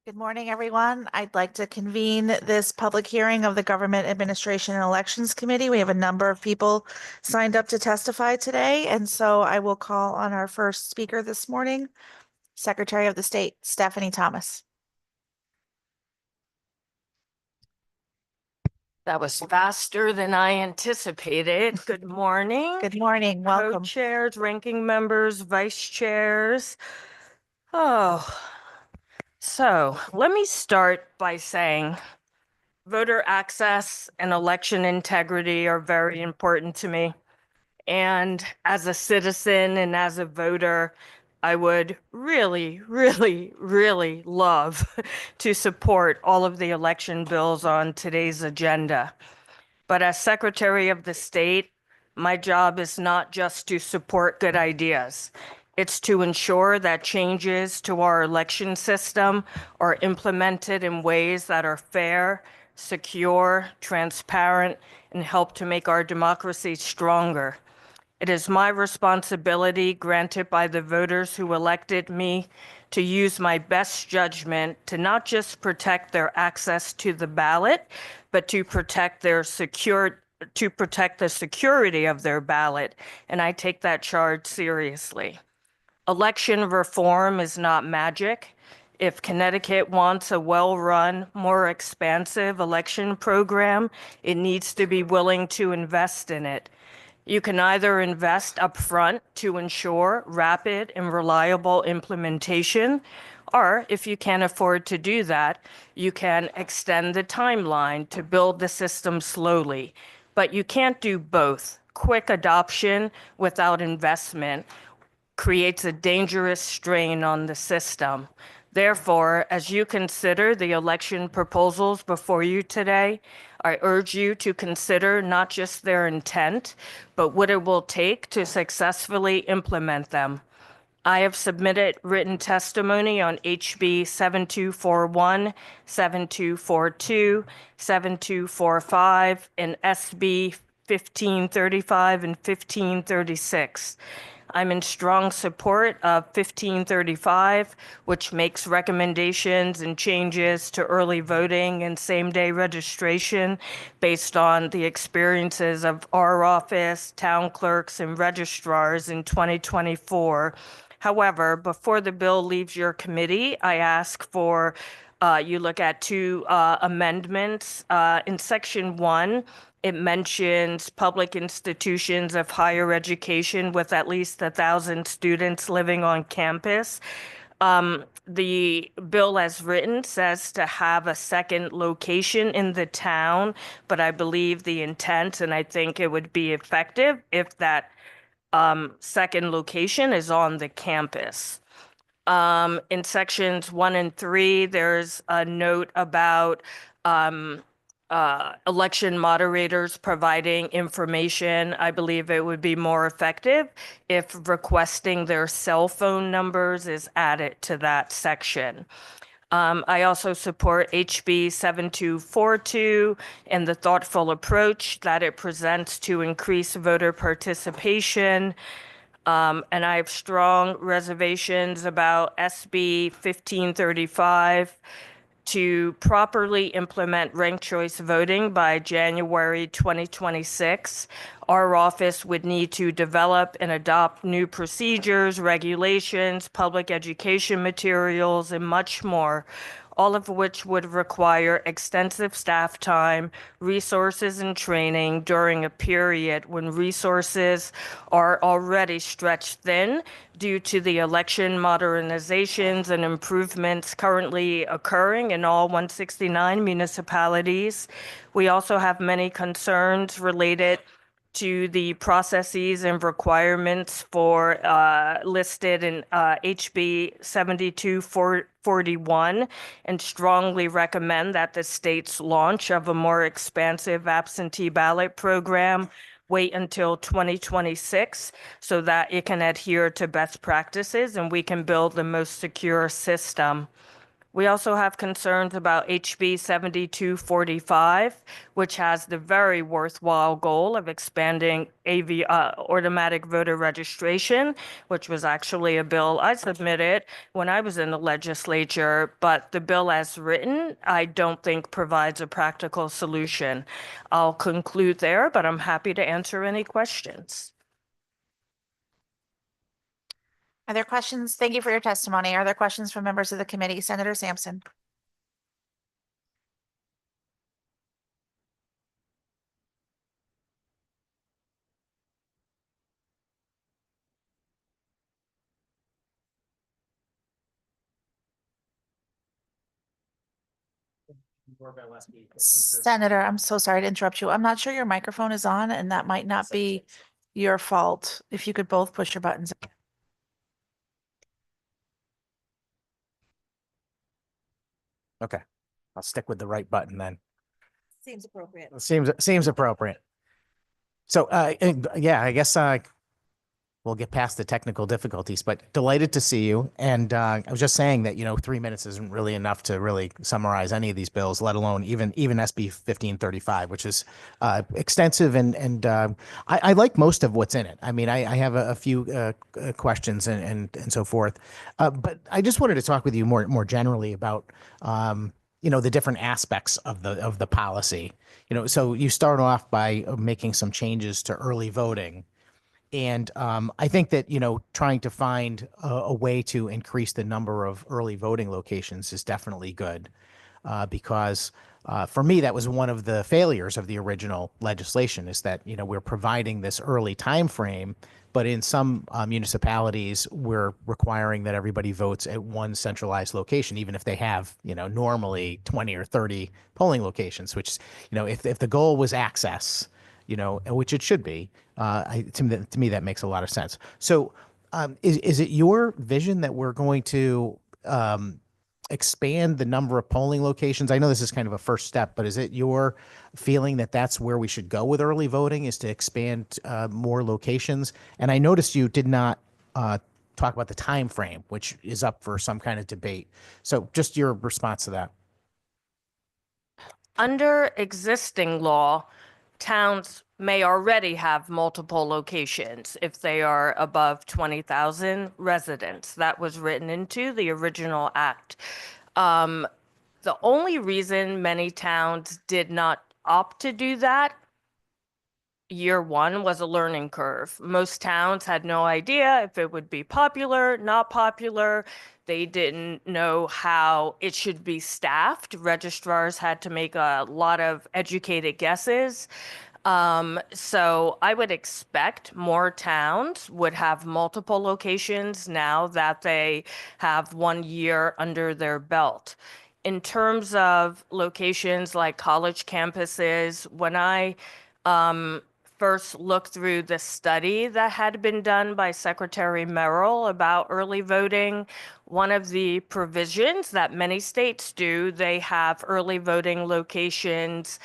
Good morning, everyone. I'd like to convene this public hearing of the Government Administration and Elections Committee. We have a number of people signed up to testify today, and so I will call on our first speaker this morning, Secretary of the State, Stephanie Thomas. That was faster than I anticipated. Good morning. Good morning. Welcome. Co-chairs, ranking members, vice chairs. So let me start by saying voter access and election integrity are very important to me. And as a citizen and as a voter, I would really, really, really love to support all of the election bills on today's agenda. But as Secretary of the State, my job is not just to support good ideas. It's to ensure that changes to our election system are implemented in ways that are fair, secure, transparent, and help to make our democracy stronger. It is my responsibility, granted by the voters who elected me, to use my best judgment to not just protect their access to the ballot, but to protect the security of their ballot, and I take that charge seriously. Election reform is not magic. If Connecticut wants a well-run, more expansive election program, it needs to be willing to invest in it. You can either invest upfront to ensure rapid and reliable implementation, or if you can't afford to do that, you can extend the timeline to build the system slowly. But you can't do both. Quick adoption without investment creates a dangerous strain on the system. Therefore, as you consider the election proposals before you today, I urge you to consider not just their intent, but what it will take to successfully implement them. I have submitted written testimony on HB 7241, 7242, 7245, and SB 1535 and 1536. I'm in strong support of 1535, which makes recommendations and changes to early voting and same-day registration based on the experiences of our office, town clerks, and registrars in 2024. However, before the bill leaves your committee, I ask for you look at two amendments. In Section 1, it mentions public institutions of higher education with at least 1,000 students living on campus. The bill as written says to have a second location in the town, but I believe the intent, and I think it would be effective if that second location is on the campus. In sections 1 and 3, there's a note about election moderators providing information. I believe it would be more effective if requesting their cell phone numbers is added to that section. I also support HB 7242 and the thoughtful approach that it presents to increase voter participation. And I have strong reservations about SB 1535 to properly implement ranked choice voting by January 2026. Our office would need to develop and adopt new procedures, regulations, public education materials, and much more, all of which would require extensive staff time, resources, and training during a period when resources are already stretched thin due to the election modernizations and improvements currently occurring in all 169 municipalities. We also have many concerns related to the processes and requirements for listed in HB 7241 and strongly recommend that the state's launch of a more expansive absentee ballot program wait until 2026 so that it can adhere to best practices and we can build the most secure system. We also have concerns about HB 7245, which has the very worthwhile goal of expanding automatic voter registration, which was actually a bill I submitted when I was in the legislature, but the bill as written, I don't think provides a practical solution. I'll conclude there, but I'm happy to answer any questions. Are there questions? Thank you for your testimony. Are there questions from members of the committee? Senator Sampson. Senator, I'm so sorry to interrupt you. I'm not sure your microphone is on, and that might not be your fault. If you could both push your buttons. Okay, I'll stick with the right button then. Seems appropriate. Seems appropriate. So, yeah, I guess we'll get past the technical difficulties, but delighted to see you. And I was just saying that, 3 minutes isn't really enough to really summarize any of these bills, let alone even SB 1535, which is extensive. And I like most of what's in it. I mean, I have a few questions and so forth. But I just wanted to talk with you more generally about, the different aspects of the policy. So you start off by making some changes to early voting. And I think that, trying to find a way to increase the number of early voting locations is definitely good because for me, that was one of the failures of the original legislation is that, we're providing this early time frame, but in some municipalities, we're requiring that everybody votes at one centralized location, even if they have, normally 20 or 30 polling locations, which, if the goal was access, which it should be. To me, that makes a lot of sense. So is it your vision that we're going to expand the number of polling locations? I know this is kind of a first step, but is it your feeling that that's where we should go with early voting is to expand more locations? And I noticed you did not talk about the time frame, which is up for some kind of debate. So just your response to that. Under existing law, towns may already have multiple locations if they are above 20,000 residents. That was written into the original act. The only reason many towns did not opt to do that, year one, was a learning curve. Most towns had no idea if it would be popular, not popular. They didn't know how it should be staffed. Registrars had to make a lot of educated guesses. So I would expect more towns would have multiple locations now that they have 1 year under their belt. In terms of locations like college campuses, when I first looked through the study that had been done by Secretary Merrill about early voting, one of the provisions that many states do, they have early voting locations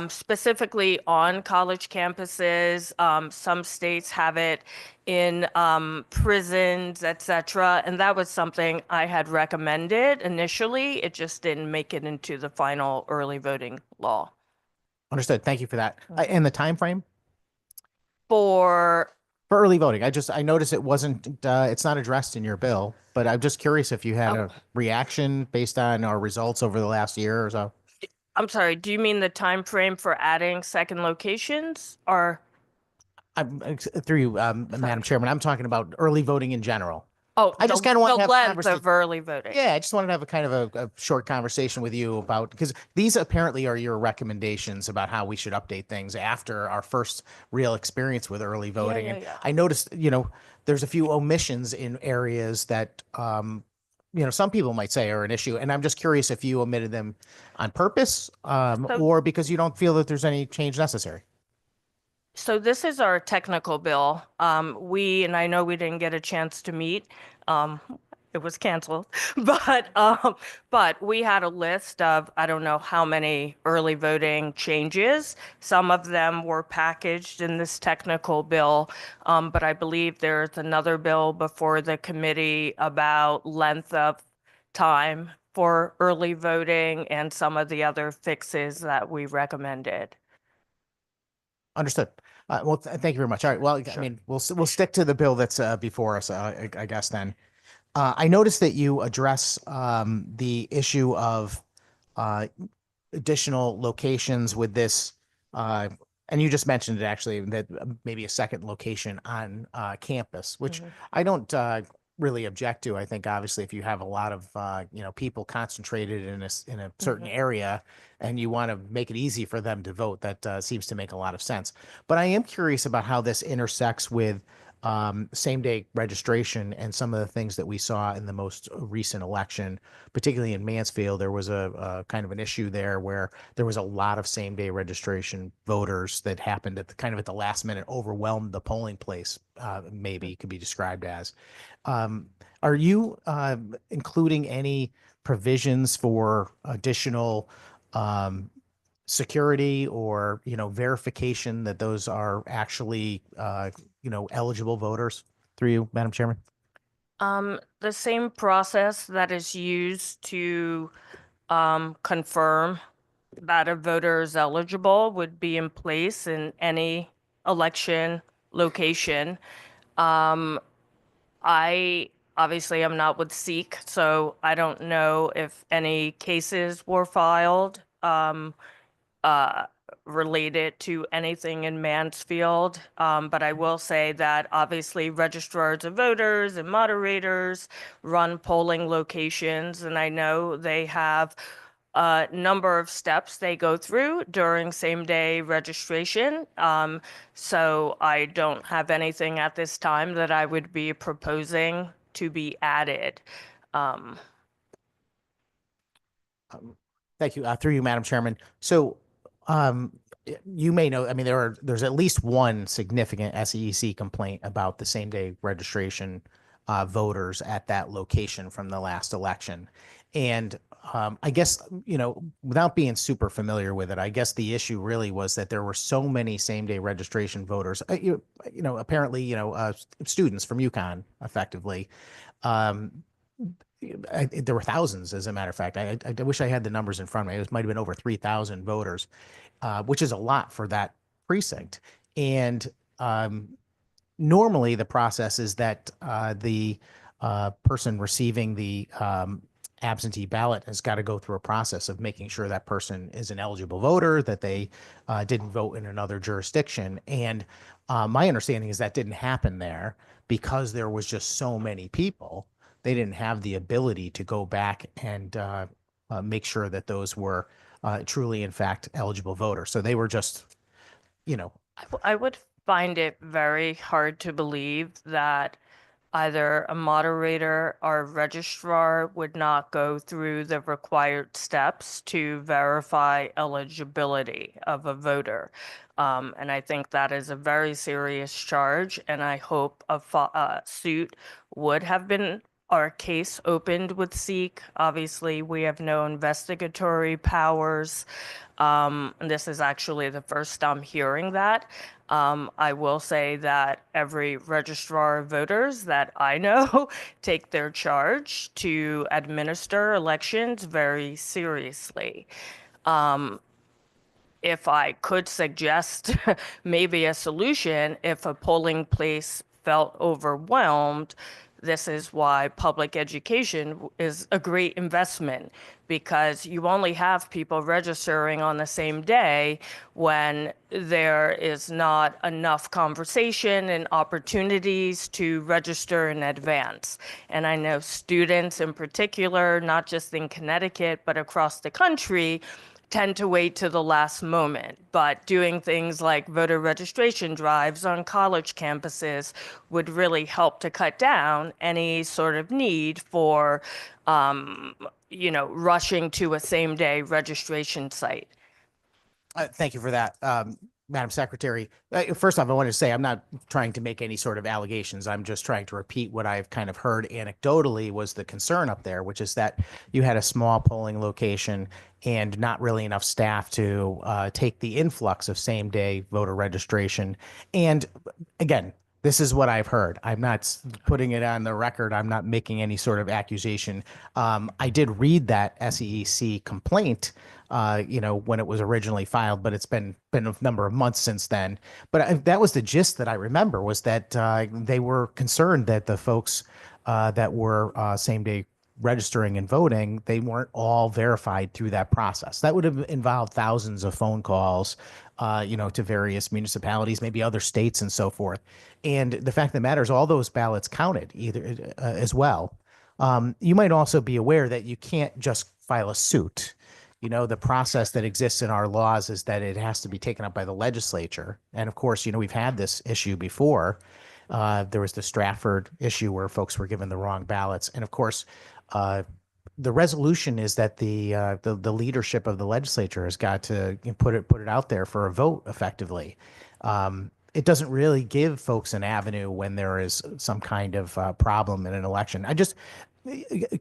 specifically on college campuses. Some states have it in prisons, etc. And that was something I had recommended initially. It just didn't make it into the final early voting law. Understood. Thank you for that. And the time frame? For early voting. I noticed it wasn't, it's not addressed in your bill, but I'm just curious if you had a reaction based on our results over the last year or so. I'm sorry, do you mean the time frame for adding second locations or? Through you, Madam Chairman, I'm talking about early voting in general. Oh, I just kind of want to have the a length conversation. of early voting. Yeah, I just wanted to have a kind of a short conversation with you about, because these apparently are your recommendations about how we should update things after our first real experience with early voting. And I noticed, there's a few omissions in areas that, some people might say are an issue. And I'm just curious if you omitted them on purpose or because you don't feel that there's any change necessary. So this is our technical bill. And I know we didn't get a chance to meet. It was canceled, but we had a list of, I don't know how many early voting changes. Some of them were packaged in this technical bill, but I believe there's another bill before the committee about length of time for early voting and some of the other fixes that we recommended. Understood. Well, thank you very much. All right. Well, I Sure. mean, we'll stick to the bill that's before us, I guess then. I noticed that you address the issue of uh, additional locations with this, and you just mentioned it actually, that maybe a second location on campus, which Mhm. I don't really object to. I think obviously if you have a lot of people concentrated in in a certain Mhm. area and you want to make it easy for them to vote, that seems to make a lot of sense. But I am curious about how this intersects with same day registration and some of the things that we saw in the most recent election, particularly in Mansfield. There was a kind of an issue there where there was a lot of same day registration voters that happened at the kind of at the last minute, overwhelmed the polling place, maybe could be described as. Are you including any provisions for additional security or verification that those are actually eligible voters through you, Madam Chairman? The same process that is used to confirm that a voter is eligible would be in place in any election location. Um, I obviously am not with SEEK, so I don't know if any cases were filed uh, related to anything in Mansfield. But I will say that obviously registrars of voters and moderators run polling locations, and I know they have a number of steps they go through during same day registration. So I don't have anything at this time that I would be proposing to be added. Um, Um, Thank you. Through you, Madam Chairman. So, um, you may know, I mean, there's at least one significant SEC complaint about the same day registration voters at that location from the last election. And I guess, without being super familiar with it, I guess the issue really was that there were so many same day registration voters, apparently, students from UConn effectively. Um, there were thousands, as a matter of fact. I wish I had the numbers in front of me. It might have been over 3,000 voters, which is a lot for that precinct. And normally the process is that the person receiving the absentee ballot has got to go through a process of making sure that person is an eligible voter, that they didn't vote in another jurisdiction. And my understanding is that didn't happen there because there was just so many people. They didn't have the ability to go back and make sure that those were truly, in fact, eligible voters. So they were just, you know, I would find it very hard to believe that either a moderator or a registrar would not go through the required steps to verify eligibility of a voter. And I think that is a very serious charge, and I hope a suit would have been our case opened with SEEK. Obviously, we have no investigatory powers. And this is actually the first I'm hearing that. I will say that every registrar of voters that I know take their charge to administer elections very seriously. If I could suggest maybe a solution, if a polling place felt overwhelmed, this is why public education is a great investment, because you only have people registering on the same day when there is not enough conversation and opportunities to register in advance. And I know students in particular, not just in Connecticut, but across the country, tend to wait to the last moment, but doing things like voter registration drives on college campuses would really help to cut down any sort of need for, rushing to a same day registration site. thank you for that, Madam Secretary. First off, I want to say I'm not trying to make any sort of allegations. I'm just trying to repeat what I've kind of heard anecdotally was the concern up there, which is that you had a small polling location and not really enough staff to take the influx of same day voter registration. And again, This is what I've heard. I'm not putting it on the record. I'm not making any sort of accusation. I did read that SEC complaint, when it was originally filed, but it's been a number of months since then. But that was the gist that I remember, was that they were concerned that the folks that were same day registering and voting, they weren't all verified through that process. That would have involved thousands of phone calls, to various municipalities, maybe other states and so forth. And the fact of the matter is all those ballots counted either as well. You might also be aware that you can't just file a suit. The process that exists in our laws is that it has to be taken up by the legislature. And of course, we've had this issue before. There was the Stratford issue where folks were given the wrong ballots. And of course, the resolution is that the leadership of the legislature has got to put it out there for a vote effectively. It doesn't really give folks an avenue when there is some kind of problem in an election. I just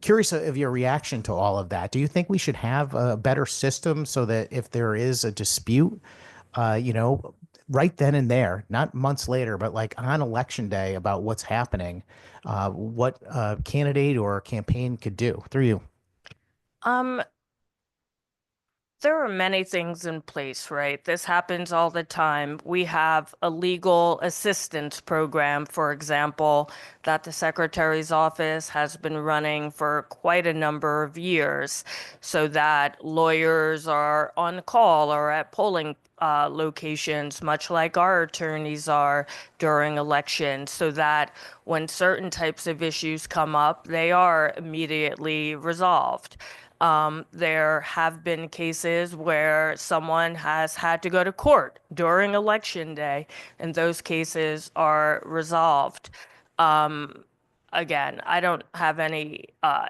curious of your reaction to all of that. Do you think we should have a better system so that if there is a dispute, right then and there, not months later, but like on election day about what's happening, what a candidate or a campaign could do through you? There are many things in place, right? This happens all the time. We have a legal assistance program, for example, that the Secretary's office has been running for quite a number of years, so that lawyers are on call or at polling locations, much like our attorneys are during elections, so that when certain types of issues come up, they are immediately resolved. There have been cases where someone has had to go to court during election day, and those cases are resolved. Again, I don't have any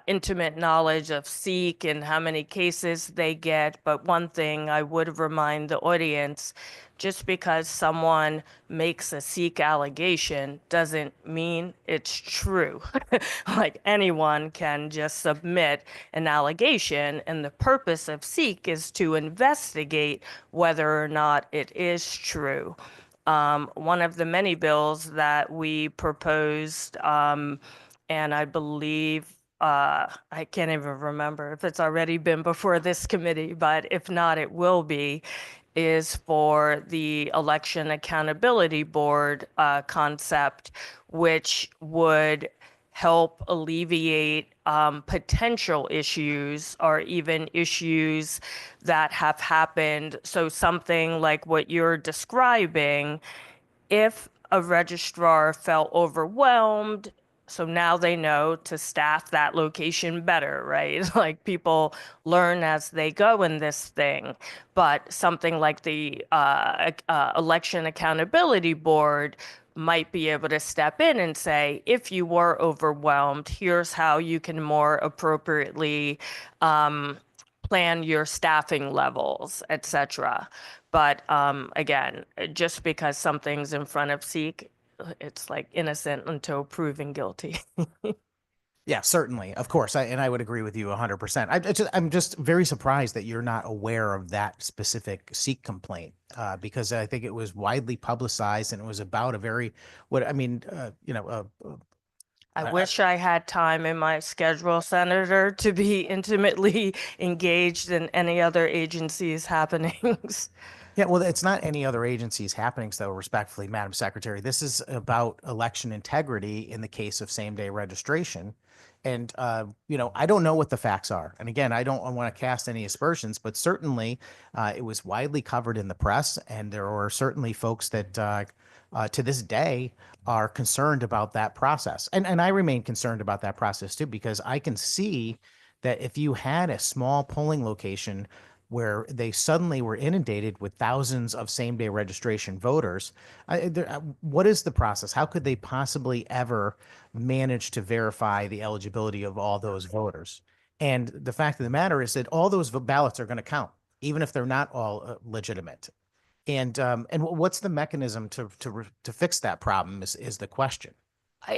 intimate knowledge of Seek and how many cases they get, but one thing I would remind the audience, just because someone makes a Seek allegation doesn't mean it's true. Like anyone can just submit an allegation, and the purpose of Seek is to investigate whether or not it is true. One of the many bills that we proposed, and I believe I can't even remember if it's already been before this committee, but if not, it will be, is for the Election Accountability Board concept, which would help alleviate potential issues or even issues that have happened. So something like what you're describing, if a registrar felt overwhelmed, so now they know to staff that location better, right? Like people learn as they go in this thing. But something like the Election Accountability Board might be able to step in and say, if you were overwhelmed, here's how you can more appropriately plan your staffing levels, etc. But again, just because something's in front of Seek, it's like innocent until proven guilty. Yeah, certainly. Of course. I would agree with you 100%. I'm just very surprised that you're not aware of that specific Seek complaint, because I think it was widely publicized and it was about a very, I wish I had time in my schedule, Senator, to be intimately engaged in any other agency's happenings. Yeah, well, it's not any other agency's happenings, though, respectfully, Madam Secretary. This is about election integrity in the case of same-day registration. And, I don't know what the facts are. And again, I don't want to cast any aspersions, but certainly it was widely covered in the press. And there were certainly folks that to this day are concerned about that process. And I remain concerned about that process, too, because I can see that if you had a small polling location where they suddenly were inundated with thousands of same-day registration voters, what is the process? How could they possibly ever manage to verify the eligibility of all those voters? And the fact of the matter is that all those ballots are going to count, even if they're not all legitimate. And what's the mechanism to fix that problem is the question.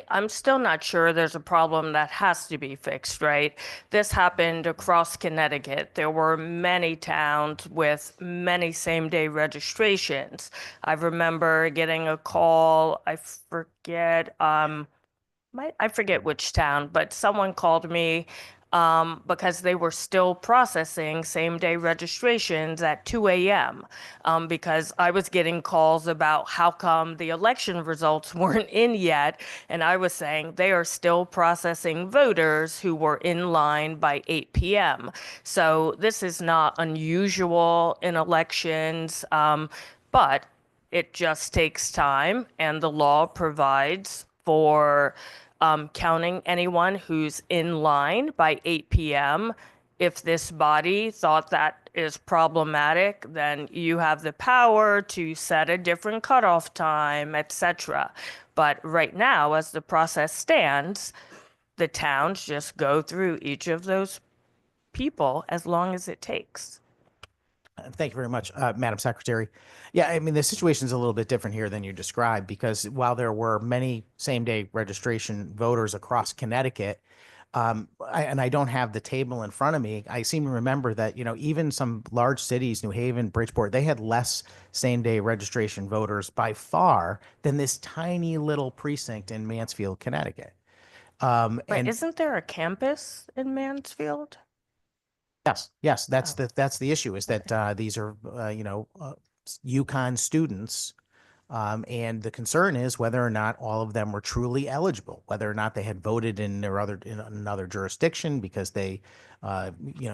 I'm still not sure there's a problem that has to be fixed, right? This happened across Connecticut. There were many towns with many same-day registrations. I remember getting a call, I forget which town, but someone called me because they were still processing same-day registrations at 2 a.m. Because I was getting calls about how come the election results weren't in yet, and I was saying they are still processing voters who were in line by 8 p.m. So this is not unusual in elections, but it just takes time, and the law provides for counting anyone who's in line by 8 p.m. If this body thought that is problematic, then you have the power to set a different cutoff time, etc. But right now, as the process stands, the towns just go through each of those people as long as it takes. Thank you very much, Madam Secretary. Yeah, I mean, the situation is a little bit different here than you described because while there were many same-day registration voters across Connecticut, and I don't have the table in front of me, I seem to remember that, even some large cities, New Haven, Bridgeport, they had less same-day registration voters by far than this tiny little precinct in Mansfield, Connecticut. But And isn't there a campus in Mansfield? yes, that's Oh. that's the issue is that these are UConn students, and the concern is whether or not all of them were truly eligible, whether or not they had voted in another jurisdiction because they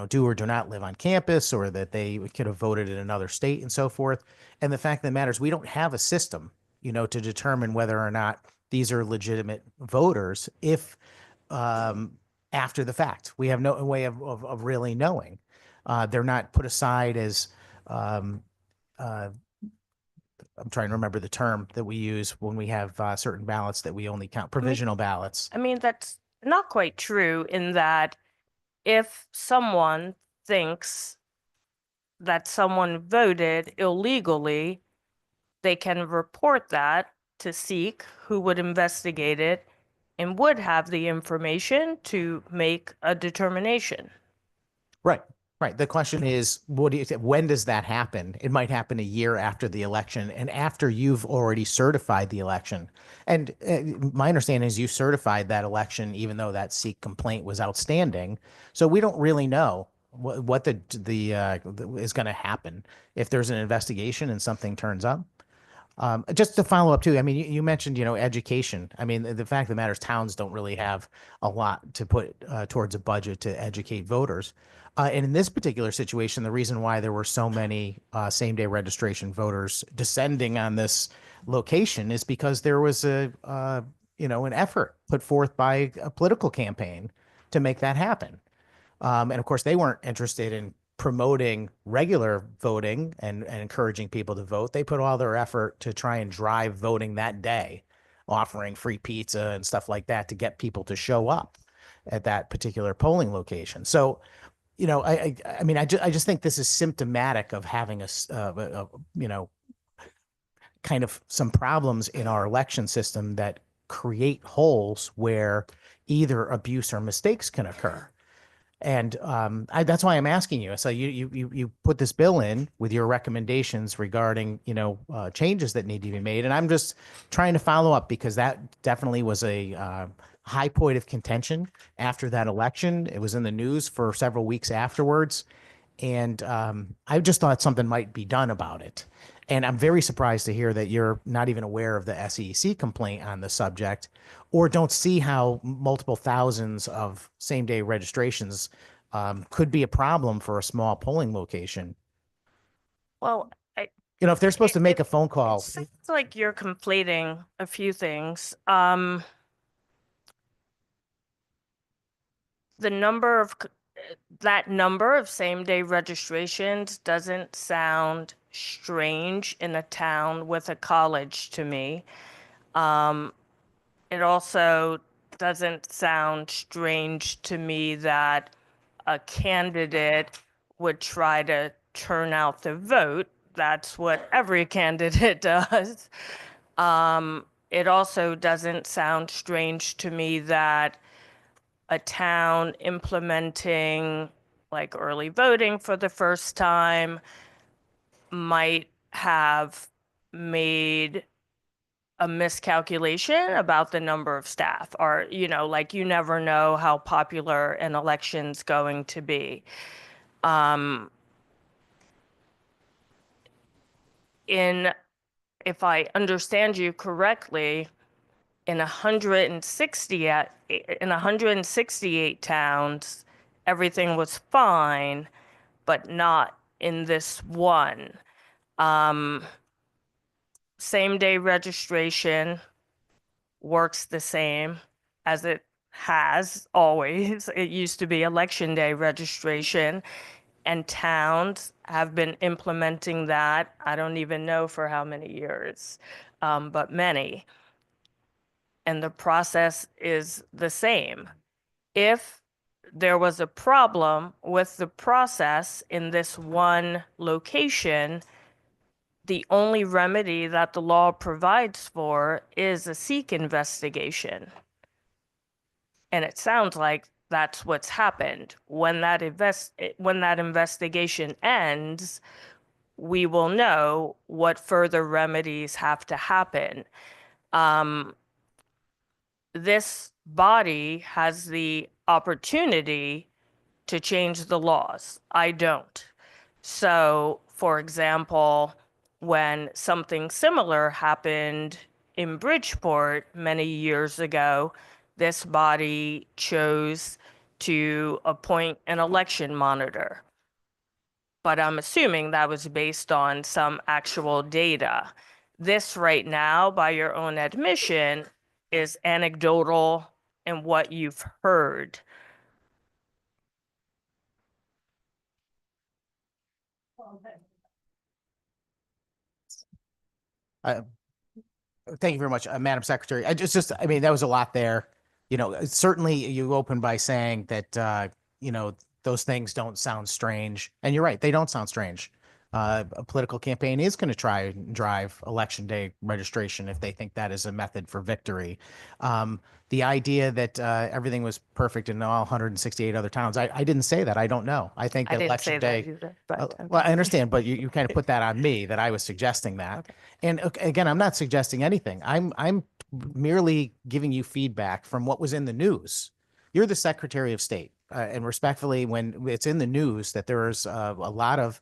do or do not live on campus, or that they could have voted in another state and so forth. And the fact that matters, we don't have a system, to determine whether or not these are legitimate voters if after the fact. We have no way of really knowing. They're not put aside as, I'm trying to remember the term that we use when we have certain ballots that we only count, provisional ballots. I mean, that's not quite true in that if someone thinks that someone voted illegally, they can report that to SEEK, who would investigate it and would have the information to make a determination. Right. Right. The question is, what do you think? When does that happen? It might happen a year after the election and after you've already certified the election. And my understanding is you certified that election, even though that SEEK complaint was outstanding. So we don't really know what the is going to happen if there's an investigation and something turns up. Just to follow up too, I mean, you mentioned, education. I mean, the fact of the matter is towns don't really have a lot to put towards a budget to educate voters. And in this particular situation, the reason why there were so many same-day registration voters descending on this location is because there was an effort put forth by a political campaign to make that happen. And of course, they weren't interested in promoting regular voting and encouraging people to vote. They put all their effort to try and drive voting that day, offering free pizza and stuff like that to get people to show up at that particular polling location. So, I mean, I just think this is symptomatic of having kind of some problems in our election system that create holes where either abuse or mistakes can occur. And that's why I'm asking you. So you put this bill in with your recommendations regarding, changes that need to be made. And I'm just trying to follow up because that definitely was a high point of contention after that election. It was in the news for several weeks afterwards. And I just thought something might be done about it. And I'm very surprised to hear that you're not even aware of the SEC complaint on the subject, or don't see how multiple thousands of same-day registrations could be a problem for a small polling location. Well, If they're supposed to make a phone call. it sounds like you're conflating a few things. That number of same-day registrations doesn't sound strange in a town with a college to me. It also doesn't sound strange to me that a candidate would try to turn out the vote. That's what every candidate does. it also doesn't sound strange to me that a town implementing like early voting for the first time might have made a miscalculation about the number of staff, or, like you never know how popular an election's going to be. In, if I understand you correctly, in 168 towns, everything was fine, but not in this one. Same day registration works the same as it has always. It used to be election day registration, and towns have been implementing that. I don't even know for how many years, but many. And the process is the same. If there was a problem with the process in this one location, the only remedy that the law provides for is a SEEK investigation. And it sounds like that's what's happened. When that investigation ends, we will know what further remedies have to happen. This body has the opportunity to change the laws. I don't. So, for example, when something similar happened in Bridgeport many years ago, this body chose to appoint an election monitor. But I'm assuming that was based on some actual data. This right now, by your own admission, is anecdotal and what you've heard. Thank you very much, Madam Secretary. I mean, that was a lot there. Certainly you opened by saying that, those things don't sound strange. And you're right, they don't sound strange. A political campaign is going to try and drive election day registration if they think that is a method for victory. The idea that everything was perfect in all 168 other towns, I didn't say that. I don't know. I think I that didn't election say that day. either, but Well, okay. I understand, but you kind of put that on me that I was suggesting that. Okay. And again, I'm not suggesting anything. I'm merely giving you feedback from what was in the news. You're the Secretary of State, and respectfully, when it's in the news that there's a lot of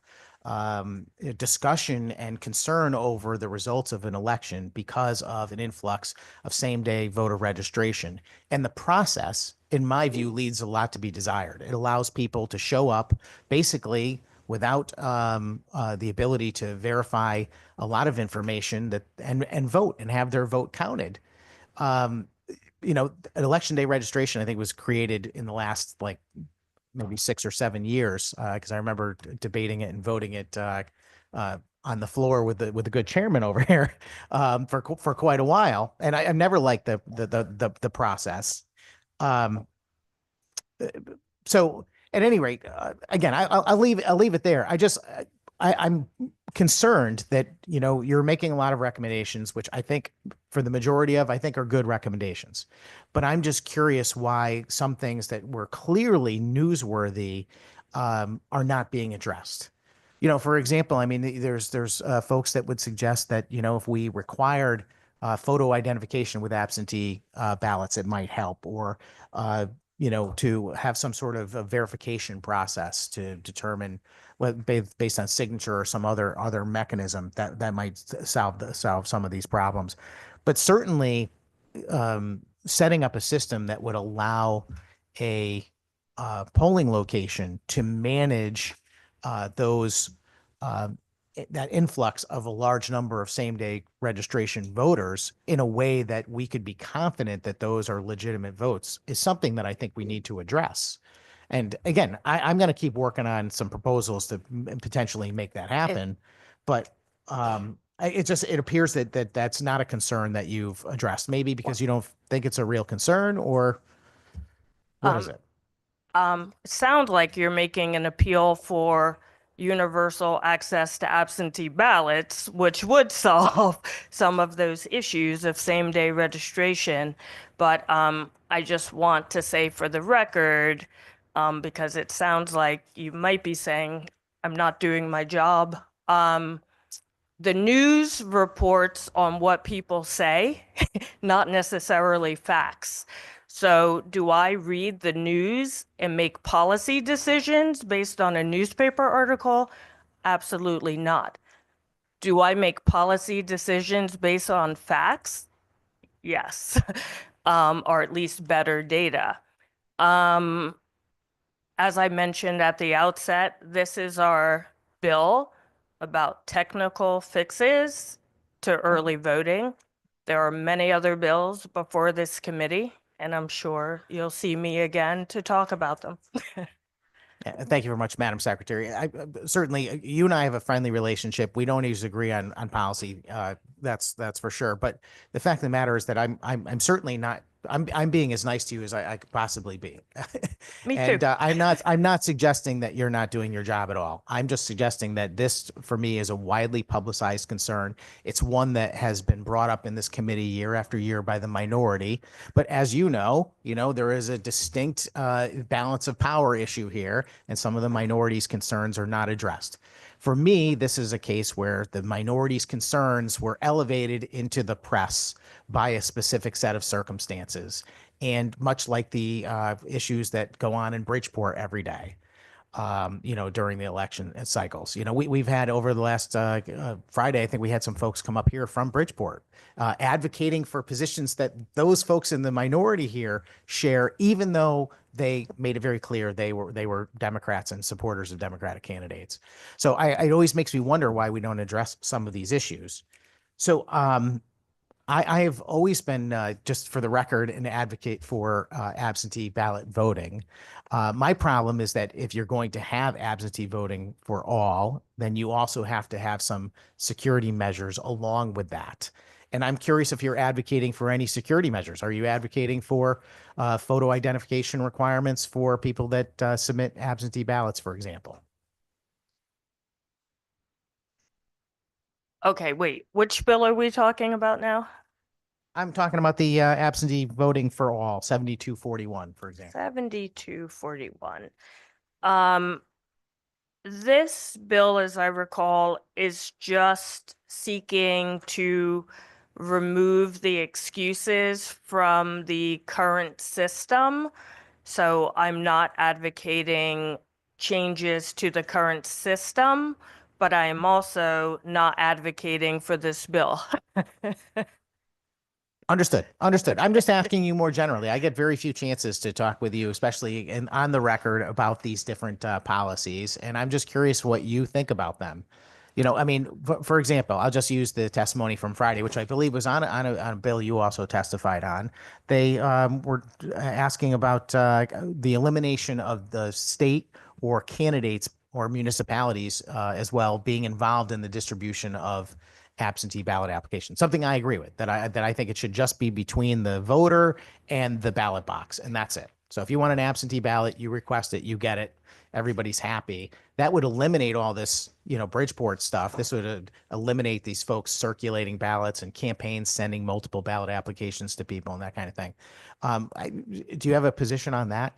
discussion and concern over the results of an election because of an influx of same-day voter registration, and the process, in my view, leaves a lot to be desired. It allows people to show up basically without the ability to verify a lot of information and vote and have their vote counted. An election day registration, I think, was created in the last like maybe 6 or 7 years, because I remember debating it and voting it on the floor with the good chairman over here for quite a while, and I've never liked the process. So at any rate, again, I'll leave it there. I'm concerned that you're making a lot of recommendations, which I think for the majority of I think are good recommendations, but I'm just curious why some things that were clearly newsworthy are not being addressed. For example, I mean, there's folks that would suggest that if we required photo identification with absentee ballots, it might help, or to have some sort of a verification process to determine what based on signature or some other mechanism that might solve some of these problems. But certainly, setting up a system that would allow a polling location to manage those that influx of a large number of same-day registration voters in a way that we could be confident that those are legitimate votes is something that I think we need to address. And again, I'm going to keep working on some proposals to potentially make that happen. But it appears that that's not a concern that you've addressed. Maybe because you don't think it's a real concern, or what is it? Sound like you're making an appeal for universal access to absentee ballots, which would solve some of those issues of same-day registration. But I just want to say for the record, because it sounds like you might be saying I'm not doing my job. The news reports on what people say, not necessarily facts. So, do I read the news and make policy decisions based on a newspaper article? Absolutely not. Do I make policy decisions based on facts? Yes, or at least better data. Um, as I mentioned at the outset, this is our bill about technical fixes to early voting. There are many other bills before this committee, and I'm sure you'll see me again to talk about them. Yeah, thank you very much, Madam Secretary. Certainly, you and I have a friendly relationship. We don't always agree on policy. That's for sure. But the fact of the matter is that I'm certainly not. I'm being as nice to you as I could possibly be. Me too. And I'm not suggesting that you're not doing your job at all. I'm just suggesting that this, for me, is a widely publicized concern. It's one that has been brought up in this committee year after year by the minority. But as you know, there is a distinct balance of power issue here, and some of the minority's concerns are not addressed. For me, this is a case where the minority's concerns were elevated into the press by a specific set of circumstances. And much like the issues that go on in Bridgeport every day, during the election cycles. We've had over the last Friday, I think we had some folks come up here from Bridgeport advocating for positions that those folks in the minority here share, even though they made it very clear they were Democrats and supporters of Democratic candidates. So it always makes me wonder why we don't address some of these issues. So I have always been, just for the record, an advocate for absentee ballot voting. My problem is that if you're going to have absentee voting for all, then you also have to have some security measures along with that. And I'm curious if you're advocating for any security measures. Are you advocating for photo identification requirements for people that submit absentee ballots, for example? Okay, wait, which bill are we talking about now? I'm talking about the absentee voting for all, 7241, for example. 7241. This bill, as I recall, is just seeking to remove the excuses from the current system. So I'm not advocating changes to the current system, but I am also not advocating for this bill. Understood. I'm just asking you more generally. I get very few chances to talk with you, especially on the record, about these different policies. And I'm just curious what you think about them. I mean, for example, I'll just use the testimony from Friday, which I believe was on a bill you also testified on. They were asking about the elimination of the state or candidates or municipalities as well being involved in the distribution of absentee ballot application. Something I agree with, that I think it should just be between the voter and the ballot box, and that's it. So if you want an absentee ballot, you request it, you get it, everybody's happy. That would eliminate all this, Bridgeport stuff. This would eliminate these folks circulating ballots and campaigns sending multiple ballot applications to people and that kind of thing. Do you have a position on that,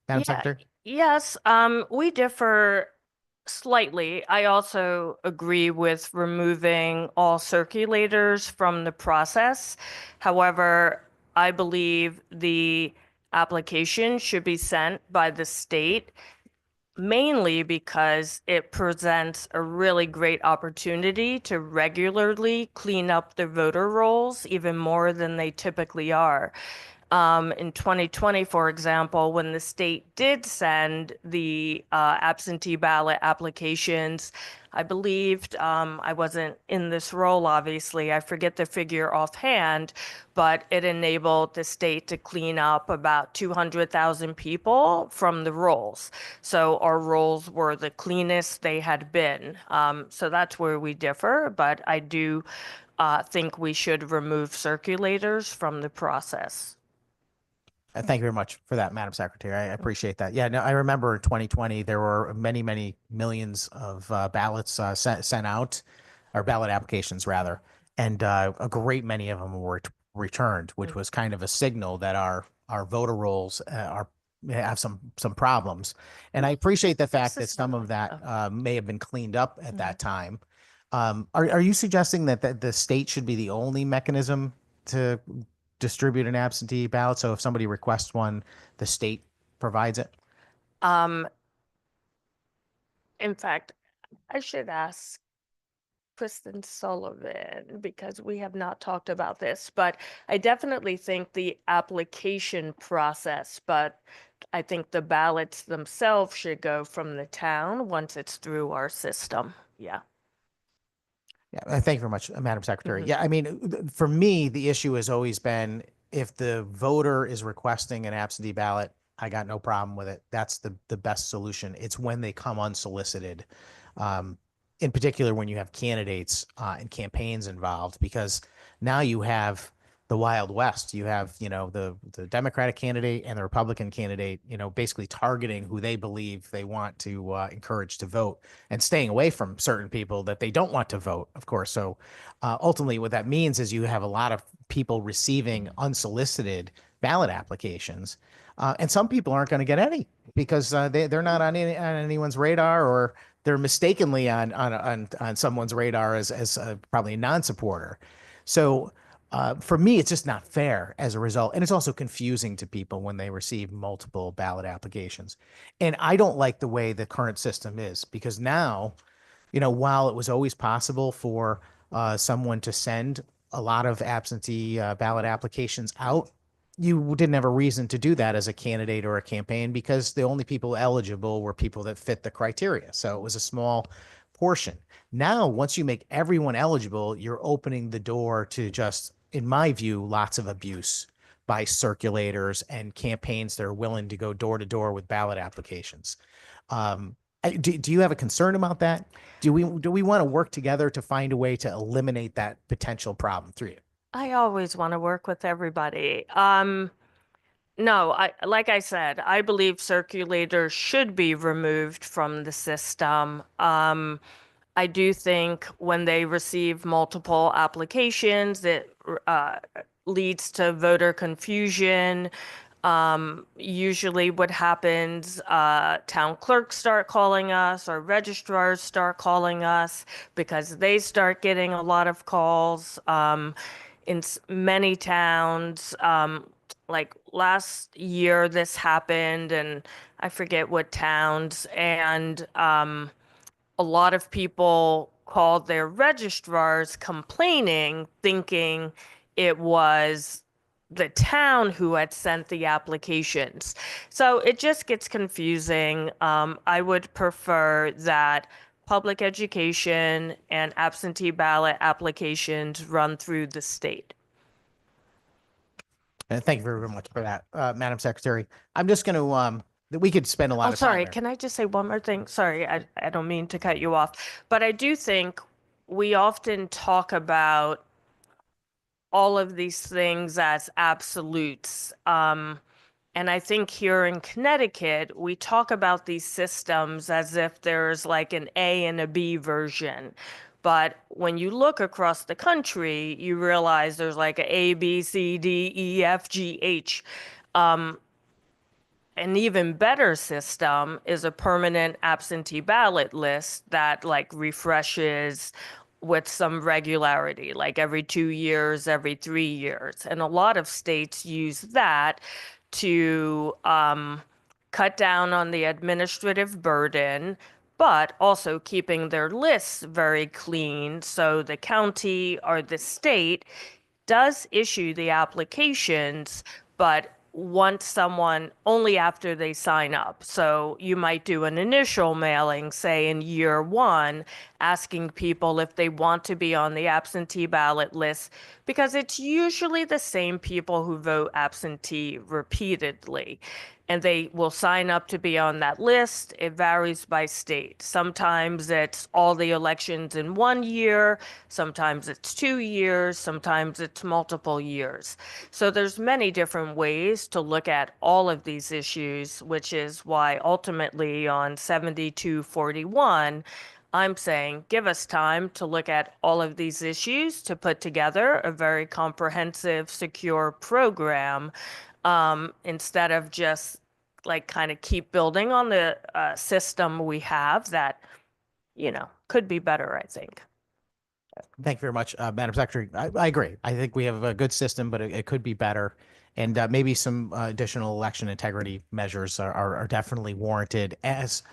Madam Secretary? Yes, we differ slightly. I also agree with removing all circulators from the process. However, I believe the application should be sent by the state, mainly because it presents a really great opportunity to regularly clean up the voter rolls even more than they typically are. In 2020, for example, when the state did send the absentee ballot applications, I believed, I wasn't in this role, obviously, I forget the figure offhand, but it enabled the state to clean up about 200,000 people from the rolls. So our rolls were the cleanest they had been. So that's where we differ, but I do think we should remove circulators from the process. Thank you very much for that, Madam Secretary. I appreciate that. Yeah, no, I remember in 2020, there were many, many millions of ballots sent out, or ballot applications rather, and a great many of them were returned, which was kind of a signal that our voter rolls have some problems. And I appreciate the fact that some of that may have been cleaned up at that time. Are you suggesting that the state should be the only mechanism to distribute an absentee ballot? So if somebody requests one, the state provides it? Um, in fact, I should ask Kristen Sullivan because we have not talked about this, but I definitely think the application process, but I think the ballots themselves should go from the town once it's through our system. Yeah. Yeah, thank you very much, Madam Secretary. Yeah, I mean, for me, the issue has always been if the voter is requesting an absentee ballot, I got no problem with it. That's the best solution. It's when they come unsolicited, in particular when you have candidates and campaigns involved, because now you have the Wild West. You have, the Democratic candidate and the Republican candidate, basically targeting who they believe they want to encourage to vote and staying away from certain people that they don't want to vote, of course. So ultimately, what that means is you have a lot of people receiving unsolicited ballot applications. And some people aren't going to get any because they're not on anyone's radar, or they're mistakenly on someone's radar as probably a non-supporter. So for me, it's just not fair as a result. And it's also confusing to people when they receive multiple ballot applications. And I don't like the way the current system is, because now, while it was always possible for someone to send a lot of absentee ballot applications out, you didn't have a reason to do that as a candidate or a campaign, because the only people eligible were people that fit the criteria. So it was a small portion. Now, once you make everyone eligible, you're opening the door to just, in my view, lots of abuse by circulators and campaigns that are willing to go door to door with ballot applications. Do you have a concern about that? Do we want to work together to find a way to eliminate that potential problem through you? I always want to work with everybody. No, like I said, I believe circulators should be removed from the system. I do think when they receive multiple applications, it leads to voter confusion. Usually what happens, town clerks start calling us, or registrars start calling us because they start getting a lot of calls. In many towns, like last year this happened, and I forget what towns, and a lot of people called their registrars complaining, thinking it was the town who had sent the applications. So it just gets confusing. I would prefer that public education and absentee ballot applications run through the state. And thank you very much for that, Madam Secretary. I'm just going to, we could spend a lot Oh, of time sorry. there. Can I just say one more thing? Sorry, I don't mean to cut you off, but I do think we often talk about all of these things as absolutes. And I think here in Connecticut, we talk about these systems as if there's like an A and a B version. But when you look across the country, you realize there's like a B, C, D, E, F, G, H. An even better system is a permanent absentee ballot list that like refreshes with some regularity, like every 2 years, every 3 years. And a lot of states use that to cut down on the administrative burden, but also keeping their lists very clean. So the county or the state does issue the applications, but once someone, only after they sign up. So you might do an initial mailing, say in year 1, asking people if they want to be on the absentee ballot list, because it's usually the same people who vote absentee repeatedly. and they will sign up to be on that list. It varies by state. Sometimes it's all the elections in 1 year, sometimes it's 2 years, sometimes it's multiple years. So there's many different ways to look at all of these issues, which is why ultimately on 7241, I'm saying give us time to look at all of these issues to put together a very comprehensive, secure program, instead of just like kind of keep building on the system we have that, could be better, I think. Thank you very much, Madam Secretary. I agree. I think we have a good system, but it could be better. And maybe some additional election integrity measures are definitely warranted as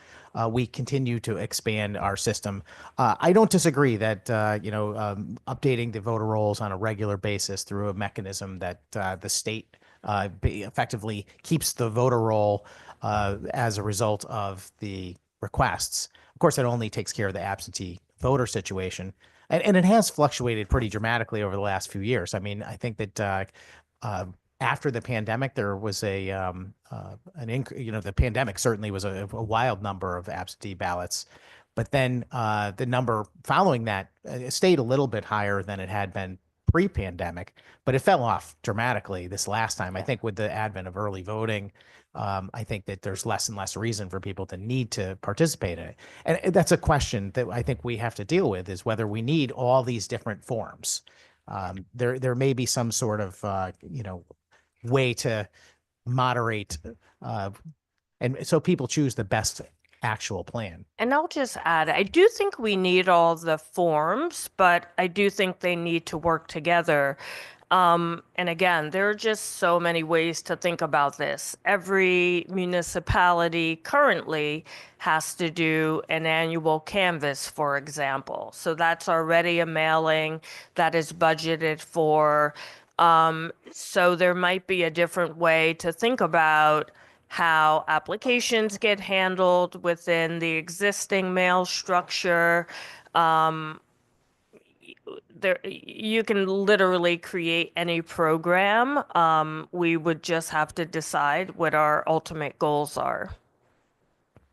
we continue to expand our system. I don't disagree that, updating the voter rolls on a regular basis through a mechanism that the state effectively keeps the voter roll as a result of the requests. Of course, it only takes care of the absentee voter situation. And it has fluctuated pretty dramatically over the last few years. I mean, I think that after the pandemic, there was the pandemic certainly was a wild number of absentee ballots. But then the number following that stayed a little bit higher than it had been pre-pandemic, but it fell off dramatically this last time. I think with the advent of early voting, I think that there's less and less reason for people to need to participate in it. And that's a question that I think we have to deal with, is whether we need all these different forms. There may be some sort of, way to moderate, and so people choose the best actual plan. And I'll just add, I do think we need all the forms, but I do think they need to work together. And again, there are just so many ways to think about this. Every municipality currently has to do an annual canvass, for example. So that's already a mailing that is budgeted for. So there might be a different way to think about how applications get handled within the existing mail structure. You can literally create any program. We would just have to decide what our ultimate goals are.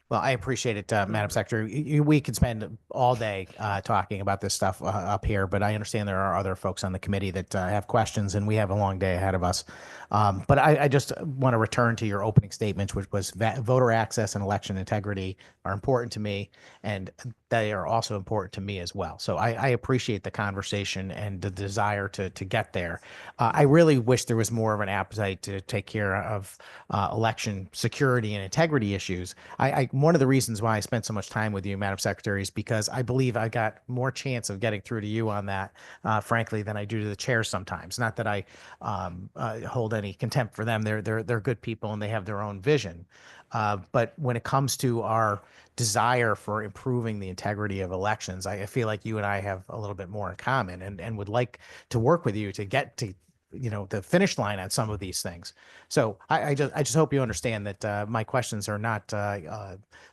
Well, I appreciate it, Madam Secretary. We could spend all day talking about this stuff up here, but I understand there are other folks on the committee that have questions, and we have a long day ahead of us. But I just want to return to your opening statements, which was voter access and election integrity are important to me, and they are also important to me as well. So I appreciate the conversation and the desire to get there. I really wish there was more of an appetite to take care of election security and integrity issues. One of the reasons why I spent so much time with you, Madam Secretary, is because I believe I got more chance of getting through to you on that, frankly, than I do to the chair sometimes. Not that I hold any contempt for them. They're good people and they have their own vision. But when it comes to our desire for improving the integrity of elections, I feel like you and I have a little bit more in common, and would like to work with you to get to the finish line on some of these things. So I just hope you understand that my questions are not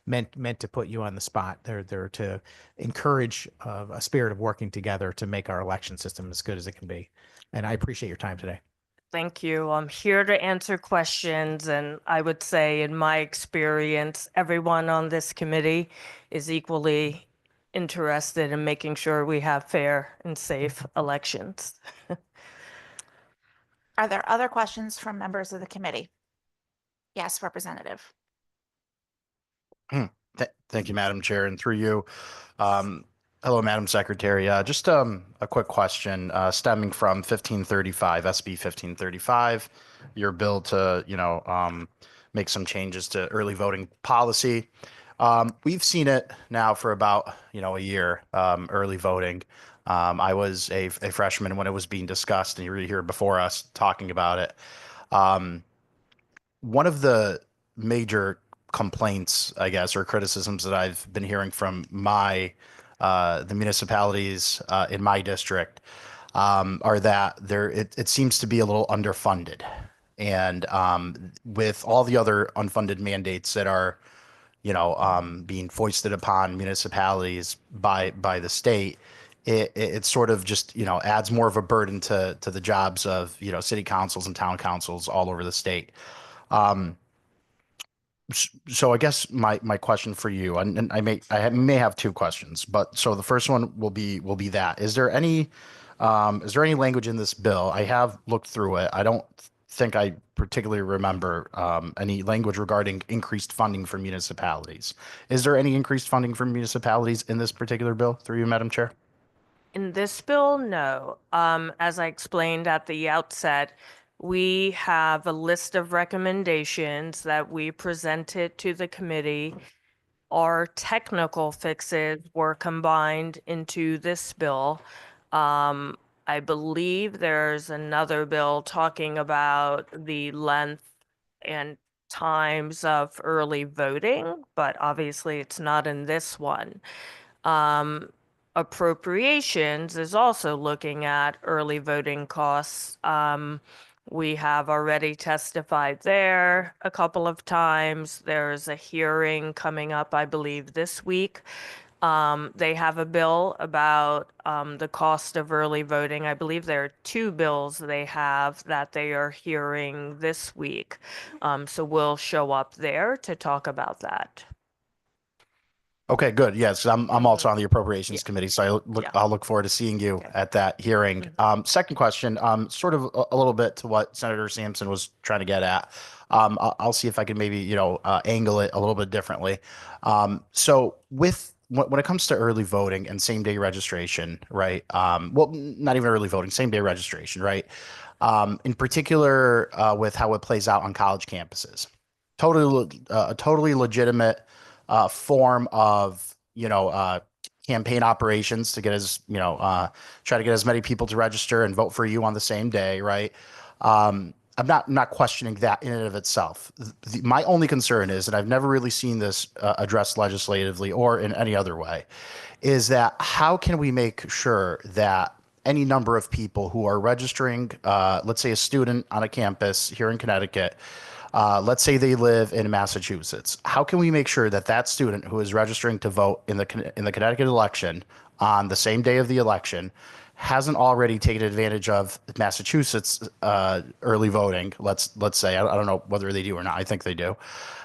meant to put you on the spot. They're to encourage a spirit of working together to make our election system as good as it can be. And I appreciate your time today. Thank you. I'm here to answer questions, and I would say in my experience, everyone on this committee is equally interested in making sure we have fair and safe elections. Are there other questions from members of the committee? Yes, Representative. Thank you, Madam Chair, and through you. Hello, Madam Secretary. Just a quick question stemming from 1535, SB 1535, your bill to, make some changes to early voting policy. We've seen it now for about, a year, early voting. I was a freshman when it was being discussed, and you were here before us talking about it. One of the major complaints, I guess, or criticisms that I've been hearing from the municipalities in my district are that it seems to be a little underfunded, and with all the other unfunded mandates that are being foisted upon municipalities by the state, it sort of just adds more of a burden to the jobs of city councils and town councils all over the state. So I guess my question for you, and I may have two questions, but so the first one will be that is there any language in this bill? I have looked through it. I don't think I particularly remember any language regarding increased funding for municipalities. Is there any increased funding for municipalities in this particular bill through you, Madam Chair? In this bill, no. As I explained at the outset, we have a list of recommendations that we presented to the committee. Our technical fixes were combined into this bill. I believe there's another bill talking about the length and times of early voting, but obviously it's not in this one. Appropriations is also looking at early voting costs. We have already testified there a couple of times. There's a hearing coming up, I believe, this week. They have a bill about the cost of early voting. I believe there are two bills they have that they are hearing this week. So we'll show up there to talk about that. Okay, good. Yes, I'm also on the Appropriations Committee, so Yeah. I'll look forward to seeing you Okay. at that hearing. Second question, sort of a little bit to what Senator Sampson was trying to get at. I'll see if I can maybe angle it a little bit differently. So when it comes to early voting and same day registration, right? Well, not even early voting, same day registration, right? In particular, with how it plays out on college campuses, a totally legitimate form of campaign operations to get try to get as many people to register and vote for you on the same day, right? I'm not questioning that in and of itself. My only concern is, and I've never really seen this addressed legislatively or in any other way, is that how can we make sure that any number of people who are registering, let's say a student on a campus here in Connecticut, let's say they live in Massachusetts. How can we make sure that that student who is registering to vote in the Connecticut election on the same day of the election hasn't already taken advantage of Massachusetts early voting? Let's say I don't know whether they do or not. I think they do,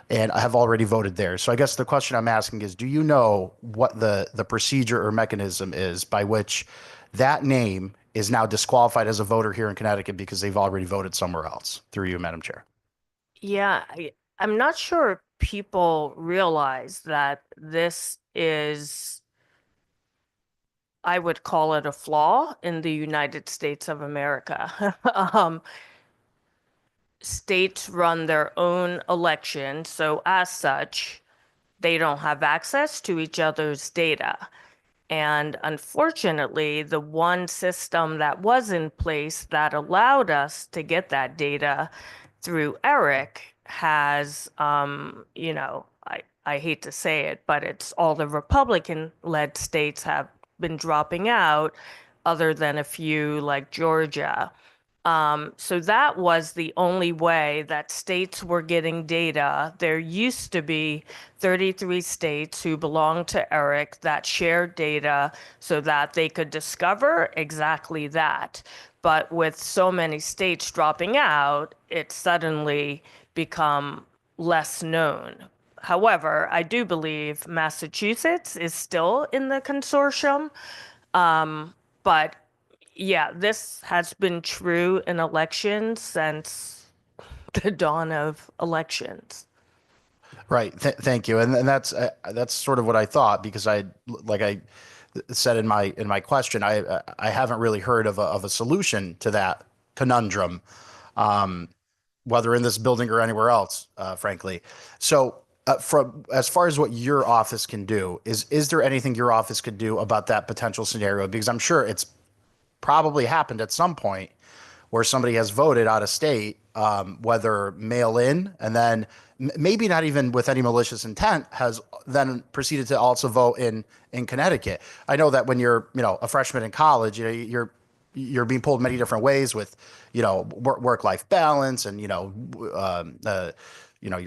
and I have already voted there. So I guess the question I'm asking is, do you know what the procedure or mechanism is by which that name is now disqualified as a voter here in Connecticut because they've already voted somewhere else? Through you, Madam Chair. Yeah, I'm not sure if people realize that this is, I would call it a flaw in the United States of America. States run their own election, so as such, they don't have access to each other's data. And unfortunately, the one system that was in place that allowed us to get that data through ERIC has, I hate to say it, but it's all the Republican-led states have been dropping out, other than a few like Georgia. So that was the only way that states were getting data. There used to be 33 states who belonged to ERIC that shared data so that they could discover exactly that. But with so many states dropping out, it's suddenly become less known. However, I do believe Massachusetts is still in the consortium. But yeah, this has been true in elections since the dawn of elections. Right. Thank you. And that's sort of what I thought, because like I said in my question, I haven't really heard of a solution to that conundrum, whether in this building or anywhere else, frankly. So from as far as what your office can do, is there anything your office could do about that potential scenario? Because I'm sure it's probably happened at some point where somebody has voted out of state, whether mail in, and then maybe not even with any malicious intent, has then proceeded to also vote in Connecticut. I know that when you're a freshman in college, you're being pulled many different ways with work-life balance and your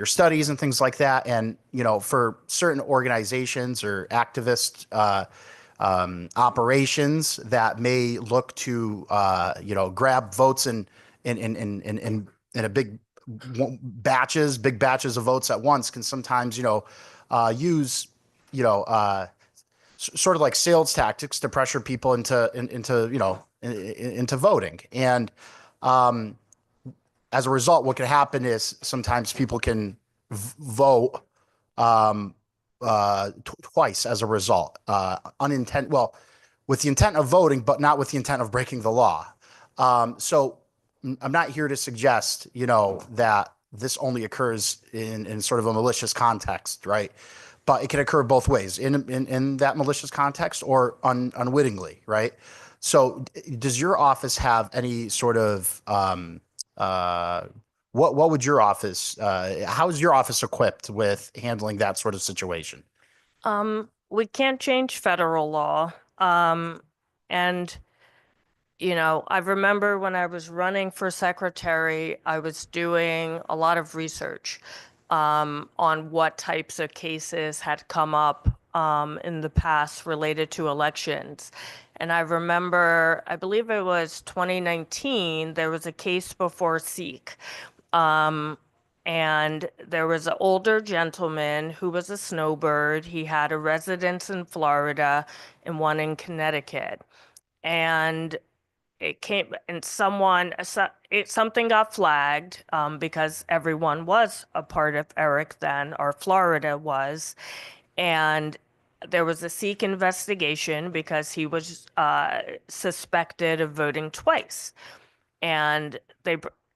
studies and things like that. And for certain organizations or activist operations that may look to grab votes in a big big batches of votes at once can sometimes, use, sort of like sales tactics to pressure people into voting. And as a result, what can happen is sometimes people can vote twice as a result, with the intent of voting, but not with the intent of breaking the law. So I'm not here to suggest, that this only occurs in sort of a malicious context, right? But it can occur both ways, in that malicious context or unwittingly, right? So does your office have any sort of what would your office how is your office equipped with handling that sort of situation? We can't change federal law. And I remember when I was running for secretary, I was doing a lot of research on what types of cases had come up in the past related to elections. And I remember, I believe it was 2019, there was a case before SEEK. And there was an older gentleman who was a snowbird. He had a residence in Florida and one in Connecticut. And it came and something got flagged because everyone was a part of ERIC then, or Florida was. And there was a SEEK investigation because he was suspected of voting twice. And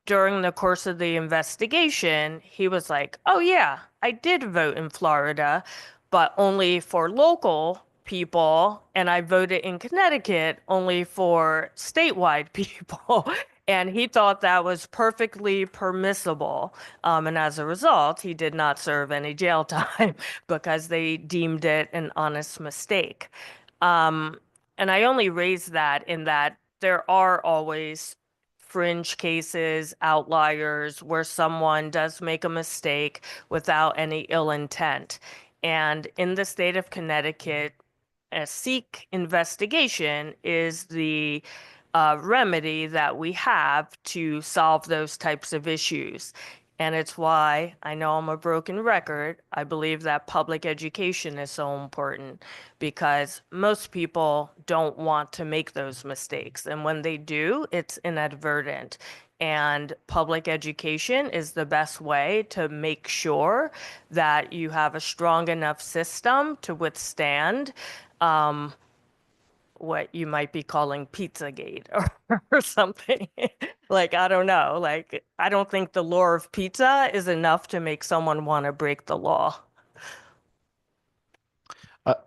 during the course of the investigation, he was like, oh yeah, I did vote in Florida, but only for local people, and I voted in Connecticut only for statewide people. And he thought that was perfectly permissible. And as a result, he did not serve any jail time because they deemed it an honest mistake. And I only raise that in that there are always fringe cases, outliers, where someone does make a mistake without any ill intent. And in the state of Connecticut, a SEEK investigation is the remedy that we have to solve those types of issues. And it's why I know I'm a broken record. I believe that public education is so important because most people don't want to make those mistakes. And when they do, it's inadvertent. And public education is the best way to make sure that you have a strong enough system to withstand what you might be calling Pizzagate or something. Like, I don't know. Like, I don't think the lure of pizza is enough to make someone want to break the law.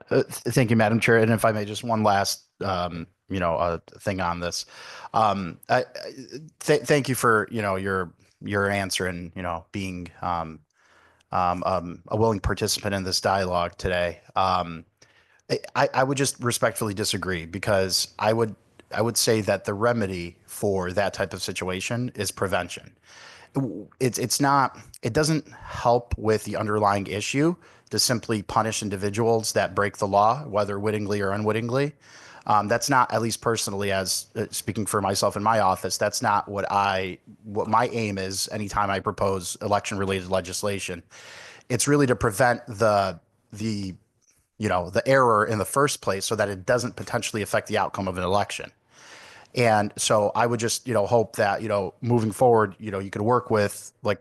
Thank you, Madam Chair. And if I may, just one last, thing on this. Thank you for, your answer and, being a willing participant in this dialogue today. I would just respectfully disagree because I would say that the remedy for that type of situation is prevention. It doesn't help with the underlying issue to simply punish individuals that break the law, whether wittingly or unwittingly. That's not, at least personally, as speaking for myself in my office, that's not what my aim is anytime I propose election related legislation. It's really to prevent the error in the first place so that it doesn't potentially affect the outcome of an election. And so I would just, hope that, moving forward, you could work with, like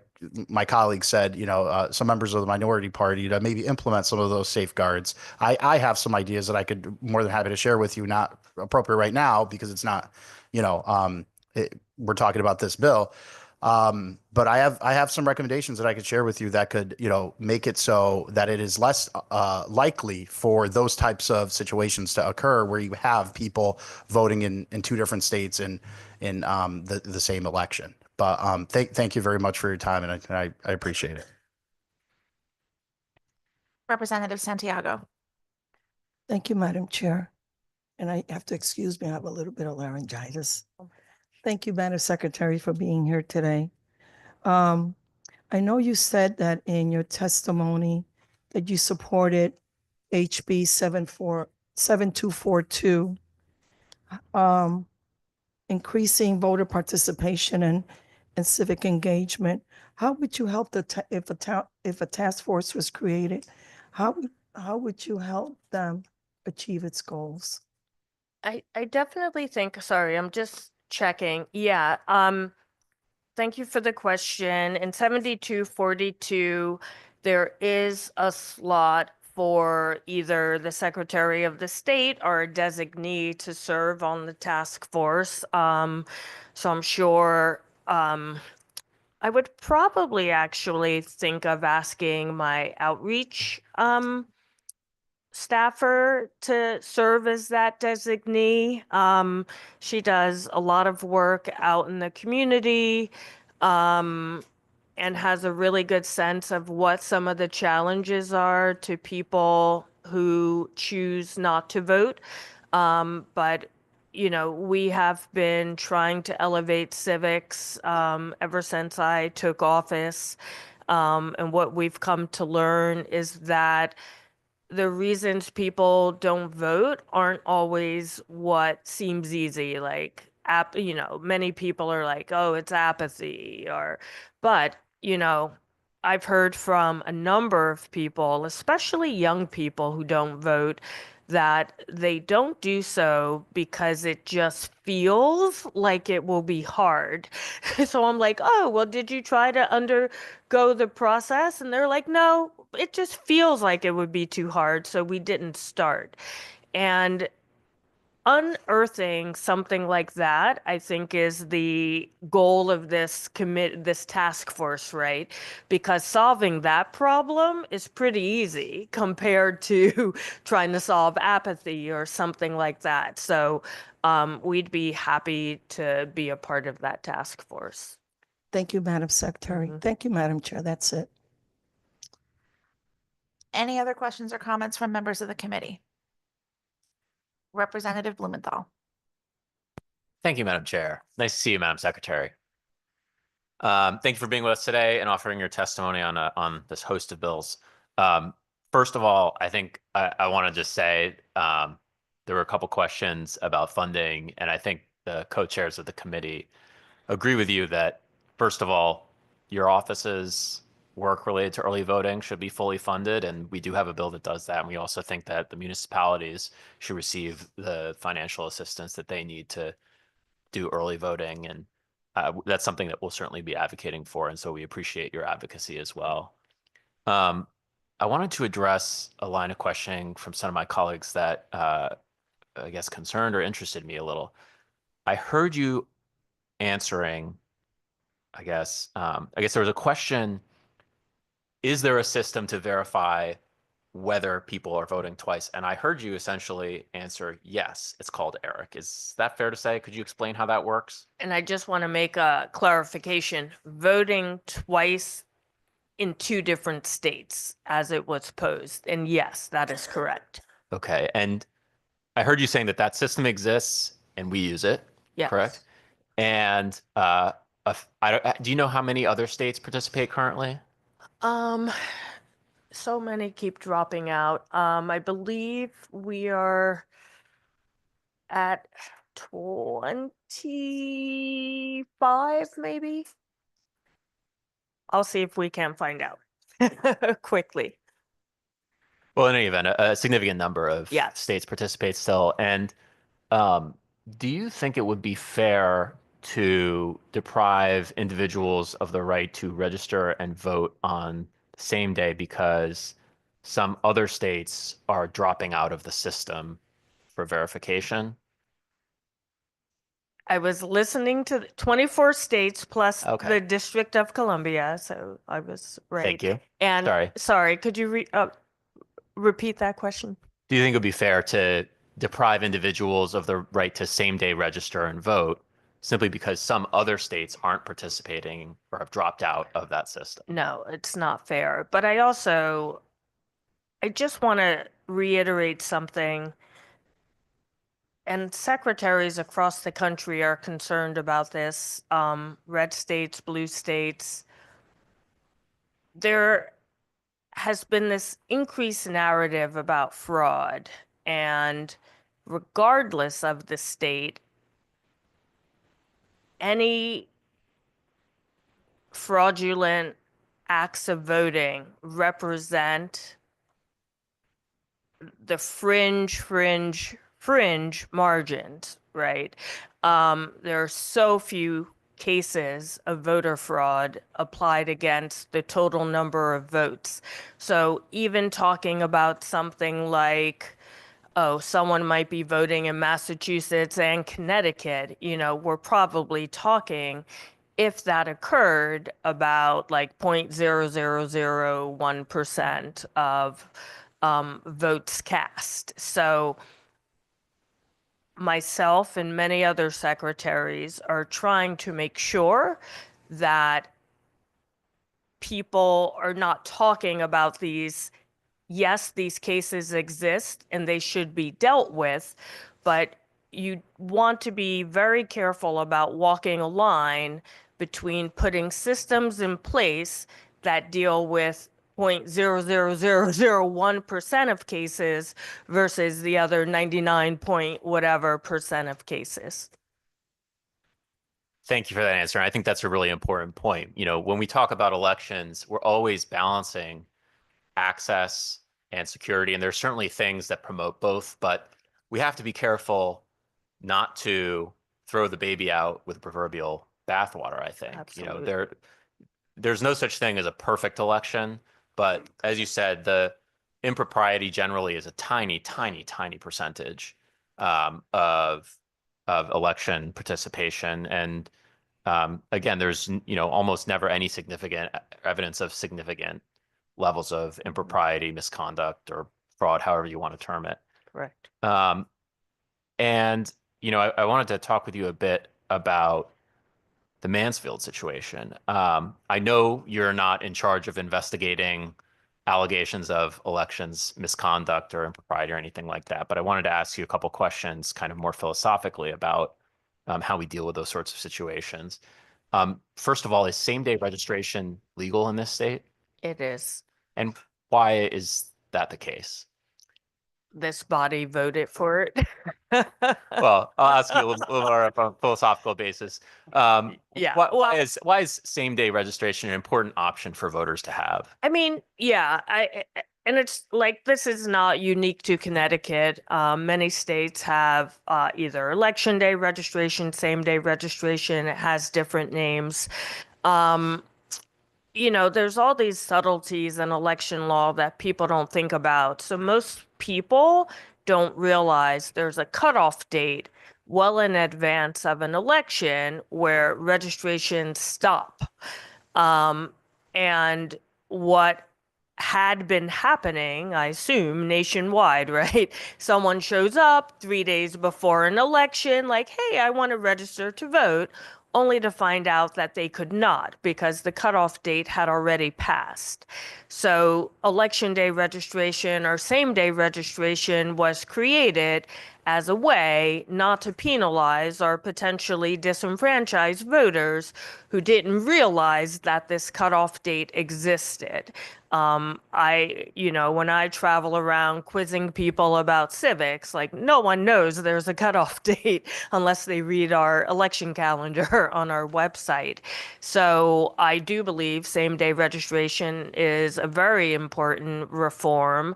my colleague said, some members of the minority party to maybe implement some of those safeguards. I have some ideas that I could more than happy to share with you, not appropriate right now because it's not, we're talking about this bill. But I have some recommendations that I could share with you that could, make it so that it is less likely for those types of situations to occur where you have people voting in two different states in the same election. But thank you very much for your time, and I appreciate it. Representative Santiago. Thank you, Madam Chair. And I have to excuse me, I have a little bit of laryngitis. Thank you, Madam Secretary, for being here today. I know you said that in your testimony that you supported HB 7242, increasing voter participation and and civic engagement. How would you help if a task force was created? How would you help them achieve its goals? I definitely think, sorry, I'm just checking. Yeah, thank you for the question. In 7242, there is a slot for either the Secretary of the State or a designee to serve on the task force. So I'm sure I would probably actually think of asking my outreach staffer to serve as that designee. She does a lot of work out in the community, and has a really good sense of what some of the challenges are to people who choose not to vote. But we have been trying to elevate civics ever since I took office. And what we've come to learn is that the reasons people don't vote aren't always what seems easy. Like, many people are like, oh, it's apathy, but, I've heard from a number of people, especially young people who don't vote, that they don't do so because it just feels like it will be hard. So I'm like, oh, well, did you try to undergo the process? And they're like, no, it just feels like it would be too hard, so we didn't start. And unearthing something like that, I think, is the goal of this task force, right? Because solving that problem is pretty easy compared to trying to solve apathy or something like that. So we'd be happy to be a part of that task force. Thank you, Madam Secretary. Mhm. Thank you, Madam Chair. That's it. Any other questions or comments from members of the committee? Representative Blumenthal. Thank you, Madam Chair. Nice to see you, Madam Secretary. Thank you for being with us today and offering your testimony on this host of bills. First of all, I think I want to just say there were a couple questions about funding, and I think the co-chairs of the committee agree with you that, first of all, your office's work related to early voting should be fully funded, and we do have a bill that does that. And we also think that the municipalities should receive the financial assistance that they need to do early voting, and that's something that we'll certainly be advocating for, and so we appreciate your advocacy as well. I wanted to address a line of questioning from some of my colleagues that I guess concerned or interested me a little. I heard you answering, I guess there was a question, is there a system to verify whether people are voting twice? And I heard you essentially answer, yes, it's called ERIC. Is that fair to say? Could you explain how that works? And I just want to make a clarification. Voting twice in two different states as it was posed. And yes, that is correct. Okay. And I heard you saying that that system exists and we use it, Yes. correct? And do you know how many other states participate currently? So many keep dropping out. I believe we are at 25, maybe. I'll see if we can find out quickly. Well, in any event, a significant number of Yes. states participate still. And do you think it would be fair to deprive individuals of the right to register and vote on the same day because some other states are dropping out of the system for verification? I was listening to 24 states plus Okay. the District of Columbia, so I was right. Thank you. And Sorry. Could you repeat that question? Do you think it would be fair to deprive individuals of the right to same day register and vote simply because some other states aren't participating or have dropped out of that system? No, it's not fair. But I just want to reiterate something. And secretaries across the country are concerned about this, red states, blue states. There has been this increased narrative about fraud, and regardless of the state, any fraudulent acts of voting represent the fringe margins, right? There are so few cases of voter fraud applied against the total number of votes. So even talking about something like, oh, someone might be voting in Massachusetts and Connecticut, we're probably talking, if that occurred, about like 0.0001% of votes cast. So myself and many other secretaries are trying to make sure that people are not talking about these. Yes, these cases exist and they should be dealt with, but you want to be very careful about walking a line between putting systems in place that deal with 0.00001% of cases versus the other 99 point whatever percent of cases. Thank you for that answer. And I think that's a really important point. When we talk about elections, we're always balancing access and security. And there's certainly things that promote both, but we have to be careful not to throw the baby out with the proverbial bathwater, I think. Absolutely. There's no such thing as a perfect election, but as you said, the impropriety generally is a tiny, tiny, tiny percentage of election participation. And again, there's almost never any significant evidence of significant levels of impropriety, misconduct, or fraud, however you want to term it. Correct. And I wanted to talk with you a bit about the Mansfield situation. I know you're not in charge of investigating allegations of elections misconduct or impropriety or anything like that, but I wanted to ask you a couple questions kind of more philosophically about how we deal with those sorts of situations. First of all, is same-day registration legal in this state? It is. And why is that the case? This body voted for it. Well, I'll ask you a little more on a philosophical basis. Yeah, Why is same-day registration an important option for voters to have? I mean, yeah, and it's like, this is not unique to Connecticut. Many states have either election day registration, same day registration. It has different names. There's all these subtleties in election law that people don't think about. So most people don't realize there's a cutoff date well in advance of an election where registrations stop. And what had been happening, I assume, nationwide, right? Someone shows up 3 days before an election, like, hey, I want to register to vote, only to find out that they could not because the cutoff date had already passed. So election day registration or same day registration was created as a way not to penalize or potentially disenfranchise voters who didn't realize that this cutoff date existed. When I travel around quizzing people about civics, like, no one knows there's a cutoff date unless they read our election calendar on our website. So I do believe same-day registration is a very important reform,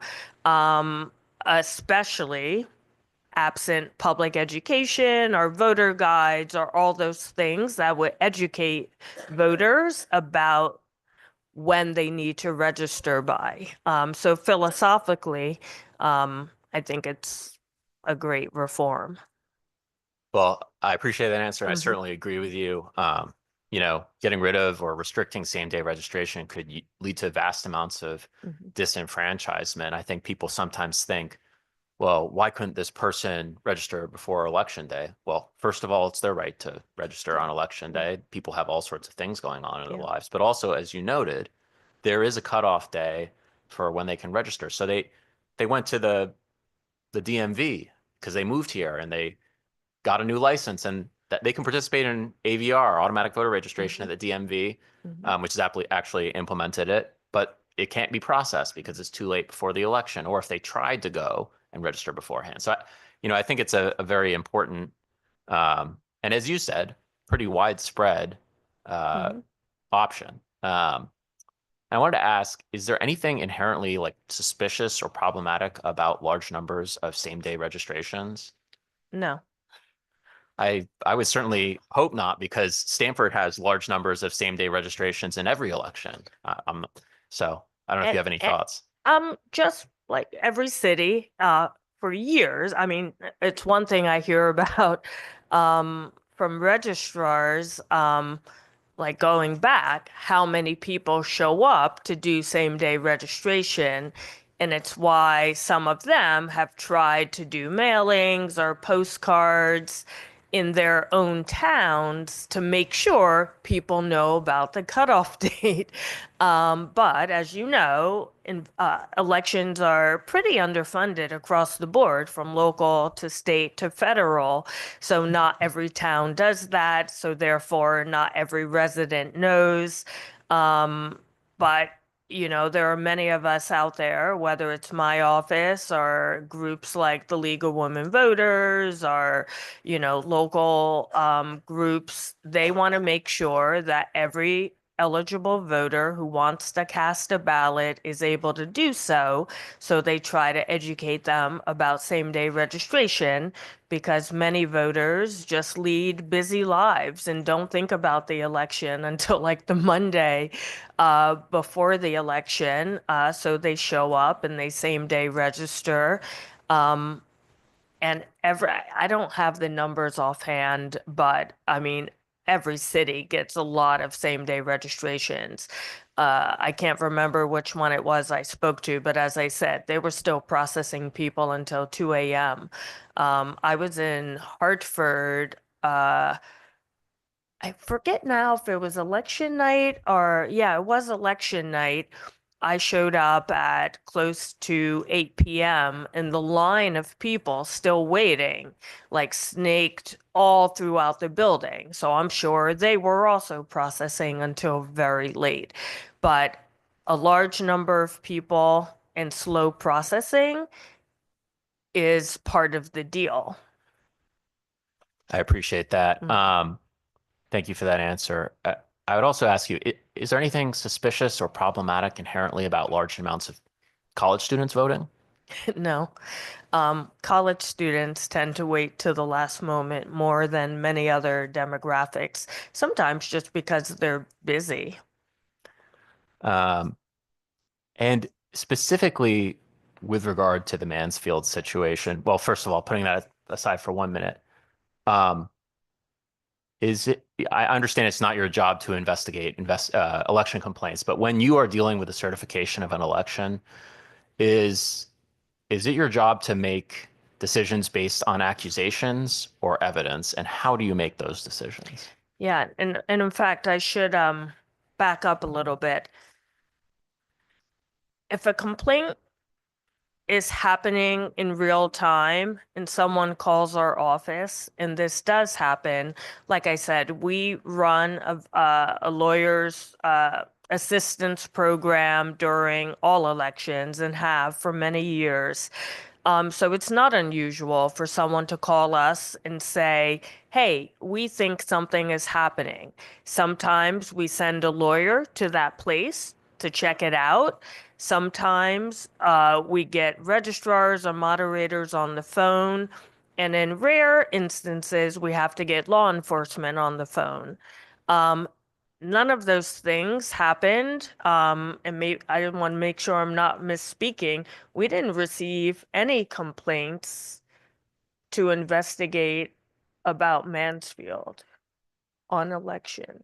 especially absent public education or voter guides or all those things that would educate voters about when they need to register by. So philosophically, I think it's a great reform. Well, I appreciate that answer. I Mhm. certainly agree with you. Getting rid of or restricting same-day registration could lead to vast amounts of Mhm. disenfranchisement. I think people sometimes think, well, why couldn't this person register before election day? Well, first of all, it's their right to register on election day. People have all sorts of things going on in their Yeah. lives. But also, as you noted, there is a cutoff day for when they can register. So they went to the DMV because they moved here and they got a new license and that they can participate in AVR, automatic voter registration at the DMV, Mhm. which is actually implemented it, but it can't be processed because it's too late before the election, or if they tried to go and register beforehand. So, I think it's a very important, and as you said, pretty widespread Mhm. option. I wanted to ask, is there anything inherently like suspicious or problematic about large numbers of same-day registrations? No. I would certainly hope not, because Stanford has large numbers of same-day registrations in every election. So I don't know if you have any thoughts. Just like every city, for years, I mean, it's one thing I hear about, from registrars, like going back, how many people show up to do same day registration. And it's why some of them have tried to do mailings or postcards in their own towns to make sure people know about the cutoff date. But as you know, elections are pretty underfunded across the board, from local to state to federal. So not every town does that. So therefore, not every resident knows. But there are many of us out there, whether it's my office or groups like the League of Women Voters or, local groups. They want to make sure that every eligible voter who wants to cast a ballot is able to do so. So they try to educate them about same-day registration, because many voters just lead busy lives and don't think about the election until like the Monday before the election. So they show up and they same-day register. And I don't have the numbers offhand, but I mean, every city gets a lot of same-day registrations. I can't remember which one it was I spoke to, but as I said, they were still processing people until 2 a.m. I was in Hartford. I forget now if it was election night or, yeah, it was election night. I showed up at close to 8 p.m. and the line of people still waiting, like snaked all throughout the building. So I'm sure they were also processing until very late. But a large number of people and slow processing is part of the deal. I appreciate that. Mm. Thank you for that answer. I would also ask you, is there anything suspicious or problematic inherently about large amounts of college students voting? No. College students tend to wait till the last moment more than many other demographics, sometimes just because they're busy. And specifically with regard to the Mansfield situation, well, first of all, putting that aside for 1 minute, I understand it's not your job to investigate election complaints, but when you are dealing with the certification of an election, is it your job to make decisions based on accusations or evidence, and how do you make those decisions? Yeah, and in fact, I should back up a little bit. If a complaint is happening in real time and someone calls our office, and this does happen, like I said, we run a lawyer's assistance program during all elections and have for many years. So it's not unusual for someone to call us and say, hey, we think something is happening. Sometimes we send a lawyer to that place to check it out. Sometimes we get registrars or moderators on the phone. And in rare instances, we have to get law enforcement on the phone. None of those things happened. And I want to make sure I'm not misspeaking. We didn't receive any complaints to investigate about Mansfield on election.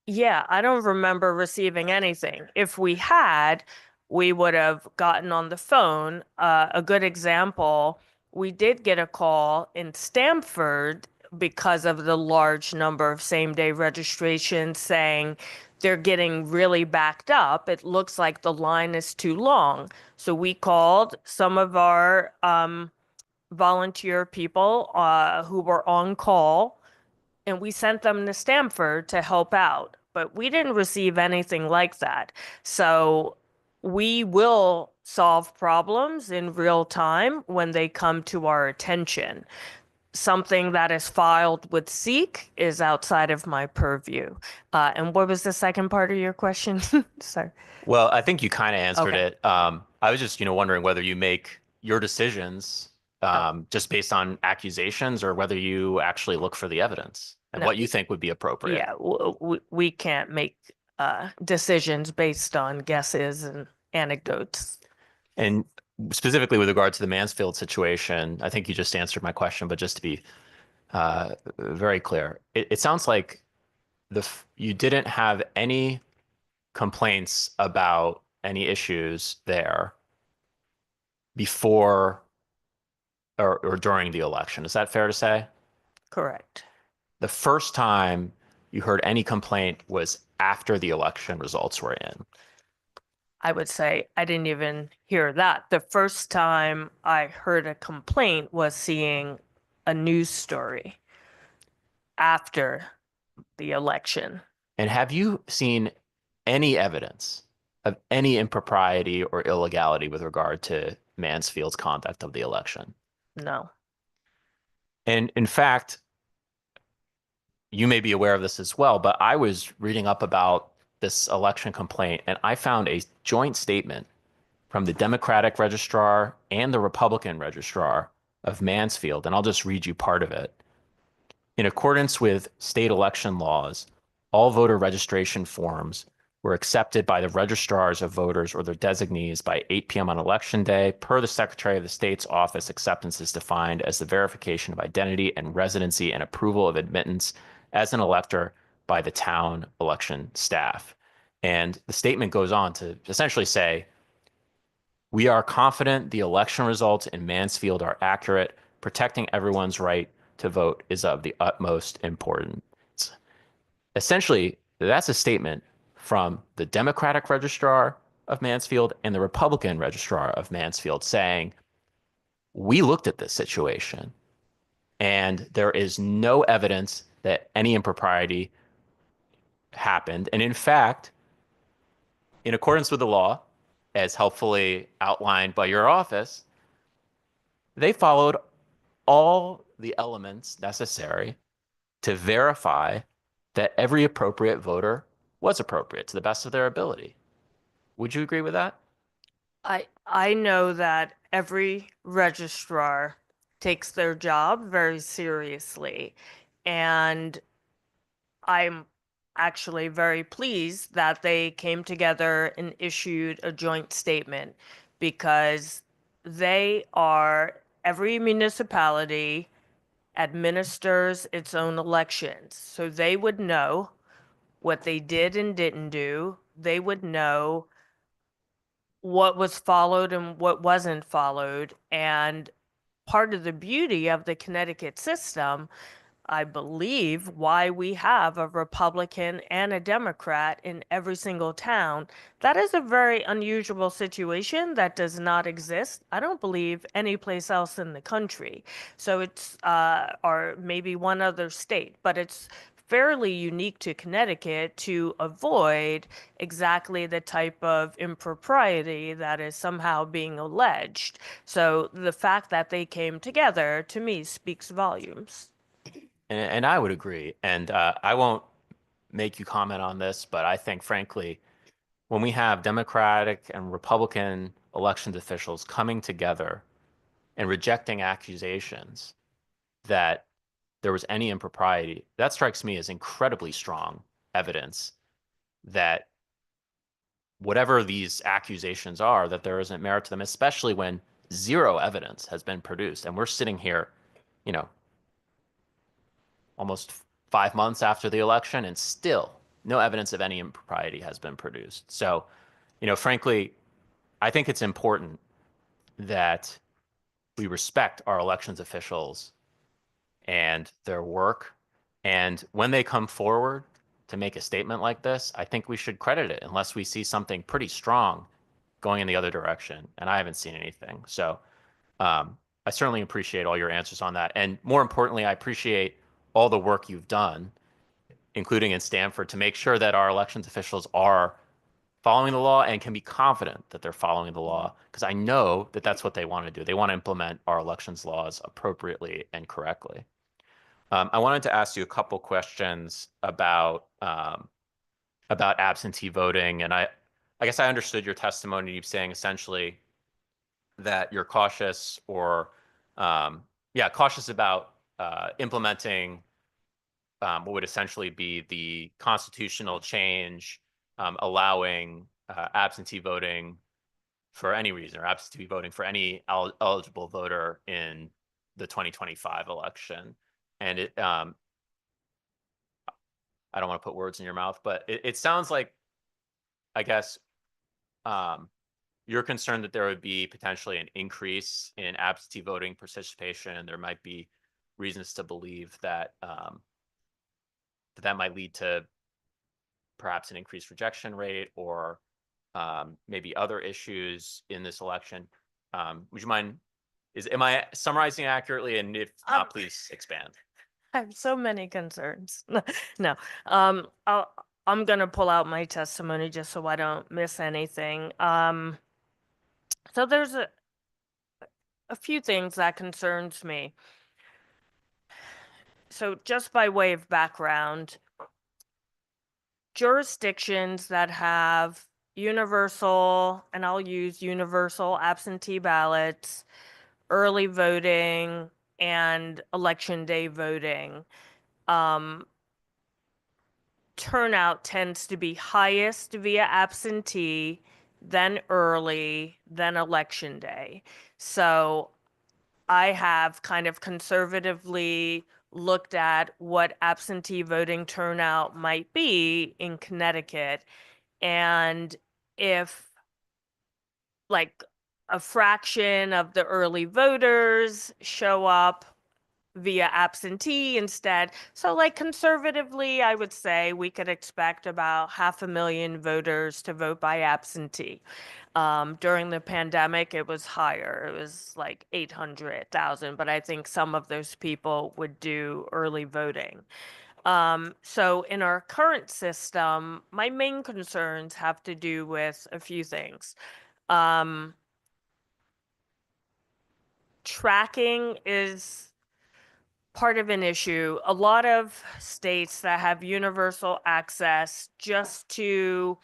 Yeah, I don't remember receiving anything. If we had, we would have gotten on the phone. A good example, we did get a call in Stamford because of the large number of same-day registrations saying they're getting really backed up. It looks like the line is too long. So we called some of our volunteer people who were on call, and we sent them to Stamford to help out. But we didn't receive anything like that. So we will solve problems in real time when they come to our attention. something that is filed with SEEK is outside of my purview. And what was the second part of your question? Sorry. Well, I think you kind of answered Okay. it. I was just, wondering whether you make your decisions just based on accusations or whether you actually look for the evidence and No. what you think would be appropriate. Yeah, we can't make decisions based on guesses and anecdotes. And specifically with regard to the Mansfield situation, I think you just answered my question, but just to be very clear, it sounds like you didn't have any complaints about any issues there before or during the election. Is that fair to say? Correct. The first time you heard any complaint was after the election results were in. I would say I didn't even hear that. The first time I heard a complaint was seeing a news story after the election. And have you seen any evidence of any impropriety or illegality with regard to Mansfield's conduct of the election? No. And in fact, you may be aware of this as well, but I was reading up about this election complaint and I found a joint statement from the Democratic registrar and the Republican registrar of Mansfield. And I'll just read you part of it. In accordance with state election laws, all voter registration forms were accepted by the registrars of voters or their designees by 8 p.m. on election day. Per the Secretary of the State's office, acceptance is defined as the verification of identity and residency and approval of admittance as an elector by the town election staff. And the statement goes on to essentially say, we are confident the election results in Mansfield are accurate. Protecting everyone's right to vote is of the utmost importance. Essentially, that's a statement from the Democratic registrar of Mansfield and the Republican registrar of Mansfield saying, we looked at this situation and there is no evidence that any impropriety happened. And in fact, in accordance with the law, as helpfully outlined by your office, they followed all the elements necessary to verify that every appropriate voter was appropriate to the best of their ability. Would you agree with that? I know that every registrar takes their job very seriously, and I'm actually very pleased that they came together and issued a joint statement because every municipality administers its own elections. So they would know what they did and didn't do. They would know what was followed and what wasn't followed. And part of the beauty of the Connecticut system, I believe, why we have a Republican and a Democrat in every single town, that is a very unusual situation that does not exist, I don't believe, anyplace else in the country. So it's, or maybe one other state, but it's fairly unique to Connecticut to avoid exactly the type of impropriety that is somehow being alleged. So the fact that they came together, to me, speaks volumes. And I would agree. And I won't make you comment on this, but I think, frankly, when we have Democratic and Republican elections officials coming together and rejecting accusations that there was any impropriety, that strikes me as incredibly strong evidence that whatever these accusations are, that there isn't merit to them, especially when zero evidence has been produced. And we're sitting here, almost 5 months after the election, and still no evidence of any impropriety has been produced. So, frankly, I think it's important that we respect our elections officials and their work. And when they come forward to make a statement like this, I think we should credit it unless we see something pretty strong going in the other direction. And I haven't seen anything. So I certainly appreciate all your answers on that. And more importantly, I appreciate all the work you've done, including in Stamford, to make sure that our elections officials are following the law and can be confident that they're following the law, because I know that that's what they want to do. They want to implement our elections laws appropriately and correctly. I wanted to ask you a couple questions about absentee voting, and I guess I understood your testimony. You saying essentially that you're cautious, or cautious about implementing what would essentially be the constitutional change allowing absentee voting for any reason, or absentee voting for any eligible voter in the 2025 election. And I don't want to put words in your mouth, but it sounds like, I guess, you're concerned that there would be potentially an increase in absentee voting participation, and there might be reasons to believe that that might lead to perhaps an increased rejection rate, or maybe other issues in this election. Would you mind, am I summarizing accurately? And if not, please expand. I have so many concerns. No, I'm gonna pull out my testimony just so I don't miss anything. So there's a few things that concerns me. So just by way of background, jurisdictions that have universal, and I'll use universal absentee ballots, early voting, and election day voting, turnout tends to be highest via absentee, then early, then election day. So I have kind of conservatively looked at what absentee voting turnout might be in Connecticut. And if like a fraction of the early voters show up via absentee instead. So like conservatively, I would say we could expect about 500,000 voters to vote by absentee. During the pandemic, it was higher. It was like 800,000, but I think some of those people would do early voting. So in our current system, my main concerns have to do with a few things. Tracking is part of an issue. A lot of states that have universal access just to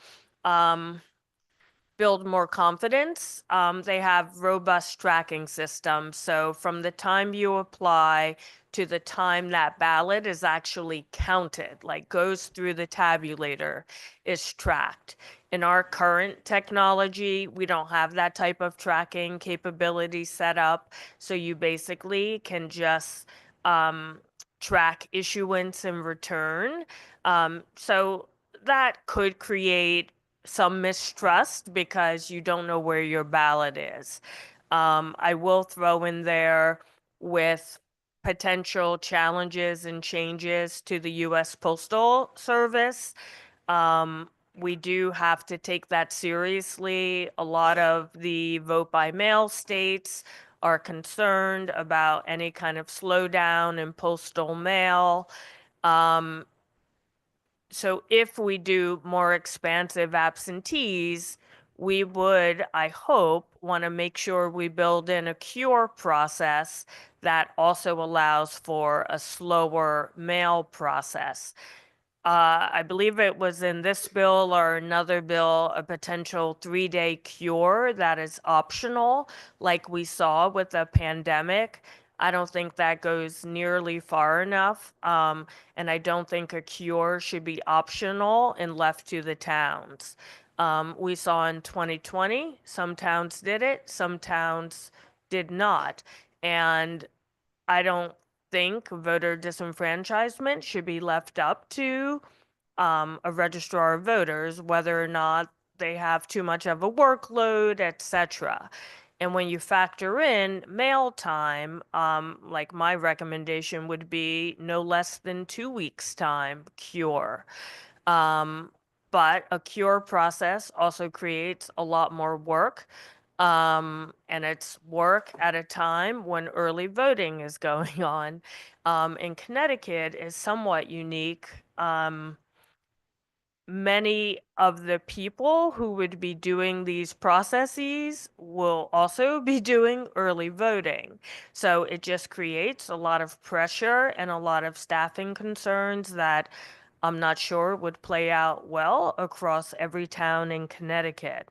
build more confidence, they have robust tracking systems. So from the time you apply to the time that ballot is actually counted, like goes through the tabulator, is tracked. In our current technology, we don't have that type of tracking capability set up. So you basically can just track issuance and return. So that could create some mistrust because you don't know where your ballot is. I will throw in there with potential challenges and changes to the U.S. Postal Service. We do have to take that seriously. A lot of the vote by mail states are concerned about any kind of slowdown in postal mail. So if we do more expansive absentees, we would, I hope, want to make sure we build in a cure process that also allows for a slower mail process. I believe it was in this bill or another bill, a potential 3-day cure that is optional, like we saw with the pandemic. I don't think that goes nearly far enough. And I don't think a cure should be optional and left to the towns. We saw in 2020, some towns did it, some towns did not. And I don't think voter disenfranchisement should be left up to a registrar of voters, whether or not they have too much of a workload, etc. And when you factor in mail time, like my recommendation would be no less than 2 weeks time cure. But a cure process also creates a lot more work. And it's work at a time when early voting is going on. In Connecticut is somewhat unique. many of the people who would be doing these processes will also be doing early voting. So it just creates a lot of pressure and a lot of staffing concerns that I'm not sure would play out well across every town in Connecticut.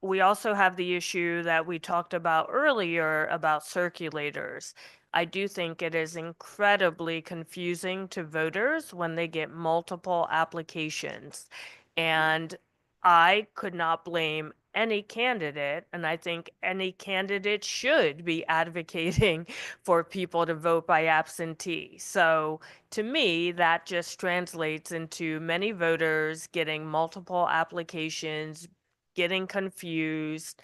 We also have the issue that we talked about earlier about circulators. I do think it is incredibly confusing to voters when they get multiple applications. And I could not blame any candidate, and I think any candidate should be advocating for people to vote by absentee. So to me, that just translates into many voters getting multiple applications, getting confused.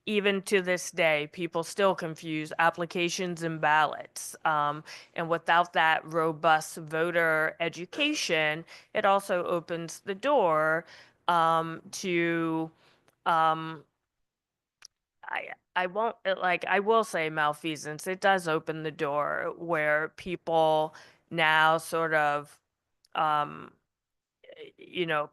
Even to this day, people still confuse applications and ballots. And without that robust voter education, it also opens the door to um, I won't like I will say malfeasance. It does open the door where people now sort of um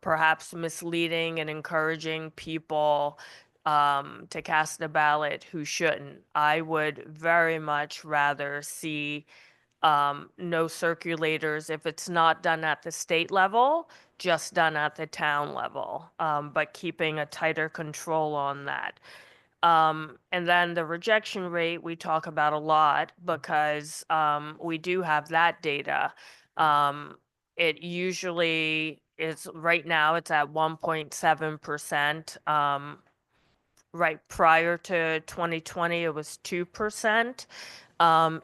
perhaps misleading and encouraging people to cast a ballot who shouldn't. I would very much rather see no circulators if it's not done at the state level, just done at the town level, but keeping a tighter control on that. And then the rejection rate we talk about a lot because we do have that data. It usually is right now it's at 1.7%. Right prior to 2020, it was 2%.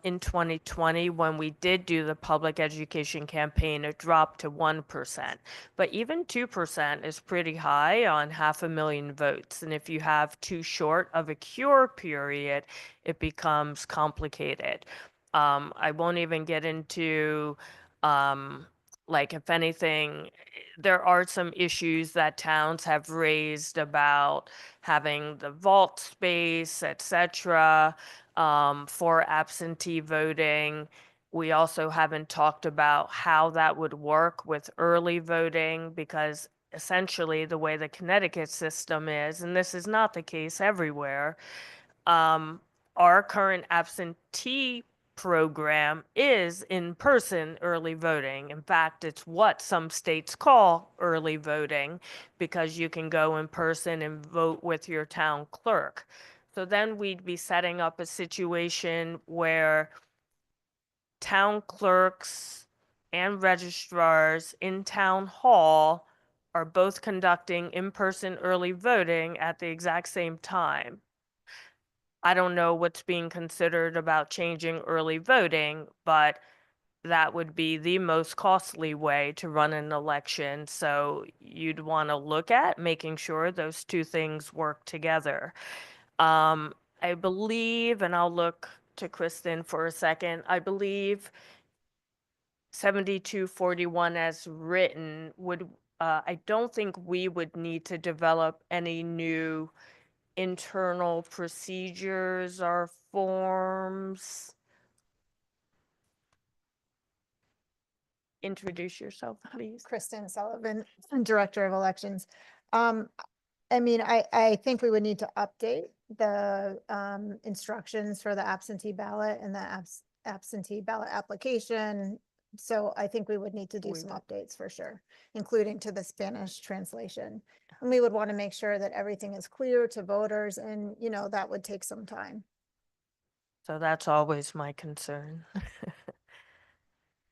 In 2020, when we did do the public education campaign, it dropped to 1%. But even 2% is pretty high on 500,000 votes. And if you have too short of a cure period, it becomes complicated. I won't even get into, like, if anything, there are some issues that towns have raised about having the vault space, etc., for absentee voting. We also haven't talked about how that would work with early voting because essentially the way the Connecticut system is, and this is not the case everywhere, our current absentee program is in-person early voting. In fact, it's what some states call early voting because you can go in person and vote with your town clerk. So then we'd be setting up a situation where town clerks and registrars in town hall are both conducting in-person early voting at the exact same time. I don't know what's being considered about changing early voting, but that would be the most costly way to run an election. So you'd want to look at making sure those two things work together. I believe, and I'll look to Kristen for a second, I believe 7241 as written would, I don't think we would need to develop any new internal procedures or forms. Introduce yourself, please. Kristen Sullivan, Director of Elections. I mean, I think we would need to update the instructions for the absentee ballot and the absentee ballot application. So I think we would need to do some updates for sure, including to the Spanish translation. And we would want to make sure that everything is clear to voters and, that would take some time. So that's always my concern.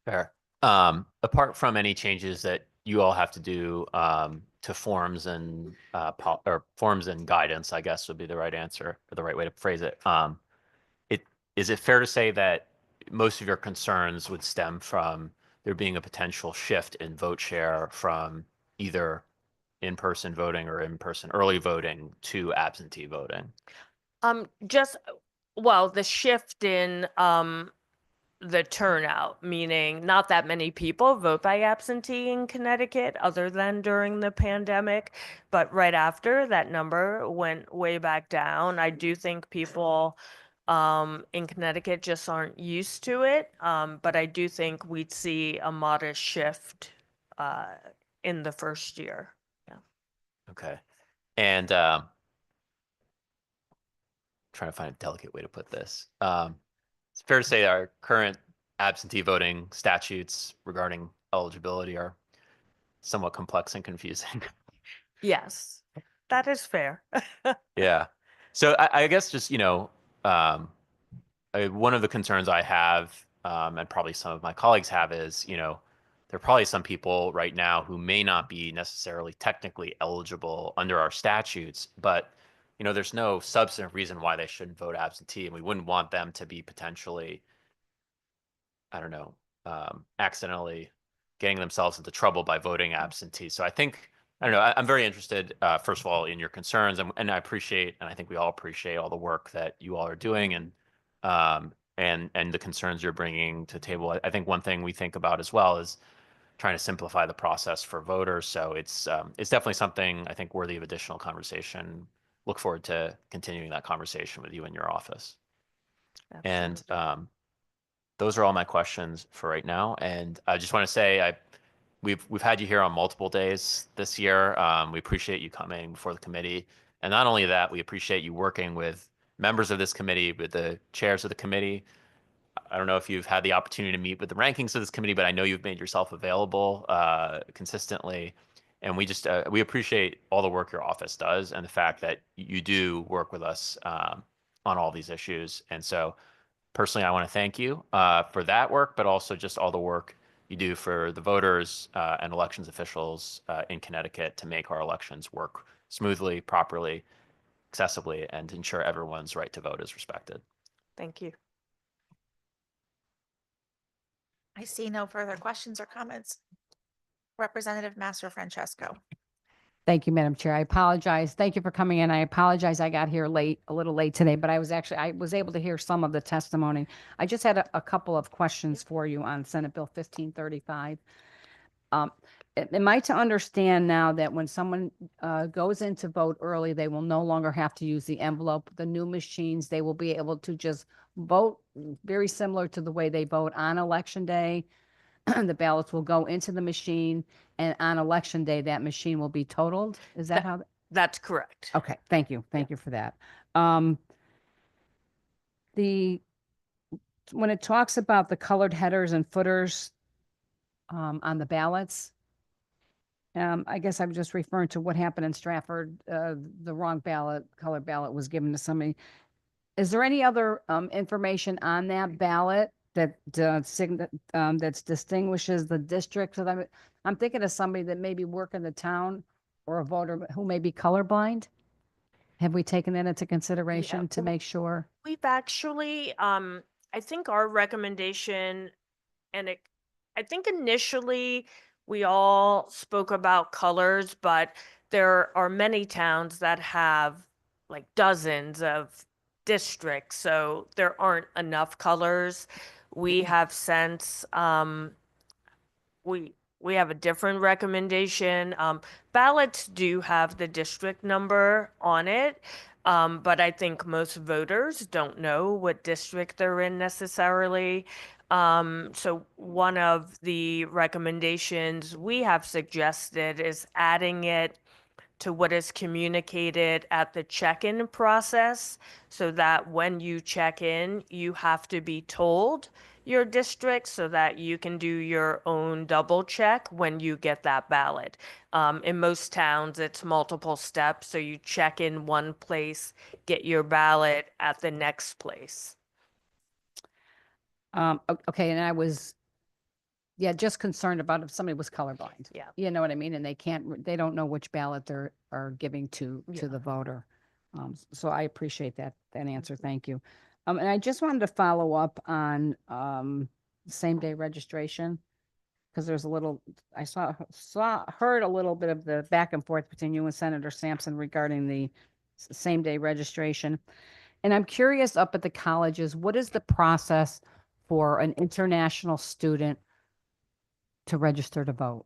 Fair. Apart from any changes that you all have to do to forms and forms and guidance, I guess would be the right answer or the right way to phrase it. Is it fair to say that most of your concerns would stem from there being a potential shift in vote share from either in-person voting or in-person early voting to absentee voting? The shift in the turnout, meaning not that many people vote by absentee in Connecticut other than during the pandemic, but right after that number went way back down. I do think people in Connecticut just aren't used to it, but I do think we'd see a modest shift in the first year. Okay. And trying to find a delicate way to put this. It's fair to say our current absentee voting statutes regarding eligibility are somewhat complex and confusing. Yes, that is fair. Yeah. So I guess just, one of the concerns I have, and probably some of my colleagues have is, there are probably some people right now who may not be necessarily technically eligible under our statutes, but, there's no substantive reason why they shouldn't vote absentee, and we wouldn't want them to be potentially, I don't know, accidentally getting themselves into trouble by voting absentee. So I think, I don't know, I'm very interested, first of all, in your concerns, and I appreciate, and I think we all appreciate all the work that you all are doing, and the concerns you're bringing to the table. I think one thing we think about as well is trying to simplify the process for voters. So it's definitely something I think worthy of additional conversation. Look forward to continuing that conversation with you in your office. And Absolutely. those are all my questions for right now. And I just want to say we've had you here on multiple days this year. We appreciate you coming before the committee. And not only that, we appreciate you working with members of this committee, with the chairs of the committee. I don't know if you've had the opportunity to meet with the rankings of this committee, but I know you've made yourself available consistently. And we appreciate all the work your office does and the fact that you do work with us on all these issues. And so personally, I want to thank you for that work, but also just all the work you do for the voters and elections officials in Connecticut to make our elections work smoothly, properly, accessibly, and ensure everyone's right to vote is respected. Thank you. I see no further questions or comments. Representative Master Francesco. Thank you, Madam Chair. I apologize. Thank you for coming in. I apologize. I got here late, a little late today, but I was able to hear some of the testimony. I just had a couple of questions for you on Senate Bill 1535. Am I to understand now that when someone goes in to vote early, they will no longer have to use the envelope? The new machines, they will be able to just vote very similar to the way they vote on Election Day. The ballots will go into the machine, and on Election Day, that machine will be totaled. Is that how? That's correct. Okay, thank you. Thank you for that. When it talks about the colored headers and footers on the ballots, I guess I'm just referring to what happened in Stratford. The wrong colored ballot was given to somebody. Is there any other information on that ballot that that distinguishes the district? So I'm thinking of somebody that maybe work in the town or a voter who may be colorblind. Have we taken that into consideration to make sure? We've actually, I think our recommendation, I think initially we all spoke about colors, but there are many towns that have like dozens of districts, so there aren't enough colors. We have since, we have a different recommendation. Ballots do have the district number on it, but I think most voters don't know what district they're in necessarily. So one of the recommendations we have suggested is adding it to what is communicated at the check-in process, so that when you check in, you have to be told your district so that you can do your own double check when you get that ballot. In most towns, it's multiple steps, so you check in one place, get your ballot at the next place. Okay, and I was, just concerned about if somebody was colorblind. Yeah. You know what I mean? And they don't know which ballot are giving to Yeah. the voter. So I appreciate that answer. Thank you. And I just wanted to follow up on same-day registration, because there's a little, I heard a little bit of the back and forth between you and Senator Sampson regarding the same-day registration. And I'm curious, up at the colleges, what is the process for an international student to register to vote?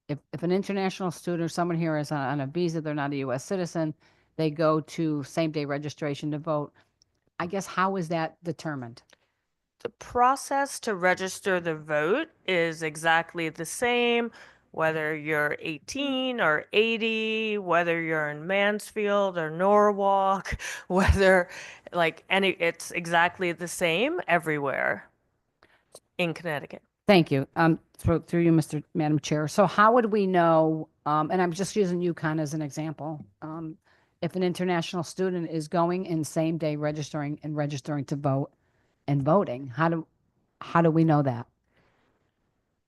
If an international student or someone here is on a visa, they're not a U.S. citizen, they go to same-day registration to vote. I guess, how is that determined? The process to register the vote is exactly the same whether you're 18 or 80, whether you're in Mansfield or Norwalk, whether like it's exactly the same everywhere in Connecticut. Thank you. Through you, Madam Chair. So how would we know, and I'm just using UConn as an example, if an international student is going in same day registering to vote and voting? How do we know that?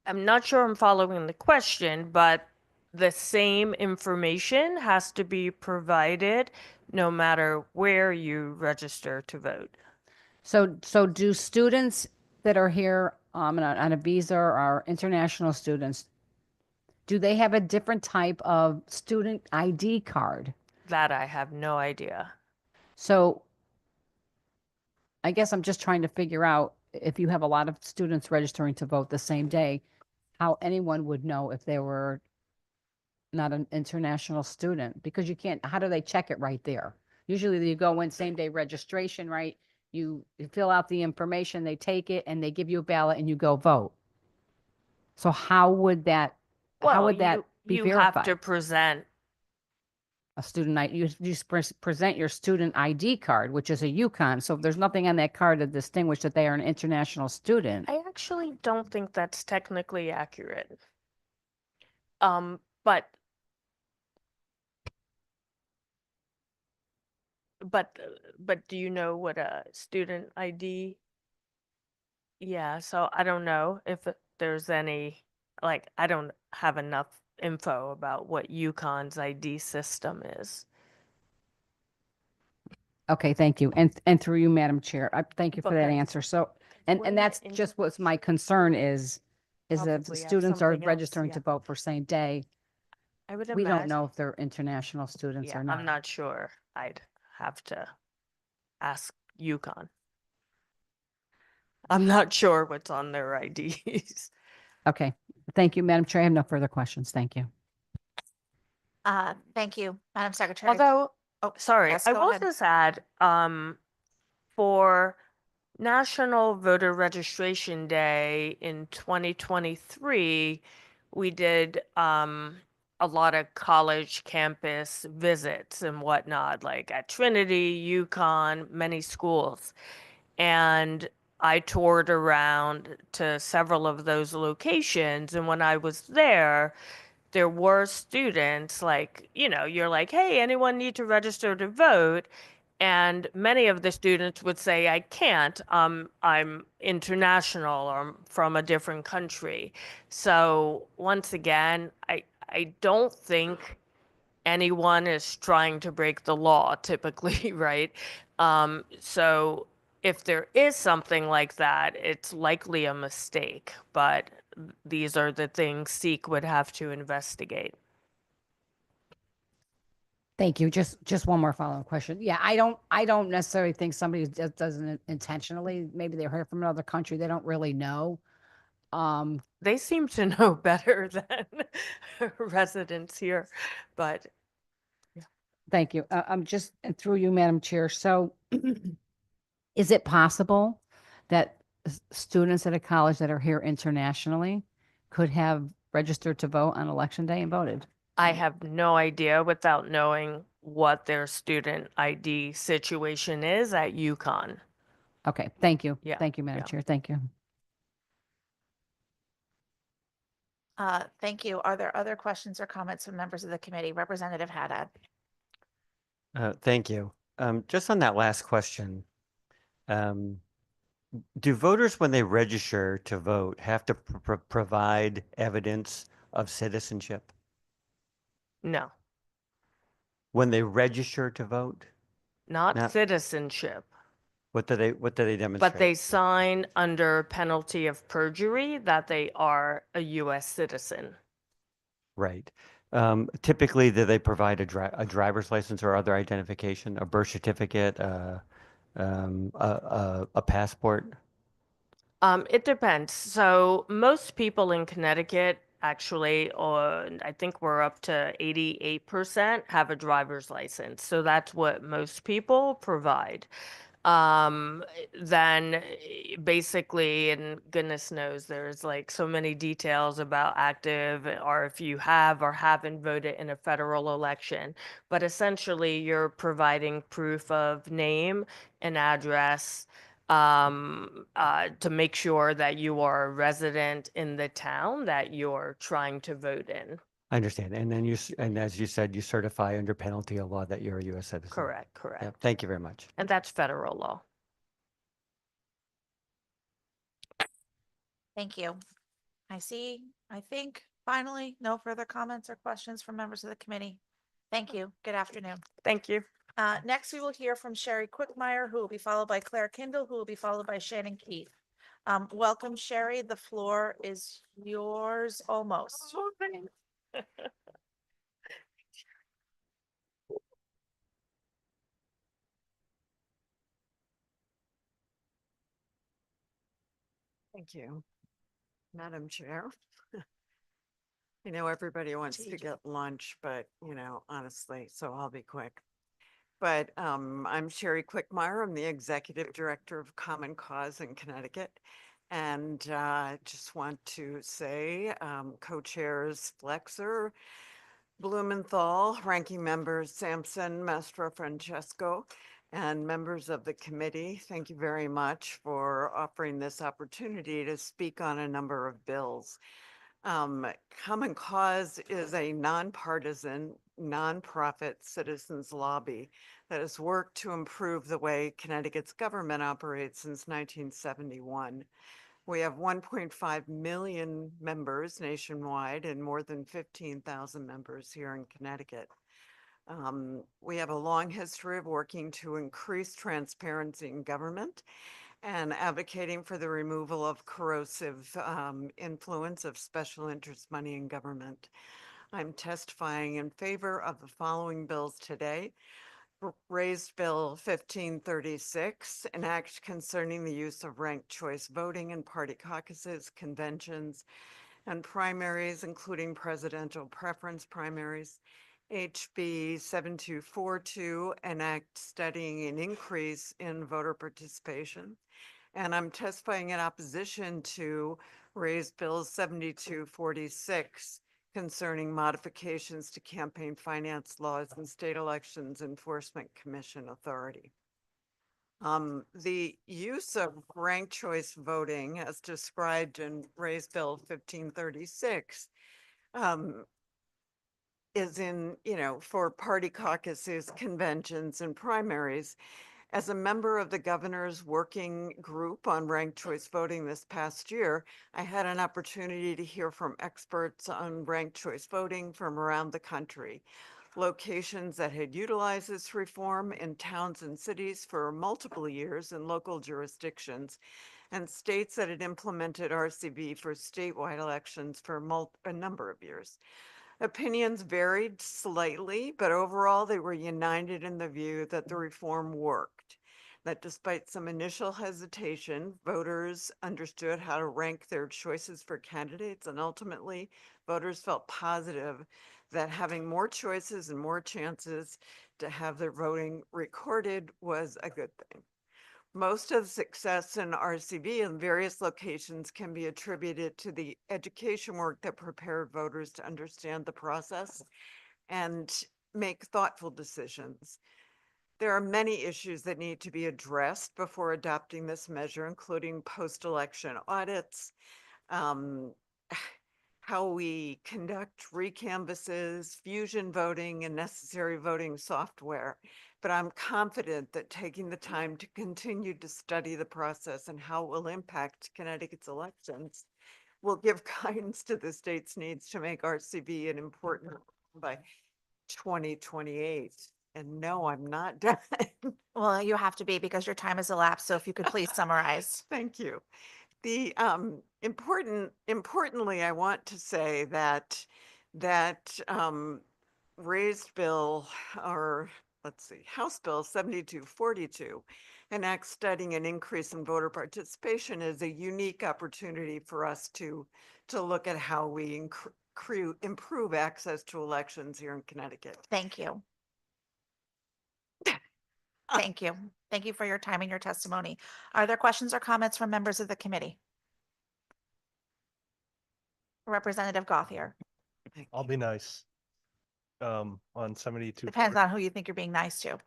I'm not sure I'm following the question, but the same information has to be provided no matter where you register to vote. So do students that are here on a visa or are international students, do they have a different type of student ID card? That I have no idea. So I guess I'm just trying to figure out if you have a lot of students registering to vote the same day, how anyone would know if they were not an international student, because you can't, how do they check it right there? Usually you go in same day registration, right? You fill out the information, they take it and they give you a ballot and you go vote. So how would that be you have to verified? present. A student ID, you just present your student ID card, which is a UConn. So if there's nothing on that card to distinguish that they are an international student. I actually don't think that's technically accurate. But do you know what a student ID? Yeah, so I don't know if there's any, like, I don't have enough info about what UConn's ID system is. Okay, thank you. And through you, Madam Chair, I thank you for that Okay. answer. So, and Wouldn't that's it just what's my concern is that the Probably have students are something else, registering yeah. to vote for same day. I would We don't imagine. know if they're international students Yeah, or not. I'm not sure. I'd have to ask UConn. I'm not sure what's on their IDs. Okay, thank you, Madam Chair. I have no further questions. Thank you. Thank you, Madam Secretary. Although, Oh, sorry, yes, I go will ahead. just add, for National Voter Registration Day in 2023, we did a lot of college campus visits and whatnot, like at Trinity, UConn, many schools. And I toured around to several of those locations. And when I was there were students like, you're like, hey, anyone need to register to vote? And many of the students would say, I can't. I'm international or I'm from a different country. So once again, I don't think anyone is trying to break the law typically, right? So if there is something like that, it's likely a mistake, but these are the things SEEK would have to investigate. Thank you. Just one more follow-up question. Yeah, I don't necessarily think somebody just doesn't intentionally, maybe they're here from another country, they don't really know. They seem to know better than residents here, but Thank you. I'm just, and through you, Madam Chair. So is it possible that students at a college that are here internationally could have registered to vote on election day and voted? I have no idea without knowing what their student ID situation is at UConn. Okay, thank you. Yeah, Thank you, Madam yeah. Chair. Thank you. Thank you. Are there other questions or comments from members of the committee? Representative Haddad. Thank you. Just on that last question, do voters, when they register to vote, have to provide evidence of citizenship No, when they register to vote? not Not- citizenship. What do they demonstrate? But they sign under penalty of perjury that they are a U.S. citizen. Right. Typically, do they provide a driver's license or other identification, a birth certificate, a passport? It depends. So most people in Connecticut actually, or I think we're up to 88% have a driver's license. So that's what most people provide. then basically, and goodness knows, there's like so many details about active or if you have or haven't voted in a federal election. But essentially, you're providing proof of name and address to make sure that you are a resident in the town that you're trying to vote in. I understand. And then and as you said, you certify under penalty of law that you're a U.S. citizen. Correct, correct. Yep. Thank you very much. And that's federal law. Thank you. I think finally, no further comments or questions from members of the committee. Thank you. Good afternoon. Thank you. Next, we will hear from Sherry Quickmeyer, who will be followed by Claire Kindle, who will be followed by Shannon Keith. Welcome, Sherry. The floor is yours almost. Thank you, Madam Chair. I know everybody wants to get lunch, but honestly, so I'll be quick. But I'm Sherry Quickmeyer. I'm the Executive Director of Common Cause in Connecticut. And just want to say co-chairs Flexer, Blumenthal, ranking members Sampson, Mastro Francesco, and members of the committee, thank you very much for offering this opportunity to speak on a number of bills. Common Cause is a nonpartisan, nonprofit citizens lobby that has worked to improve the way Connecticut's government operates since 1971. We have 1.5 million members nationwide and more than 15,000 members here in Connecticut. We have a long history of working to increase transparency in government and advocating for the removal of corrosive influence of special interest money in government. I'm testifying in favor of the following bills today. Raised Bill 1536, an act concerning the use of ranked choice voting in party caucuses, conventions, and primaries, including presidential preference primaries. HB 7242, an act studying an increase in voter participation. And I'm testifying in opposition to Raised Bill 7246 concerning modifications to campaign finance laws and state elections enforcement commission authority. The use of ranked choice voting as described in Raised Bill 1536 is in, for party caucuses, conventions, and primaries. As a member of the governor's working group on ranked choice voting this past year, I had an opportunity to hear from experts on ranked choice voting from around the country. Locations that had utilized this reform in towns and cities for multiple years in local jurisdictions, and states that had implemented RCV for statewide elections for a number of years. Opinions varied slightly, but overall they were united in the view that the reform worked, that despite some initial hesitation, voters understood how to rank their choices for candidates, and ultimately voters felt positive that having more choices and more chances to have their voting recorded was a good thing. Most of the success in RCV in various locations can be attributed to the education work that prepared voters to understand the process and make thoughtful decisions. There are many issues that need to be addressed before adopting this measure, including post-election audits, how we conduct recanvasses, fusion voting, and necessary voting software. But I'm confident that taking the time to continue to study the process and how it will impact Connecticut's elections will give guidance to the state's needs to make RCV an important by 2028. And no, I'm not done. Well, you have to be because your time has elapsed. So if you could please summarize. Thank you. The importantly, I want to say that raised bill, or let's see, House Bill 7242, an act studying an increase in voter participation, is a unique opportunity for us to look at how we improve access to elections here in Connecticut. Thank you. Thank you. Thank you for your time and your testimony. Are there questions or comments from members of the committee? Representative Gothier. I'll be nice. On 72. Depends on who you think you're being nice to.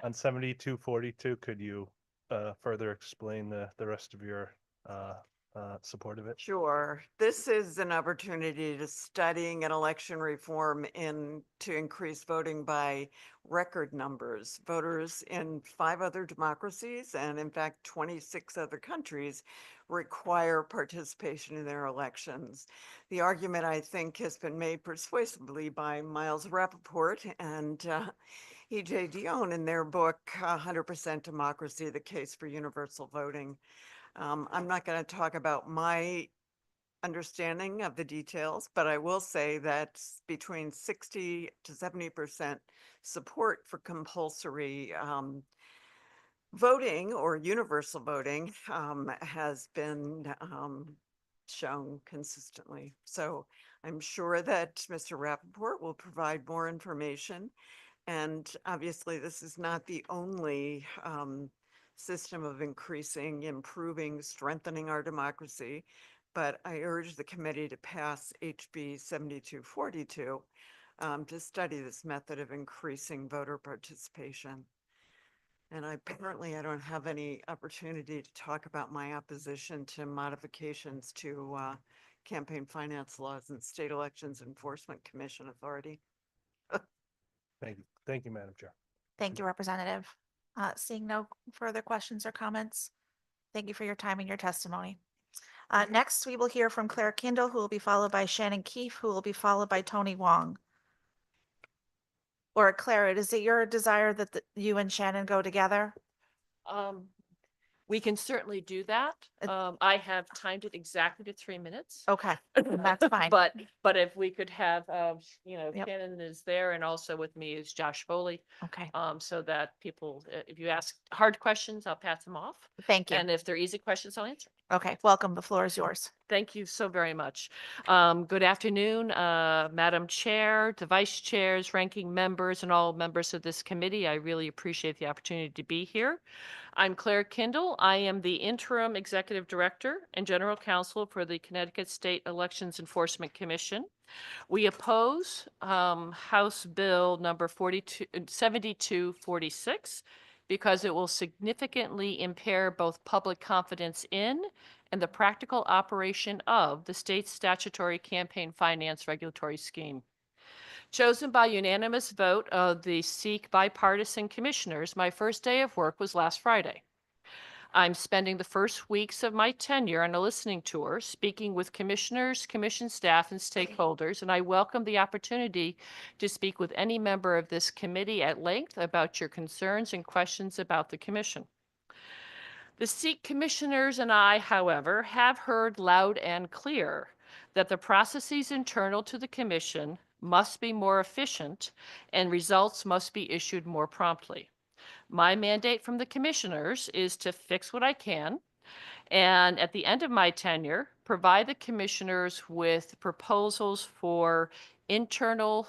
On 7242, could you further explain the rest of your support of it? Sure. This is an opportunity to studying an election reform to increase voting by record numbers. Voters in 5 other democracies and in fact 26 other countries require participation in their elections. The argument, I think, has been made persuasively by Miles Rappaport and E.J. Dionne in their book, 100% Democracy, The Case for Universal Voting. I'm not going to talk about my understanding of the details, but I will say that between 60 to 70% support for compulsory voting or universal voting has been shown consistently. So I'm sure that Mr. Rappaport will provide more information. And obviously, this is not the only system of increasing, improving, strengthening our democracy. But I urge the committee to pass HB 7242 to study this method of increasing voter participation. And apparently I don't have any opportunity to talk about my opposition to modifications to campaign finance laws and state elections enforcement commission authority. Thank you. Thank you, Madam Chair. Thank you, Representative. Seeing no further questions or comments, thank you for your time and your testimony. Next, we will hear from Claire Kindle, who will be followed by Shannon Keefe, who will be followed by Tony Wong. Or Claire, is it your desire that you and Shannon go together? We can certainly do that. I have timed it exactly to 3 minutes. Okay, that's fine. But if we could have, Yep. Shannon is there and also with me is Josh Foley. Okay, So that people, if you ask hard questions, I'll pass them off. thank you. And if they're easy questions, I'll answer. Okay, welcome. The floor is yours. Thank you so very much. Good afternoon, Madam Chair, the Vice Chairs, ranking members, and all members of this committee. I really appreciate the opportunity to be here. I'm Claire Kindle. I am the Interim Executive Director and General Counsel for the Connecticut State Elections Enforcement Commission. We oppose House Bill number 7246 because it will significantly impair both public confidence in and the practical operation of the state's statutory campaign finance regulatory scheme. Chosen by unanimous vote of the SEEK bipartisan commissioners, my first day of work was last Friday. I'm spending the first weeks of my tenure on a listening tour, speaking with commissioners, commission staff, and stakeholders, and I welcome the opportunity to speak with any member of this committee at length about your concerns and questions about the commission. The SEEK commissioners and I, however, have heard loud and clear that the processes internal to the commission must be more efficient and results must be issued more promptly. My mandate from the commissioners is to fix what I can, and at the end of my tenure, provide the commissioners with proposals for internal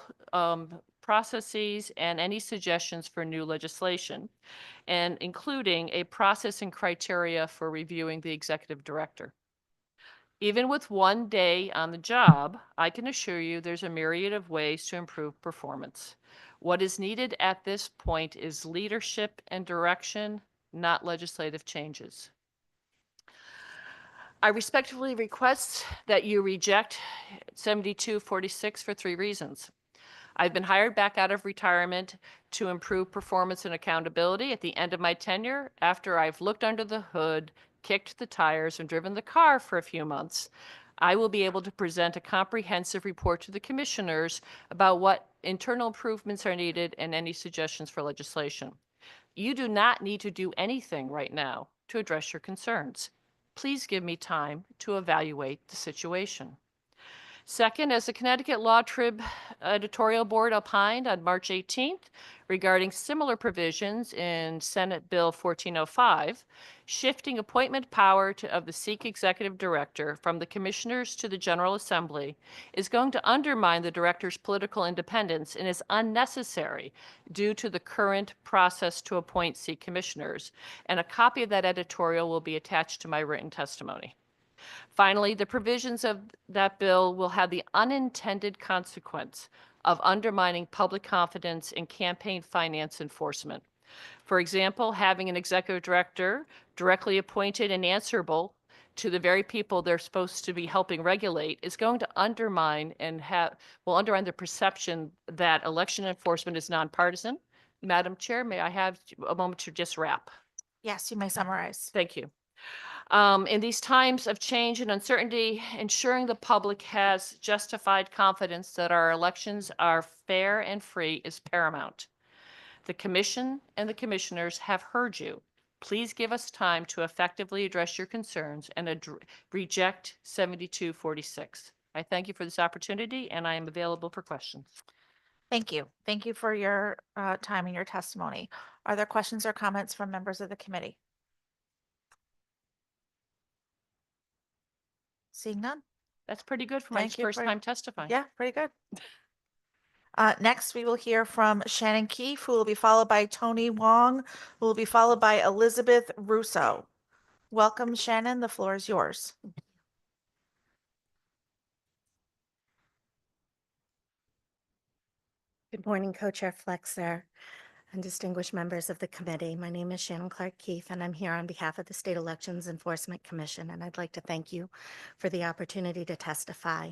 processes and any suggestions for new legislation, and including a process and criteria for reviewing the executive director. Even with 1 day on the job, I can assure you there's a myriad of ways to improve performance. What is needed at this point is leadership and direction, not legislative changes. I respectfully request that you reject 7246 for 3 reasons. I've been hired back out of retirement to improve performance and accountability at the end of my tenure after I've looked under the hood, kicked the tires, and driven the car for a few months. I will be able to present a comprehensive report to the commissioners about what internal improvements are needed and any suggestions for legislation. You do not need to do anything right now to address your concerns. Please give me time to evaluate the situation. Second, as the Connecticut Law Trib editorial board opined on March 18th regarding similar provisions in Senate Bill 1405, shifting appointment power of the SEEK executive director from the commissioners to the General Assembly is going to undermine the director's political independence and is unnecessary due to the current process to appoint SEEK commissioners. And a copy of that editorial will be attached to my written testimony. Finally, the provisions of that bill will have the unintended consequence of undermining public confidence in campaign finance enforcement. For example, having an executive director directly appointed and answerable to the very people they're supposed to be helping regulate is going to undermine will undermine the perception that election enforcement is nonpartisan. Madam Chair, may I have a moment to just wrap? Yes, you may summarize. Thank you. In these times of change and uncertainty, ensuring the public has justified confidence that our elections are fair and free is paramount. The Commission and the Commissioners have heard you. Please give us time to effectively address your concerns and reject 7246. I thank you for this opportunity, and I am available for questions. Thank you. Thank you for your time and your testimony. Are there questions or comments from members of the committee? Seeing none? That's pretty good for my Thank you first for- time testifying. Yeah, pretty good. Next, we will hear from Shannon Keefe, who will be followed by Tony Wong, who will be followed by Elizabeth Russo. Welcome, Shannon. The floor is yours. Good morning, Co-Chair Flexer and distinguished members of the committee. My name is Shannon Clark Keefe, and I'm here on behalf of the State Elections Enforcement Commission, and I'd like to thank you for the opportunity to testify.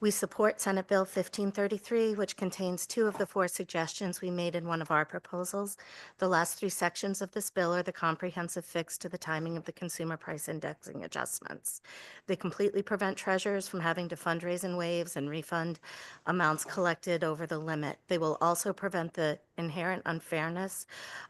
We support Senate Bill 1533, which contains 2 of the 4 suggestions we made in one of our proposals. The last 3 sections of this bill are the comprehensive fix to the timing of the consumer price indexing adjustments. They completely prevent treasurers from having to fundraise in waves and refund amounts collected over the limit. They will also prevent the inherent unfairness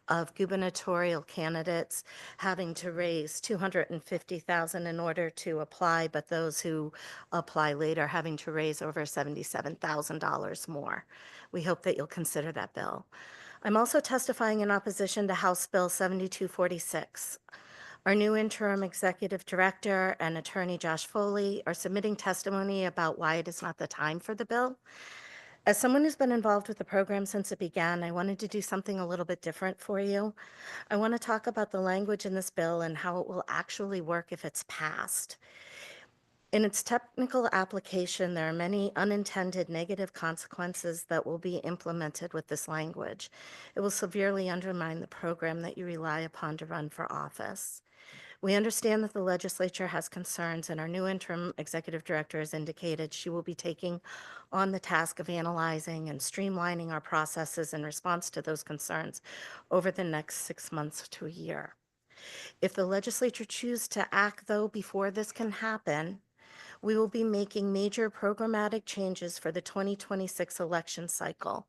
of gubernatorial candidates having to raise $250,000 in order to apply, but those who apply later having to raise over $77,000 more. We hope that you'll consider that bill. I'm also testifying in opposition to House Bill 7246. Our new interim executive director and attorney Josh Foley are submitting testimony about why it is not the time for the bill. As someone who's been involved with the program since it began, I wanted to do something a little bit different for you. I want to talk about the language in this bill and how it will actually work if it's passed. In its technical application, there are many unintended negative consequences that will be implemented with this language. It will severely undermine the program that you rely upon to run for office. We understand that the legislature has concerns, and our new interim executive director has indicated she will be taking on the task of analyzing and streamlining our processes in response to those concerns over the next 6 months to a year. If the legislature chooses to act, though, before this can happen, we will be making major programmatic changes for the 2026 election cycle.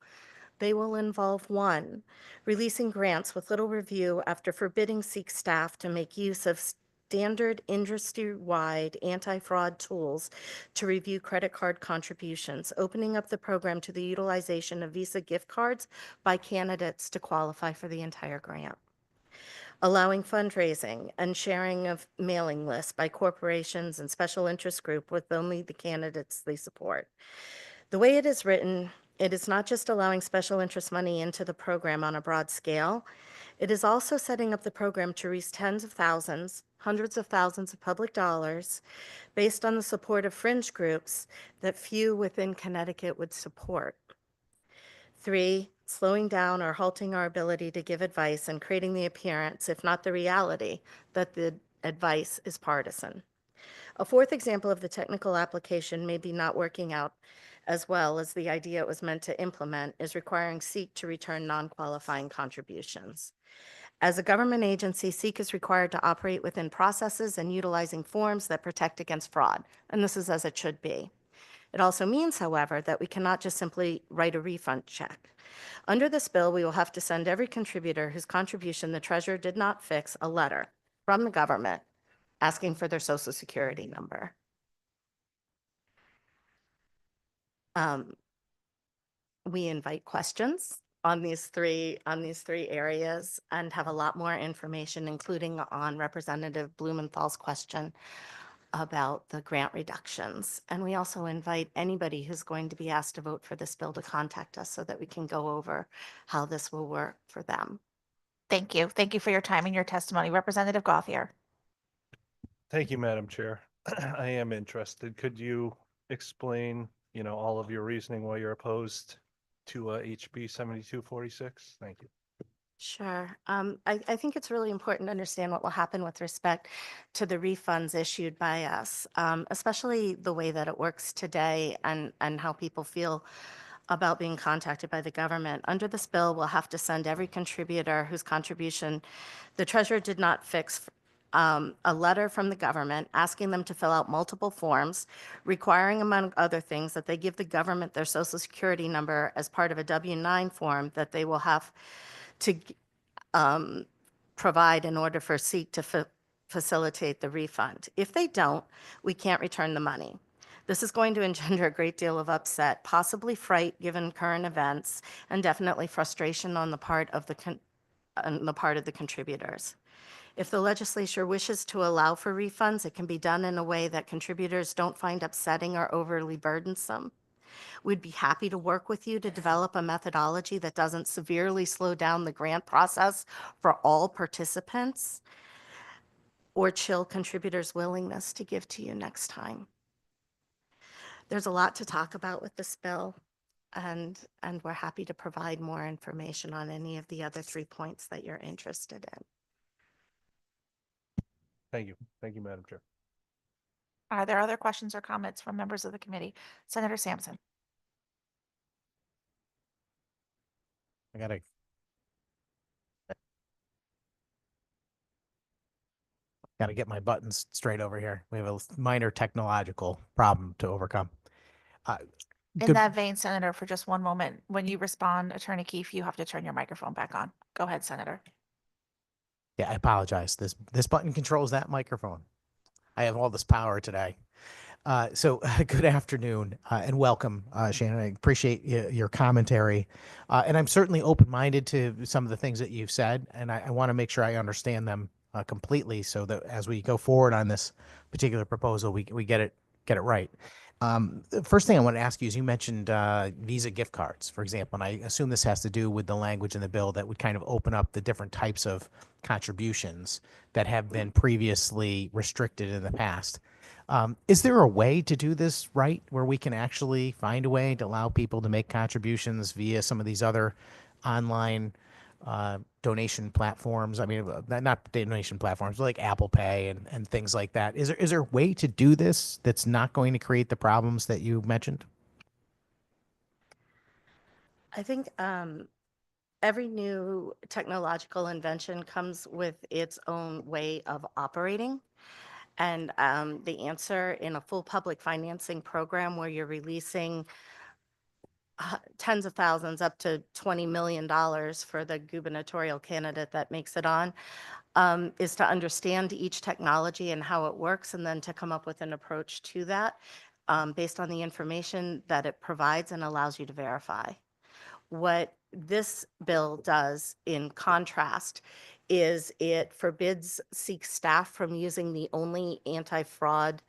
They will involve 1, releasing grants with little review after forbidding SEEK staff to make use of standard industry-wide anti-fraud tools to review credit card contributions, opening up the program to the utilization of Visa gift cards by candidates to qualify for the entire grant. Allowing fundraising and sharing of mailing lists by corporations and special interest group with only the candidates they support. The way it is written, it is not just allowing special interest money into the program on a broad scale. It is also setting up the program to reach tens of thousands, hundreds of thousands of public dollars based on the support of fringe groups that few within Connecticut would support. 3, slowing down or halting our ability to give advice and creating the appearance, if not the reality, that the advice is partisan. A 4th example of the technical application maybe not working out as well as the idea it was meant to implement is requiring SEEK to return non-qualifying contributions. As a government agency, SEEK is required to operate within processes and utilizing forms that protect against fraud, and this is as it should be. It also means, however, that we cannot just simply write a refund check. Under this bill, we will have to send every contributor whose contribution the treasurer did not fix a letter from the government asking for their Social Security number. we invite questions on these three areas and have a lot more information, including on Representative Blumenthal's question about the grant reductions. And we also invite anybody who's going to be asked to vote for this bill to contact us so that we can go over how this will work for them. Thank you. Thank you for your time and your testimony. Representative Gothier. Thank you, Madam Chair. I am interested. Could you explain, all of your reasoning why you're opposed to HB 7246? Thank you. Sure. I think it's really important to understand what will happen with respect to the refunds issued by us, especially the way that it works today and how people feel about being contacted by the government. Under this bill, we'll have to send every contributor whose contribution the treasurer did not fix a letter from the government asking them to fill out multiple forms, requiring, among other things, that they give the government their social security number as part of a W-9 form that they will have to provide in order for SEEK to facilitate the refund. If they don't, we can't return the money. This is going to engender a great deal of upset, possibly fright given current events, and definitely frustration on the part of the contributors. If the legislature wishes to allow for refunds, it can be done in a way that contributors don't find upsetting or overly burdensome. We'd be happy to work with you to develop a methodology that doesn't severely slow down the grant process for all participants or chill contributors' willingness to give to you next time. There's a lot to talk about with this bill, and we're happy to provide more information on any of the other 3 points that you're interested in. Thank you. Thank you, Madam Chair. Are there other questions or comments from members of the committee? Senator Sampson. I gotta get my buttons straight over here. We have a minor technological problem to overcome. In Good- that vein, Senator, for just one moment, when you respond, Attorney Keefe, you have to turn your microphone back on. Go ahead, Senator. Yeah, I apologize. This button controls that microphone. I have all this power today. So good afternoon and welcome, Shannon. I appreciate your commentary. And I'm certainly open-minded to some of the things that you've said, and I want to make sure I understand them completely so that as we go forward on this particular proposal, we get it right. The first thing I want to ask you is you mentioned Visa gift cards, for example, and I assume this has to do with the language in the bill that would kind of open up the different types of contributions that have been previously restricted in the past. Is there a way to do this right where we can actually find a way to allow people to make contributions via some of these other online donation platforms? I mean, not donation platforms, but like Apple Pay and things like that. Is there a way to do this that's not going to create the problems that you mentioned? I think every new technological invention comes with its own way of operating. And the answer in a full public financing program where you're releasing tens of thousands up to $20 million for the gubernatorial candidate that makes it on is to understand each technology and how it works, and then to come up with an approach to that based on the information that it provides and allows you to verify. What this bill does, in contrast, is it forbids SEEK staff from using the only anti-fraud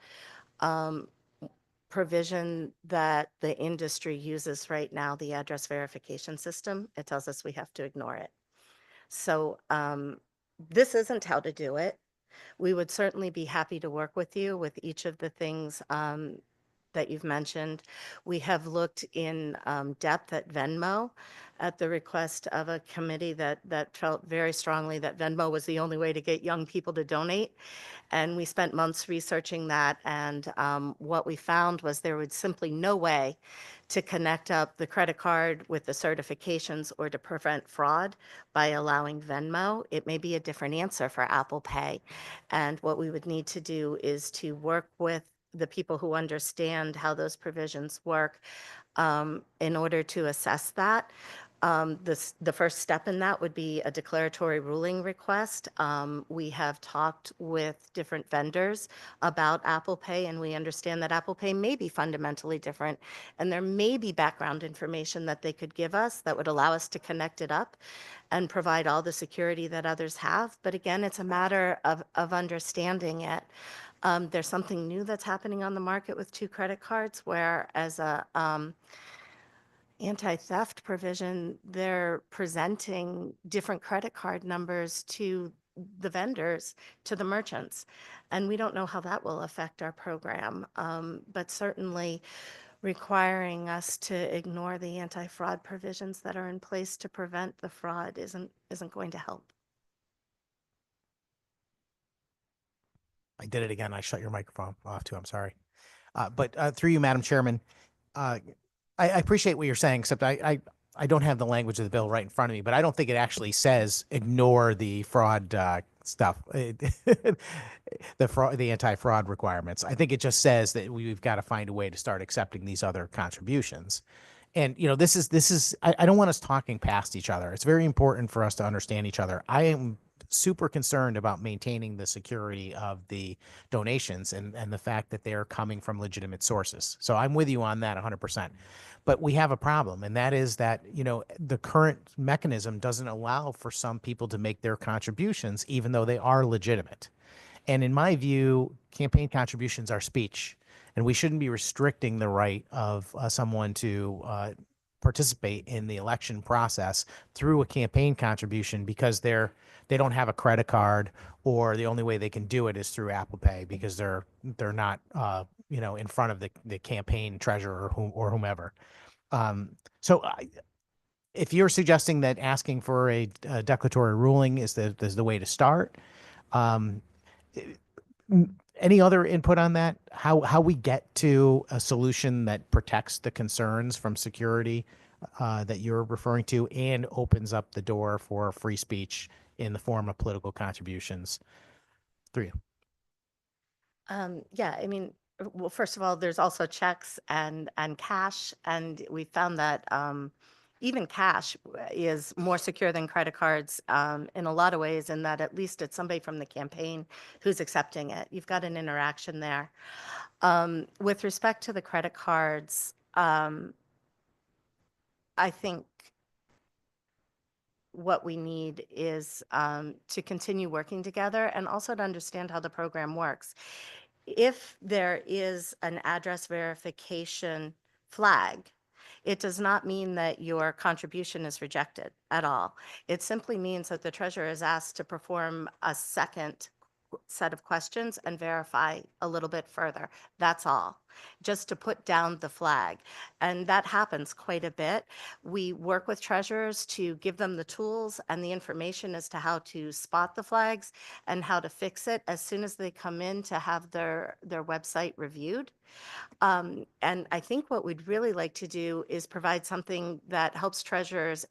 provision that the industry uses right now, the address verification system. It tells us we have to ignore it. So this isn't how to do it. We would certainly be happy to work with you with each of the things that you've mentioned. We have looked in depth at Venmo at the request of a committee that felt very strongly that Venmo was the only way to get young people to donate. And we spent months researching that. And what we found was there was simply no way to connect up the credit card with the certifications or to prevent fraud by allowing Venmo. It may be a different answer for Apple Pay. And what we would need to do is to work with the people who understand how those provisions work in order to assess that. The first step in that would be a declaratory ruling request. We have talked with different vendors about Apple Pay, and we understand that Apple Pay may be fundamentally different, and there may be background information that they could give us that would allow us to connect it up and provide all the security that others have. But again, it's a matter of understanding it. There's something new that's happening on the market with 2 credit cards, where as a anti-theft provision, they're presenting different credit card numbers to the vendors, to the merchants. And we don't know how that will affect our program, but certainly requiring us to ignore the anti-fraud provisions that are in place to prevent the fraud isn't going to help. I did it again. I shut your microphone off too. I'm sorry. But through you, Madam Chairman, I appreciate what you're saying, except I don't have the language of the bill right in front of me, but I don't think it actually says ignore the fraud stuff, the anti-fraud requirements. I think it just says that we've got to find a way to start accepting these other contributions. And, you know, this is, I don't want us talking past each other. It's very important for us to understand each other. I am super concerned about maintaining the security of the donations and the fact that they are coming from legitimate sources. So I'm with you on that 100%. But we have a problem, and that is that, you know, the current mechanism doesn't allow for some people to make their contributions, even though they are legitimate. And in my view, campaign contributions are speech, and we shouldn't be restricting the right of someone to participate in the election process through a campaign contribution because they don't have a credit card, or the only way they can do it is through Apple Pay because they're not you know, in front of the campaign treasurer or whomever. So if you're suggesting that asking for a declaratory ruling is the way to start, any other input on that? How we get to a solution that protects the concerns from security that you're referring to and opens up the door for free speech in the form of political contributions? Through you. Yeah, I mean, well, first of all, there's also checks and cash, and we found that even cash is more secure than credit cards in a lot of ways, in that at least it's somebody from the campaign who's accepting it. You've got an interaction there. With respect to the credit cards, I think what we need is to continue working together and also to understand how the program works. If there is an address verification flag, it does not mean that your contribution is rejected at all. It simply means that the treasurer is asked to perform a second set of questions and verify a little bit further. That's all, just to put down the flag. And that happens quite a bit. We work with treasurers to give them the tools and the information as to how to spot the flags and how to fix it as soon as they come in to have their website reviewed. And I think what we'd really like to do is provide something that helps treasurers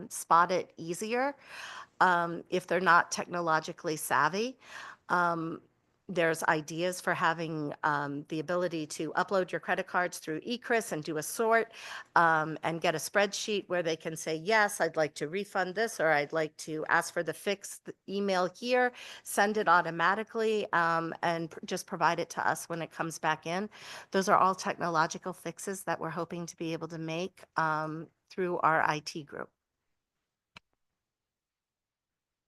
spot it easier if they're not technologically savvy. There's ideas for having the ability to upload your credit cards through eCris and do a sort and get a spreadsheet where they can say, yes, I'd like to refund this, or I'd like to ask for the fixed email here, send it automatically, and just provide it to us when it comes back in. Those are all technological fixes that we're hoping to be able to make through our IT group.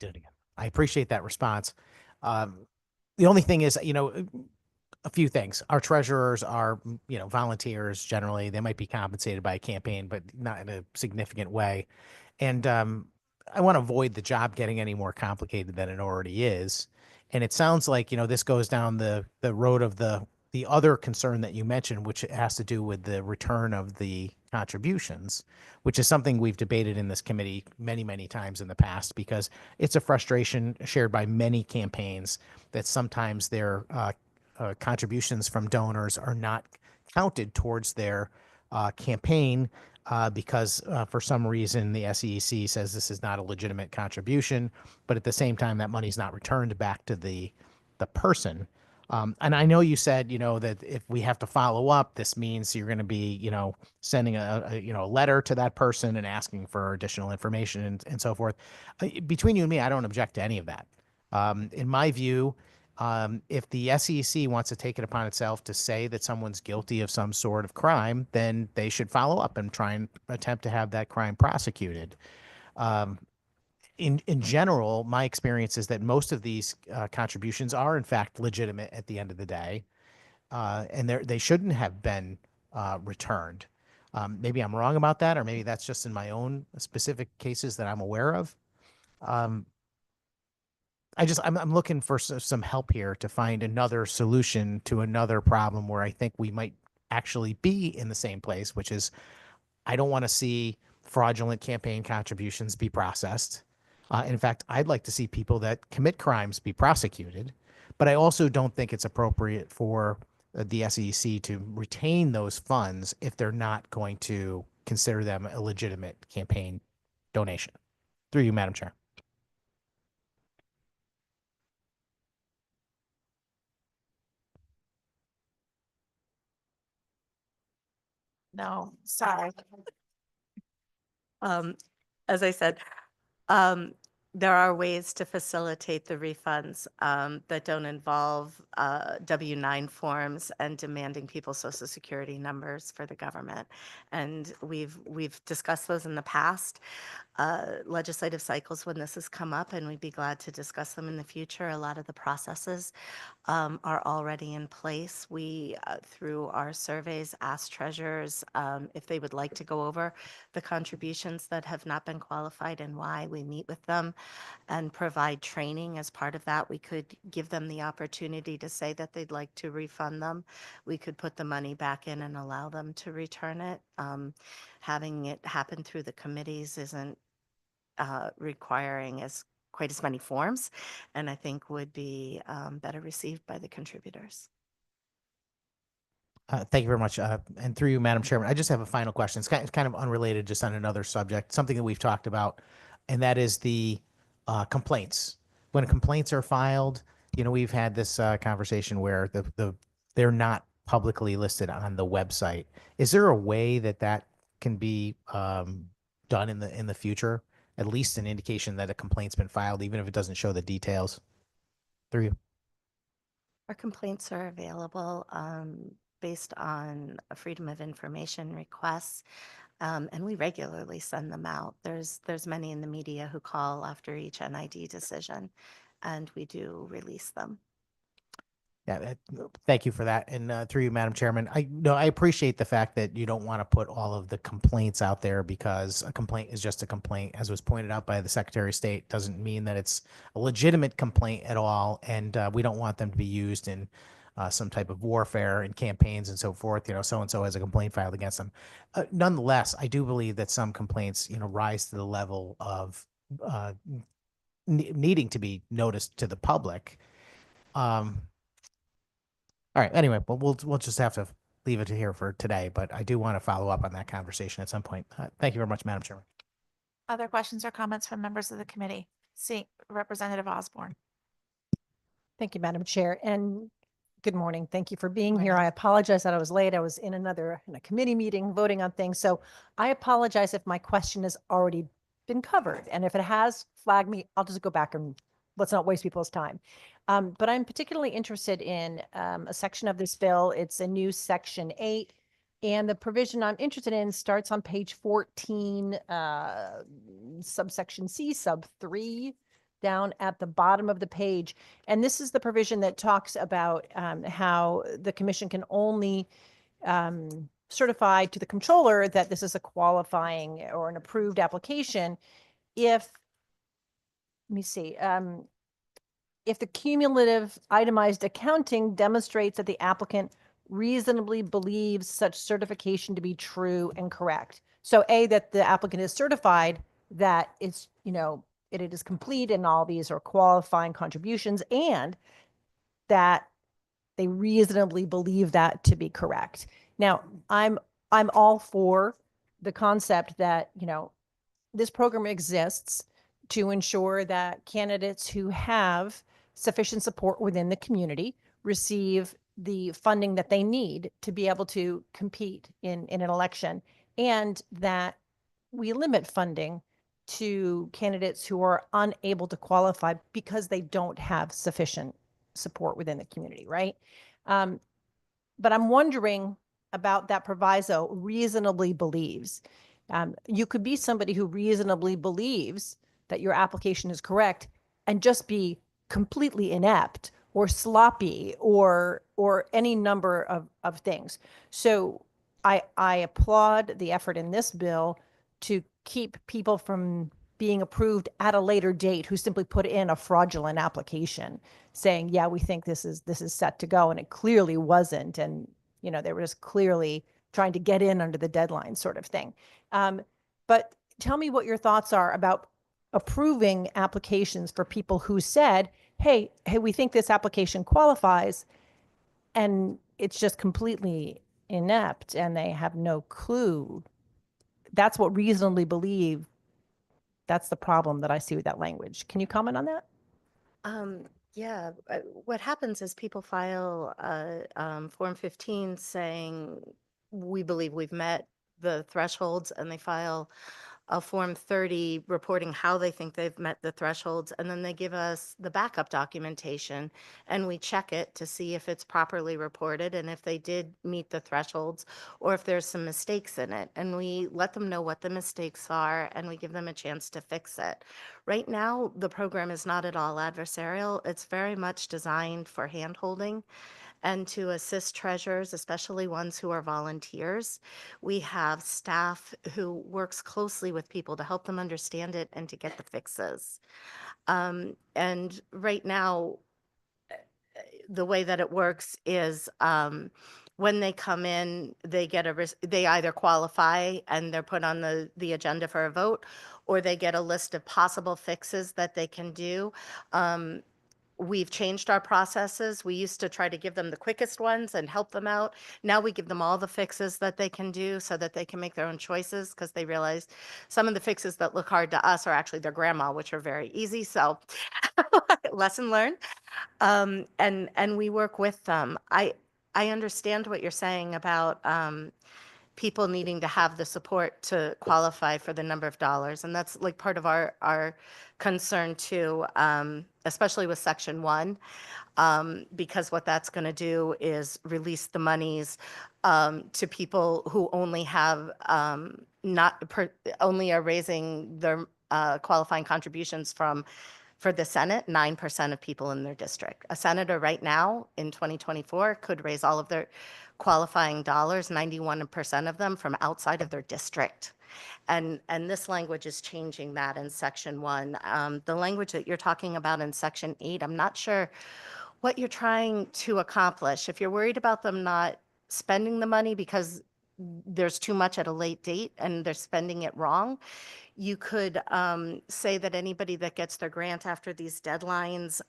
Did it again. I appreciate that response. The only thing is, you know, a few things. Our treasurers are, you know, volunteers generally. They might be compensated by a campaign, but not in a significant way. And I want to avoid the job getting any more complicated than it already is. And it sounds like, you know, this goes down the road of the other concern that you mentioned, which has to do with the return of the contributions, which is something we've debated in this committee many, many times in the past, because it's a frustration shared by many campaigns that sometimes their contributions from donors are not counted towards their campaign because for some reason the SEC says this is not a legitimate contribution, but at the same time that money's not returned back to the person. And I know you said, that if we have to follow up, this means you're going to be, sending a letter to that person and asking for additional information and so forth. Between you and me, I don't object to any of that. In my view, if the SEC wants to take it upon itself to say that someone's guilty of some sort of crime, then they should follow up and try and attempt to have that crime prosecuted. In general, my experience is that most of these contributions are in fact legitimate at the end of the day, and they shouldn't have been returned. Maybe I'm wrong about that, or maybe that's just in my own specific cases that I'm aware of. I'm looking for some help here to find another solution to another problem where I think we might actually be in the same place, which is I don't want to see fraudulent campaign contributions be processed. In fact, I'd like to see people that commit crimes be prosecuted, but I also don't think it's appropriate for the SEC to retain those funds if they're not going to consider them a legitimate campaign donation. Through you, Madam Chair. No, sorry. As I said, there are ways to facilitate the refunds that don't involve W-9 forms and demanding people's social security numbers for the government. And we've discussed those in the past legislative cycles when this has come up, and we'd be glad to discuss them in the future. A lot of the processes are already in place. We, through our surveys, ask treasurers if they would like to go over the contributions that have not been qualified and why. We meet with them and provide training as part of that. We could give them the opportunity to say that they'd like to refund them. We could put the money back in and allow them to return it. Having it happen through the committees isn't requiring quite as many forms, and I think would be better received by the contributors. Thank you very much. And through you, Madam Chairman, I just have a final question. It's kind of unrelated, just on another subject, something that we've talked about, and that is the complaints. When complaints are filed, we've had this conversation where they're not publicly listed on the website. Is there a way that can be done in the future? At least an indication that a complaint's been filed, even if it doesn't show the details. Through you. Our complaints are available based on a Freedom of Information requests, and we regularly send them out. There's many in the media who call after each NID decision, and we do release them. Yeah, thank you for that. And through you, Madam Chairman, I appreciate the fact that you don't want to put all of the complaints out there, because a complaint is just a complaint. As was pointed out by the Secretary of State, doesn't mean that it's a legitimate complaint at all. And we don't want them to be used in some type of warfare in campaigns and so forth. So-and-so has a complaint filed against them. Nonetheless, I do believe that some complaints, rise to the level of needing to be noticed to the public. All right. Anyway, we'll just have to leave it here for today, but I do want to follow up on that conversation at some point. Thank you very much, Madam Chairman. Other questions or comments from members of the committee? See, Representative Osborne. Thank you, Madam Chair, and good morning. Thank you for being here. I apologize that I was late. I was in a committee meeting voting on things. So I apologize if my question has already been covered. And if it has, flag me. I'll just go back and let's not waste people's time. But I'm particularly interested in a section of this bill. It's a new Section 8. And the provision I'm interested in starts on page 14, subsection C, sub 3, down at the bottom of the page. And this is the provision that talks about how the commission can only certify to the controller that this is a qualifying or an approved application if, let me see, if the cumulative itemized accounting demonstrates that the applicant reasonably believes such certification to be true and correct. So A, that the applicant is certified that it's, it is complete and all these are qualifying contributions, and that they reasonably believe that to be correct. Now, I'm all for the concept that, this program exists to ensure that candidates who have sufficient support within the community, receive the funding that they need to be able to compete in an election, and that we limit funding to candidates who are unable to qualify because they don't have sufficient support within the community, right? But I'm wondering about that proviso, reasonably believes. You could be somebody who reasonably believes that your application is correct and just be completely inept or sloppy or any number of things. So I applaud the effort in this bill to keep people from being approved at a later date who simply put in a fraudulent application saying, yeah, we think this is set to go, and it clearly wasn't. And, you know, they were just clearly trying to get in under the deadline sort of thing. But tell me what your thoughts are about approving applications for people who said, hey, we think this application qualifies, and it's just completely inept and they have no clue. That's what reasonably believe. That's the problem that I see with that language. Can you comment on that? Yeah, what happens is people file Form 15 saying, we believe we've met the thresholds, and they file a Form 30 reporting how they think they've met the thresholds, and then they give us the backup documentation, and we check it to see if it's properly reported and if they did meet the thresholds or if there's some mistakes in it. And we let them know what the mistakes are, and we give them a chance to fix it. Right now, the program is not at all adversarial. It's very much designed for handholding and to assist treasurers, especially ones who are volunteers. We have staff who works closely with people to help them understand it and to get the fixes. And right now, the way that it works is when they come in, they get they either qualify and they're put on the agenda for a vote, or they get a list of possible fixes that they can do. We've changed our processes. We used to try to give them the quickest ones and help them out. Now we give them all the fixes that they can do so that they can make their own choices, because they realize some of the fixes that look hard to us are actually their grandma, which are very easy. So lesson learned. And we work with them. I understand what you're saying about people needing to have the support to qualify for the number of dollars. And that's like part of our concern too, especially with Section 1, because what that's going to do is release the monies to people who only have only are raising their qualifying contributions for the Senate, 9% of people in their district. A senator right now in 2024 could raise all of their qualifying dollars, 91% of them from outside of their district. And this language is changing that in Section 1. The language that you're talking about in Section 8, I'm not sure what you're trying to accomplish. If you're worried about them not spending the money because there's too much at a late date and they're spending it wrong, you could say that anybody that gets their grant after these deadlines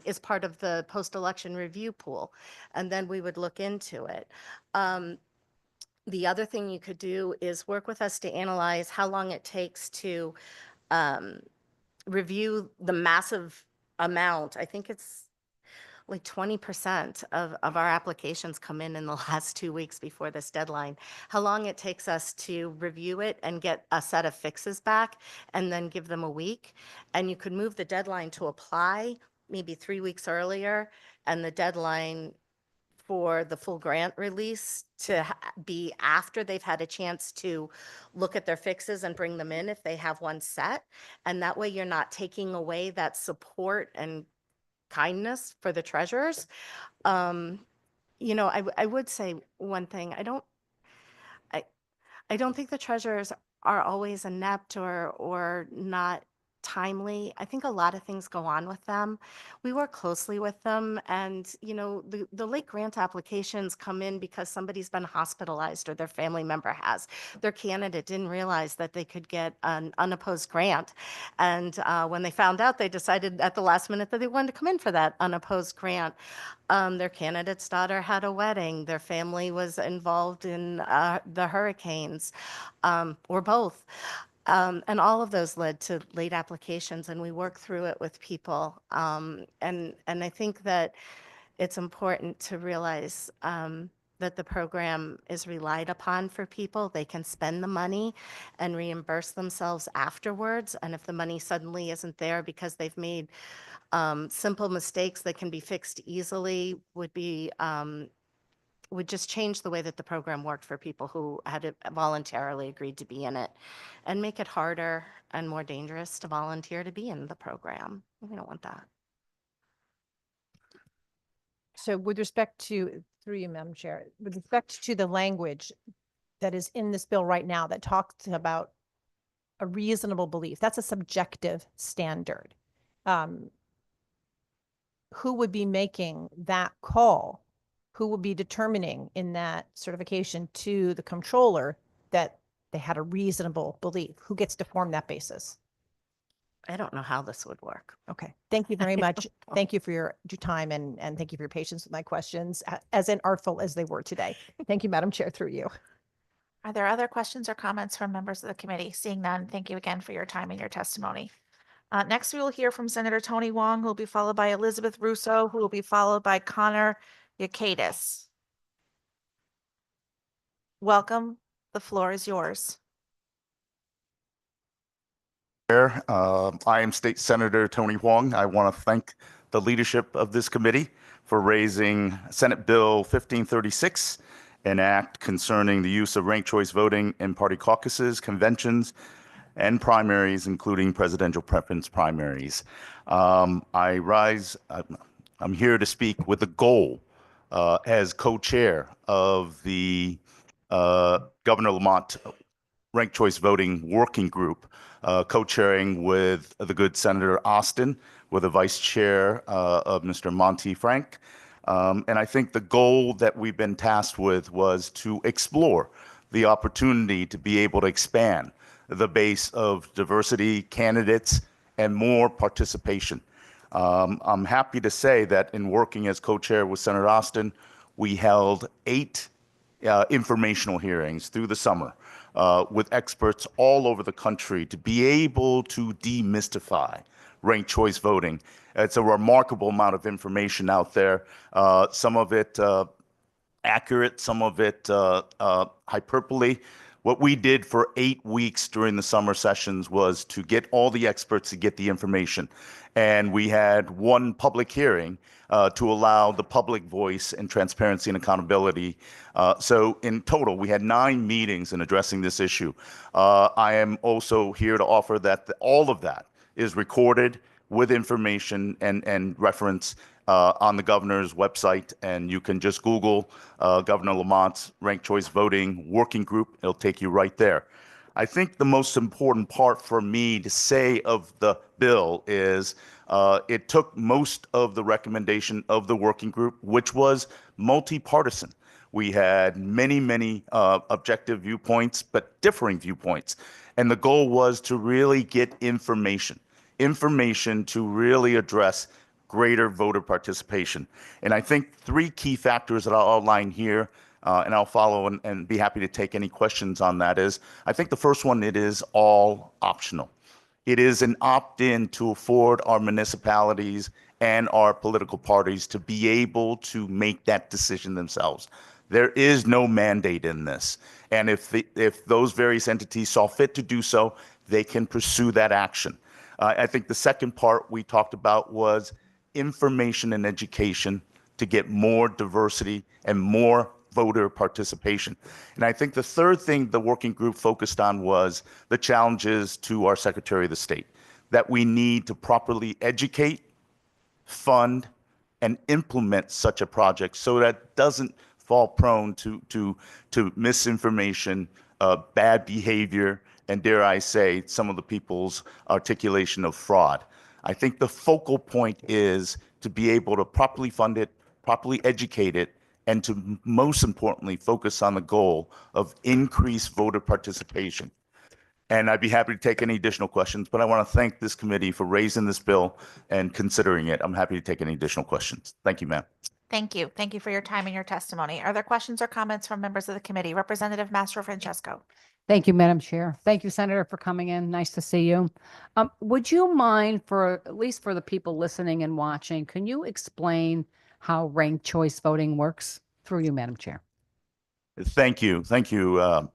is part of the post-election review pool, and then we would look into it. The other thing you could do is work with us to analyze how long it takes to review the massive amount. I think it's like 20% of our applications come in the last 2 weeks before this deadline. How long it takes us to review it and get a set of fixes back and then give them a week. And you could move the deadline to apply maybe 3 weeks earlier, and the deadline for the full grant release to be after they've had a chance to look at their fixes and bring them in if they have one set. And that way you're not taking away that support and kindness for the treasurers. You know, I would say one thing. I don't think the treasurers are always inept or not timely. I think a lot of things go on with them. We work closely with them, and you know, the late grant applications come in because somebody's been hospitalized or their family member has. Their candidate didn't realize that they could get an unopposed grant, and when they found out, they decided at the last minute that they wanted to come in for that unopposed grant. Their candidate's daughter had a wedding. Their family was involved in the hurricanes, or both. And all of those led to late applications, and we worked through it with people. And I think that it's important to realize that the program is relied upon for people. They can spend the money and reimburse themselves afterwards. And if the money suddenly isn't there because they've made simple mistakes that can be fixed easily, would just change the way that the program worked for people who had voluntarily agreed to be in it, and make it harder and more dangerous to volunteer to be in the program. We don't want that. So with respect to, through you, Madam Chair, with respect to the language that is in this bill right now that talks about a reasonable belief, that's a subjective standard. Who would be making that call? Who would be determining in that certification to the comptroller that they had a reasonable belief? Who gets to form that basis? I don't know how this would work. Okay, thank you very much. Thank you for your time and thank you for your patience with my questions, as inartful as they were today. Thank you, Madam Chair, through you. Are there other questions or comments from members of the committee? Seeing none, thank you again for your time and your testimony. Next, we will hear from Senator Tony Wong, who will be followed by Elizabeth Russo, who will be followed by Connor Yakaitis. Welcome. The floor is yours. I am State Senator Tony Hwang. I want to thank the leadership of this committee for raising Senate Bill 1536, an act concerning the use of ranked choice voting in party caucuses, conventions, and primaries, including presidential preference primaries. I'm here to speak with the goal as co-chair of the Governor Lamont Ranked Choice Voting Working Group, co-chairing with the good Senator Austin, with a vice chair of Mr. Monty Frank. And I think the goal that we've been tasked with was to explore the opportunity to be able to expand the base of diversity candidates and more participation. I'm happy to say that in working as co-chair with Senator Austin, we held 8 informational hearings through the summer with experts all over the country to be able to demystify ranked choice voting. It's a remarkable amount of information out there, some of it accurate, some of it hyperbole. What we did for 8 weeks during the summer sessions was to get all the experts to get the information. And we had one public hearing to allow the public voice and transparency and accountability. So in total, we had 9 meetings in addressing this issue. I am also here to offer that all of that is recorded with information and reference on the governor's website, and you can just Google Governor Lamont's Ranked Choice Voting Working Group. It'll take you right there. I think the most important part for me to say of the bill is it took most of the recommendation of the working group, which was multi-partisan. We had many objective viewpoints, but differing viewpoints. And the goal was to really get information to really address greater voter participation. And I think 3 key factors that I'll outline here, and I'll follow and be happy to take any questions on that is, I think the first one, it is all optional. It is an opt-in to afford our municipalities and our political parties to be able to make that decision themselves. There is no mandate in this. And if those various entities saw fit to do so, they can pursue that action. I think the second part we talked about was information and education to get more diversity and more voter participation. And I think the third thing the working group focused on was the challenges to our Secretary of the State, that we need to properly educate, fund, and implement such a project so that it doesn't fall prone to misinformation, bad behavior, and dare I say, some of the people's articulation of fraud. I think the focal point is to be able to properly fund it, properly educate it, and to most importantly, focus on the goal of increased voter participation. And I'd be happy to take any additional questions, but I want to thank this committee for raising this bill and considering it. I'm happy to take any additional questions. Thank you, ma'am. Thank you. Thank you for your time and your testimony. Are there questions or comments from members of the committee? Representative Mastro Francesco. Thank you, Madam Chair. Thank you, Senator, for coming in. Nice to see you. Would you mind, for at least for the people listening and watching, can you explain how ranked choice voting works? Through you, Madam Chair. Thank you. Thank you,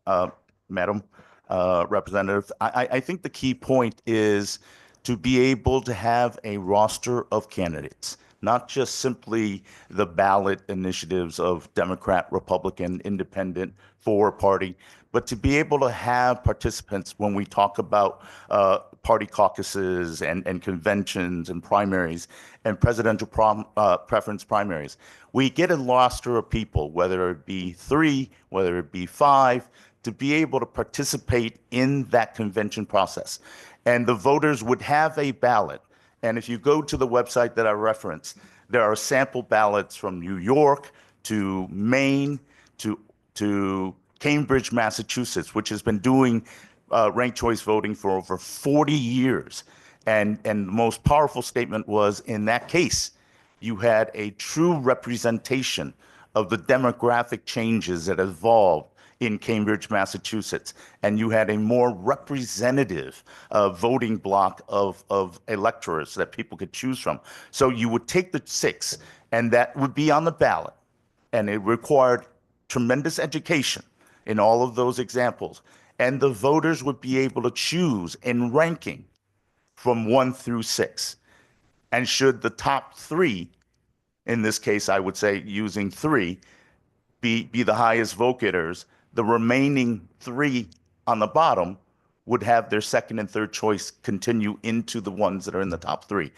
Madam Representative. I think the key point is to be able to have a roster of candidates, not just simply the ballot initiatives of Democrat, Republican, Independent, for party, but to be able to have participants when we talk about party caucuses and conventions and primaries and presidential preference primaries. We get a roster of people, whether it be 3, whether it be 5, to be able to participate in that convention process. And the voters would have a ballot. And if you go to the website that I referenced, there are sample ballots from New York to Maine to Cambridge, Massachusetts, which has been doing ranked choice voting for over 40 years. And the most powerful statement was, in that case, you had a true representation of the demographic changes that evolved in Cambridge, Massachusetts, and you had a more representative voting block of electors that people could choose from. So you would take the 6, and that would be on the ballot, and it required tremendous education in all of those examples, and the voters would be able to choose in ranking from 1 through 6. And should the top 3, in this case, I would say using 3, be the highest vote getters, the remaining 3 on the bottom would have their second and third choice continue into the ones that are in the top 3.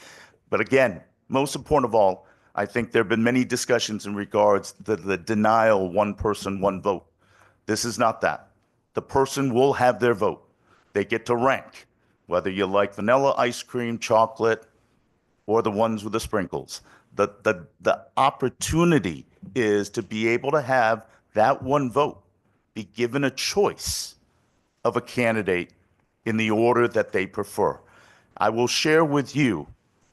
But again, most important of all, I think there have been many discussions in regards to the denial, one person, one vote. This is not that. The person will have their vote. They get to rank, whether you like vanilla ice cream, chocolate, or the ones with the sprinkles. The opportunity is to be able to have that one vote be given a choice of a candidate in the order that they prefer. I will share with you,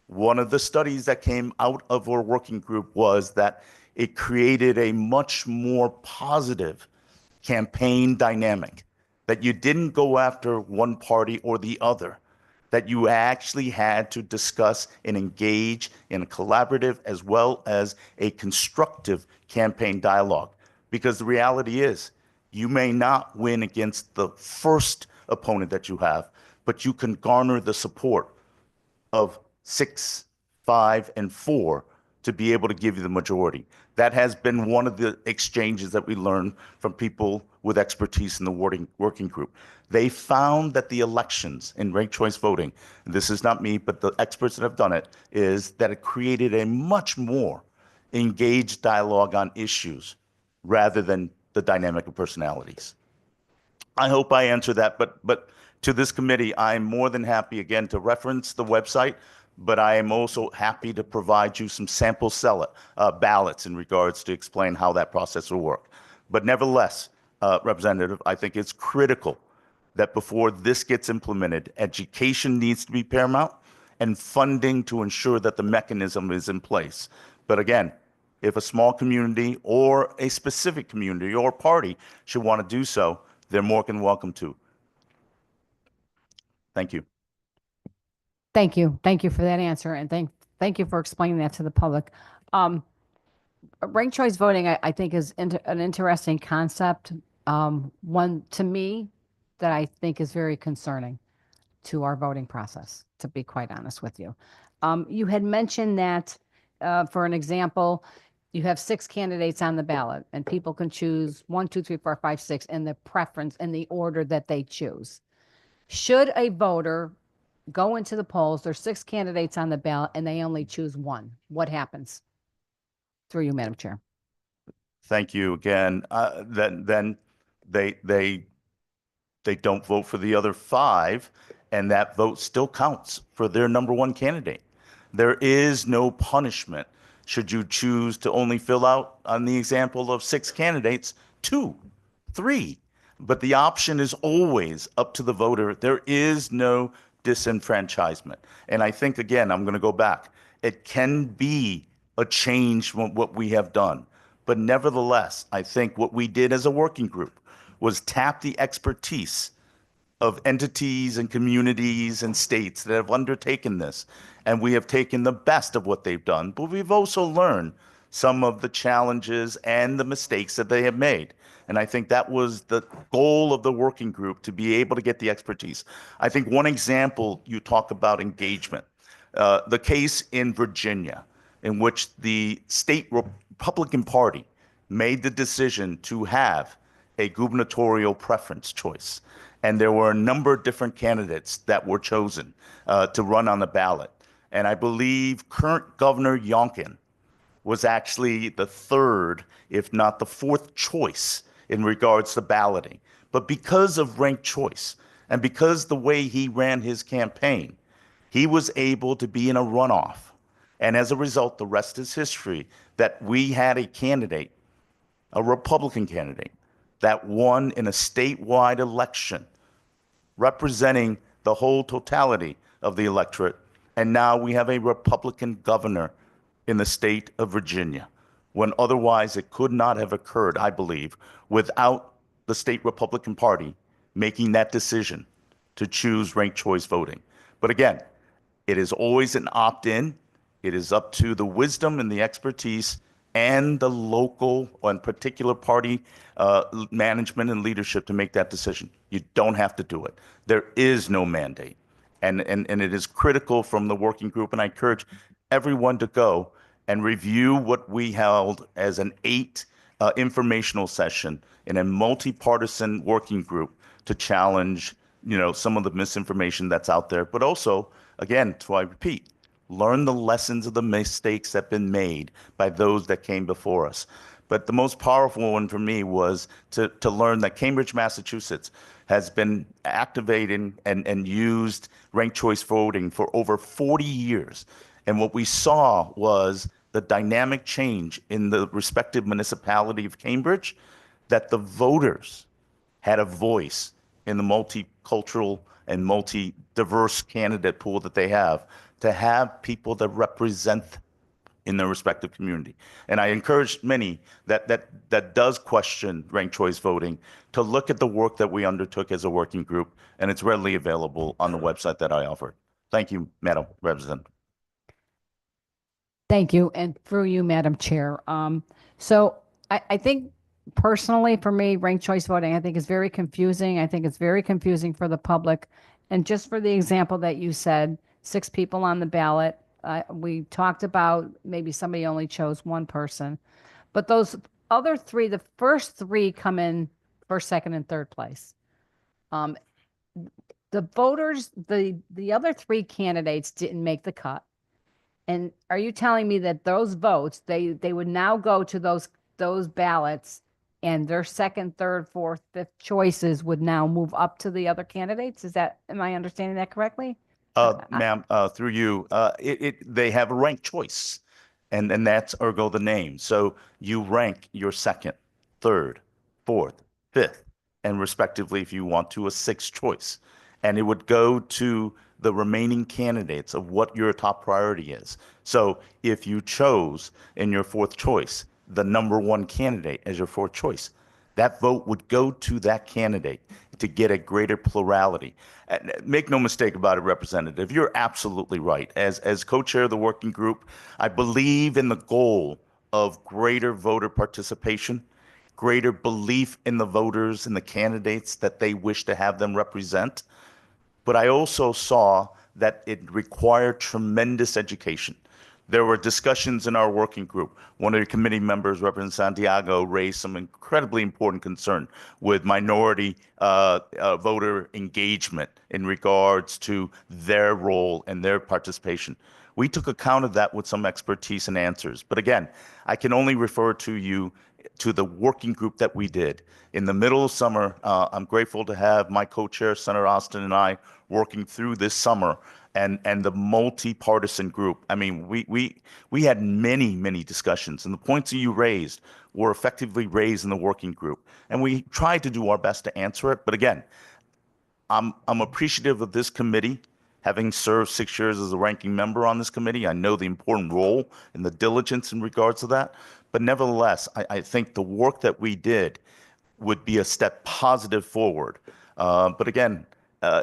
one of the studies that came out of our working group was that it created a much more positive campaign dynamic, that you didn't go after one party or the other, that you actually had to discuss and engage in a collaborative as well as a constructive campaign dialogue. Because the reality is, you may not win against the first opponent that you have, but you can garner the support of 6, 5, and 4 to be able to give you the majority. That has been one of the exchanges that we learned from people with expertise in the working group. They found that the elections in ranked choice voting, and this is not me, but the experts that have done it, is that it created a much more engaged dialogue on issues rather than the dynamic of personalities. I hope I answered that, but to this committee, I'm more than happy, again, to reference the website, but I am also happy to provide you some sample ballots in regards to explain how that process will work. But nevertheless, Representative, I think it's critical that before this gets implemented, education needs to be paramount and funding to ensure that the mechanism is in place. But again, if a small community or a specific community or party should want to do so, they're more than welcome to. Thank you. Thank you. Thank you for that answer. And thank you for explaining that to the public. Ranked choice voting, I think, is an interesting concept. One to me that I think is very concerning to our voting process, to be quite honest with you. You had mentioned that, for an example, you have 6 candidates on the ballot and people can choose 1, 2, 3, 4, 5, 6 in the preference in the order that they choose. Should a voter go into the polls, there's 6 candidates on the ballot and they only choose 1, what happens? Through you, Madam Chair. Thank you again. Then they don't vote for the other 5, and that vote still counts for their number 1 candidate. There is no punishment should you choose to only fill out, on the example of 6 candidates, 2, 3. But the option is always up to the voter. There is no disenfranchisement. And I think, again, I'm going to go back. It can be a change from what we have done. But nevertheless, I think what we did as a working group was tap the expertise of entities and communities and states that have undertaken this. And we have taken the best of what they've done, but we've also learned some of the challenges and the mistakes that they have made. And I think that was the goal of the working group, to be able to get the expertise. I think one example, you talk about engagement. The case in Virginia, in which the state Republican Party made the decision to have a gubernatorial preference choice. And there were a number of different candidates that were chosen to run on the ballot. And I believe current Governor Youngkin was actually the third, if not the fourth choice in regards to balloting. But because of ranked choice and because the way he ran his campaign, he was able to be in a runoff. And as a result, the rest is history, that we had a candidate, a Republican candidate, that won in a statewide election, representing the whole totality of the electorate. And now we have a Republican governor in the state of Virginia, when otherwise it could not have occurred, I believe, without the state Republican Party making that decision to choose ranked choice voting. But again, it is always an opt-in. It is up to the wisdom and the expertise and the local and particular party management and leadership to make that decision. You don't have to do it. There is no mandate. And it is critical from the working group, and I encourage everyone to go and review what we held as an 8 informational session in a multi-partisan working group to challenge, some of the misinformation that's out there. But also, again, I repeat, learn the lessons of the mistakes that have been made by those that came before us. But the most powerful one for me was to learn that Cambridge, Massachusetts has been activating and used ranked choice voting for over 40 years. And what we saw was the dynamic change in the respective municipality of Cambridge, that the voters had a voice in the multicultural and multi-diverse candidate pool that they have, to have people that represent in their respective community. And I encourage many that does question ranked choice voting to look at the work that we undertook as a working group, and it's readily available on the website that I offered. Thank you, Madam Representative. Thank you. And through you, Madam Chair. So I think personally for me, ranked choice voting, I think is very confusing. I think it's very confusing for the public. And just for the example that you said, 6 people on the ballot, we talked about maybe somebody only chose one person, but those other 3, the first 3 come in first, second, and third place. The voters, the other 3 candidates didn't make the cut. And are you telling me that those votes, they would now go to those ballots, and their second, third, fourth, fifth choices would now move up to the other candidates? Am I understanding that correctly? Ma'am, through you, they have a ranked choice, and that's ergo the name. So you rank your second, third, fourth, fifth, and respectively, if you want to, a 6th choice. And it would go to the remaining candidates of what your top priority is. So if you chose in your 4th choice the number 1 candidate as your 4th choice, that vote would go to that candidate to get a greater plurality. And make no mistake about it, Representative, you're absolutely right. As co-chair of the working group, I believe in the goal of greater voter participation, greater belief in the voters and the candidates that they wish to have them represent. But I also saw that it required tremendous education. There were discussions in our working group. One of the committee members, Representative Santiago, raised some incredibly important concern with minority voter engagement in regards to their role and their participation. We took account of that with some expertise and answers. But again, I can only refer to you to the working group that we did. In the middle of summer, I'm grateful to have my co-chair, Senator Austin, and I working through this summer, and the multi-partisan group. I mean, we had many discussions, and the points that you raised were effectively raised in the working group. And we tried to do our best to answer it. But again, I'm appreciative of this committee Having served 6 years as a ranking member on this committee, I know the important role and the diligence in regards to that. But nevertheless, I think the work that we did would be a step positive forward. But again,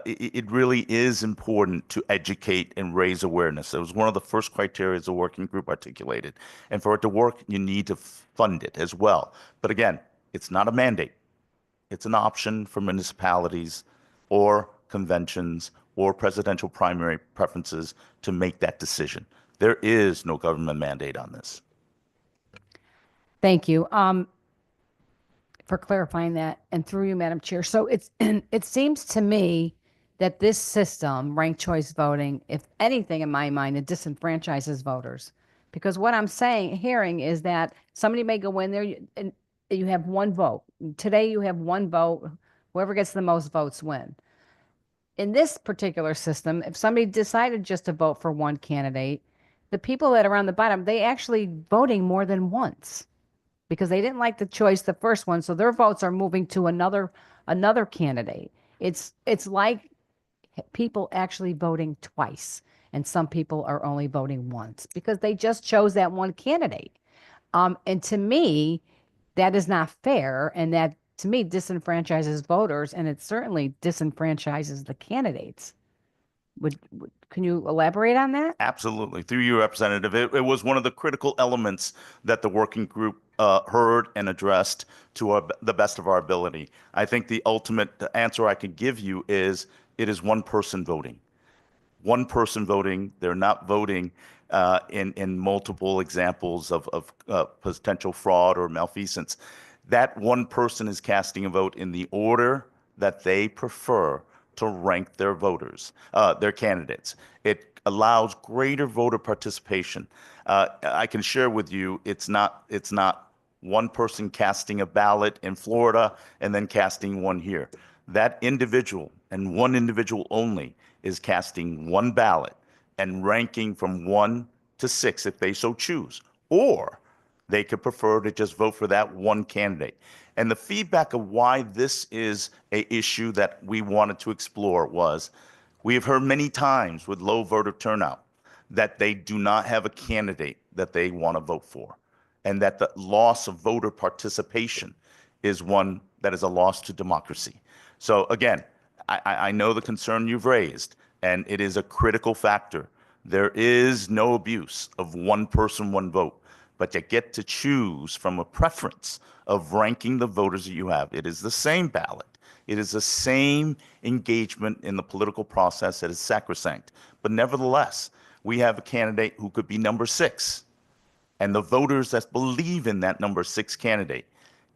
it really is important to educate and raise awareness. It was one of the first criteria the working group articulated. And for it to work, you need to fund it as well. But again, it's not a mandate. It's an option for municipalities or conventions or presidential primary preferences to make that decision. There is no government mandate on this. Thank you. For clarifying that, and through you, Madam Chair. So it seems to me that this system, ranked choice voting, if anything in my mind, it disenfranchises voters. Because what I'm hearing is that somebody may go in there and you have one vote. Today you have one vote. Whoever gets the most votes win. In this particular system, if somebody decided just to vote for one candidate, the people that are on the bottom, they actually voting more than once, because they didn't like the choice, the first one, so their votes are moving to another candidate. It's like people actually voting twice, and some people are only voting once because they just chose that one candidate. And to me, that is not fair, and that to me disenfranchises voters, and it certainly disenfranchises the candidates. Can you elaborate on that? Absolutely. Through you, Representative, it was one of the critical elements that the working group heard and addressed to the best of our ability. I think the ultimate answer I could give you is it is one person voting. One person voting. They're not voting in multiple examples of potential fraud or malfeasance. That one person is casting a vote in the order that they prefer to rank their voters, their candidates. It allows greater voter participation. I can share with you, it's not one person casting a ballot in Florida and then casting one here. That individual and one individual only is casting one ballot and ranking from 1 to 6 if they so choose, or they could prefer to just vote for that one candidate. And the feedback of why this is an issue that we wanted to explore was, we have heard many times with low voter turnout that they do not have a candidate that they want to vote for, and that the loss of voter participation is one that is a loss to democracy. So again, I know the concern you've raised, and it is a critical factor. There is no abuse of one person, one vote, but you get to choose from a preference of ranking the voters that you have. It is the same ballot. It is the same engagement in the political process that is sacrosanct. But nevertheless, we have a candidate who could be number 6. And the voters that believe in that number 6 candidate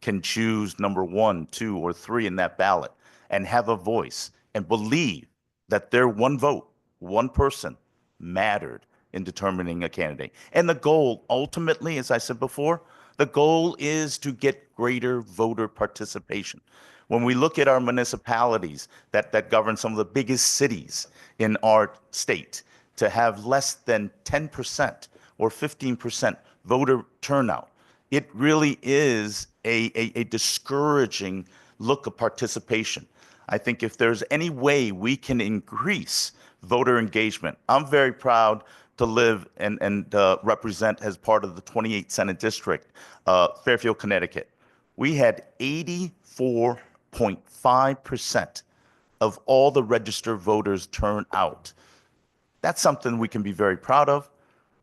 can choose number 1, 2, or 3 in that ballot and have a voice and believe that their one vote, one person, mattered in determining a candidate. And the goal, ultimately, as I said before, the goal is to get greater voter participation. When we look at our municipalities that govern some of the biggest cities in our state, to have less than 10% or 15% voter turnout, it really is a discouraging look of participation. I think if there's any way we can increase voter engagement, I'm very proud to live and represent as part of the 28th Senate District, Fairfield, Connecticut. We had 84.5% of all the registered voters turn out. That's something we can be very proud of,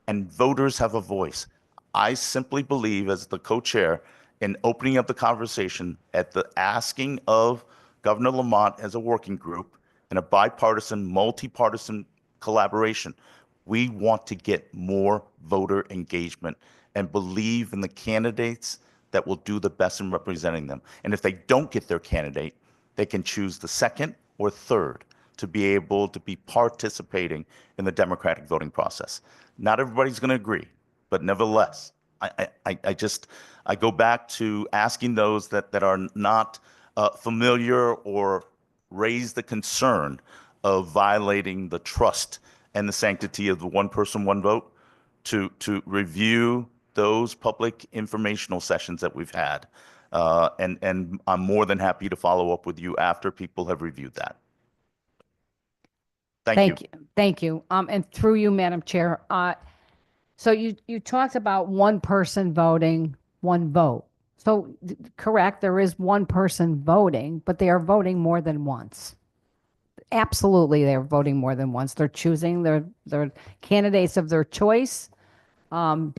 and voters have a voice. I simply believe, as the co-chair, in opening up the conversation at the asking of Governor Lamont as a working group in a bipartisan, multi-partisan collaboration, we want to get more voter engagement and believe in the candidates that will do the best in representing them. And if they don't get their candidate, they can choose the second or third to be able to be participating in the democratic voting process. Not everybody's going to agree, but nevertheless, I go back to asking those that are not familiar or raise the concern of violating the trust and the sanctity of the one person, one vote to review those public informational sessions that we've had. And I'm more than happy to follow up with you after people have reviewed that. Thank you. Thank you. And through you, Madam Chair, so you talked about one person voting, one vote. So correct, there is one person voting, but they are voting more than once. Absolutely, they're voting more than once. They're choosing their candidates of their choice. And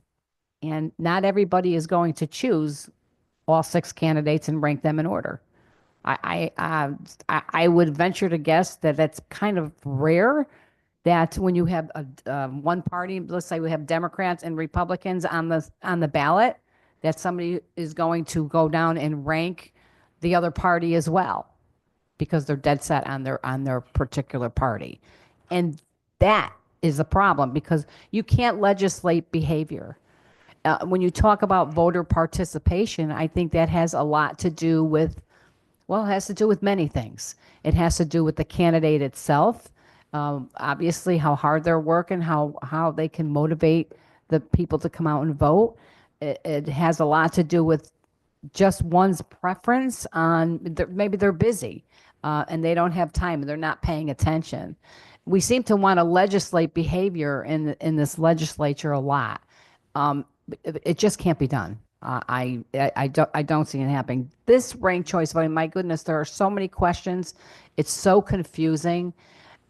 not everybody is going to choose all 6 candidates and rank them in order. I would venture to guess that that's kind of rare that when you have one party, let's say we have Democrats and Republicans on the ballot, that somebody is going to go down and rank the other party as well, because they're dead set on their particular party. And that is a problem, because you can't legislate behavior. When you talk about voter participation, I think that has a lot to do with, well, it has to do with many things. It has to do with the candidate itself, obviously how hard they're working, how they can motivate the people to come out and vote. It has a lot to do with just one's preference on, maybe they're busy and they don't have time and they're not paying attention. We seem to want to legislate behavior in this legislature a lot. It just can't be done. I don't see it happening. This ranked choice voting, my goodness, there are so many questions. It's so confusing.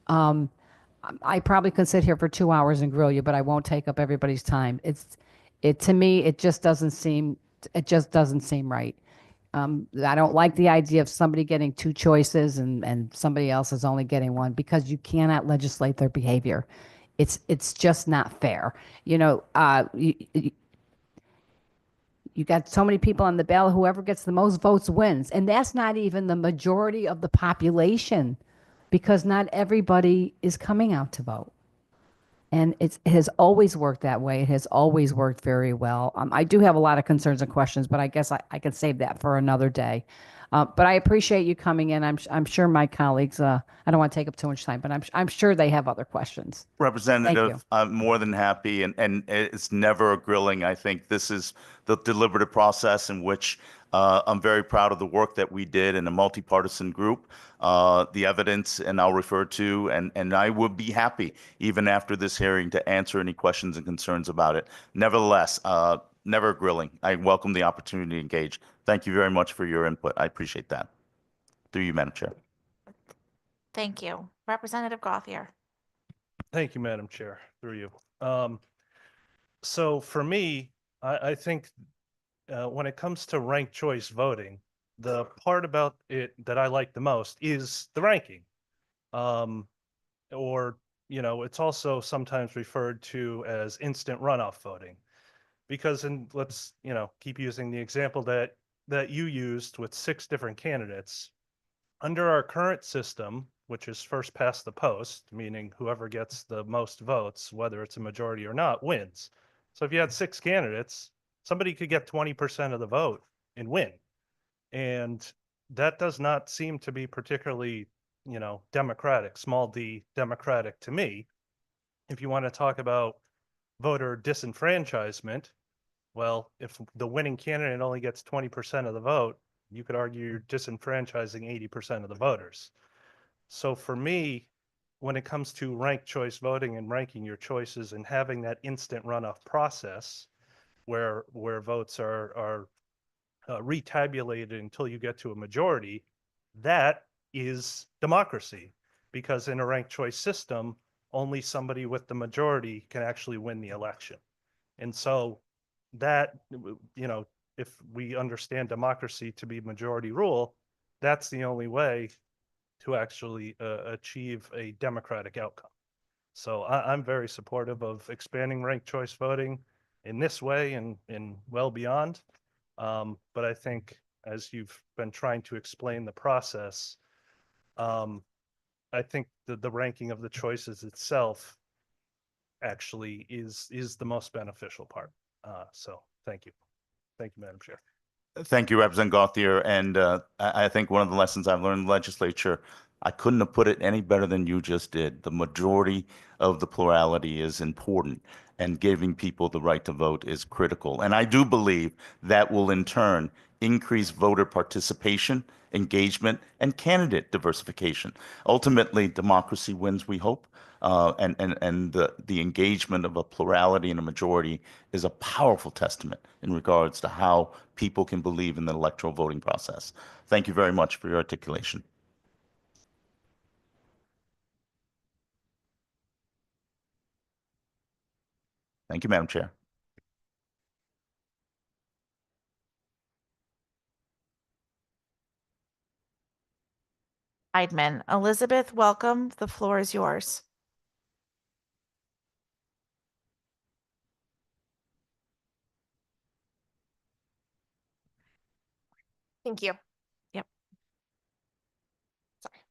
I probably could sit here for 2 hours and grill you, but I won't take up everybody's time. To me, it just doesn't seem right. I don't like the idea of somebody getting 2 choices and somebody else is only getting 1, because you cannot legislate their behavior. It's just not fair. You got so many people on the ballot, whoever gets the most votes wins. And that's not even the majority of the population, because not everybody is coming out to vote. And it has always worked that way. It has always worked very well. I do have a lot of concerns and questions, but I guess I can save that for another day. But I appreciate you coming in. I'm sure my colleagues, I don't want to take up too much time, but I'm sure they have other questions. Representative, I'm more than happy, and it's never a grilling. I think this is the deliberative process in which I'm very proud of the work that we did in a multi-partisan group, the evidence, and I'll refer to, and I would be happy, even after this hearing, to answer any questions and concerns about it. Nevertheless, never grilling. I welcome the opportunity to engage. Thank you very much for your input. I appreciate that. Through you, Madam Chair. Thank you. Representative Gauthier. Thank you, Madam Chair, through you. So for me, I think when it comes to ranked choice voting, the part about it that I like the most is the ranking. Or, it's also sometimes referred to as instant runoff voting. Because let's, keep using the example that you used with 6 different candidates. Under our current system, which is first past the post, meaning whoever gets the most votes, whether it's a majority or not, wins. So if you had 6 candidates, somebody could get 20% of the vote and win. And that does not seem to be particularly, democratic, small d democratic to me. If you want to talk about voter disenfranchisement, well, if the winning candidate only gets 20% of the vote, you could argue you're disenfranchising 80% of the voters. So for me, when it comes to ranked choice voting and ranking your choices and having that instant runoff process where votes are retabulated until you get to a majority, that is democracy. Because in a ranked choice system, only somebody with the majority can actually win the election. And so that, if we understand democracy to be majority rule, that's the only way to actually achieve a democratic outcome. So I'm very supportive of expanding ranked choice voting in this way and well beyond. But I think, as you've been trying to explain the process, I think the ranking of the choices itself actually is the most beneficial part. So thank you. Thank you, Madam Chair. Thank you, Representative Gauthier. And I think one of the lessons I've learned in the legislature, I couldn't have put it any better than you just did. The majority of the plurality is important, and giving people the right to vote is critical. And I do believe that will in turn increase voter participation, engagement, and candidate diversification. Ultimately, democracy wins, we hope, and the engagement of a plurality and a majority is a powerful testament in regards to how people can believe in the electoral voting process. Thank you very much for your articulation. Thank you, Madam Chair. Weidman. Elizabeth, welcome. The floor is yours. Thank you. Yep. Sorry.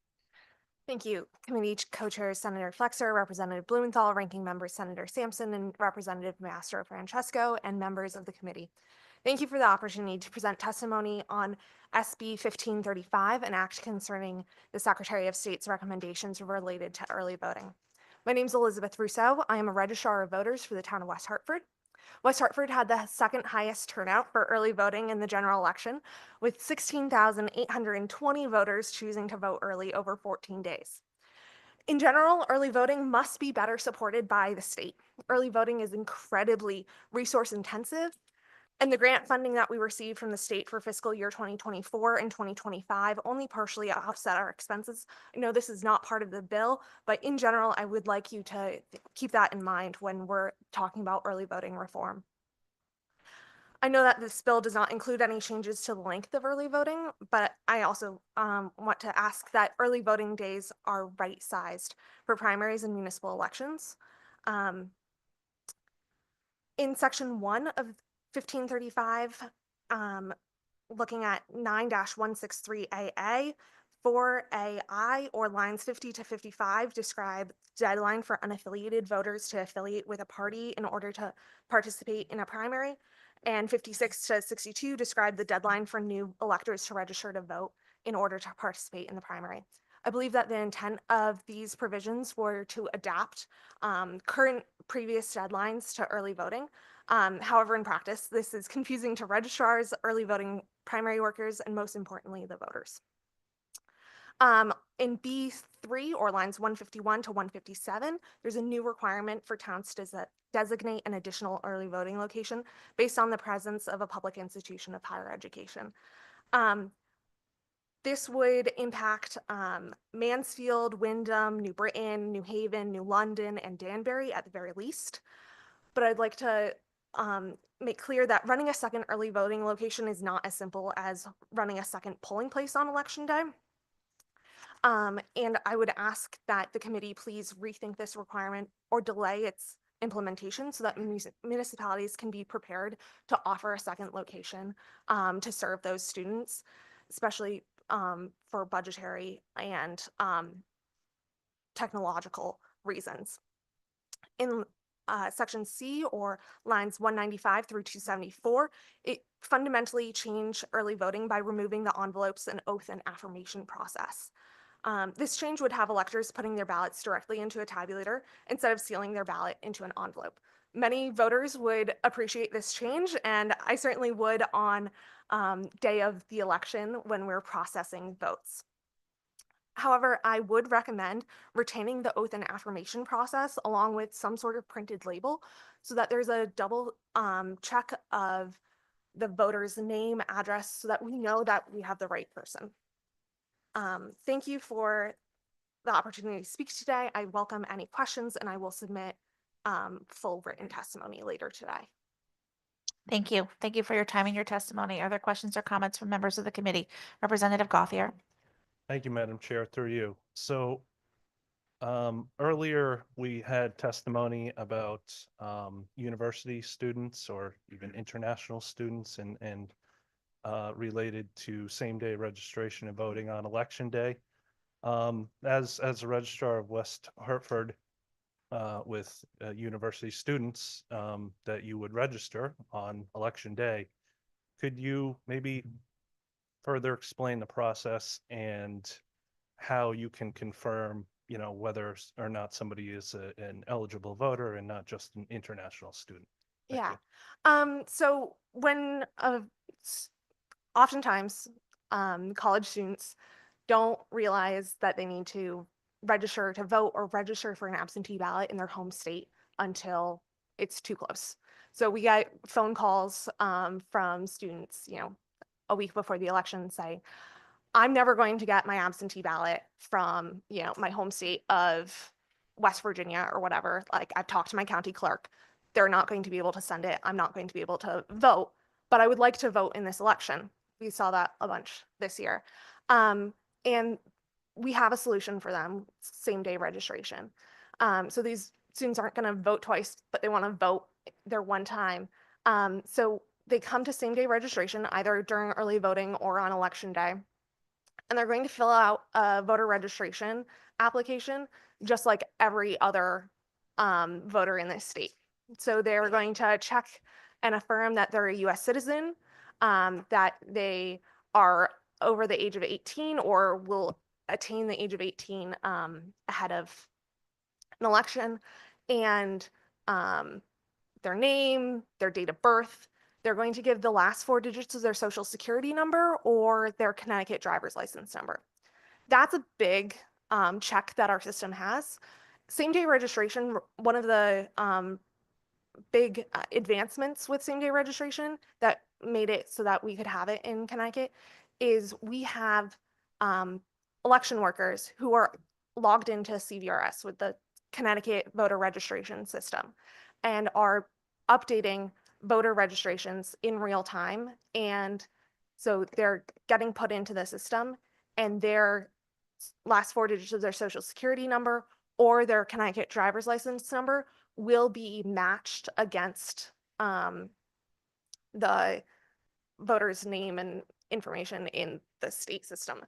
Thank you, Committee Co-Chairs Senator Flexer, Representative Blumenthal, Ranking Member Senator Sampson, and Representative Mastro Francesco, and members of the committee. Thank you for the opportunity to present testimony on SB 1535, an act concerning the Secretary of State's recommendations related to early voting. My name is Elizabeth Rousseau. I am a registrar of voters for the town of West Hartford. West Hartford had the second highest turnout for early voting in the general election, with 16,820 voters choosing to vote early over 14 days. In general, early voting must be better supported by the state. Early voting is incredibly resource intensive, and the grant funding that we received from the state for fiscal year 2024 and 2025 only partially offset our expenses. I know this is not part of the bill, but in general, I would like you to keep that in mind when we're talking about early voting reform. I know that this bill does not include any changes to the length of early voting, but I also want to ask that early voting days are right-sized for primaries and municipal elections. In section 1 of 1535, looking at 9-163AA, 4AI, or lines 50 to 55 describe deadline for unaffiliated voters to affiliate with a party in order to participate in a primary, and 56 to 62 describe the deadline for new electors to register to vote in order to participate in the primary. I believe that the intent of these provisions were to adapt current previous deadlines to early voting. However, in practice, this is confusing to registrars, early voting primary workers, and most importantly, the voters. In B3, or lines 151 to 157, there's a new requirement for towns to designate an additional early voting location based on the presence of a public institution of higher education. This would impact Mansfield, Wyndham, New Britain, New Haven, New London, and Danbury at the very least. But I'd like to make clear that running a second early voting location is not as simple as running a second polling place on election day. And I would ask that the committee please rethink this requirement or delay its implementation so that municipalities can be prepared to offer a second location to serve those students, especially for budgetary and technological reasons. In section C, or lines 195 through 274, it fundamentally changed early voting by removing the envelopes and oath and affirmation process. This change would have electors putting their ballots directly into a tabulator instead of sealing their ballot into an envelope. Many voters would appreciate this change, and I certainly would on day of the election when we're processing votes. However, I would recommend retaining the oath and affirmation process along with some sort of printed label so that there's a double check of the voter's name, address, so that we know that we have the right person. Thank you for the opportunity to speak today. I welcome any questions, and I will submit full written testimony later today. Thank you. Thank you for your time and your testimony. Are there questions or comments from members of the committee? Representative Gauthier. Thank you, Madam Chair, through you. So earlier we had testimony about university students or even international students and related to same-day registration and voting on election day. As a registrar of West Hartford with university students that you would register on election day, could you maybe further explain the process and how you can confirm, whether or not somebody is an eligible voter and not just an international student? Thank Yeah. you. So when oftentimes college students don't realize that they need to register to vote or register for an absentee ballot in their home state until it's too close. So we get phone calls from students, you know, a week before the election say, I'm never going to get my absentee ballot from, you know, my home state of West Virginia or whatever. Like, I've talked to my county clerk. They're not going to be able to send it. I'm not going to be able to vote, but I would like to vote in this election. We saw that a bunch this year. And we have a solution for them, same day registration. So these students aren't going to vote twice, but they want to vote their one time. So they come to same day registration either during early voting or on election day. And they're going to fill out a voter registration application, just like every other voter in this state. So they're going to check and affirm that they're a US citizen, that they are over the age of 18 or will attain the age of 18 ahead of an election, and their name, their date of birth. They're going to give the last 4 digits of their social security number or their Connecticut driver's license number. That's a big check that our system has. Same day registration, one of the big advancements with same day registration that made it so that we could have it in Connecticut is we have election workers who are logged into CVRS with the Connecticut voter registration system and are updating voter registrations in real time. And so they're getting put into the system and their last 4 digits of their social security number or their Connecticut driver's license number will be matched against the voter's name and information in the state system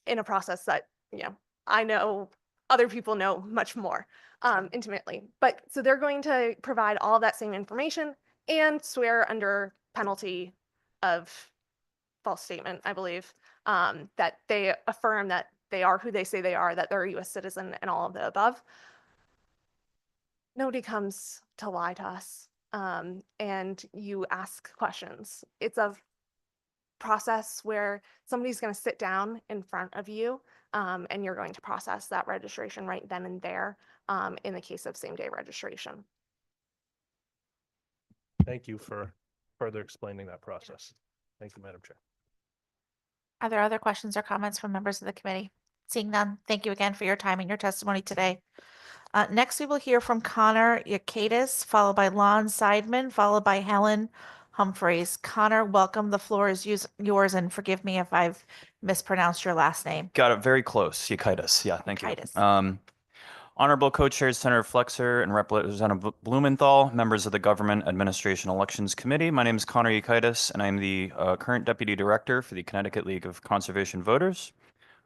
in a process that, you know, I know other people know much more intimately. But so they're going to provide all of that same information and swear under penalty of false statement, I believe, that they affirm that they are who they say they are, that they're a US citizen and all of the above. Nobody comes to lie to us, and you ask questions. It's a process where somebody's going to sit down in front of you and you're going to process that registration right then and there in the case of same day registration. Thank you for further explaining that process. Thank you, Madam Chair. Are there other questions or comments from members of the committee? Seeing none, thank you again for your time and your testimony today. Next, we will hear from Connor Yakaitis, followed by Lon Seidman, followed by Helen Humphreys. Connor, welcome. The floor is yours, and forgive me if I've mispronounced your last name. Got it very close. Yakaitis. Yeah, thank you. Honorable Co-Chairs Senator Flexer and Representative Blumenthal, members of the Government Administration Elections Committee. My name is Connor Yakaitis, and I'm the current Deputy Director for the Connecticut League of Conservation Voters.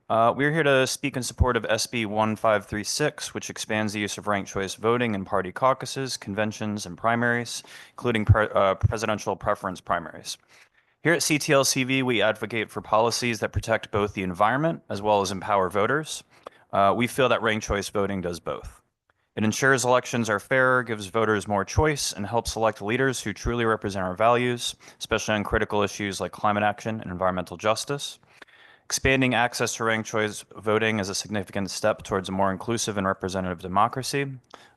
We're here to speak in support of SB 1536, which expands the use of ranked choice voting in party caucuses, conventions, and primaries, including presidential preference primaries. Here at CTLCV, we advocate for policies that protect both the environment as well as empower voters. We feel that ranked choice voting does both. It ensures elections are fairer, gives voters more choice, and helps select leaders who truly represent our values, especially on critical issues like climate action and environmental justice. Expanding access to ranked choice voting is a significant step towards a more inclusive and representative democracy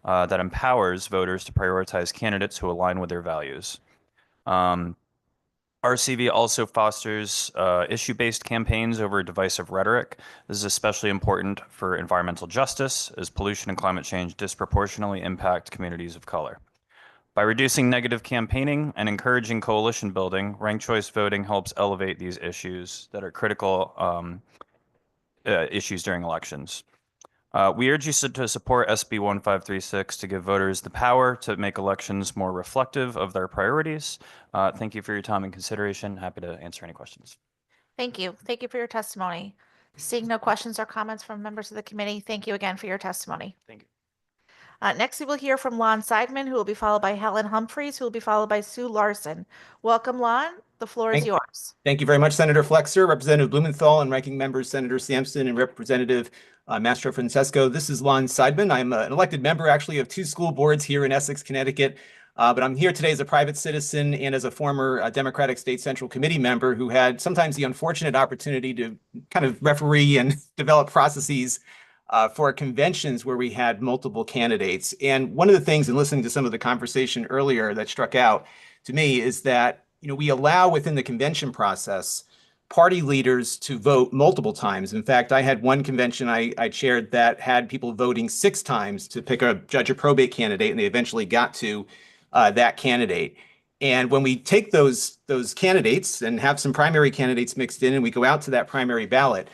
that empowers voters to prioritize candidates who align with their values. RCV also fosters issue-based campaigns over divisive rhetoric. This is especially important for environmental justice, as pollution and climate change disproportionately impact communities of color. By reducing negative campaigning and encouraging coalition building, ranked choice voting helps elevate these issues that are critical issues during elections. We urge you to support SB 1536 to give voters the power to make elections more reflective of their priorities. Thank you for your time and consideration. Happy to answer any questions. Thank you. Thank you for your testimony. Seeing no questions or comments from members of the committee, thank you again for your testimony. Thank you. Next, we will hear from Lon Seidman, who will be followed by Helen Humphreys, who will be followed by Sue Larson. Welcome, Lon. The floor is yours. Thank you very much, Senator Flexer, Representative Blumenthal, and Ranking Members Senator Sampson and Representative Mastro Francesco. This is Lon Seidman. I'm an elected member, actually, of 2 school boards here in Essex, Connecticut. But I'm here today as a private citizen and as a former Democratic State Central Committee member who had sometimes the unfortunate opportunity to kind of referee and develop processes for conventions where we had multiple candidates. And one of the things in listening to some of the conversation earlier that struck out to me is that, we allow within the convention process party leaders to vote multiple times. In fact, I had one convention I chaired that had people voting 6 times to pick a judge or probate candidate, and they eventually got to that candidate. And when we take those candidates and have some primary candidates mixed in and we go out to that primary ballot,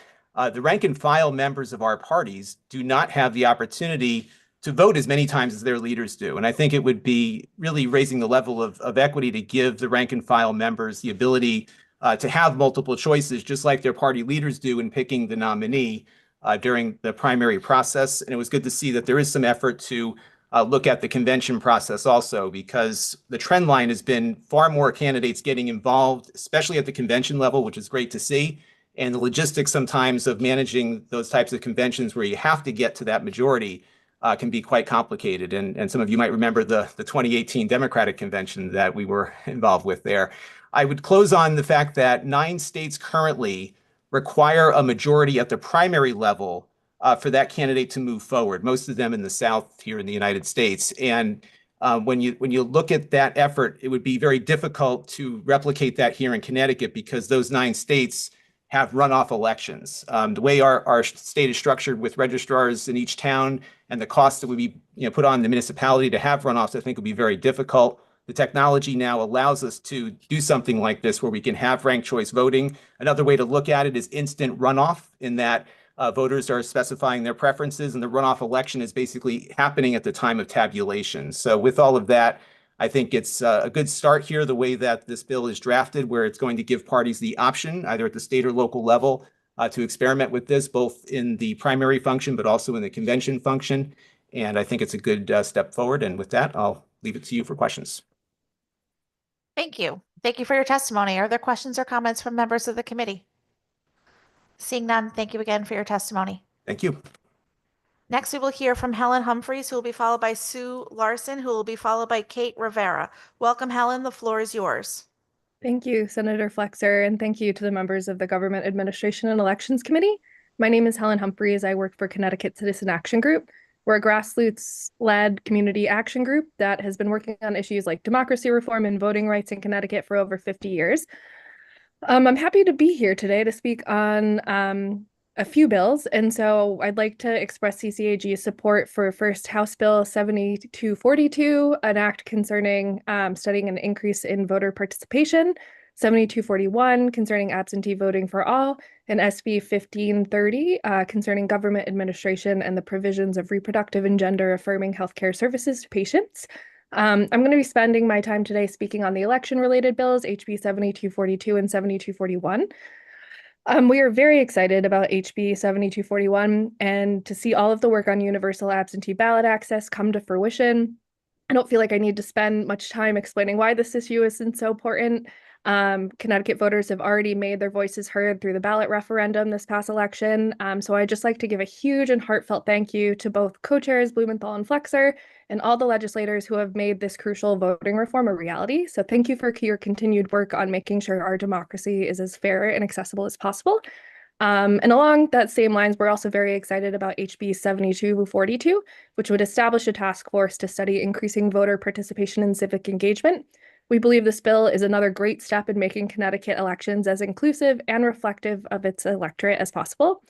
the rank and file members of our parties do not have the opportunity to vote as many times as their leaders do. And I think it would be really raising the level of equity to give the rank and file members the ability to have multiple choices, just like their party leaders do in picking the nominee during the primary process. And it was good to see that there is some effort to look at the convention process also, because the trend line has been far more candidates getting involved, especially at the convention level, which is great to see. And the logistics sometimes of managing those types of conventions where you have to get to that majority can be quite complicated. And some of you might remember the 2018 Democratic convention that we were involved with there. I would close on the fact that 9 states currently require a majority at the primary level for that candidate to move forward, most of them in the South here in the United States. And when you look at that effort, it would be very difficult to replicate that here in Connecticut because those 9 states have runoff elections. The way our state is structured with registrars in each town and the cost that would be put on the municipality to have runoffs, I think would be very difficult. The technology now allows us to do something like this where we can have ranked choice voting. Another way to look at it is instant runoff, in that voters are specifying their preferences and the runoff election is basically happening at the time of tabulation. So with all of that, I think it's a good start here, the way that this bill is drafted, where it's going to give parties the option, either at the state or local level, to experiment with this, both in the primary function, but also in the convention function. And I think it's a good step forward. And with that, I'll leave it to you for questions. Thank you. Thank you for your testimony. Are there questions or comments from members of the committee? Seeing none, thank you again for your testimony. Thank you. Next, we will hear from Helen Humphreys, who will be followed by Sue Larson, who will be followed by Kate Rivera. Welcome, Helen. The floor is yours. Thank you, Senator Flexer, and thank you to the members of the Government Administration and Elections Committee. My name is Helen Humphreys. I work for Connecticut Citizen Action Group. We're a grassroots-led community action group that has been working on issues like democracy reform and voting rights in Connecticut for over 50 years. I'm happy to be here today to speak on a few bills. And so I'd like to express CCAG's support for first House Bill 7242, an act concerning studying an increase in voter participation, 7241 concerning absentee voting for all, and SB 1530 concerning government administration and the provisions of reproductive and gender affirming healthcare services to patients. I'm going to be spending my time today speaking on the election-related bills, HB 7242 and 7241. We are very excited about HB 7241 and to see all of the work on universal absentee ballot access come to fruition. I don't feel like I need to spend much time explaining why this issue isn't so important. Connecticut voters have already made their voices heard through the ballot referendum this past election. So I'd just like to give a huge and heartfelt thank you to both co-chairs Blumenthal and Flexer and all the legislators who have made this crucial voting reform a reality. So thank you for your continued work on making sure our democracy is as fair and accessible as possible. And along that same lines, we're also very excited about HB 7242, which would establish a task force to study increasing voter participation and civic engagement. We believe this bill is another great step in making Connecticut elections as inclusive and reflective of its electorate as possible.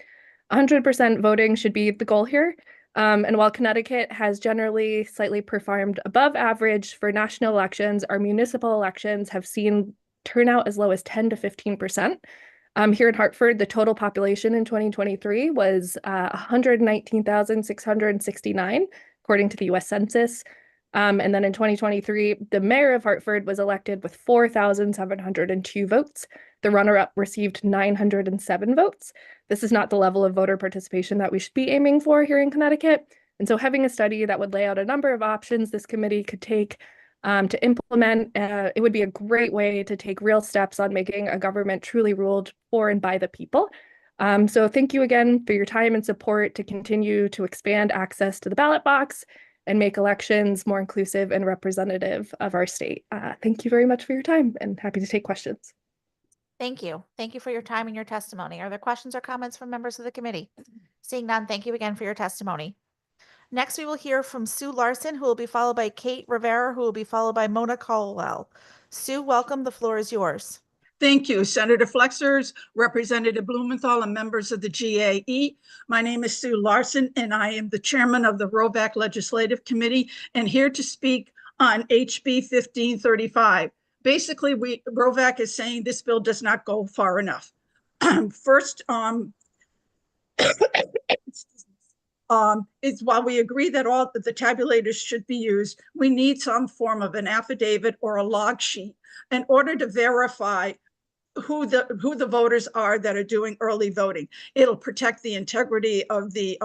100% voting should be the goal here. And while Connecticut has generally slightly performed above average for national elections, our municipal elections have seen turnout as low as 10 to 15%. Here in Hartford, the total population in 2023 was 119,669, according to the US Census. And then in 2023, the mayor of Hartford was elected with 4,702 votes. The runner-up received 907 votes. This is not the level of voter participation that we should be aiming for here in Connecticut. And so having a study that would lay out a number of options this committee could take to implement, it would be a great way to take real steps on making a government truly ruled for and by the people. So thank you again for your time and support to continue to expand access to the ballot box and make elections more inclusive and representative of our state. Thank you very much for your time and happy to take questions. Thank you. Thank you for your time and your testimony. Are there questions or comments from members of the committee? Seeing none, thank you again for your testimony. Next, we will hear from Sue Larson, who will be followed by Kate Rivera, who will be followed by Mona Colwell. Sue, welcome. The floor is yours. Thank you, Senator Flexers, Representative Blumenthal, and members of the GAE. My name is Sue Larson, and I am the chairman of the ROVAC Legislative Committee and here to speak on HB 1535. Basically, ROVAC is saying this bill does not go far enough. First, is while we agree that all the tabulators should be used, we need some form of an affidavit or a log sheet in order to verify who the voters are that are doing early voting. It'll protect the integrity of the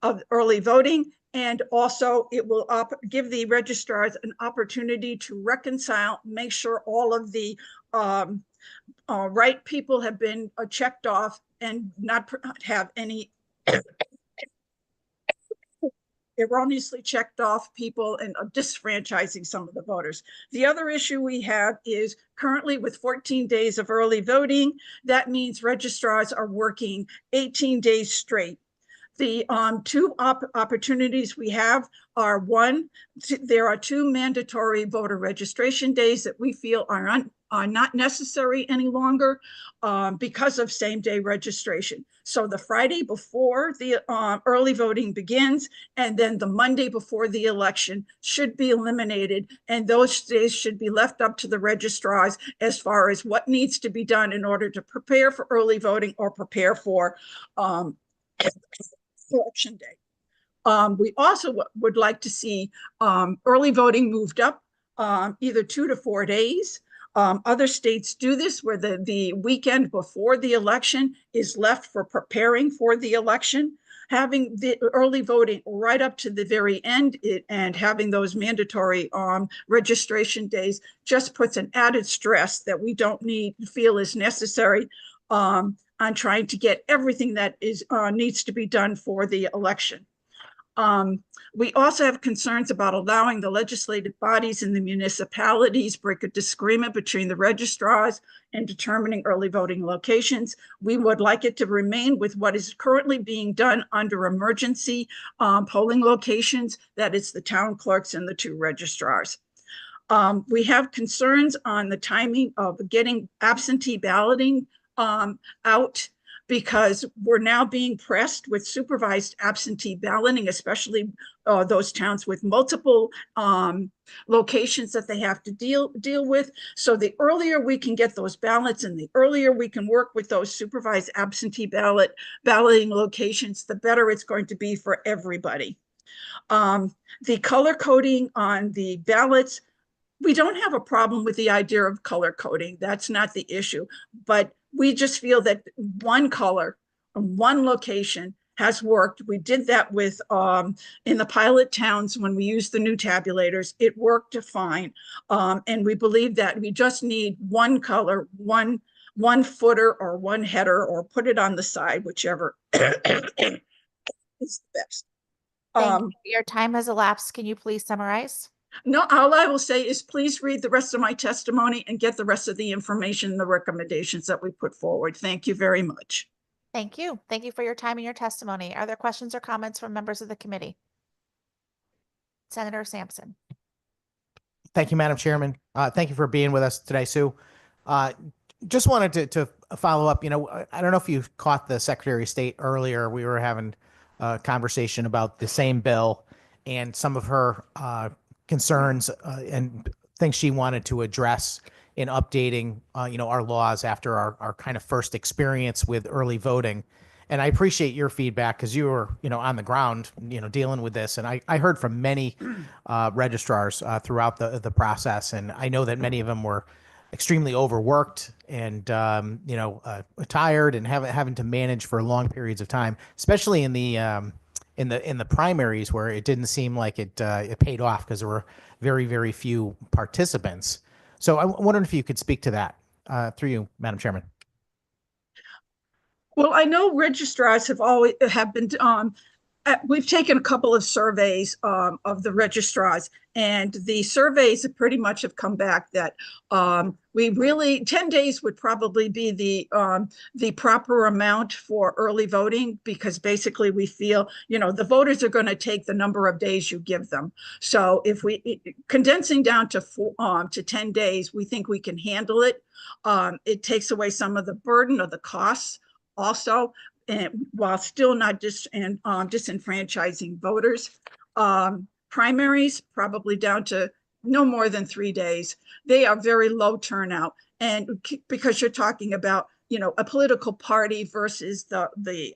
of early voting, and also it will give the registrars an opportunity to reconcile, make sure all of the right people have been checked off and not have any erroneously checked off people and disfranchising some of the voters. The other issue we have is currently with 14 days of early voting, that means registrars are working 18 days straight. The two opportunities we have are one, there are two mandatory voter registration days that we feel are not necessary any longer because of same-day registration. So the Friday before the early voting begins, and then the Monday before the election should be eliminated, and those days should be left up to the registrars as far as what needs to be done in order to prepare for early voting or prepare for election day. We also would like to see early voting moved up either 2 to 4 days. Other states do this where the weekend before the election is left for preparing for the election. Having the early voting right up to the very end and having those mandatory registration days just puts an added stress that we don't feel is necessary on trying to get everything that is needs to be done for the election. We also have concerns about allowing the legislative bodies in the municipalities break a disagreement between the registrars and determining early voting locations. We would like it to remain with what is currently being done under emergency polling locations, that is the town clerks and the two registrars. We have concerns on the timing of getting absentee balloting out, because we're now being pressed with supervised absentee balloting, especially those towns with multiple locations that they have to deal with. So the earlier we can get those ballots and the earlier we can work with those supervised absentee balloting locations, the better it's going to be for everybody. The color coding on the ballots, we don't have a problem with the idea of color coding. That's not the issue, but we just feel that one color, one location has worked. We did that with in the pilot towns when we used the new tabulators. It worked fine. And we believe that we just need one color, one footer or one header, or put it on the side, whichever is the best. Thank you. Your time has elapsed. Can you please summarize? No, all I will say is please read the rest of my testimony and get the rest of the information and the recommendations that we put forward. Thank you very much. Thank you. Thank you for your time and your testimony. Are there questions or comments from members of the committee? Senator Sampson. Thank you, Madam Chairman. Thank you for being with us today, Sue. Just wanted to follow up. You know, I don't know if you caught the Secretary of State earlier. We were having a conversation about the same bill and some of her concerns and things she wanted to address in updating, our laws after our kind of first experience with early voting. And I appreciate your feedback because you were, on the ground, dealing with this. And I heard from many registrars throughout the process. And I know that many of them were extremely overworked and, tired and having to manage for long periods of time, especially in the primaries where it didn't seem like it paid off because there were very, very few participants. So I'm wondering if you could speak to that through you, Madam Chairman. Well, I know registrars have been we've taken a couple of surveys of the registrars, and the surveys pretty much have come back that we really 10 days would probably be the proper amount for early voting, because basically we feel, the voters are going to take the number of days you give them. So if condensing down to 10 days, we think we can handle it. It takes away some of the burden of the costs also, and while still not disenfranchising voters. Primaries, probably down to no more than 3 days. They are very low turnout. And because you're talking about, a political party versus the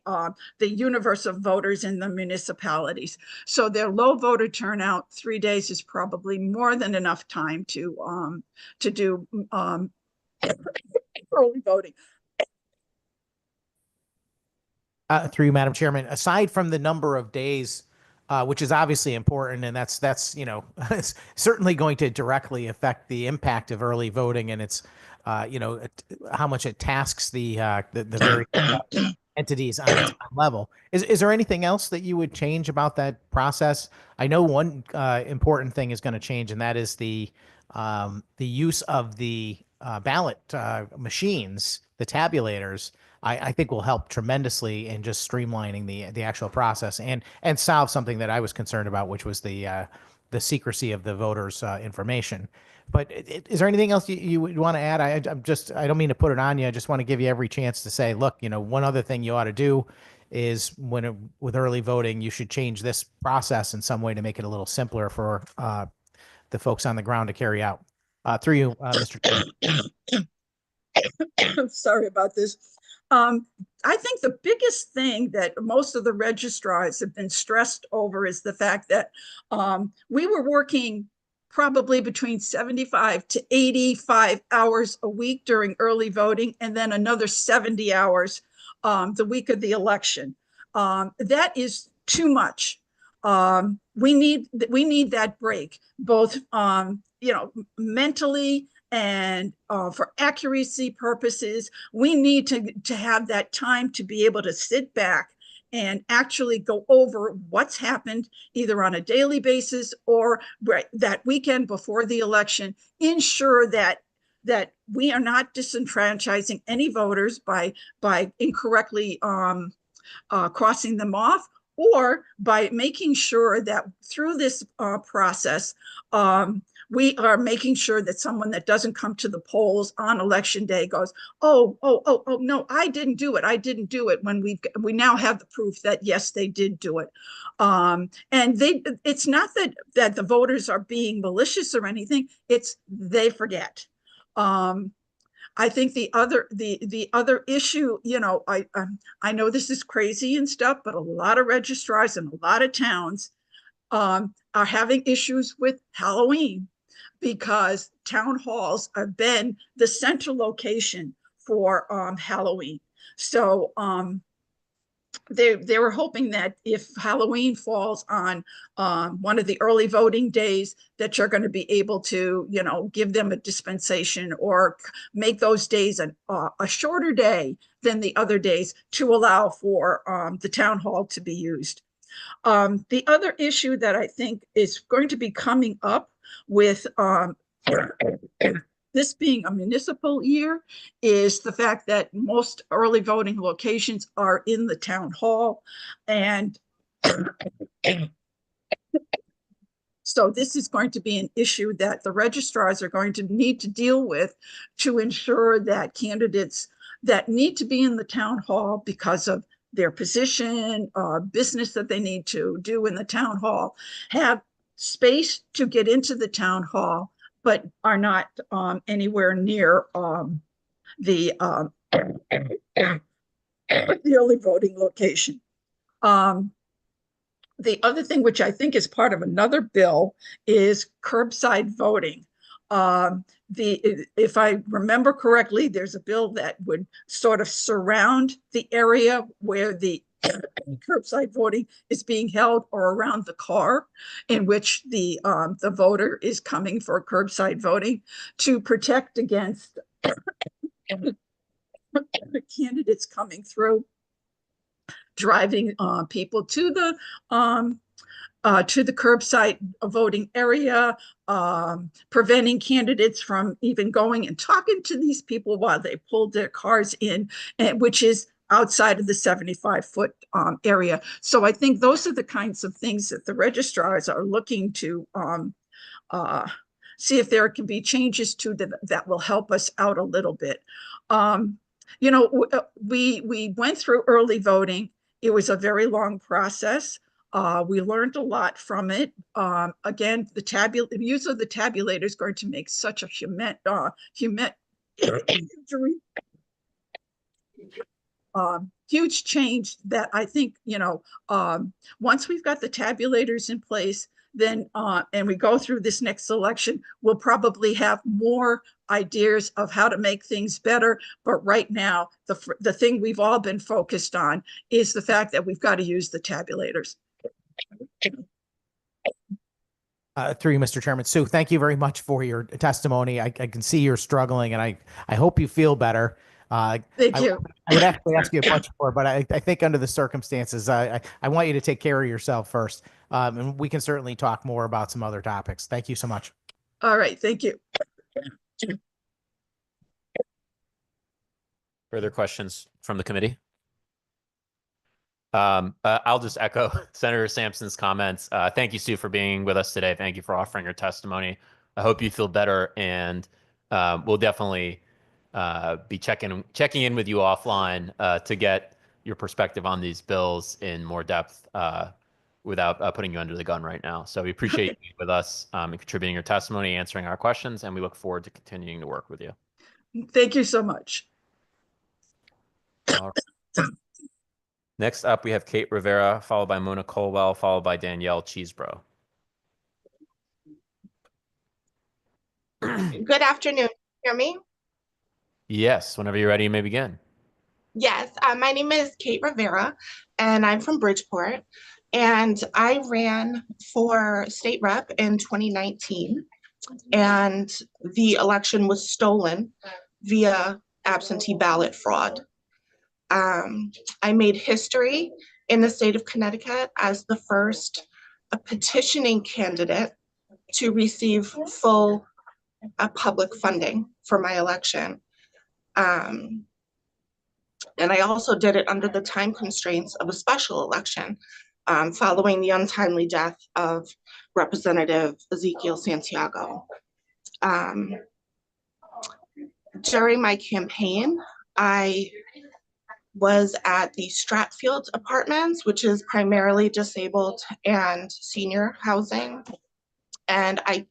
universe of voters in the municipalities. So their low voter turnout, 3 days is probably more than enough time to do early voting. Through you, Madam Chairman, aside from the number of days, which is obviously important, and that's it's certainly going to directly affect the impact of early voting, and it's how much it tasks the very entities on its own level. Is there anything else that you would change about that process? I know one important thing is going to change, and that is the use of the ballot machines, the tabulators. I think will help tremendously in just streamlining the actual process and solve something that I was concerned about, which was the secrecy of the voters' information. But is there anything else you would want to add? I don't mean to put it on you. I just want to give you every chance to say, look, one other thing you ought to do is with early voting, you should change this process in some way to make it a little simpler for the folks on the ground to carry out. Through you, Mr. Chair. Sorry about this. I think the biggest thing that most of the registrars have been stressed over is the fact that we were working probably between 75 to 85 hours a week during early voting, and then another 70 hours the week of the election. That is too much. We need that break, both mentally and for accuracy purposes. We need to have that time to be able to sit back and actually go over what's happened either on a daily basis or that weekend before the election, ensure that we are not disenfranchising any voters by incorrectly crossing them off, or by making sure that through this process, we are making sure that someone that doesn't come to the polls on election day goes, oh, no, I didn't do it, when we now have the proof that yes, they did do it. And it's not that the voters are being malicious or anything, it's they forget. I think the other issue, I know this is crazy and stuff, but a lot of registrars in a lot of towns are having issues with Halloween, because town halls have been the central location for Halloween. So they were hoping that if Halloween falls on one of the early voting days, that you're going to be able to, give them a dispensation or make those days a shorter day than the other days to allow for the town hall to be used. The other issue that I think is going to be coming up with this being a municipal year is the fact that most early voting locations are in the town hall. And so this is going to be an issue that the registrars are going to need to deal with to ensure that candidates that need to be in the town hall because of their position, business that they need to do in the town hall, have space to get into the town hall, but are not anywhere near the early voting location. The other thing, which I think is part of another bill, is curbside voting. If I remember correctly, there's a bill that would sort of surround the area where the curbside voting is being held, or around the car in which the voter is coming for curbside voting, to protect against the candidates coming through driving people to the curbside voting area, preventing candidates from even going and talking to these people while they pulled their cars in, which is outside of the 75-foot area. So I think those are the kinds of things that the registrars are looking to see if there can be changes to that will help us out a little bit. You know, we went through early voting. It was a very long process. We learned a lot from it. Again, the use of the tabulator is going to make such a huge change that I think, you know, once we've got the tabulators in place, then and we go through this next election, we'll probably have more ideas of how to make things better. But right now, the thing we've all been focused on is the fact that we've got to use the tabulators. Through you, Mr. Chairman. Sue, thank you very much for your testimony. I can see you're struggling, and I hope you feel better. Thank you. I would actually ask you a bunch more, but I think under the circumstances, I want you to take care of yourself first. And we can certainly talk more about some other topics. Thank you so much. All right. Thank you. Further questions from the committee? I'll just echo Senator Sampson's comments. Thank you, Sue, for being with us today. Thank you for offering your testimony. I hope you feel better, and we'll definitely be checking in with you offline to get your perspective on these bills in more depth without putting you under the gun right now. So we appreciate you being with us and contributing your testimony, answering our questions, and we look forward to continuing to work with you. Thank you so much. All right. Next up, we have Kate Rivera, followed by Mona Colwell, followed by Danielle Cheesebro. Good afternoon. Hear me? Yes, whenever you're ready, you may begin. Yes, my name is Kate Rivera, and I'm from Bridgeport. And I ran for state rep in 2019, and the election was stolen via absentee ballot fraud. I made history in the state of Connecticut as the first petitioning candidate to receive full public funding for my election. And I also did it under the time constraints of a special election following the untimely death of Representative Ezekiel Santiago. During my campaign, I was at the Stratfield Apartments, which is primarily disabled and senior housing. And I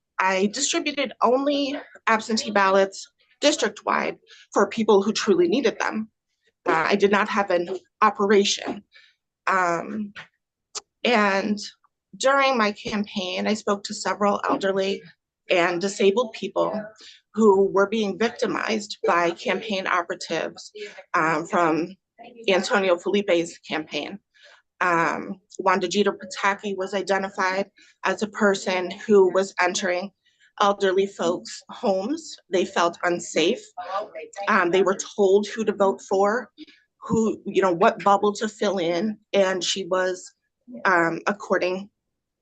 distributed only absentee ballots district-wide for people who truly needed them. I did not have an operation. And during my campaign, I spoke to several elderly and disabled people who were being victimized by campaign operatives from Antonio Felipe's campaign. Wanda Jeter Pataki was identified as a person who was entering elderly folks' homes. They felt unsafe. They were told who to vote for, what bubble to fill in. And she was, according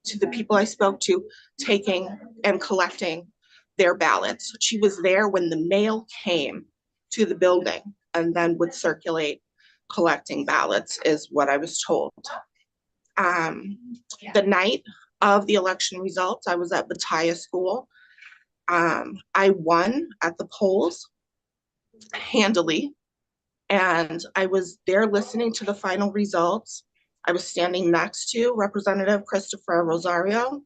to the people I spoke to, taking and collecting their ballots. She was there when the mail came to the building and then would circulate collecting ballots, is what I was told. The night of the election results, I was at Bataya School. I won at the polls handily, and I was there listening to the final results. I was standing next to Representative Christopher Rosario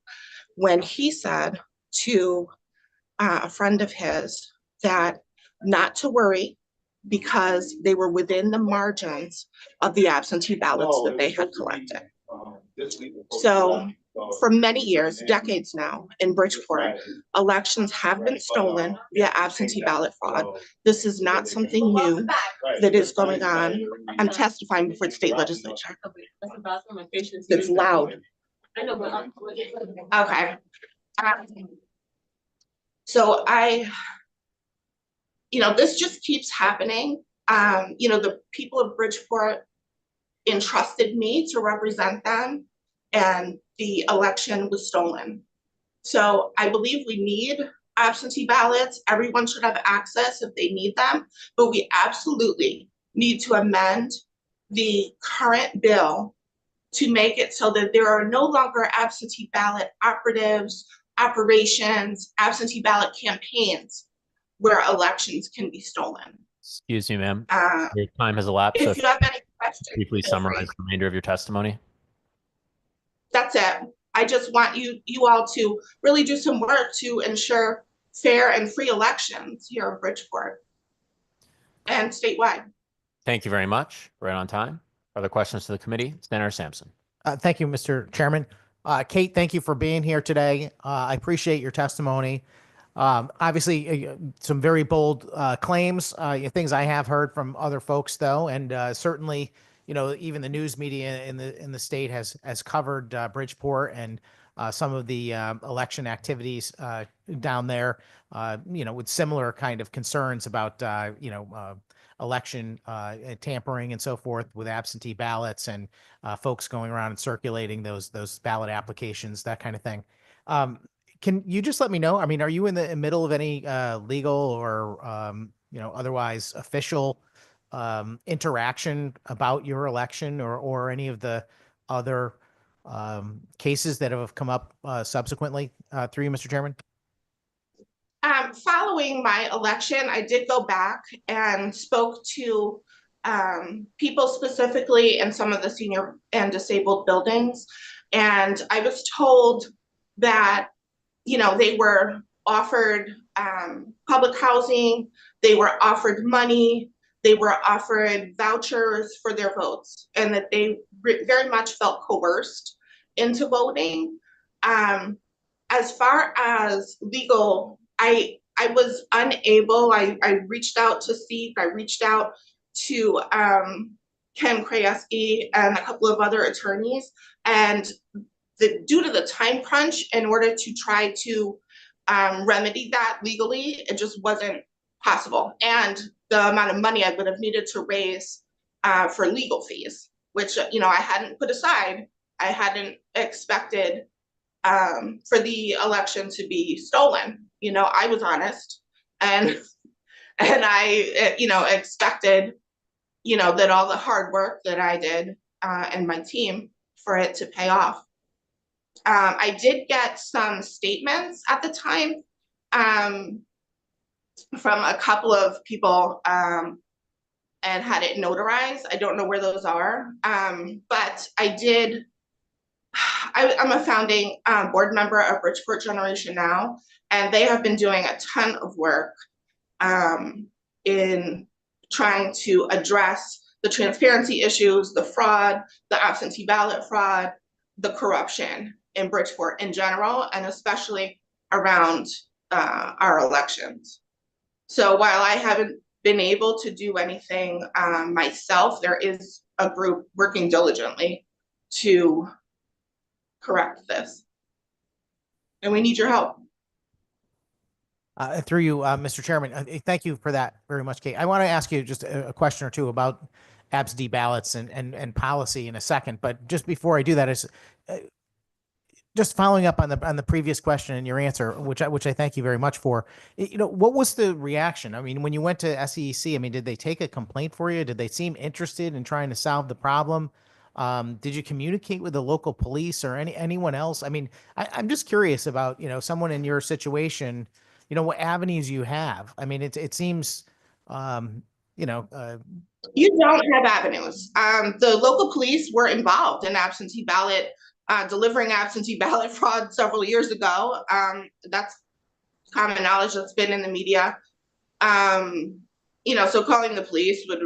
when he said to a friend of his that not to worry, because they were within the margins of the absentee ballots that they had collected. So for many years, decades now, in Bridgeport, elections have been stolen via absentee ballot fraud. This is not something new that is going on. I'm testifying before the state legislature. It's loud. Okay. So this just keeps happening. The people of Bridgeport entrusted me to represent them, and the election was stolen. So I believe we need absentee ballots. Everyone should have access if they need them, but we absolutely need to amend the current bill to make it so that there are no longer absentee ballot operatives, operations, absentee ballot campaigns where elections can be stolen. Excuse me, ma'am. Your time has elapsed. So If you have any questions, can you please feel free. summarize the remainder of your testimony? That's it. I just want you all to really do some work to ensure fair and free elections here in Bridgeport and statewide. Thank you very much. Right on time. Other questions to the committee? Senator Sampson. Thank you, Mr. Chairman. Kate, thank you for being here today. I appreciate your testimony. Obviously, some very bold claims, things I have heard from other folks, though, and certainly, even the news media in the state has covered Bridgeport and some of the election activities down there, with similar kind of concerns about, election tampering and so forth with absentee ballots and folks going around and circulating those ballot applications, that kind of thing. Can you just let me know? I mean, are you in the middle of any legal or otherwise official interaction about your election or any of the other cases that have come up subsequently through you, Mr. Chairman? Following my election, I did go back and spoke to people specifically in some of the senior and disabled buildings. And I was told that, they were offered public housing, they were offered money, they were offered vouchers for their votes, and that they very much felt coerced into voting. As far as legal, I was unable. I reached out to SEEK, I reached out to Ken Krajewski and a couple of other attorneys, and due to the time crunch, in order to try to remedy that legally, it just wasn't possible. And the amount of money I would have needed to raise for legal fees, which, I hadn't put aside. I hadn't expected for the election to be stolen. I was honest, and I, expected, that all the hard work that I did and my team for it to pay off. I did get some statements at the time from a couple of people and had it notarized. I don't know where those are, but I'm a founding board member of Bridgeport Generation Now, and they have been doing a ton of work in trying to address the transparency issues, the fraud, the absentee ballot fraud, the corruption in Bridgeport in general, and especially around our elections. So while I haven't been able to do anything myself, there is a group working diligently to correct this. And we need your help. Through you, Mr. Chairman, thank you for that very much, Kate. I want to ask you just a question or two about absentee ballots and policy in a second. But just before I do that, is just following up on the previous question and your answer, which I thank you very much for. What was the reaction? I mean, when you went to SEC, I mean, did they take a complaint for you? Did they seem interested in trying to solve the problem? Did you communicate with the local police or anyone else? I mean, I'm just curious about, someone in your situation, what avenues you have. I mean, it seems, you don't have avenues. The local police were involved in absentee ballot, delivering absentee ballot fraud several years ago. That's common knowledge that's been in the media. So calling the police would,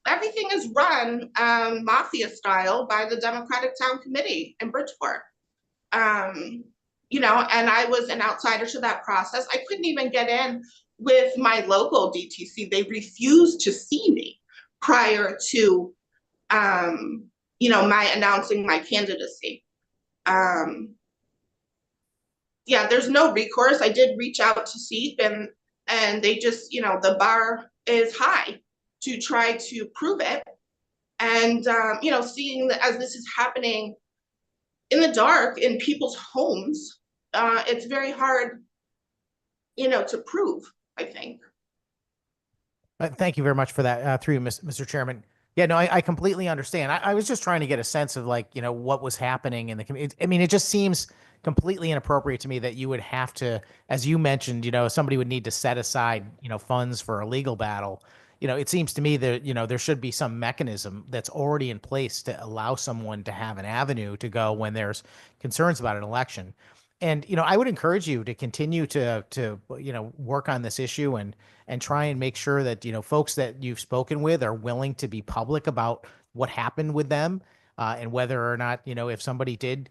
everything is run mafia style by the Democratic Town Committee in Bridgeport. And I was an outsider to that process. I couldn't even get in with my local DTC. They refused to see me prior to, my announcing my candidacy. There's no recourse. I did reach out to SEEK and they just, the bar is high to try to prove it. And, you know, seeing that as this is happening in the dark in people's homes, it's very hard, you know, to prove, I think. Thank you very much for that, through you, Mr. Chairman. Yeah, no, I completely understand. I was just trying to get a sense of, like, you know, what was happening in the community. I mean, it just seems completely inappropriate to me that you would have to, as you mentioned, you know, somebody would need to set aside, you know, funds for a legal battle. You know, it seems to me that, you know, there should be some mechanism that's already in place to allow someone to have an avenue to go when there's concerns about an election. And, you know, I would encourage you to continue to, you know, work on this issue and try and make sure that, you know, folks that you've spoken with are willing to be public about what happened with them, and whether or not, you know, if somebody did,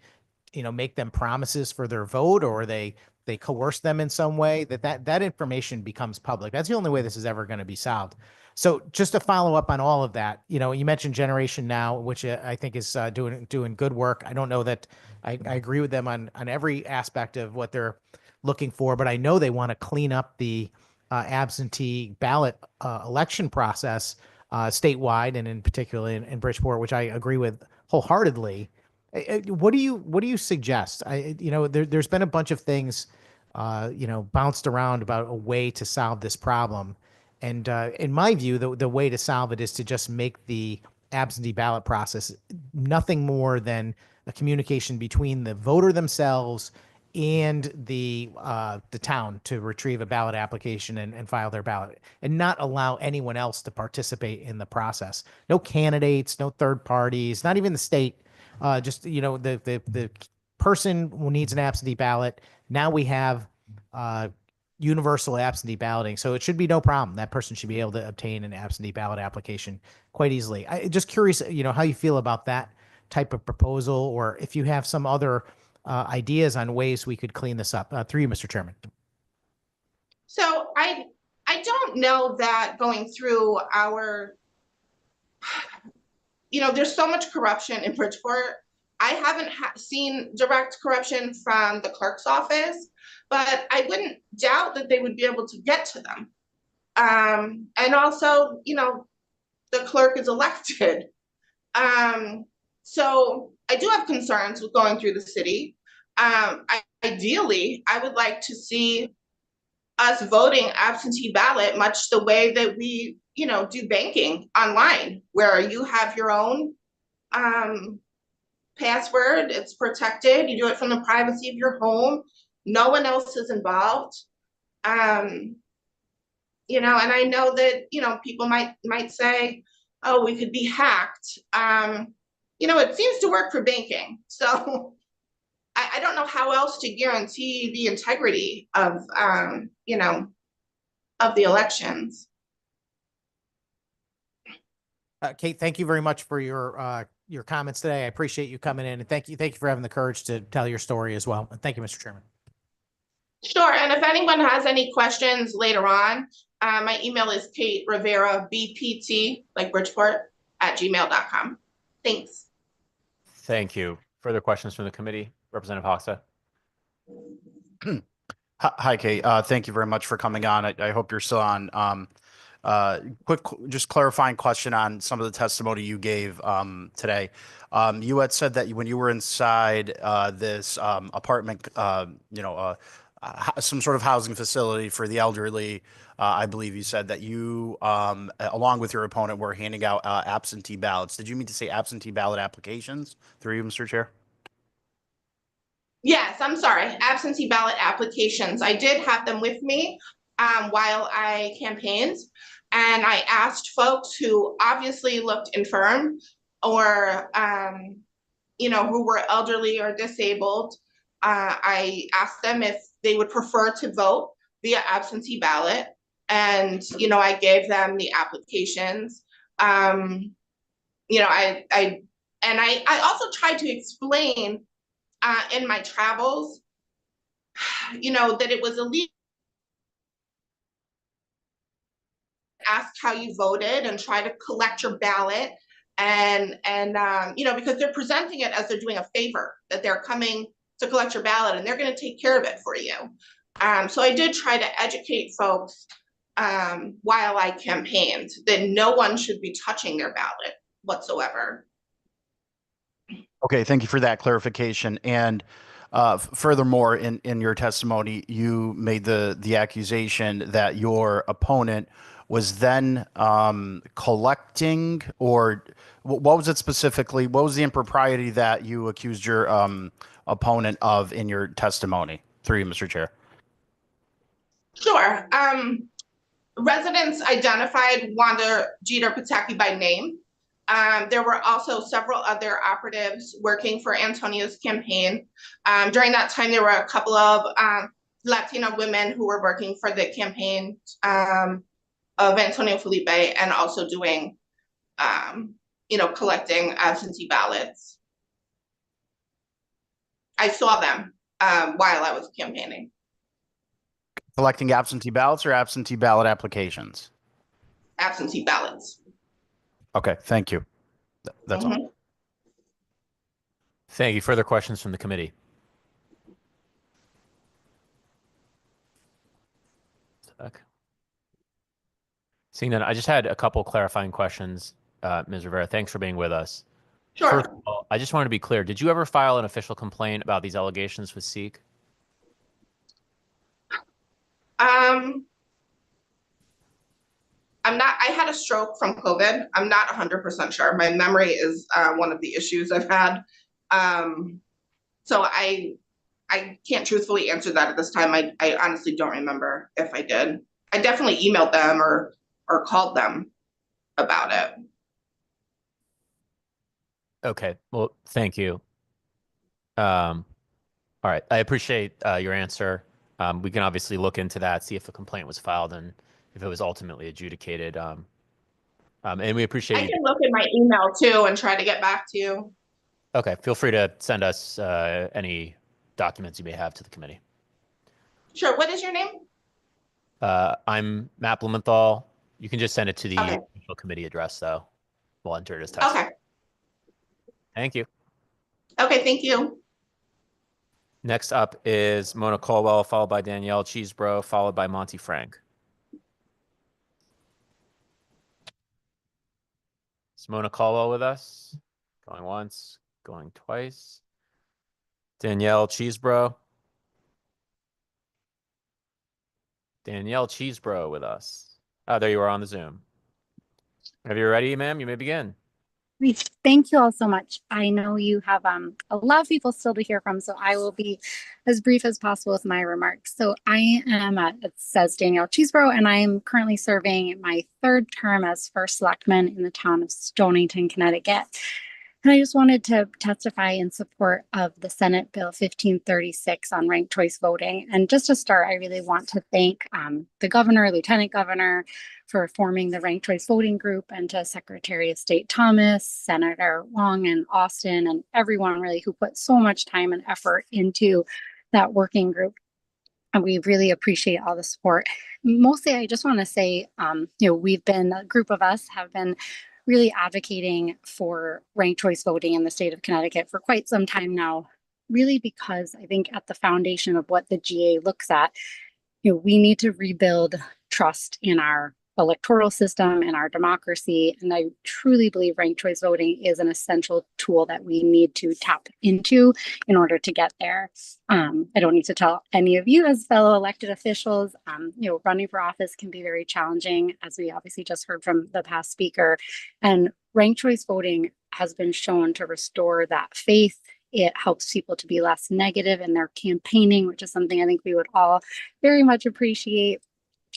you know, make them promises for their vote, or they coerce them in some way, that information becomes public. That's the only way this is ever going to be solved. So just to follow up on all of that, you know, you mentioned Generation Now, which I think is doing good work. I don't know that I agree with them on every aspect of what they're looking for, but I know they want to clean up the absentee ballot election process statewide, and in particular in Bridgeport, which I agree with wholeheartedly. What do you suggest? You know, there's been a bunch of things, you know, bounced around about a way to solve this problem. And in my view, the way to solve it is to just make the absentee ballot process nothing more than a communication between the voter themselves and the town to retrieve a ballot application and file their ballot, and not allow anyone else to participate in the process. No candidates, no third parties, not even the state. Just, you know, the person who needs an absentee ballot. Now we have universal absentee balloting, so it should be no problem. That person should be able to obtain an absentee ballot application quite easily. I just curious, you know, how you feel about that type of proposal, or if you have some other ideas on ways we could clean this up. Through you, Mr. Chairman. So I don't know that going through our, you know, there's so much corruption in Bridgeport. I haven't seen direct corruption from the clerk's office, but I wouldn't doubt that they would be able to get to them. And also, you know, the clerk is elected. So I do have concerns with going through the city. Ideally, I would like to see us voting absentee ballot, much the way that we, you know, do banking online, where you have your own password, it's protected, you do it from the privacy of your home, no one else is involved. You know, and I know that, you know, people might say, oh, we could be hacked. You know, it seems to work for banking. So I don't know how else to guarantee the integrity of, you know, of the elections. Kate, thank you very much for your comments today. I appreciate you coming in, and thank you for having the courage to tell your story as well. And thank you, Mr. Chairman. Sure, and if anyone has any questions later on, my email is Kate Rivera, BPT, like Bridgeport, @gmail.com. Thanks. Thank you. Further questions from the committee? Representative Hoxha. Hi, Kate. Thank you very much for coming on. I hope you're still on. Quick, just clarifying question on some of the testimony you gave today. You had said that when you were inside this apartment, you know, some sort of housing facility for the elderly, I believe you said that you, along with your opponent, were handing out absentee ballots. Did you mean to say absentee ballot applications? Through you, Mr. Chair. Yes, I'm sorry. Absentee ballot applications. I did have them with me while I campaigned, and I asked folks who obviously looked infirm or, you know, who were elderly or disabled. I asked them if they would prefer to vote via absentee ballot, and, you know, I gave them the applications. You know, I also tried to explain in my travels, you know, that it was illegal. Ask how you voted and try to collect your ballot, and you know, because they're presenting it as they're doing a favor, that they're coming to collect your ballot and they're going to take care of it for you. So I did try to educate folks while I campaigned that no one should be touching their ballot. whatsoever. Okay, thank you for that clarification. And furthermore, in your testimony, you made the accusation that your opponent was then collecting, or what was it specifically? What was the impropriety that you accused your opponent of in your testimony? Through you, Mr. Chair. Sure. Residents identified Wanda Jeter Pataki by name. There were also several other operatives working for Antonio's campaign. During that time, there were a couple of Latina women who were working for the campaign of Antonio Felipe, and also doing, collecting absentee ballots. I saw them while I was campaigning. Collecting absentee ballots or absentee ballot applications? Absentee ballots. Okay, thank you. That's all. Thank you. Further questions from the committee? Seeing that, I just had a couple clarifying questions. Ms. Rivera, thanks for being with us. Sure. First of all, I just wanted to be clear. Did you ever file an official complaint about these allegations with SEEK? I had a stroke from COVID. I'm not 100% sure. My memory is one of the issues I've had. So I can't truthfully answer that at this time. I honestly don't remember if I did. I definitely emailed them or called them about it. Okay, well, thank you. All right, I appreciate your answer. We can obviously look into that, see if a complaint was filed and if it was ultimately adjudicated. And we appreciate I can look in my email too and try to get back to you. Okay, feel free to send us any documents you may have to the committee. Sure, what is your name? I'm Matt Blumenthal. You can just send it to the Okay. official committee address, though. We'll enter it as text. Okay. Thank you. Okay, thank you. Next up is Mona Colwell, followed by Danielle Cheesebro, followed by Monty Frank. Is Mona Colwell with us? Going once, going twice. Danielle Cheesebro. Danielle Cheesebro with us. Oh, there you are on the Zoom. Have you ready, ma'am? You may begin. Thank you all so much. I know you have a lot of people still to hear from, so I will be as brief as possible with my remarks. So I am, it says Danielle Cheesebro, and I am currently serving my third term as first selectman in the town of Stonington, Connecticut. And I just wanted to testify in support of the Senate Bill 1536 on ranked choice voting. And just to start, I really want to thank the governor, lieutenant governor, for forming the ranked choice voting group, and to Secretary of State Thomas, Senator Long and Austin, and everyone really who put so much time and effort into that working group. And we really appreciate all the support. Mostly, I just want to say, we've been, a group of us have been really advocating for ranked choice voting in the state of Connecticut for quite some time now, really because I think at the foundation of what the GA looks at, we need to rebuild trust in our electoral system and our democracy. And I truly believe ranked choice voting is an essential tool that we need to tap into in order to get there. I don't need to tell any of you as fellow elected officials, running for office can be very challenging, as we obviously just heard from the past speaker. And ranked choice voting has been shown to restore that faith. It helps people to be less negative in their campaigning, which is something I think we would all very much appreciate,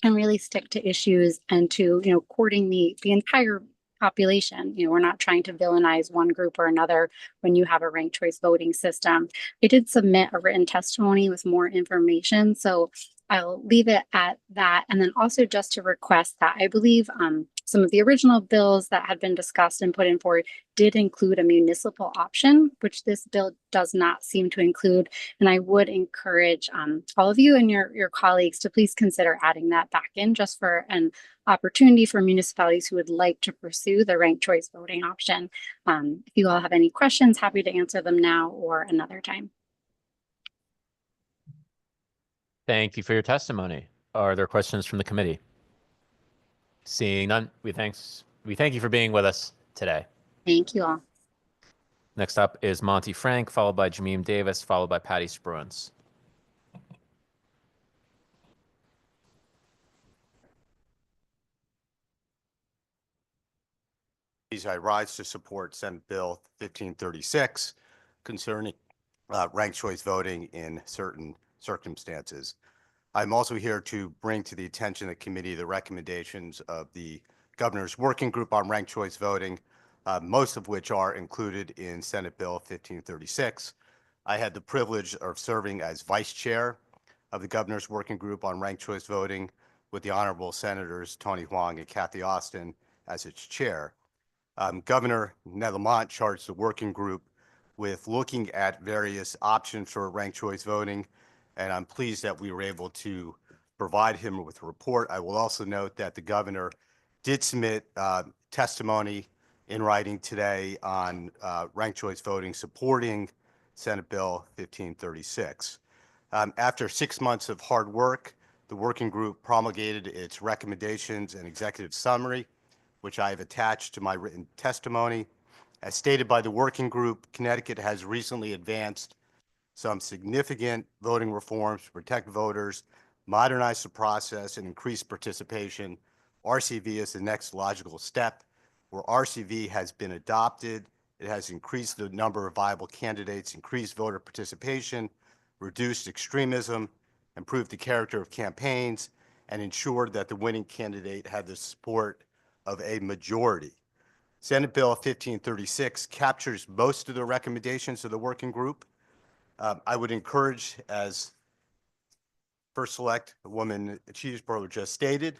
and really stick to issues and to, courting the entire population. We're not trying to villainize one group or another when you have a ranked choice voting system. I did submit a written testimony with more information, so I'll leave it at that. And then also just to request that I believe some of the original bills that had been discussed and put in forward did include a municipal option, which this bill does not seem to include. And I would encourage all of you and your colleagues to please consider adding that back in, just for an opportunity for municipalities who would like to pursue the ranked choice voting option. If you all have any questions, happy to answer them now or another time. Thank you for your testimony. Are there questions from the committee? Seeing none, we thank you for being with us today. Thank you all. Next up is Monty Frank, followed by Jameem Davis, followed by Patty Spruance. I rise to support Senate Bill 1536 concerning ranked choice voting in certain circumstances. I'm also here to bring to the attention of the committee the recommendations of the Governor's Working Group on Ranked Choice Voting, most of which are included in Senate Bill 1536. I had the privilege of serving as Vice Chair of the Governor's Working Group on Ranked Choice Voting with the Honorable Senators Tony Hwang and Kathy Austin as its chair. Governor Ned Lamont charged the working group with looking at various options for ranked choice voting, and I'm pleased that we were able to provide him with a report. I will also note that the governor did submit testimony in writing today on ranked choice voting supporting Senate Bill 1536. After 6 months of hard work, the working group promulgated its recommendations and executive summary, which I have attached to my written testimony. As stated by the working group, Connecticut has recently advanced some significant voting reforms to protect voters, modernize the process, and increase participation. RCV is the next logical step. Where RCV has been adopted, it has increased the number of viable candidates, increased voter participation, reduced extremism, improved the character of campaigns, and ensured that the winning candidate had the support of a majority. Senate Bill 1536 captures most of the recommendations of the working group. I would encourage, as First Select Woman Cheeseborough just stated,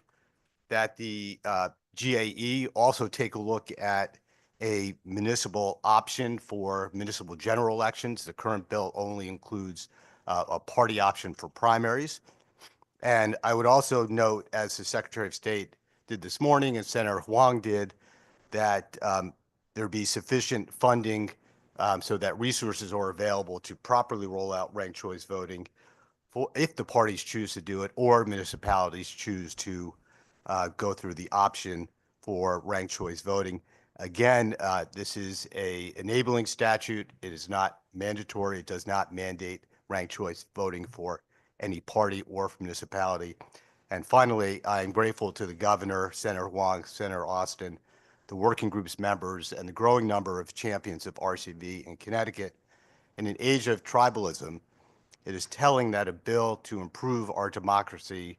that the GAE also take a look at a municipal option for municipal general elections. The current bill only includes a party option for primaries. And I would also note, as the Secretary of State did this morning and Senator Hwang did, that there be sufficient funding so that resources are available to properly roll out ranked choice voting for if the parties choose to do it or municipalities choose to go through the option for ranked choice voting. Again, this is a enabling statute. It is not mandatory. It does not mandate ranked choice voting for any party or municipality. And finally, I am grateful to the governor, Senator Hwang, Senator Austin, the working group's members, and the growing number of champions of RCV in Connecticut. In an age of tribalism, it is telling that a bill to improve our democracy,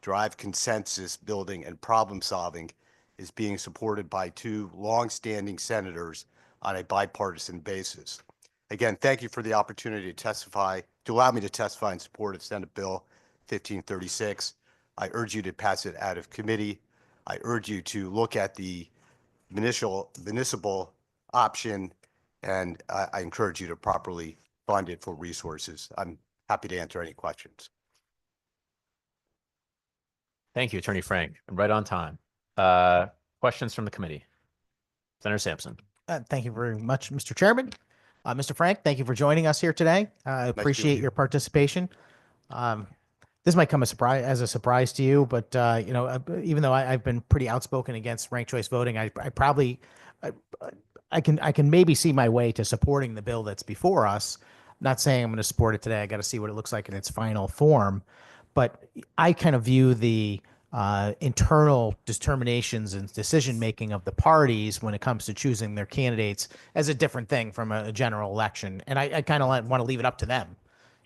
drive consensus building, and problem solving is being supported by two longstanding senators on a bipartisan basis. Again, thank you for the opportunity to allow me to testify in support of Senate Bill 1536. I urge you to pass it out of committee. I urge you to look at the municipal option, and I encourage you to properly fund it for resources. I'm happy to answer any questions. Thank you, Attorney Frank. Right on time. Questions from the committee? Senator Sampson. Thank you very much, Mr. Chairman. Mr. Frank, thank you for joining us here today. I appreciate your participation. This might come as a surprise to you, but even though I've been pretty outspoken against ranked choice voting, I can maybe see my way to supporting the bill that's before us. Not saying I'm going to support it today. I got to see what it looks like in its final form, but I kind of view the internal determinations and decision making of the parties when it comes to choosing their candidates as a different thing from a general election, and I kind of want to leave it up to them.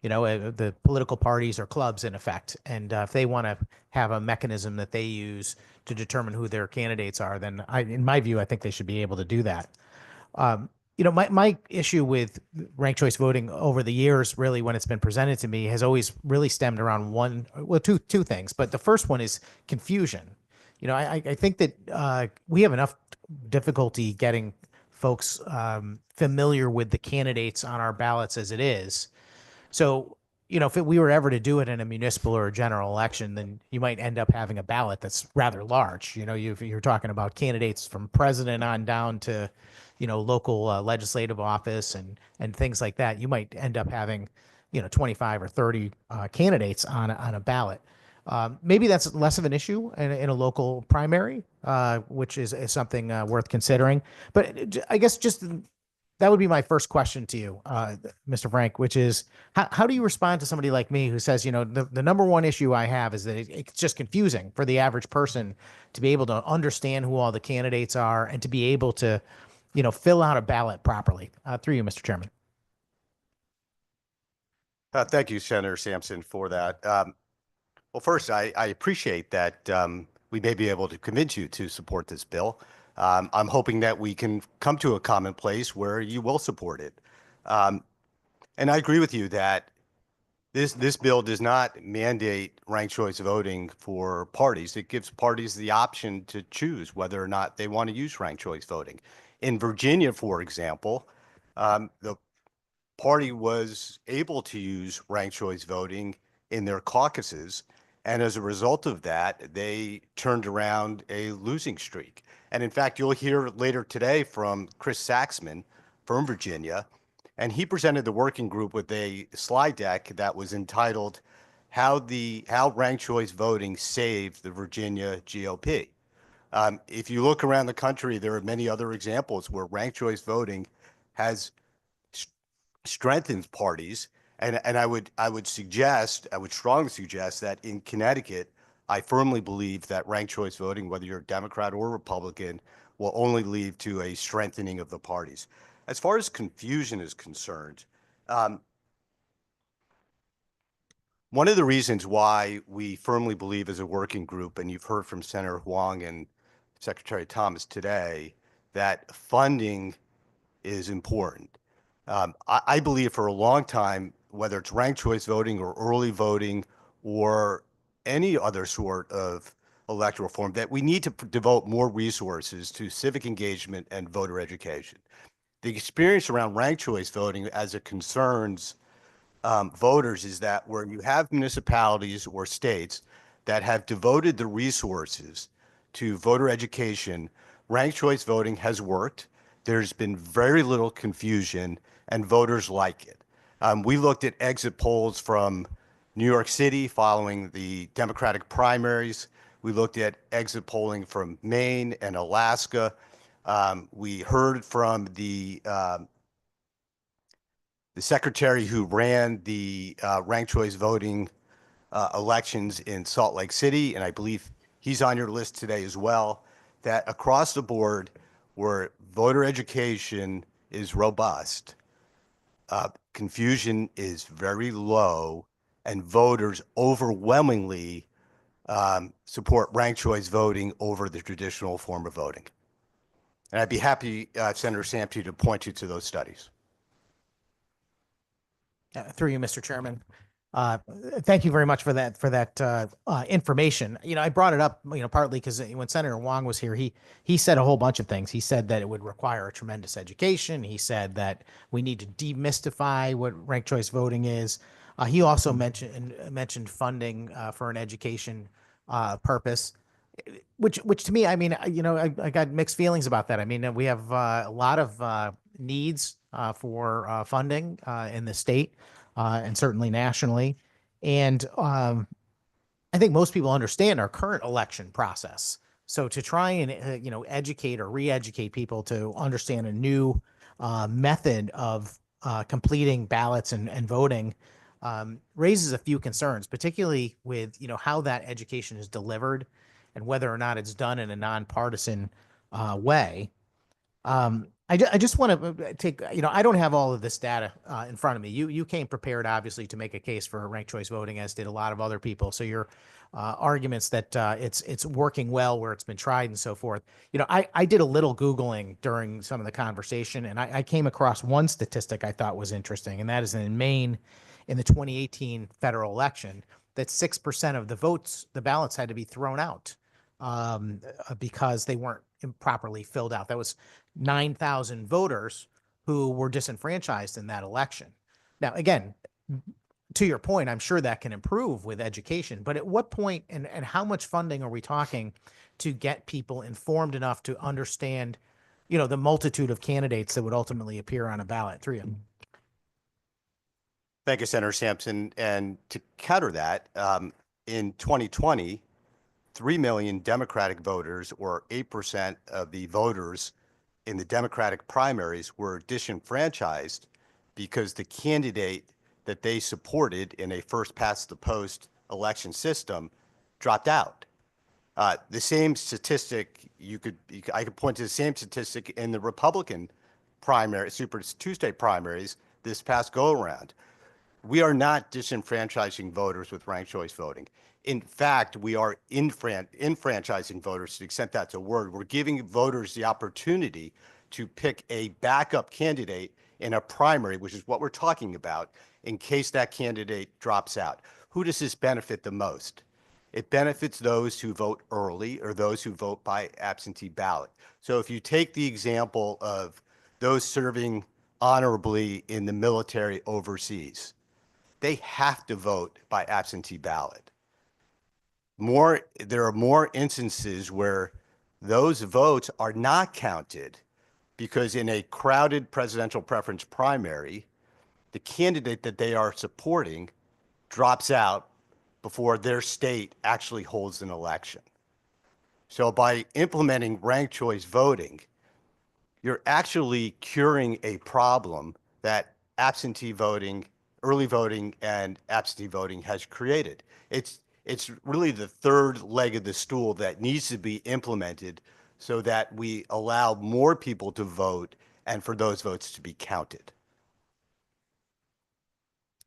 The political parties or clubs in effect. And if they want to have a mechanism that they use to determine who their candidates are, then in my view, I think they should be able to do that. My issue with ranked choice voting over the years, really, when it's been presented to me, has always really stemmed around two things. But the first one is confusion. I think that we have enough difficulty getting folks familiar with the candidates on our ballots as it is. So, if we were ever to do it in a municipal or a general election, then you might end up having a ballot that's rather large. You're talking about candidates from president on down to, local legislative office and things like that. You might end up having, 25 or 30 candidates on a ballot. Maybe that's less of an issue in a local primary, which is something worth considering. But I guess just that would be my first question to you, Mr. Frank, which is how do you respond to somebody like me who says, you know, the number one issue I have is that it's just confusing for the average person to be able to understand who all the candidates are and to be able to, you know, fill out a ballot properly. Through you, Mr. Chairman. Thank you, Senator Sampson, for that. Well, first, I appreciate that we may be able to convince you to support this bill. I'm hoping that we can come to a common place where you will support it. And I agree with you that this bill does not mandate ranked choice voting for parties. It gives parties the option to choose whether or not they want to use ranked choice voting. In Virginia, for example, the party was able to use ranked choice voting in their caucuses. And as a result of that, they turned around a losing streak. And in fact, you'll hear later today from Chris Saxman from Virginia, and he presented the working group with a slide deck that was entitled How Ranked Choice Voting Saved the Virginia GOP. If you look around the country, there are many other examples where ranked choice voting has strengthened parties. And I would strongly suggest that in Connecticut, I firmly believe that ranked choice voting, whether you're Democrat or Republican, will only lead to a strengthening of the parties. As far as confusion is concerned, one of the reasons why we firmly believe as a working group, and you've heard from Senator Huang and Secretary Thomas today, that funding is important. I believe for a long time, whether it's ranked choice voting or early voting or any other sort of electoral form, that we need to devote more resources to civic engagement and voter education. The experience around ranked choice voting as it concerns voters is that where you have municipalities or states that have devoted the resources to voter education, ranked choice voting has worked. There's been very little confusion and voters like it. We looked at exit polls from New York City following the Democratic primaries. We looked at exit polling from Maine and Alaska. We heard from the secretary who ran the ranked choice voting elections in Salt Lake City, and I believe he's on your list today as well, that across the board where voter education is robust, confusion is very low, and voters overwhelmingly support ranked choice voting over the traditional form of voting. And I'd be happy, Senator Sampson, to point you to those studies. Through you, Mr. Chairman. Thank you very much for that information. You know, I brought it up, you know, partly because when Senator Huang was here, he said a whole bunch of things. He said that it would require a tremendous education. He said that we need to demystify what ranked choice voting is. He also mentioned funding for an education purpose, which to me, I mean, you know, I got mixed feelings about that. I mean, we have a lot of needs for funding in the state and certainly nationally. And I think most people understand our current election process. So to try and, you know, educate or re-educate people to understand a new method of completing ballots and voting raises a few concerns, particularly with, you know, how that education is delivered and whether or not it's done in a nonpartisan way. I just want to take, you know, I don't have all of this data in front of me. You came prepared, obviously, to make a case for ranked choice voting, as did a lot of other people. So your arguments that it's working well where it's been tried and so forth. You know, I did a little Googling during some of the conversation, and I came across one statistic I thought was interesting, and that is in Maine, in the 2018 federal election, that 6% of the votes, the ballots had to be thrown out because they weren't improperly filled out. That was 9,000 voters who were disenfranchised in that election. Now, again, to your point, I'm sure that can improve with education, but at what point and how much funding are we talking to get people informed enough to understand, you know, the multitude of candidates that would ultimately appear on a ballot? Through you. Thank you, Senator Sampson. And to counter that, in 2020, 3 million Democratic voters, or 8% of the voters in the Democratic primaries, were disenfranchised because the candidate that they supported in a first past the post election system dropped out. The same statistic I could point to the same statistic in the Republican primary, Super Tuesday primaries this past go around. We are not disenfranchising voters with ranked choice voting. In fact, we are enfranchising voters, to the extent that's a word. We're giving voters the opportunity to pick a backup candidate in a primary, which is what we're talking about, in case that candidate drops out. Who does this benefit the most? It benefits those who vote early or those who vote by absentee ballot. So if you take the example of those serving honorably in the military overseas, they have to vote by absentee ballot. There are more instances where those votes are not counted because in a crowded presidential preference primary, the candidate that they are supporting drops out before their state actually holds an election. So by implementing ranked choice voting, you're actually curing a problem that absentee voting, early voting, and absentee voting has created. It's really the third leg of the stool that needs to be implemented so that we allow more people to vote and for those votes to be counted.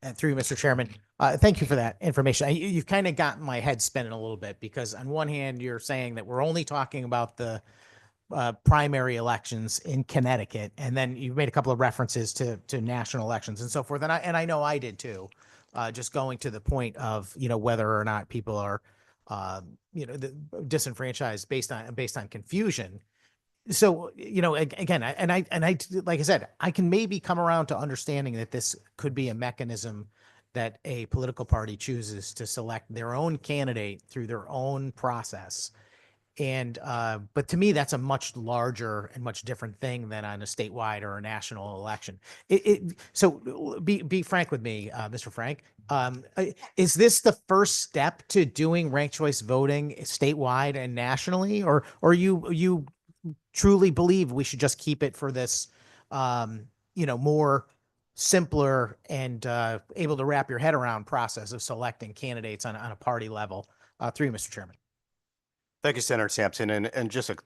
And through you, Mr. Chairman, thank you for that information. You've kind of gotten my head spinning a little bit because on one hand, you're saying that we're only talking about the primary elections in Connecticut, and then you've made a couple of references to national elections and so forth. And I know I did too. Just going to the point of whether or not people are disenfranchised based on confusion. So again, I like I said, I can maybe come around to understanding that this could be a mechanism that a political party chooses to select their own candidate through their own process. And but to me, that's a much larger and much different thing than on a statewide or a national election. So be frank with me, Mr. Frank. Is this the first step to doing ranked choice voting statewide and nationally, or you truly believe we should just keep it for this, more simpler and able to wrap your head around process of selecting candidates on a party level? Through you, Mr. Chairman. Thank you, Senator Sampson. And just a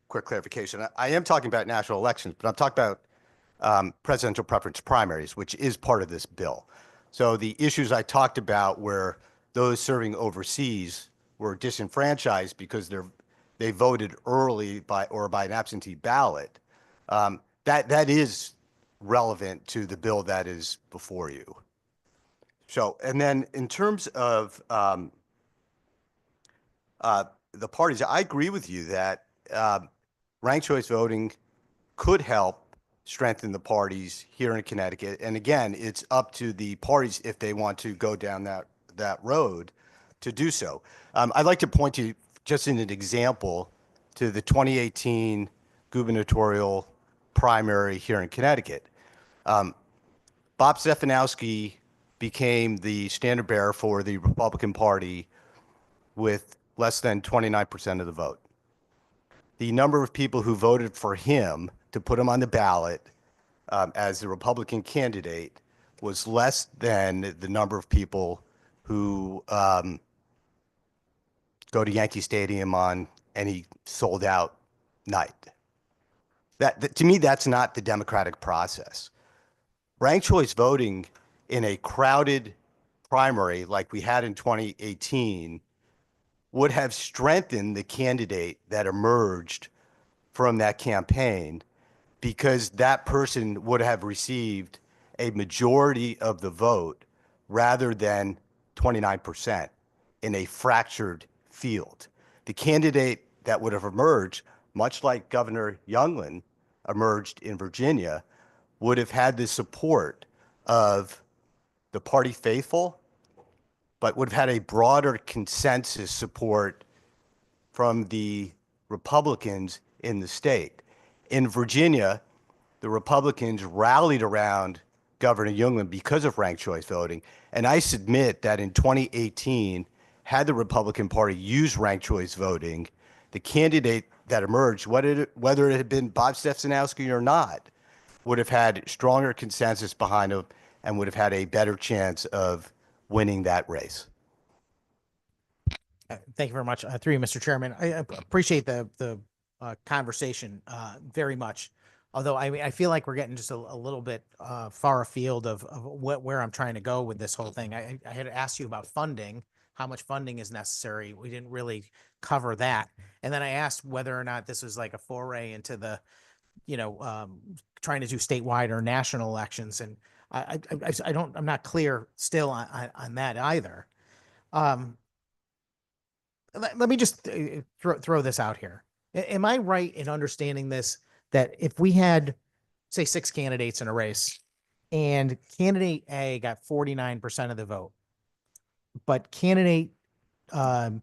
quick clarification. I am talking about national elections, but I'm talking about presidential preference primaries, which is part of this bill. So the issues I talked about where those serving overseas were disenfranchised because they voted early by an absentee ballot, that is relevant to the bill that is before you. So, and then in terms of the parties, I agree with you that ranked choice voting could help strengthen the parties here in Connecticut. And again, it's up to the parties if they want to go down that road to do so. I'd like to point to, just in an example, to the 2018 gubernatorial primary here in Connecticut. Bob Stefanowski became the standard bearer for the Republican Party with less than 29% of the vote. The number of people who voted for him to put him on the ballot as the Republican candidate was less than the number of people who go to Yankee Stadium on any sold out night. That to me, that's not the democratic process. Ranked choice voting in a crowded primary like we had in 2018 would have strengthened the candidate that emerged from that campaign, because that person would have received a majority of the vote rather than 29% in a fractured field. The candidate that would have emerged, much like Governor Youngkin emerged in Virginia, would have had the support of the party faithful, but would have had a broader consensus support from the Republicans in the state. In Virginia, the Republicans rallied around Governor Youngkin because of ranked choice voting. And I submit that in 2018, had the Republican Party used ranked choice voting, the candidate that emerged, whether it had been Bob Stefanowski or not, would have had stronger consensus behind him and would have had a better chance of winning that race. Thank you very much. Through you, Mr. Chairman. I appreciate the conversation very much. Although I feel like we're getting just a little bit far afield of where I'm trying to go with this whole thing. I had asked you about funding, how much funding is necessary. We didn't really cover that. And then I asked whether or not this was like a foray into the, trying to do statewide or national elections. And I'm not clear still on that either. Let me just throw this out here. Am I right in understanding this, that if we had, say, 6 candidates in a race and candidate A got 49% of the vote, but candidate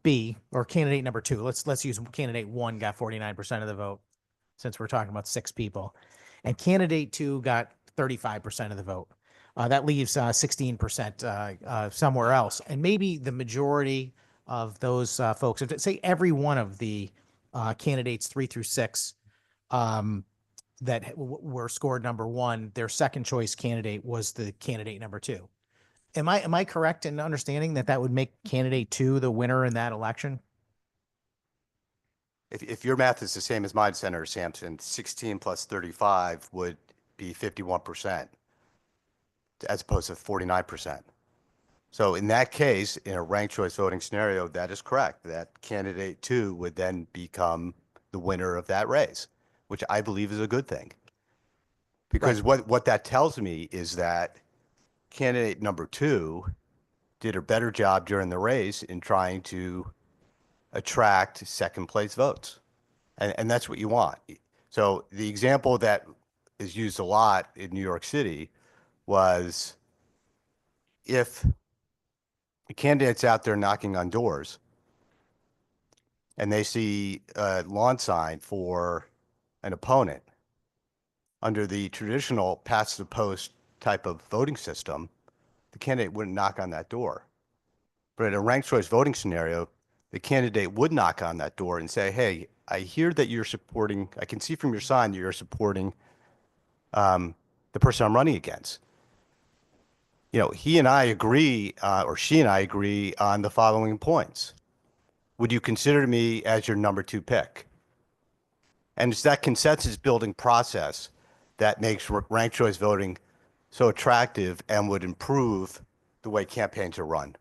B, or candidate number 2, let's use candidate 1 got 49% of the vote, since we're talking about 6 people, and candidate 2 got 35% of the vote, that leaves 16% somewhere else. And maybe the majority of those folks, if say every one of the candidates 3 through 6 that were scored number 1, their second choice candidate was the candidate number 2. Am I correct in understanding that would make candidate 2 the winner in that election? If your math is the same as mine, Senator Sampson, 16 plus 35 would be 51%, as opposed to 49%. So in that case, in a ranked choice voting scenario, that is correct. That candidate 2 would then become the winner of that race, which I believe is a good thing. Because what that tells me is that candidate number 2 did a better job during the race in trying to attract second place votes. And that's what you want. So the example that is used a lot in New York City was, if a candidate's out there knocking on doors and they see a lawn sign for an opponent, under the traditional pass the post type of voting system, the candidate wouldn't knock on that door. But in a ranked choice voting scenario, the candidate would knock on that door and say, hey, I hear that you're supporting, I can see from your sign that you're supporting the person I'm running against. He and I agree, or she and I agree on the following points. Would you consider me as your number 2 pick? And it's that consensus building process that makes ranked choice voting so attractive and would improve the way campaigns are run.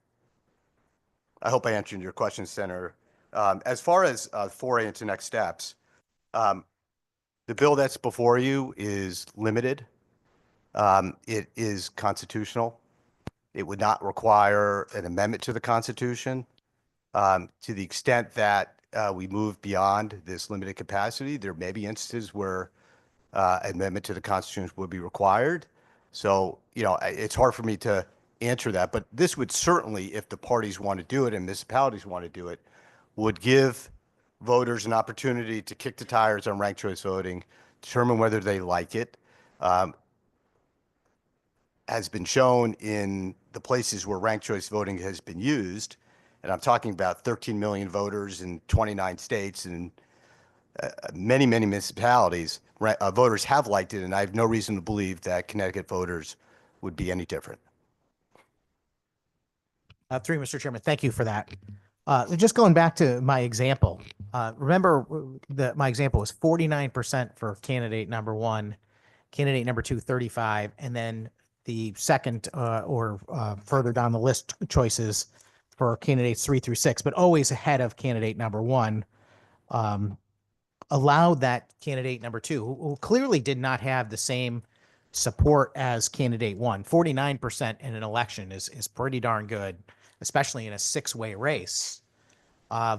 I hope I answered your question, Senator. As far as foray into next steps, the bill that's before you is limited. It is constitutional. It would not require an amendment to the Constitution. To the extent that we move beyond this limited capacity, there may be instances where amendment to the Constitution would be required. So, it's hard for me to answer that, but this would certainly, if the parties want to do it and municipalities want to do it, would give voters an opportunity to kick the tires on ranked choice voting, determine whether they like it. Has been shown in the places where ranked choice voting has been used, and I'm talking about 13 million voters in 29 states and many municipalities, voters have liked it, and I have no reason to believe that Connecticut voters would be any different. Through Mr. Chairman, thank you for that. Just going back to my example, remember that my example was 49% for candidate number 1, candidate number 2, 35, and then the second or further down the list choices for candidates 3 through 6, but always ahead of candidate number 1, allowed that candidate number 2, who clearly did not have the same support as candidate 1. 49% in an election is pretty darn good, especially in a 6-way race,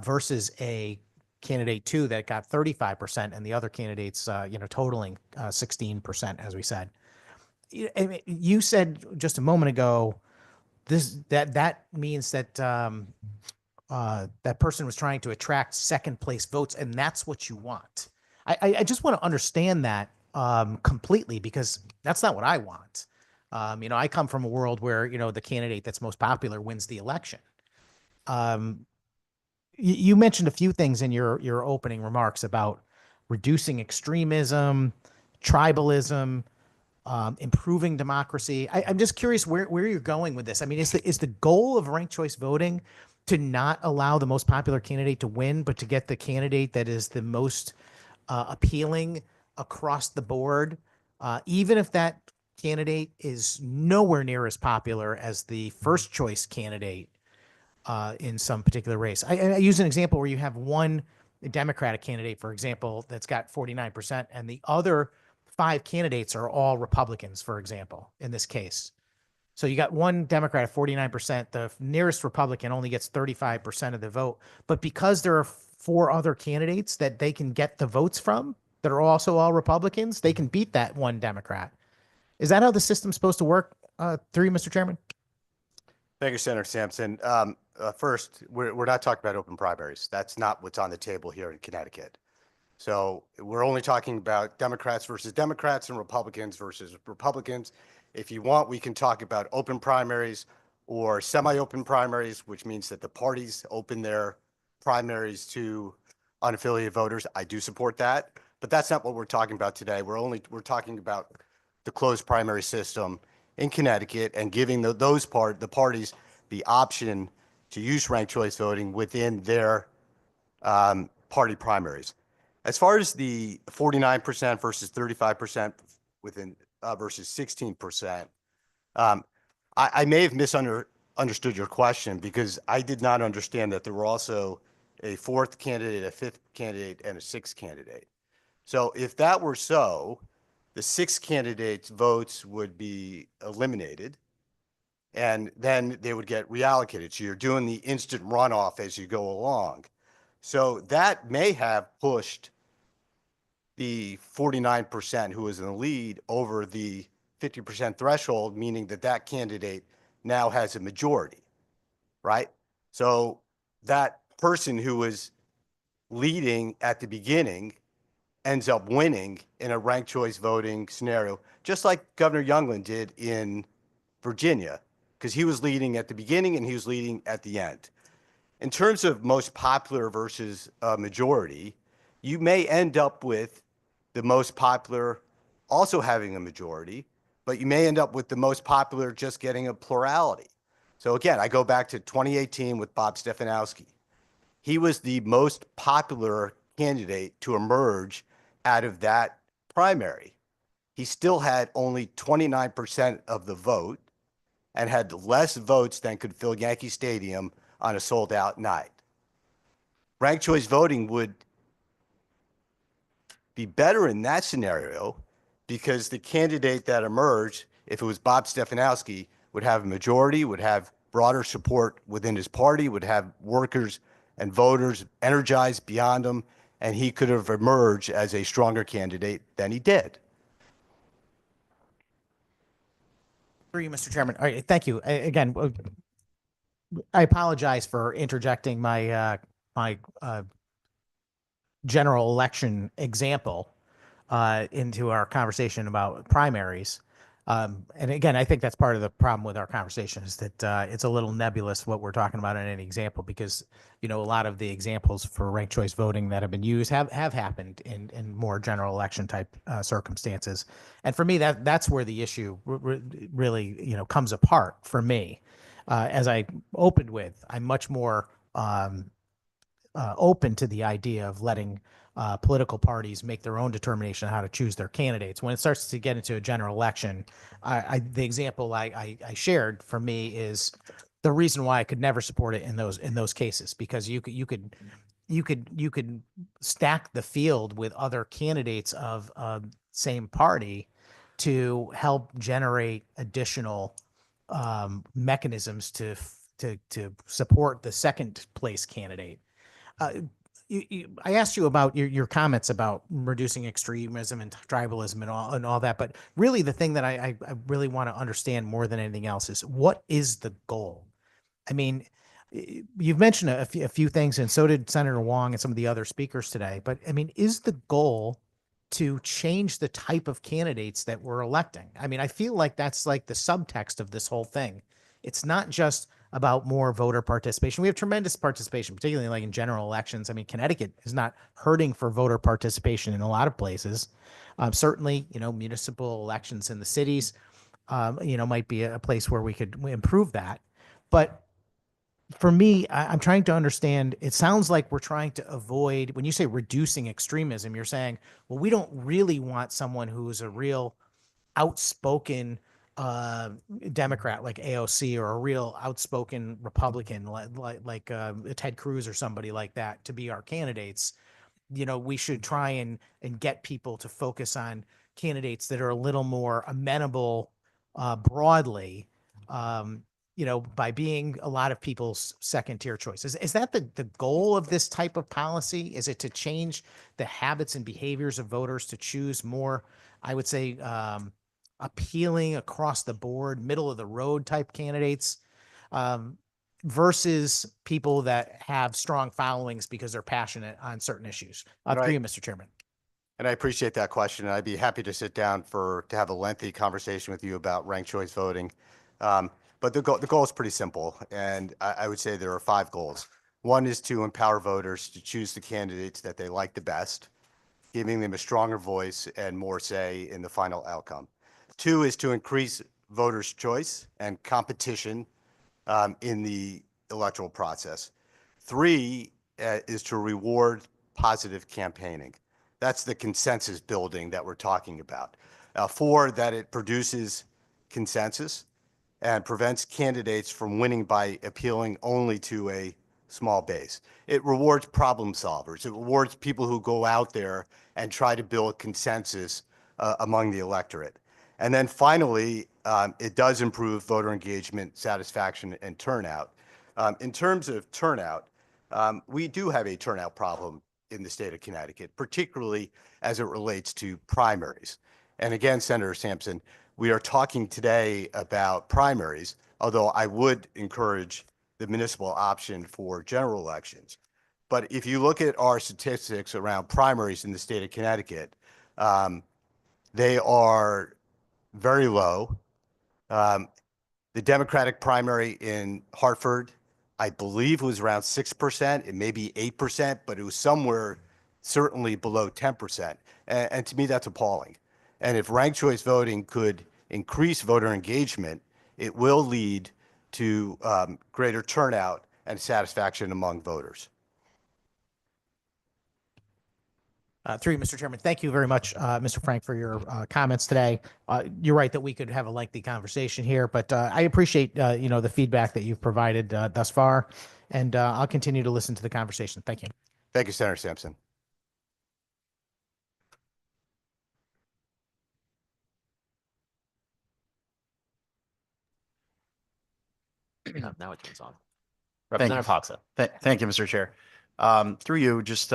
versus a candidate 2 that got 35% and the other candidates, totaling 16%, as we said. You said just a moment ago, that means that that person was trying to attract second place votes, and that's what you want. I just want to understand that completely, because that's not what I want. I come from a world where, the candidate that's most popular wins the election. You mentioned a few things in your opening remarks about reducing extremism, tribalism, improving democracy. I'm just curious where you're going with this. I mean, is the goal of ranked choice voting to not allow the most popular candidate to win, but to get the candidate that is the most appealing across the board, even if that candidate is nowhere near as popular as the first choice candidate in some particular race? I use an example where you have one Democratic candidate, for example, that's got 49%, and the other 5 candidates are all Republicans, for example, in this case. So you got one Democrat at 49%, the nearest Republican only gets 35% of the vote. But because there are 4 other candidates that they can get the votes from that are also all Republicans, they can beat that one Democrat. Is that how the system's supposed to work, through you, Mr. Chairman? Thank you, Senator Sampson. First, we're not talking about open primaries. That's not what's on the table here in Connecticut. So we're only talking about Democrats versus Democrats and Republicans versus Republicans. If you want, we can talk about open primaries or semi-open primaries, which means that the parties open their primaries to unaffiliated voters. I do support that, but that's not what we're talking about today. We're talking about the closed primary system in Connecticut and giving the parties the option to use ranked choice voting within their party primaries. As far as the 49% versus 35% within versus 16%, I may have misunderstood your question because I did not understand that there were also a 4th candidate, a 5th candidate, and a 6th candidate. So if that were so, the 6 candidates' votes would be eliminated, and then they would get reallocated. So you're doing the instant runoff as you go along. So that may have pushed the 49% who was in the lead over the 50% threshold, meaning that that candidate now has a majority, right? So that person who was leading at the beginning ends up winning in a ranked choice voting scenario, just like Governor Youngkin did in Virginia, because he was leading at the beginning and he was leading at the end. In terms of most popular versus majority, you may end up with the most popular also having a majority, but you may end up with the most popular just getting a plurality. So again, I go back to 2018 with Bob Stefanowski. He was the most popular candidate to emerge out of that primary. He still had only 29% of the vote and had less votes than could fill Yankee Stadium on a sold-out night. Ranked choice voting would be better in that scenario because the candidate that emerged, if it was Bob Stefanowski, would have a majority, would have broader support within his party, would have workers and voters energized beyond him, and he could have emerged as a stronger candidate than he did. Through you, Mr. Chairman. All right, thank you. Again, I apologize for interjecting my general election example into our conversation about primaries. And again, I think that's part of the problem with our conversation is that it's a little nebulous what we're talking about in any example because, you know, a lot of the examples for ranked choice voting that have been used have happened in more general election type circumstances. And for me, that's where the issue really, you know, comes apart for me. As I opened with, I'm much more open to the idea of letting political parties make their own determination on how to choose their candidates. When it starts to get into a general election, the example I shared for me is the reason why I could never support it in those cases, because you could stack the field with other candidates of same party to help generate additional mechanisms to support the second place candidate. I asked you about your comments about reducing extremism and tribalism and all that, but really the thing that I really want to understand more than anything else is what is the goal? I mean, you've mentioned a few things, and so did Senator Wong and some of the other speakers today, but I mean, is the goal to change the type of candidates that we're electing? I mean, I feel like that's like the subtext of this whole thing. It's not just about more voter participation. We have tremendous participation, particularly like in general elections. I mean, Connecticut is not hurting for voter participation in a lot of places. Certainly, municipal elections in the cities, might be a place where we could improve that. But for me, I'm trying to understand, it sounds like we're trying to avoid, when you say reducing extremism, you're saying, well, we don't really want someone who's a real outspoken Democrat like AOC or a real outspoken Republican like Ted Cruz or somebody like that to be our candidates. We should try and get people to focus on candidates that are a little more amenable broadly, by being a lot of people's second tier choices. Is that the goal of this type of policy? Is it to change the habits and behaviors of voters to choose more, I would say, appealing across the board, middle of the road type candidates, versus people that have strong followings because they're passionate on certain issues? Through you, Mr. Chairman. And I appreciate that question. And I'd be happy to sit down to have a lengthy conversation with you about ranked choice voting. But the goal is pretty simple. And I would say there are 5 goals. One is to empower voters to choose the candidates that they like the best, giving them a stronger voice and more say in the final outcome. 2 is to increase voters' choice and competition in the electoral process. 3 is to reward positive campaigning. That's the consensus building that we're talking about. 4, that it produces consensus and prevents candidates from winning by appealing only to a small base. It rewards problem solvers. It rewards people who go out there and try to build consensus among the electorate. And then finally, it does improve voter engagement, satisfaction, and turnout. In terms of turnout, we do have a turnout problem in the state of Connecticut, particularly as it relates to primaries. And again, Senator Sampson, we are talking today about primaries, although I would encourage the municipal option for general elections. But if you look at our statistics around primaries in the state of Connecticut, they are very low. The Democratic primary in Hartford, I believe, was around 6%. It may be 8%, but it was somewhere certainly below 10%. And to me, that's appalling. And if ranked choice voting could increase voter engagement, it will lead to greater turnout and satisfaction among voters. Through you, Mr. Chairman. Thank you very much, Mr. Frank, for your comments today. You're right that we could have a lengthy conversation here, but I appreciate the feedback that you've provided thus far, and I'll continue to listen to the conversation. Thank you. Thank you, Senator Sampson. Now it turns on. Representative Hoxha. Thank you, Mr. Chair. Through you, just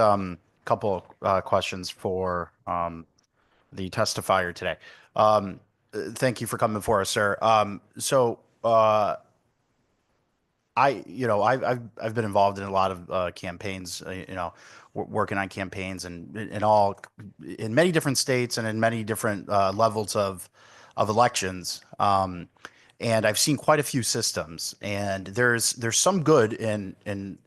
couple questions for the testifier today. Thank you for coming before us, sir. I've been involved in a lot of campaigns, working on campaigns and in many different states and in many different levels of elections. And I've seen quite a few systems, and there's some good in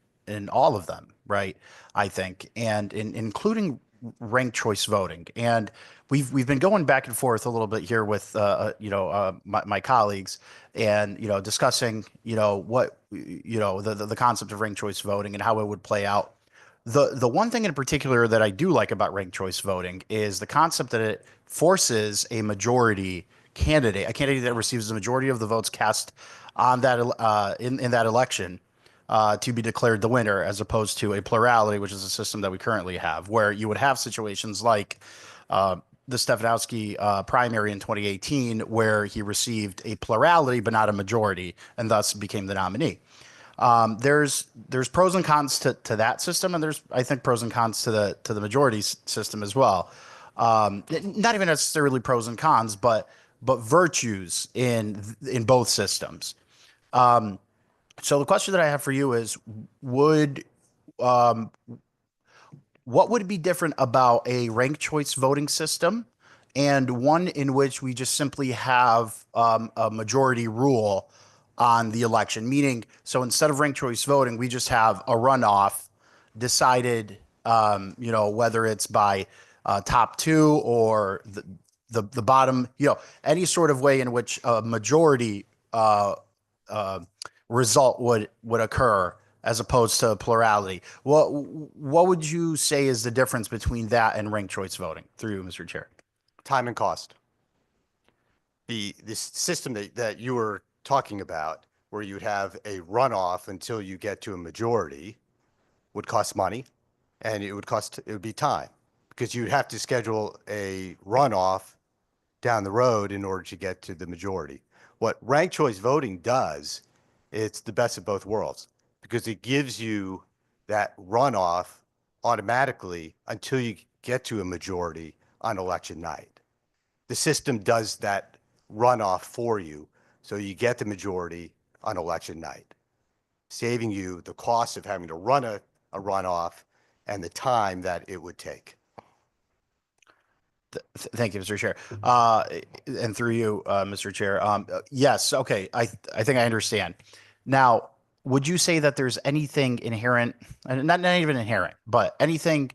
all of them, right? I think, and including ranked choice voting. And we've been going back and forth a little bit here with my colleagues, and discussing what the concept of ranked choice voting and how it would play out. The one thing in particular that I do like about ranked choice voting is the concept that it forces a majority candidate, a candidate that receives the majority of the votes cast on that in that election, to be declared the winner, as opposed to a plurality, which is a system that we currently have, where you would have situations like the Stefanowski primary in 2018, where he received a plurality but not a majority, and thus became the nominee. There's pros and cons to that system, and there's, I think, pros and cons to the majority system as well. Not even necessarily pros and cons, but virtues in both systems. So the question that I have for you is, what would be different about a ranked choice voting system and one in which we just simply have a majority rule on the election, meaning, so instead of ranked choice voting, we just have a runoff decided, whether it's by top two or the bottom, any sort of way in which a majority result would occur as opposed to plurality. What would you say is the difference between that and ranked choice voting, through you, Mr. Chair? Time and cost. This system that you were talking about, where you'd have a runoff until you get to a majority, would cost money, and it would be time, because you'd have to schedule a runoff down the road in order to get to the majority. What ranked choice voting does, it's the best of both worlds, because it gives you that runoff automatically until you get to a majority on election night. The system does that runoff for you, so you get the majority on election night, saving you the cost of having to run a runoff and the time that it would take. Thank you, Mr. Chair. And through you, Mr. Chair. Yes, okay, I think I understand. Now, would you say that there's anything inherent, and not even inherent, but anything,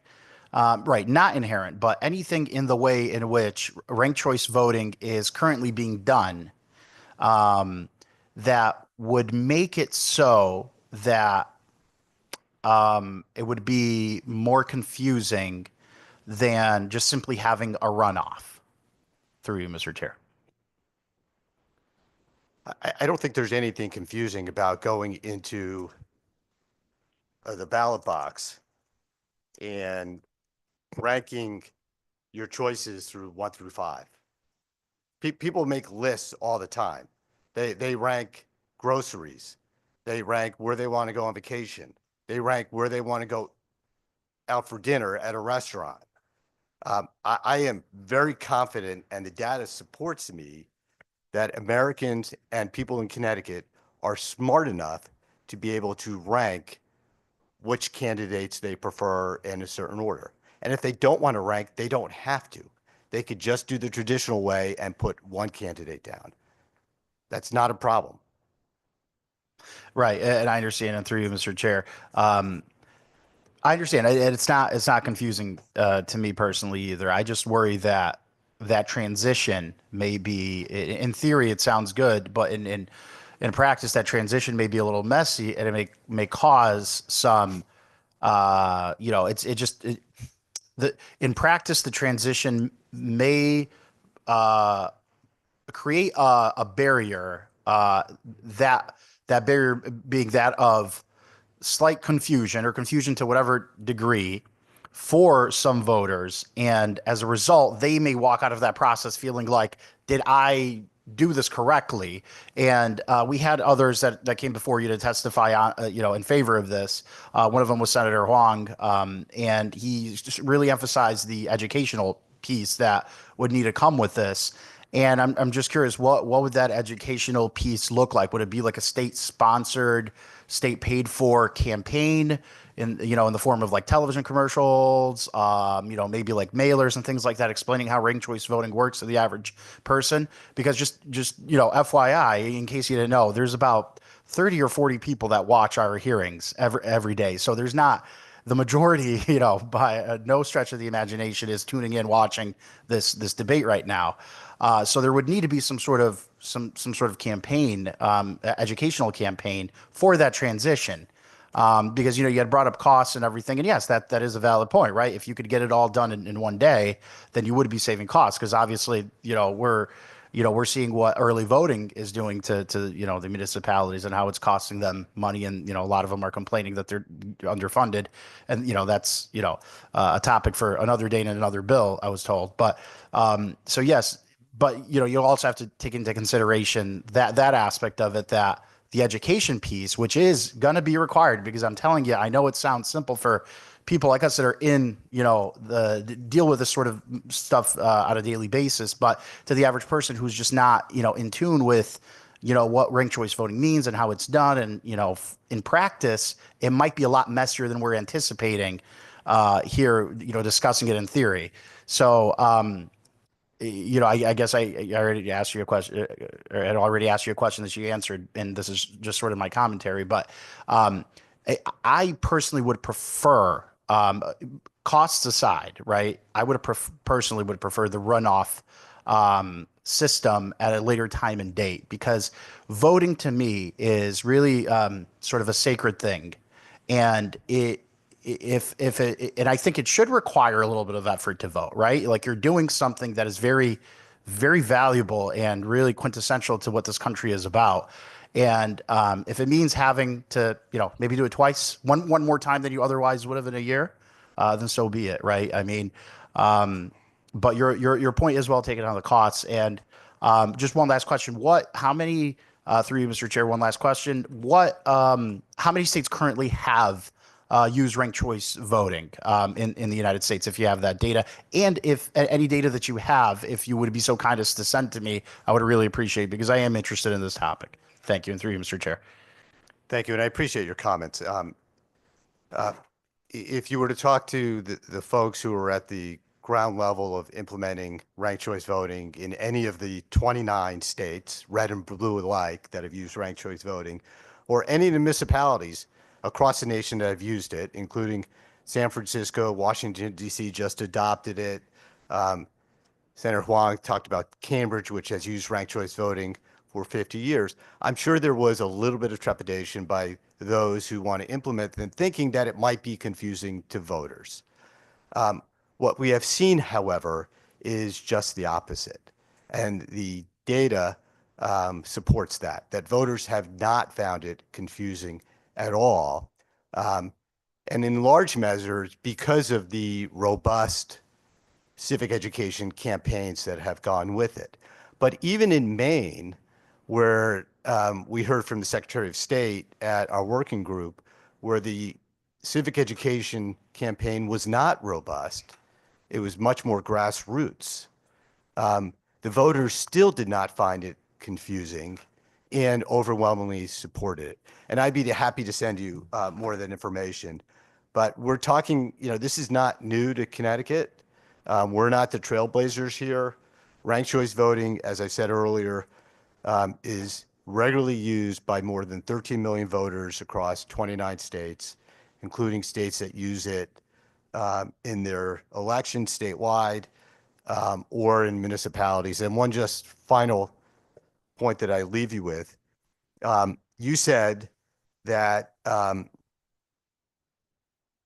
not inherent, but anything in the way in which ranked choice voting is currently being done that would make it so that it would be more confusing than just simply having a runoff? Through you, Mr. Chair. I don't think there's anything confusing about going into the ballot box and ranking your choices through 1 through 5. People make lists all the time. They rank groceries. They rank where they want to go on vacation. They rank where they want to go out for dinner at a restaurant. I am very confident, and the data supports me, that Americans and people in Connecticut are smart enough to be able to rank which candidates they prefer in a certain order. And if they don't want to rank, they don't have to. They could just do the traditional way and put one candidate down. That's not a problem. Right, and I understand, and through you, Mr. Chair. I understand, and it's not confusing to me personally either. I just worry that transition may be, in theory, it sounds good, but in practice, that transition may be a little messy, and it may cause some, in practice, the transition may create a barrier, that barrier being that of slight confusion, or confusion to whatever degree, for some voters. And as a result, they may walk out of that process feeling like, did I do this correctly? And we had others that came before you to testify on, in favor of this. One of them was Senator Huang, and he just really emphasized the educational piece that would need to come with this. And I'm just curious, what would that educational piece look like? Would it be like a state-sponsored, state-paid-for campaign in the form of like television commercials, maybe like mailers and things like that, explaining how ranked choice voting works to the average person? Because just FYI, in case you didn't know, there's about 30 or 40 people that watch our hearings every day. So there's not the majority, by no stretch of the imagination, is tuning in, watching this debate right now. So there would need to be some sort of campaign, educational campaign for that transition, because you had brought up costs and everything, and yes, that is a valid point, right? If you could get it all done in one day, then you would be saving costs, because obviously we're seeing what early voting is doing to the municipalities and how it's costing them money, and a lot of them are complaining that they're underfunded, and that's a topic for another day and another bill, I was told. But so yes. But you'll also have to take into consideration that aspect of it, that the education piece, which is going to be required, because I'm telling you, I know it sounds simple for people like us that are in, deal with this sort of stuff on a daily basis, but to the average person who's just not, in tune with, what ranked choice voting means and how it's done, and in practice, it might be a lot messier than we're anticipating here, discussing it in theory. So I guess I already asked you a question, or had already asked you a question that you answered, and this is just sort of my commentary. But I personally would prefer, costs aside, right? I would have personally would prefer the runoff system at a later time and date, because voting to me is really sort of a sacred thing, and and I think it should require a little bit of effort to vote, right? Like, you're doing something that is very, very valuable and really quintessential to what this country is about. And if it means having to, maybe do it twice, one more time than you otherwise would have in a year, then so be it, right? I mean, but your point is well taken on the costs. And just one last question: how many? Through you, Mr. Chair, one last question: how many states currently have use ranked choice voting in the United States, if you have that data? And if any data that you have, if you would be so kind as to send to me, I would really appreciate it, because I am interested in this topic. Thank you. And through you, Mr. Chair. Thank you, and I appreciate your comments. If you were to talk to the folks who are at the ground level of implementing ranked choice voting in any of the 29 states, red and blue alike, that have used ranked choice voting, or any of the municipalities across the nation that have used it, including San Francisco, Washington, D.C. just adopted it. Senator Huang talked about Cambridge, which has used ranked choice voting for 50 years. I'm sure there was a little bit of trepidation by those who want to implement them, thinking that it might be confusing to voters. What we have seen, however, is just the opposite. And the data supports that voters have not found it confusing at all. And in large measures, because of the robust civic education campaigns that have gone with it. But even in Maine, where we heard from the Secretary of State at our working group, where the civic education campaign was not robust, it was much more grassroots. The voters still did not find it confusing and overwhelmingly supported it. And I'd be happy to send you more of that information. But we're talking, this is not new to Connecticut. We're not the trailblazers here. Ranked choice voting, as I said earlier, is regularly used by more than 13 million voters across 29 states, including states that use it in their elections statewide or in municipalities. And one just final point that I leave you with, you said that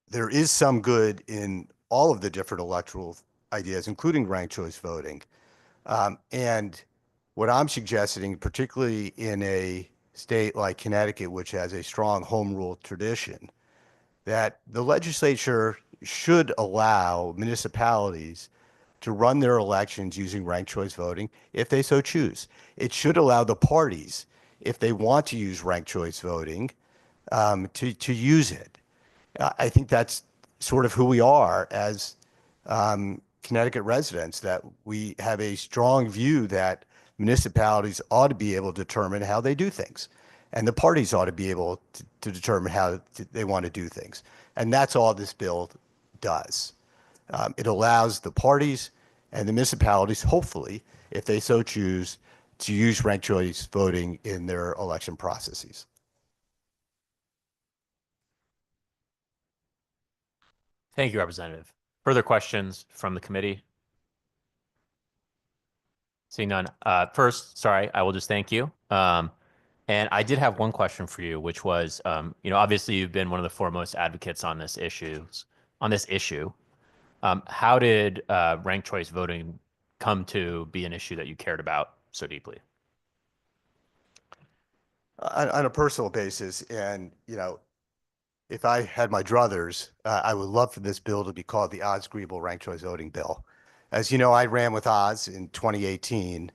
there is some good in all of the different electoral ideas, including ranked choice voting. And what I'm suggesting, particularly in a state like Connecticut, which has a strong home rule tradition, that the legislature should allow municipalities to run their elections using ranked choice voting if they so choose. It should allow the parties, if they want to use ranked choice voting, to use it. I think that's sort of who we are as Connecticut residents, that we have a strong view that municipalities ought to be able to determine how they do things. And the parties ought to be able to determine how they want to do things. And that's all this bill does. It allows the parties and the municipalities, hopefully, if they so choose, to use ranked choice voting in their election processes. Thank you, Representative. Further questions from the committee? Seeing none. First, sorry, I will just thank you. And I did have one question for you, which was, obviously you've been one of the foremost advocates on this issue. How did ranked choice voting come to be an issue that you cared about so deeply? On a personal basis, and if I had my druthers, I would love for this bill to be called the Oz-Griebel Ranked Choice Voting Bill. As you know, I ran with Oz in 2018,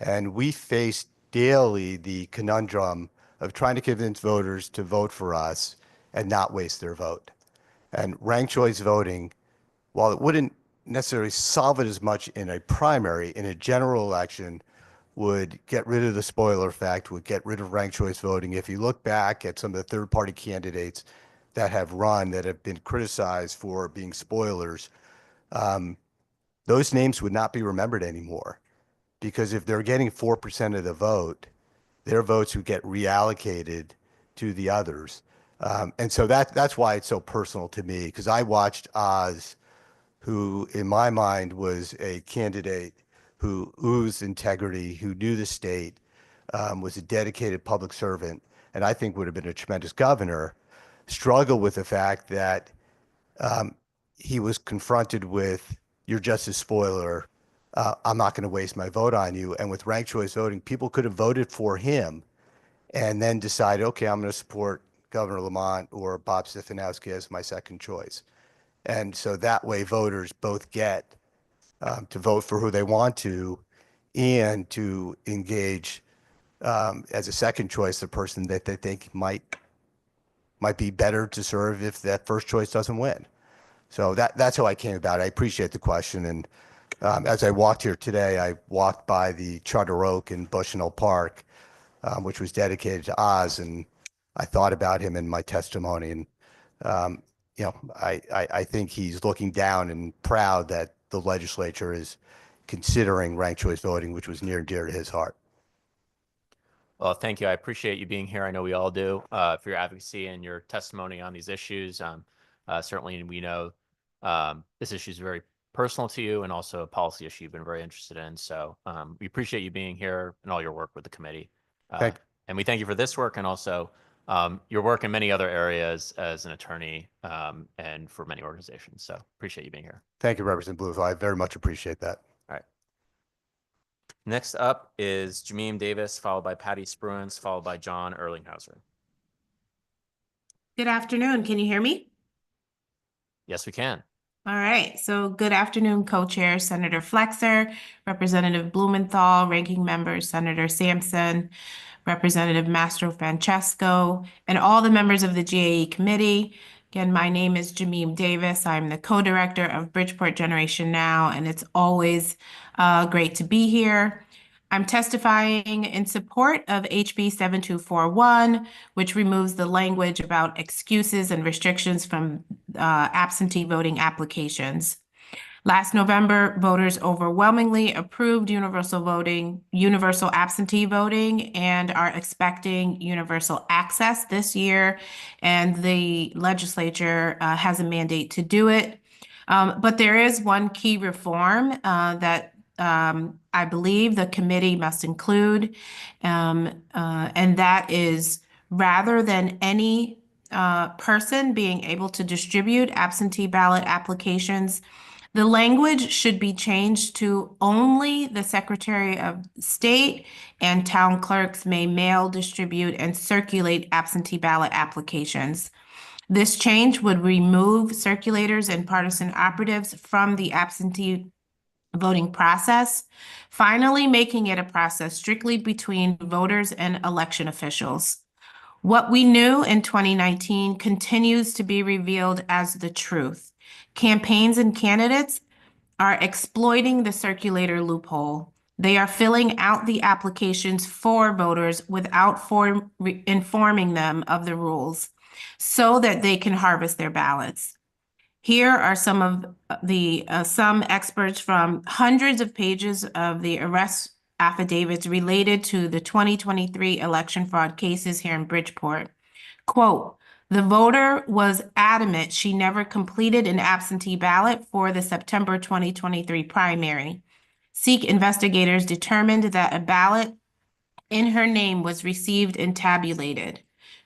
and we faced daily the conundrum of trying to convince voters to vote for us and not waste their vote. And ranked choice voting, while it wouldn't necessarily solve it as much in a primary, in a general election, would get rid of the spoiler effect, would get rid of ranked choice voting. If you look back at some of the third-party candidates that have run, that have been criticized for being spoilers, those names would not be remembered anymore. Because if they're getting 4% of the vote, their votes would get reallocated to the others. And so that's why it's so personal to me, because I watched Oz, who in my mind was a candidate who oozed integrity, who knew the state, was a dedicated public servant, and I think would have been a tremendous governor, struggle with the fact that he was confronted with, you're just a spoiler, I'm not going to waste my vote on you. And with ranked choice voting, people could have voted for him and then decided, okay, I'm going to support Governor Lamont or Bob Stefanowski as my second choice. And so that way voters both get to vote for who they want to and to engage as a second choice the person that they think might be better to serve if that first choice doesn't win. So that's how I came about it. I appreciate the question. And as I walked here today, I walked by the Charter Oak in Bushnell Park, which was dedicated to Oz, and I thought about him in my testimony. And I think he's looking down and proud that the legislature is considering ranked choice voting, which was near and dear to his heart. Well, thank you. I appreciate you being here. I know we all do, for your advocacy and your testimony on these issues. Certainly, we know this issue is very personal to you and also a policy issue you've been very interested in. So we appreciate you being here and all your work with the committee. And we thank you for this work and also your work in many other areas as an attorney and for many organizations. So appreciate you being here. Thank you, Representative Blumenthal. I very much appreciate that. All right. Next up is Jameem Davis, followed by Patty Spruance, followed by John Erlinghauser. Good afternoon. Can you hear me? Yes, we can. All right. So good afternoon, Co-Chair Senator Flexer, Representative Blumenthal, Ranking Member Senator Sampson, Representative Mastro Francesco, and all the members of the GAE committee. Again, my name is Jameem Davis. I'm the co-director of Bridgeport Generation Now, and it's always great to be here. I'm testifying in support of HB 7241, which removes the language about excuses and restrictions from absentee voting applications. Last November, voters overwhelmingly approved universal absentee voting, and are expecting universal access this year, and the legislature has a mandate to do it. But there is one key reform that I believe the committee must include, and that is rather than any person being able to distribute absentee ballot applications, the language should be changed to only the Secretary of State and town clerks may mail, distribute, and circulate absentee ballot applications. This change would remove circulators and partisan operatives from the absentee voting process, finally making it a process strictly between voters and election officials. What we knew in 2019 continues to be revealed as the truth. Campaigns and candidates are exploiting the circulator loophole. They are filling out the applications for voters without informing them of the rules so that they can harvest their ballots. Here are some of the some experts from hundreds of pages of the arrest affidavits related to the 2023 election fraud cases here in Bridgeport. Quote, the voter was adamant she never completed an absentee ballot for the September 2023 primary. SEEK investigators determined that a ballot in her name was received and tabulated.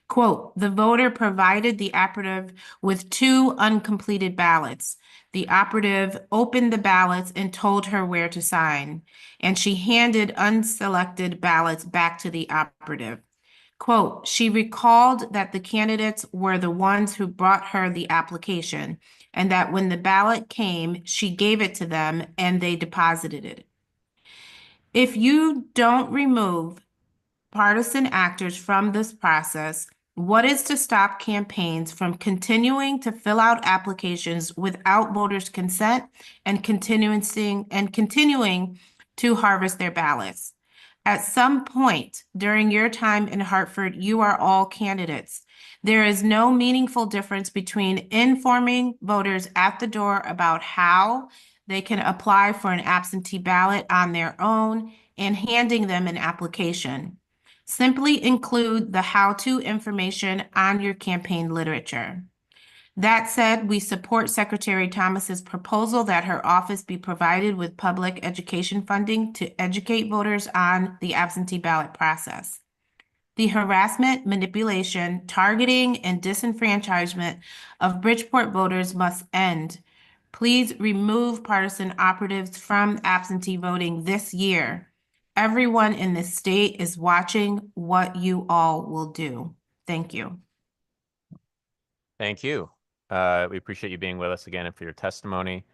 Quote, the voter provided the operative with 2 uncompleted ballots. The operative opened the ballots and told her where to sign, and she handed unselected ballots back to the operative. Quote, she recalled that the candidates were the ones who brought her the application, and that when the ballot came, she gave it to them and they deposited it. If you don't remove partisan actors from this process, what is to stop campaigns from continuing to fill out applications without voters' consent and continuing to harvest their ballots? At some point during your time in Hartford, you are all candidates. There is no meaningful difference between informing voters at the door about how they can apply for an absentee ballot on their own and handing them an application. Simply include the how-to information on your campaign literature. That said, we support Secretary Thomas's proposal that her office be provided with public education funding to educate voters on the absentee ballot process. The harassment, manipulation, targeting, and disenfranchisement of Bridgeport voters must end. Please remove partisan operatives from absentee voting this year. Everyone in this state is watching what you all will do. Thank you. Thank you. We appreciate you being with us again and for your testimony.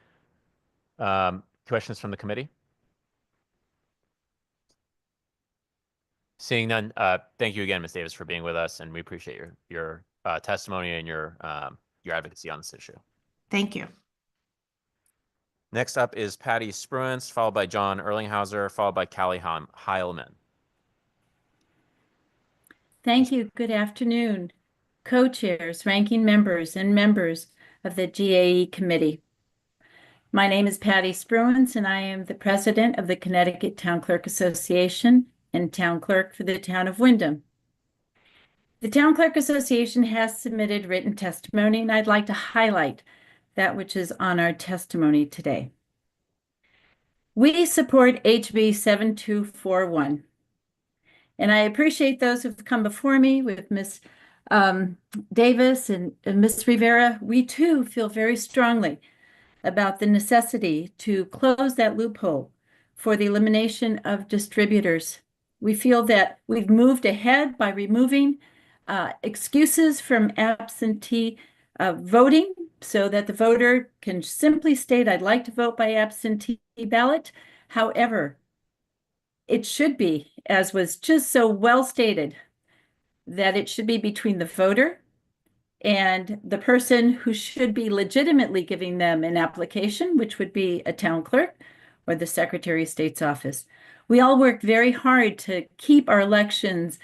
Questions from the committee? Seeing none, thank you again, Ms. Davis, for being with us, and we appreciate your testimony and your advocacy on this issue. Thank you. Next up is Patty Spruance, followed by John Erlinghauser, followed by Callie Heilman. Thank you. Good afternoon, co-chairs, ranking members, and members of the GAE committee. My name is Patty Spruance, and I am the president of the Connecticut Town Clerk Association and town clerk for the town of Wyndham. The Town Clerk Association has submitted written testimony, and I'd like to highlight that which is on our testimony today. We support HB 7241. And I appreciate those who've come before me with Ms. Davis and Ms. Rivera. We too feel very strongly about the necessity to close that loophole for the elimination of distributors. We feel that we've moved ahead by removing excuses from absentee voting so that the voter can simply state, I'd like to vote by absentee ballot. However, it should be, as was just so well stated, that it should be between the voter and the person who should be legitimately giving them an application, which would be a town clerk or the Secretary of State's office. We all work very hard to keep our elections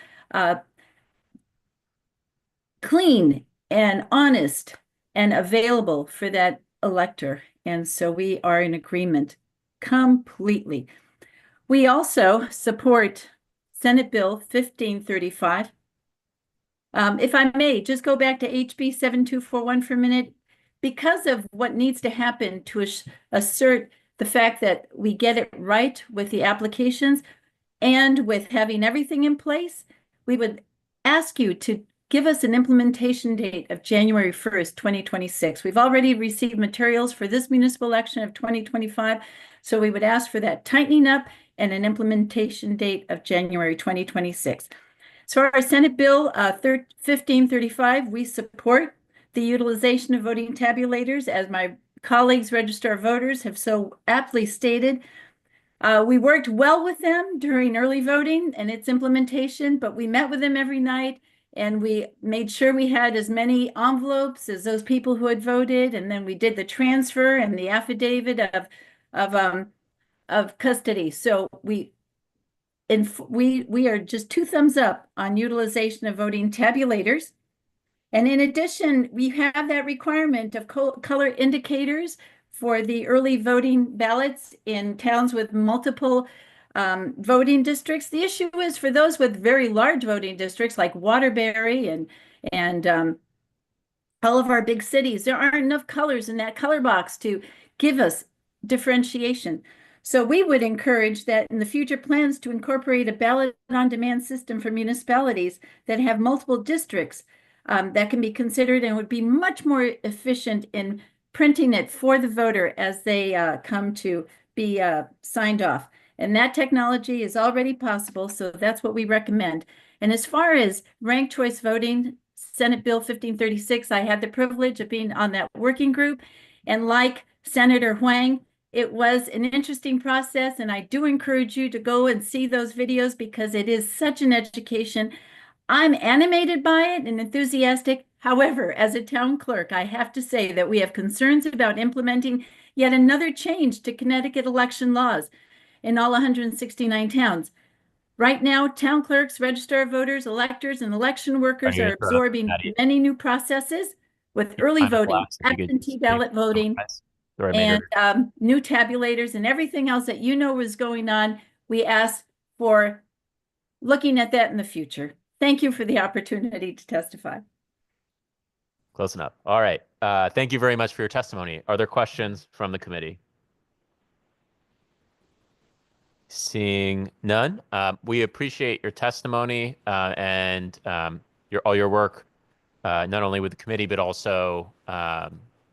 clean and honest and available for that elector. And so we are in agreement completely. We also support Senate Bill 1535. If I may, just go back to HB 7241 for a minute. Because of what needs to happen to assert the fact that we get it right with the applications and with having everything in place, we would ask you to give us an implementation date of January 1st, 2026. We've already received materials for this municipal election of 2025, so we would ask for that tightening up and an implementation date of January 2026. So our Senate Bill 1535, we support the utilization of voting tabulators, as my colleagues, Register of Voters, have so aptly stated. We worked well with them during early voting and its implementation, but we met with them every night and we made sure we had as many envelopes as those people who had voted. And then we did the transfer and the affidavit of custody. So we are just 2 thumbs up on utilization of voting tabulators. And in addition, we have that requirement of color indicators for the early voting ballots in towns with multiple voting districts. The issue is for those with very large voting districts like Waterbury and all of our big cities, there aren't enough colors in that color box to give us differentiation. So we would encourage that in the future plans to incorporate a ballot on demand system for municipalities that have multiple districts that can be considered and would be much more efficient in printing it for the voter as they come to be signed off. And that technology is already possible, so that's what we recommend. And as far as ranked choice voting, Senate Bill 1536, I had the privilege of being on that working group. And like Senator Huang, it was an interesting process, and I do encourage you to go and see those videos because it is such an education. I'm animated by it and enthusiastic. However, as a town clerk, I have to say that we have concerns about implementing yet another change to Connecticut election laws in all 169 towns. Right now, town clerks, register of voters, electors, and election workers are absorbing many new processes with early voting, absentee ballot voting, The remainder. And new tabulators and everything else that you know was going on. We ask for looking at that in the future. Thank you for the opportunity to testify. Close enough. All right. Thank you very much for your testimony. Are there questions from the committee? Seeing none, we appreciate your testimony and all your work, not only with the committee, but also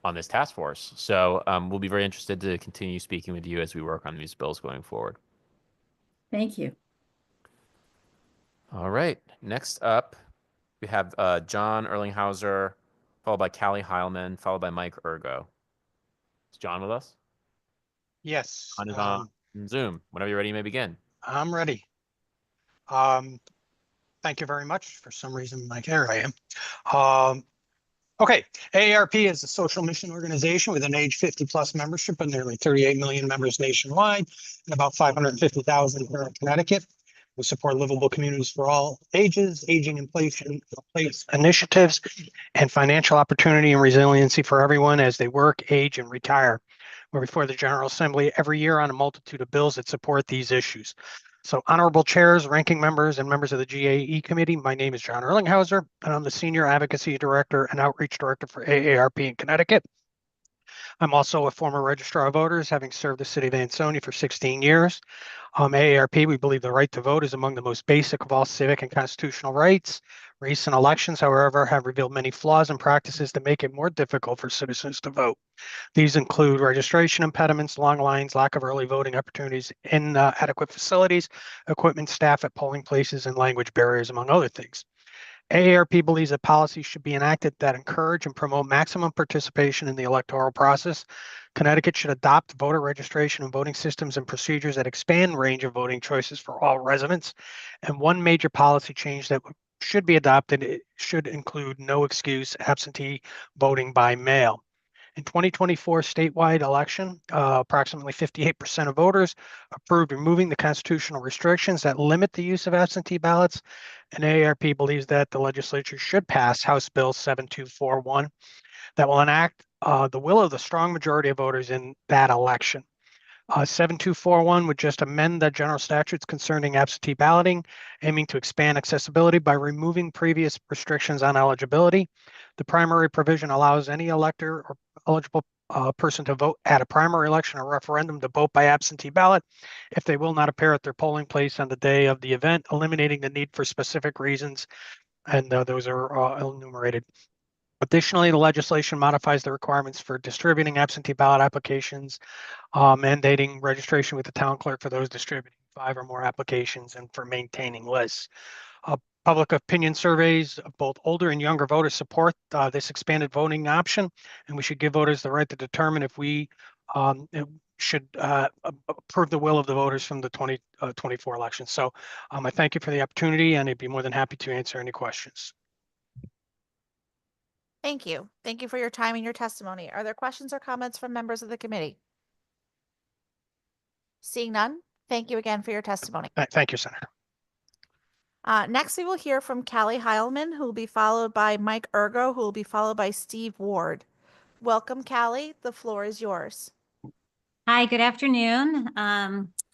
on this task force. So we'll be very interested to continue speaking with you as we work on these bills going forward. Thank you. All right. Next up, we have John Erlinghauser, followed by Callie Heilman, followed by Mike Urgo. Is John with us? Yes. John is on Zoom. Whenever you're ready, you may begin. I'm ready. Thank you very much. For some reason, here I am. Okay, AARP is a social mission organization with an age 50+ membership of nearly 38 million members nationwide and about 550,000 here in Connecticut. We support livable communities for all ages, aging in place initiatives, and financial opportunity and resiliency for everyone as they work, age, and retire. We're before the General Assembly every year on a multitude of bills that support these issues. So honorable chairs, ranking members, and members of the GAE committee, my name is John Erlinghauser, and I'm the Senior Advocacy Director and Outreach Director for AARP in Connecticut. I'm also a former registrar of voters, having served the city of Ansonia for 16 years. AARP, we believe the right to vote is among the most basic of all civic and constitutional rights. Recent elections, however, have revealed many flaws and practices that make it more difficult for citizens to vote. These include registration impediments, long lines, lack of early voting opportunities, inadequate facilities, equipment, staff at polling places, and language barriers, among other things. AARP believes that policies should be enacted that encourage and promote maximum participation in the electoral process. Connecticut should adopt voter registration and voting systems and procedures that expand range of voting choices for all residents. And one major policy change that should be adopted, it should include no excuse absentee voting by mail. In 2024 statewide election, approximately 58% of voters approved removing the constitutional restrictions that limit the use of absentee ballots. And AARP believes that the legislature should pass House Bill 7241 that will enact the will of the strong majority of voters in that election. 7241 would just amend the general statutes concerning absentee balloting, aiming to expand accessibility by removing previous restrictions on eligibility. The primary provision allows any elector or eligible person to vote at a primary election or referendum to vote by absentee ballot if they will not appear at their polling place on the day of the event, eliminating the need for specific reasons, and those are enumerated. Additionally, the legislation modifies the requirements for distributing absentee ballot applications, mandating registration with the town clerk for those distributing 5 or more applications and for maintaining lists. Public opinion surveys of both older and younger voters support this expanded voting option, and we should give voters the right to determine if we should approve the will of the voters from the 2024 election. So I thank you for the opportunity, and I'd be more than happy to answer any questions. Thank you. Thank you for your time and your testimony. Are there questions or comments from members of the committee? Seeing none, thank you again for your testimony. Thank you, Senator. Next, we will hear from Callie Heilman, who will be followed by Mike Urgo, who will be followed by Steve Ward. Welcome, Callie. The floor is yours. Hi, good afternoon.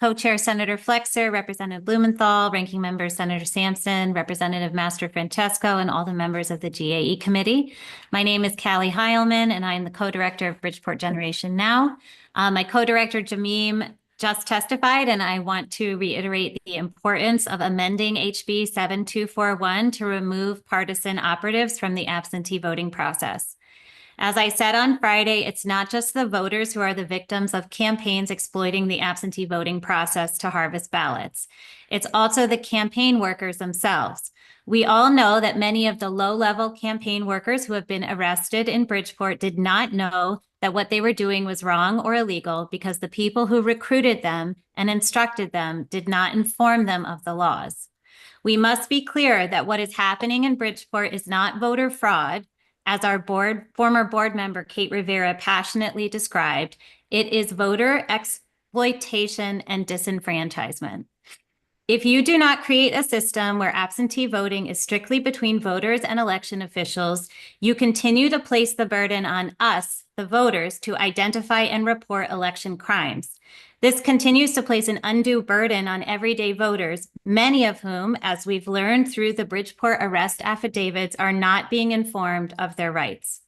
Co-Chair Senator Flexer, Representative Blumenthal, Ranking Member Senator Sampson, Representative Mastro Francesco, and all the members of the GAE committee. My name is Callie Heilman, and I am the co-director of Bridgeport Generation Now. My co-director, Jamim, just testified, and I want to reiterate the importance of amending HB 7241 to remove partisan operatives from the absentee voting process. As I said on Friday, it's not just the voters who are the victims of campaigns exploiting the absentee voting process to harvest ballots. It's also the campaign workers themselves. We all know that many of the low-level campaign workers who have been arrested in Bridgeport did not know that what they were doing was wrong or illegal because the people who recruited them and instructed them did not inform them of the laws. We must be clear that what is happening in Bridgeport is not voter fraud, as our former board member Kate Rivera passionately described. It is voter exploitation and disenfranchisement. If you do not create a system where absentee voting is strictly between voters and election officials, you continue to place the burden on us, the voters, to identify and report election crimes. This continues to place an undue burden on everyday voters, many of whom, as we've learned through the Bridgeport arrest affidavits, are not being informed of their rights.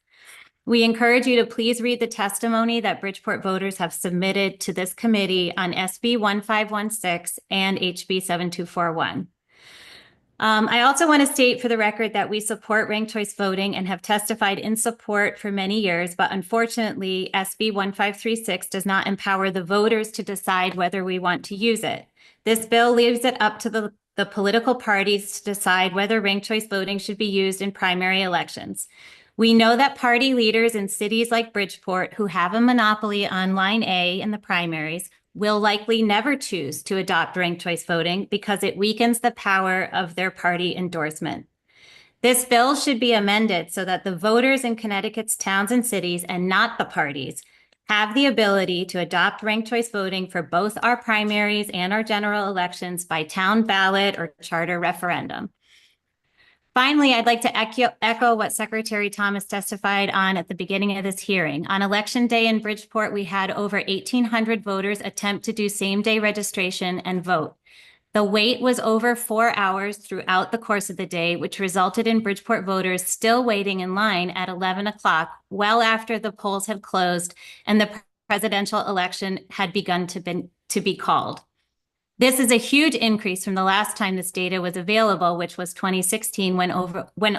We encourage you to please read the testimony that Bridgeport voters have submitted to this committee on SB 1516 and HB 7241. I also want to state for the record that we support ranked choice voting and have testified in support for many years, but unfortunately, SB 1536 does not empower the voters to decide whether we want to use it. This bill leaves it up to the political parties to decide whether ranked choice voting should be used in primary elections. We know that party leaders in cities like Bridgeport, who have a monopoly on line A in the primaries, will likely never choose to adopt ranked choice voting because it weakens the power of their party endorsement. This bill should be amended so that the voters in Connecticut's towns and cities, and not the parties, have the ability to adopt ranked choice voting for both our primaries and our general elections by town ballot or charter referendum. Finally, I'd like to echo what Secretary Thomas testified on at the beginning of this hearing. On Election Day in Bridgeport, we had over 1,800 voters attempt to do same-day registration and vote. The wait was over 4 hours throughout the course of the day, which resulted in Bridgeport voters still waiting in line at 11 o'clock, well after the polls had closed and the presidential election had begun to be called. This is a huge increase from the last time this data was available, which was 2016, when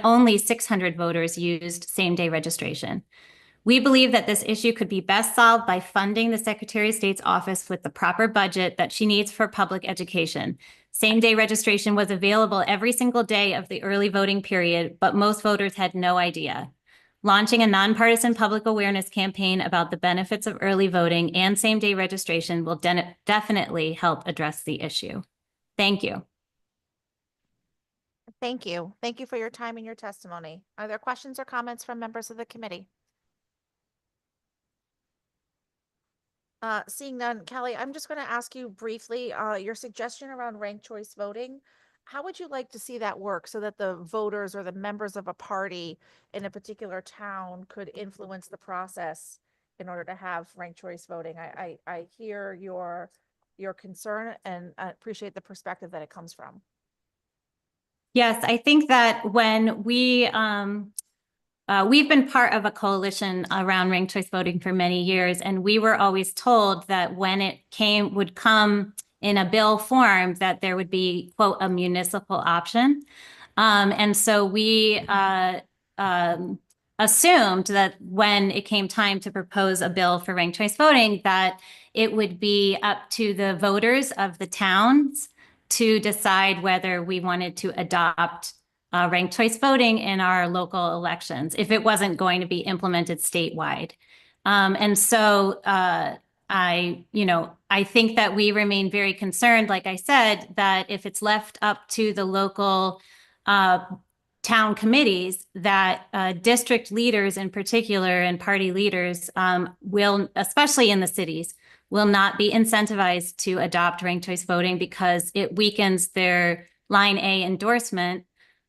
only 600 voters used same-day registration. We believe that this issue could be best solved by funding the Secretary of State's office with the proper budget that she needs for public education. Same-day registration was available every single day of the early voting period, but most voters had no idea. Launching a nonpartisan public awareness campaign about the benefits of early voting and same-day registration will definitely help address the issue. Thank you. Thank you. Thank you for your time and your testimony. Are there questions or comments from members of the committee? Seeing none, Kelly, I'm just going to ask you briefly, your suggestion around ranked choice voting. How would you like to see that work so that the voters or the members of a party in a particular town could influence the process in order to have ranked choice voting? I hear your concern and I appreciate the perspective that it comes from. Yes, I think that when we've been part of a coalition around ranked choice voting for many years, and we were always told that when it would come in a bill form, that there would be, quote, a municipal option. And so we assumed that when it came time to propose a bill for ranked choice voting, that it would be up to the voters of the towns to decide whether we wanted to adopt ranked choice voting in our local elections if it wasn't going to be implemented statewide. And so I think that we remain very concerned, like I said, that if it's left up to the local town committees, that district leaders in particular and party leaders will, especially in the cities, will not be incentivized to adopt ranked choice voting because it weakens their line A endorsement.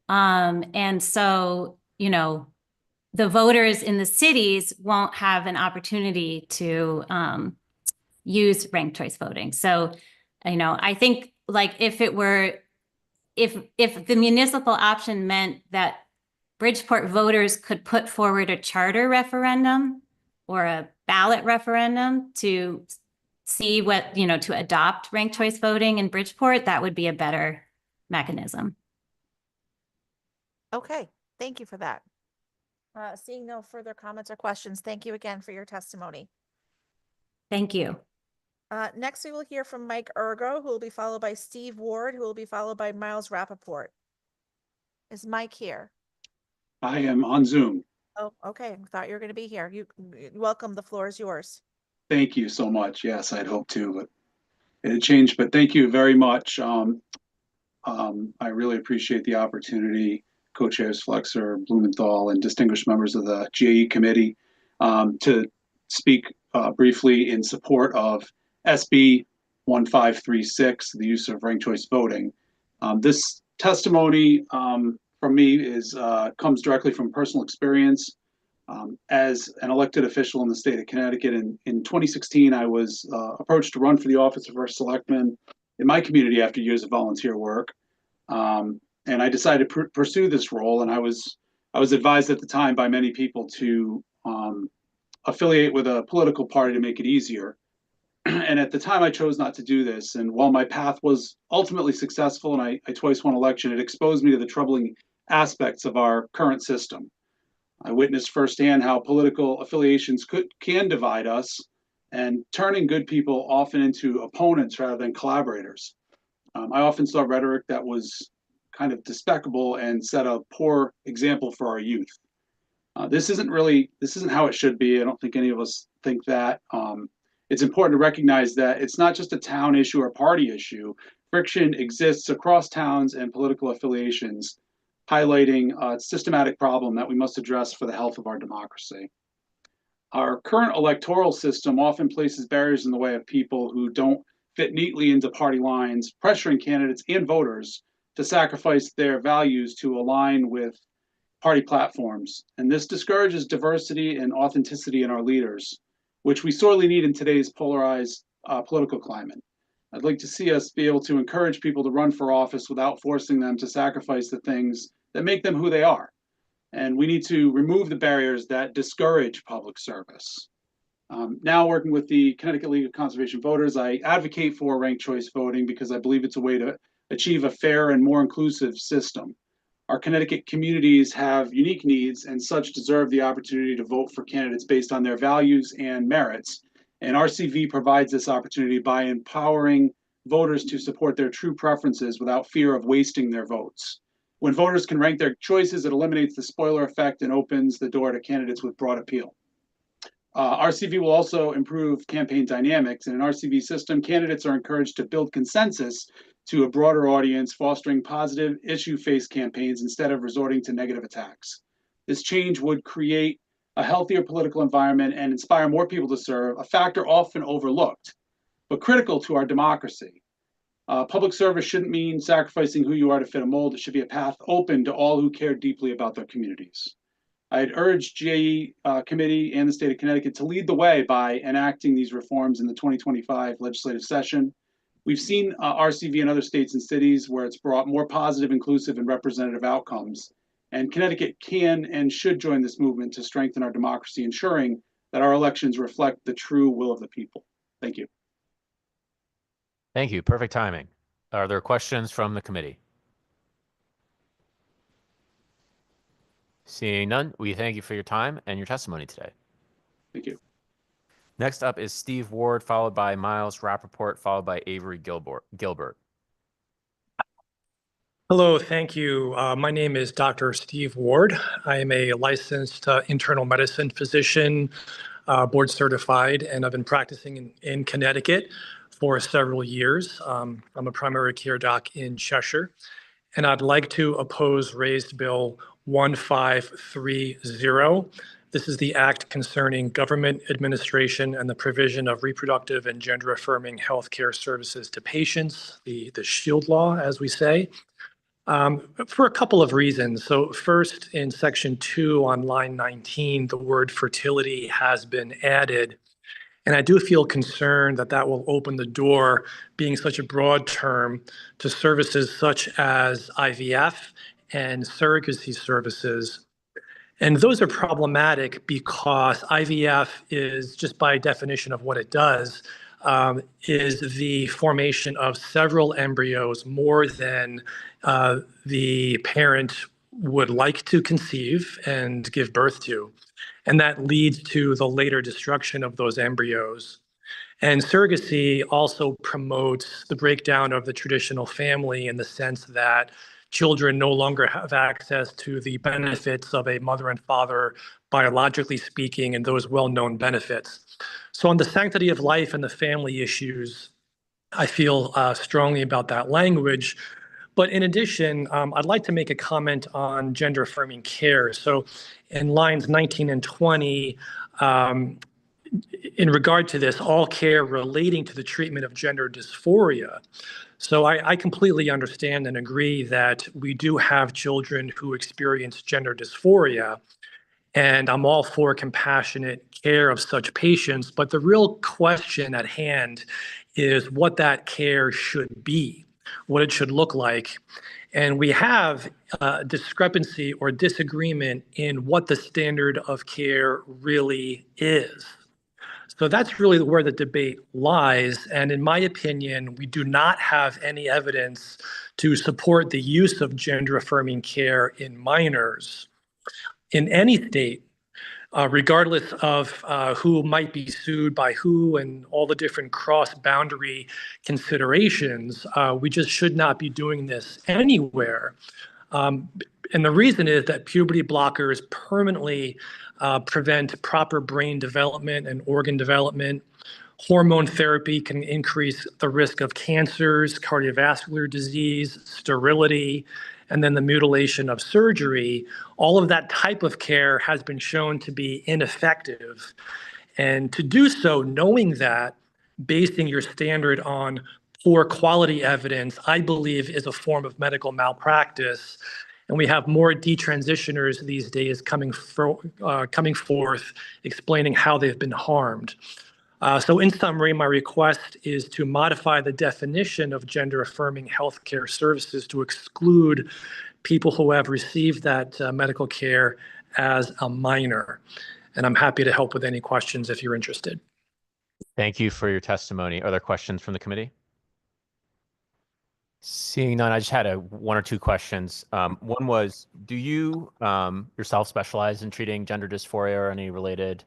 And so, the voters in the cities won't have an opportunity to use ranked choice voting. So, I think like if the municipal option meant that Bridgeport voters could put forward a charter referendum or a ballot referendum to see what, to adopt ranked choice voting in Bridgeport, that would be a better mechanism. Okay, thank you for that. Seeing no further comments or questions, thank you again for your testimony. Thank you. Next, we will hear from Mike Urgo, who will be followed by Steve Ward, who will be followed by Miles Rappaport. Is Mike here? I am on Zoom. Oh, okay. I thought you were going to be here. You welcome. The floor is yours. Thank you so much. Yes, I'd hoped to, but it had changed. But thank you very much. I really appreciate the opportunity, Co-Chairs Flexer, Blumenthal, and distinguished members of the GAE committee to speak briefly in support of SB 1536, the use of ranked choice voting. This testimony from me is comes directly from personal experience. As an elected official in the state of Connecticut in 2016, I was approached to run for the office of first selectman in my community after years of volunteer work. And I decided to pursue this role, and I was advised at the time by many people to affiliate with a political party to make it easier. And at the time, I chose not to do this. And while my path was ultimately successful and I twice won election, it exposed me to the troubling aspects of our current system. I witnessed firsthand how political affiliations can divide us, and turning good people often into opponents rather than collaborators. I often saw rhetoric that was kind of despicable and set a poor example for our youth. This isn't how it should be. I don't think any of us think that. It's important to recognize that it's not just a town issue or party issue. Friction exists across towns and political affiliations, highlighting a systematic problem that we must address for the health of our democracy. Our current electoral system often places barriers in the way of people who don't fit neatly into party lines, pressuring candidates and voters to sacrifice their values to align with party platforms. And this discourages diversity and authenticity in our leaders, which we sorely need in today's polarized political climate. I'd like to see us be able to encourage people to run for office without forcing them to sacrifice the things that make them who they are. And we need to remove the barriers that discourage public service. Now working with the Connecticut League of Conservation Voters, I advocate for ranked choice voting because I believe it's a way to achieve a fair and more inclusive system. Our Connecticut communities have unique needs and such deserve the opportunity to vote for candidates based on their values and merits. And RCV provides this opportunity by empowering voters to support their true preferences without fear of wasting their votes. When voters can rank their choices, it eliminates the spoiler effect and opens the door to candidates with broad appeal. RCV will also improve campaign dynamics. In an RCV system, candidates are encouraged to build consensus to a broader audience, fostering positive issue-based campaigns instead of resorting to negative attacks. This change would create a healthier political environment and inspire more people to serve, a factor often overlooked, but critical to our democracy. Public service shouldn't mean sacrificing who you are to fit a mold. It should be a path open to all who care deeply about their communities. I'd urge GAE committee and the state of Connecticut to lead the way by enacting these reforms in the 2025 legislative session. We've seen RCV in other states and cities where it's brought more positive, inclusive, and representative outcomes. And Connecticut can and should join this movement to strengthen our democracy, ensuring that our elections reflect the true will of the people. Thank you. Thank you. Perfect timing. Are there questions from the committee? Seeing none, we thank you for your time and your testimony today. Thank you. Next up is Steve Ward, followed by Miles Rappaport, followed by Avery Gilbert. Hello, thank you. My name is Dr. Steve Ward. I am a licensed internal medicine physician, board certified, and I've been practicing in Connecticut for several years. I'm a primary care doc in Cheshire, and I'd like to oppose raised bill 1530. This is the act concerning government administration and the provision of reproductive and gender-affirming healthcare services to patients, the SHIELD law, as we say, for a couple of reasons. So first, in section 2 on line 19, the word fertility has been added. And I do feel concerned that that will open the door, being such a broad term, to services such as IVF and surrogacy services. And those are problematic because IVF is, just by definition of what it does, is the formation of several embryos more than the parent would like to conceive and give birth to. And that leads to the later destruction of those embryos. And surrogacy also promotes the breakdown of the traditional family in the sense that children no longer have access to the benefits of a mother and father, biologically speaking, and those well-known benefits. So on the sanctity of life and the family issues, I feel strongly about that language. But in addition, I'd like to make a comment on gender-affirming care. So in lines 19 and 20, in regard to this, all care relating to the treatment of gender dysphoria. So I completely understand and agree that we do have children who experience gender dysphoria, and I'm all for compassionate care of such patients. But the real question at hand is what that care should be, what it should look like. And we have discrepancy or disagreement in what the standard of care really is. So that's really where the debate lies. And in my opinion, we do not have any evidence to support the use of gender affirming care in minors in any state, regardless of who might be sued by who and all the different cross-boundary considerations. We just should not be doing this anywhere. And the reason is that puberty blockers permanently prevent proper brain development and organ development. Hormone therapy can increase the risk of cancers, cardiovascular disease, sterility, and then the mutilation of surgery. All of that type of care has been shown to be ineffective. And to do so, knowing that, basing your standard on poor quality evidence, I believe is a form of medical malpractice. And we have more detransitioners these days coming forth, explaining how they've been harmed. So in summary, my request is to modify the definition of gender-affirming healthcare services to exclude people who have received that medical care as a minor. And I'm happy to help with any questions if you're interested. Thank you for your testimony. Are there questions from the committee? Seeing none, I just had one or two questions. One was, do you yourself specialize in treating gender dysphoria or any related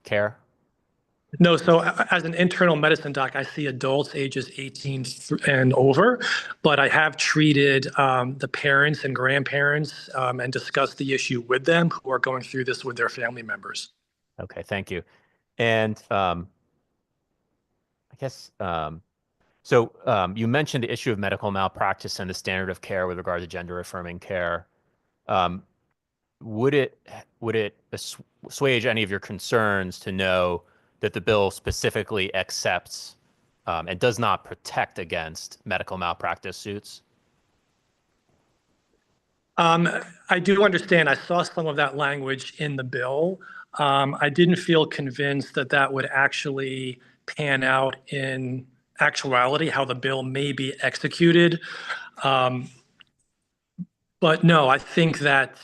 care? No, so as an internal medicine doc, I see adults ages 18 and over, but I have treated the parents and grandparents and discussed the issue with them who are going through this with their family members. Okay, thank you. And I guess, so you mentioned the issue of medical malpractice and the standard of care with regard to gender affirming care. Would it assuage any of your concerns to know that the bill specifically accepts and does not protect against medical malpractice suits? I do understand. I saw some of that language in the bill. I didn't feel convinced that that would actually pan out in actuality, how the bill may be executed. But no, I think that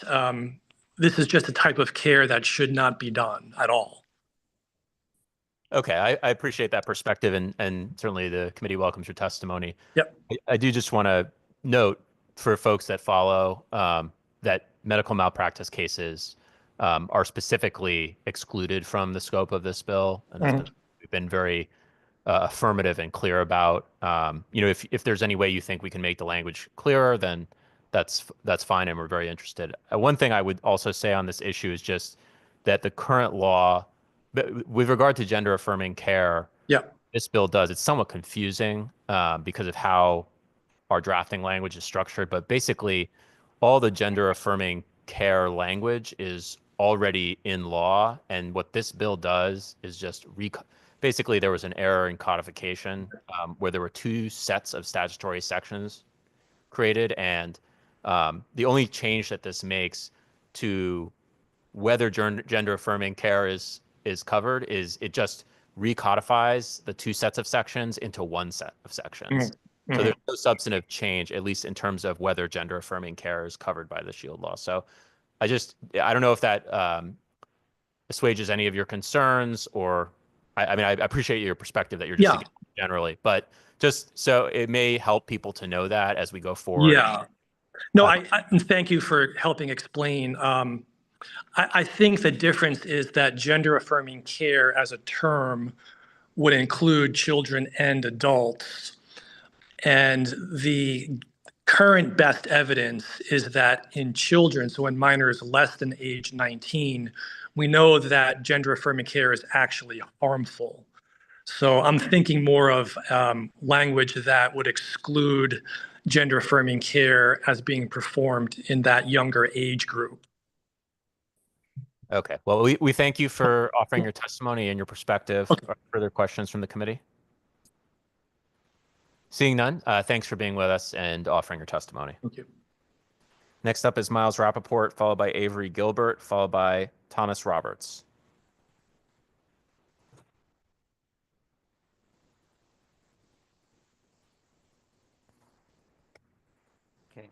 this is just a type of care that should not be done at all. Okay, I appreciate that perspective, and certainly the committee welcomes your testimony. Yep. I do just want to note for folks that follow that medical malpractice cases are specifically excluded from the scope of this bill, and we've been very affirmative and clear about. If there's any way you think we can make the language clearer, then that's fine, and we're very interested. One thing I would also say on this issue is just that the current law, with regard to gender affirming care, this bill it's somewhat confusing because of how our drafting language is structured. But basically, all the gender affirming care language is already in law. And what this bill does is just basically there was an error in codification where there were two sets of statutory sections created. And the only change that this makes to whether gender affirming care is covered is it just recodifies the two sets of sections into one set of sections. So there's no substantive change, at least in terms of whether gender affirming care is covered by the SHIELD law. So I don't know if that assuages any of your concerns, or I mean, I appreciate your perspective that you're just thinking generally, but just so it may help people to know that as we go forward. Yeah. No, I thank you for helping explain. I think the difference is that gender affirming care as a term would include children and adults. And the current best evidence is that in children, so in minors less than age 19, we know that gender affirming care is actually harmful. So I'm thinking more of language that would exclude gender affirming care as being performed in that younger age group. Okay, well, we thank you for offering your testimony and your perspective. Further questions from the committee? Seeing none, thanks for being with us and offering your testimony. Thank you. Next up is Miles Rappaport, followed by Avery Gilbert, followed by Thomas Roberts. Okay.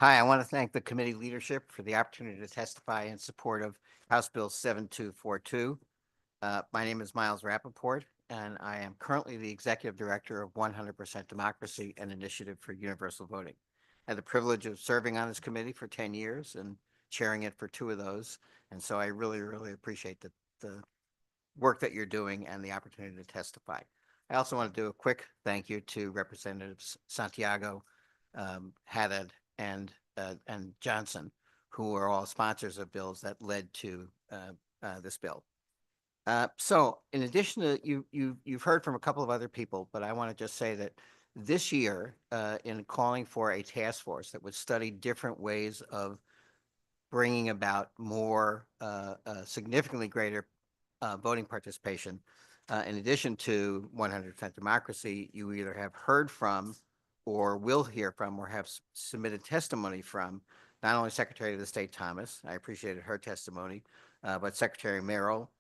Hi, I want to thank the committee leadership for the opportunity to testify in support of House Bill 7242. My name is Miles Rappaport, and I am currently the Executive Director of 100% Democracy, an initiative for universal voting. I had the privilege of serving on this committee for 10 years and chairing it for 2 of those. And so I really, really appreciate the work that you're doing and the opportunity to testify. I also want to do a quick thank you to Representatives Santiago, Haddad, and Johnson, who are all sponsors of bills that led to this bill. So in addition to you've heard from a couple of other people, but I want to just say that this year, in calling for a task force that would study different ways of bringing about more significantly greater voting participation, in addition to 100% Democracy, you either have heard from or will hear from or have submitted testimony from not only Secretary of the State Thomas, I appreciated her testimony, but Secretary Merrill,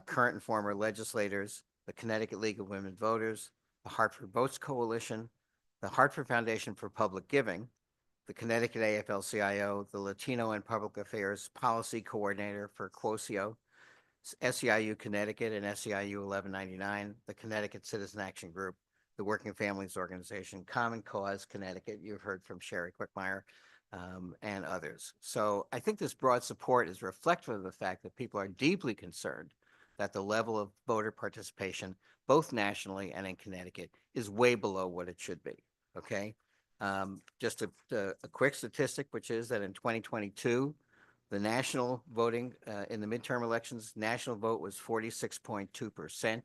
current and former legislators, the Connecticut League of Women Voters, the Hartford Votes Coalition, the Hartford Foundation for Public Giving, the Connecticut AFL-CIO, the Latino and Public Affairs Policy Coordinator for Quocio, SEIU Connecticut and SEIU 1199, the Connecticut Citizen Action Group, the Working Families Organization, Common Cause Connecticut, you've heard from Sherry Quickmeyer, and others. So I think this broad support is reflective of the fact that people are deeply concerned that the level of voter participation, both nationally and in Connecticut, is way below what it should be, okay? Just a quick statistic, which is that in 2022, the national voting in the midterm elections, national vote was 46.2%,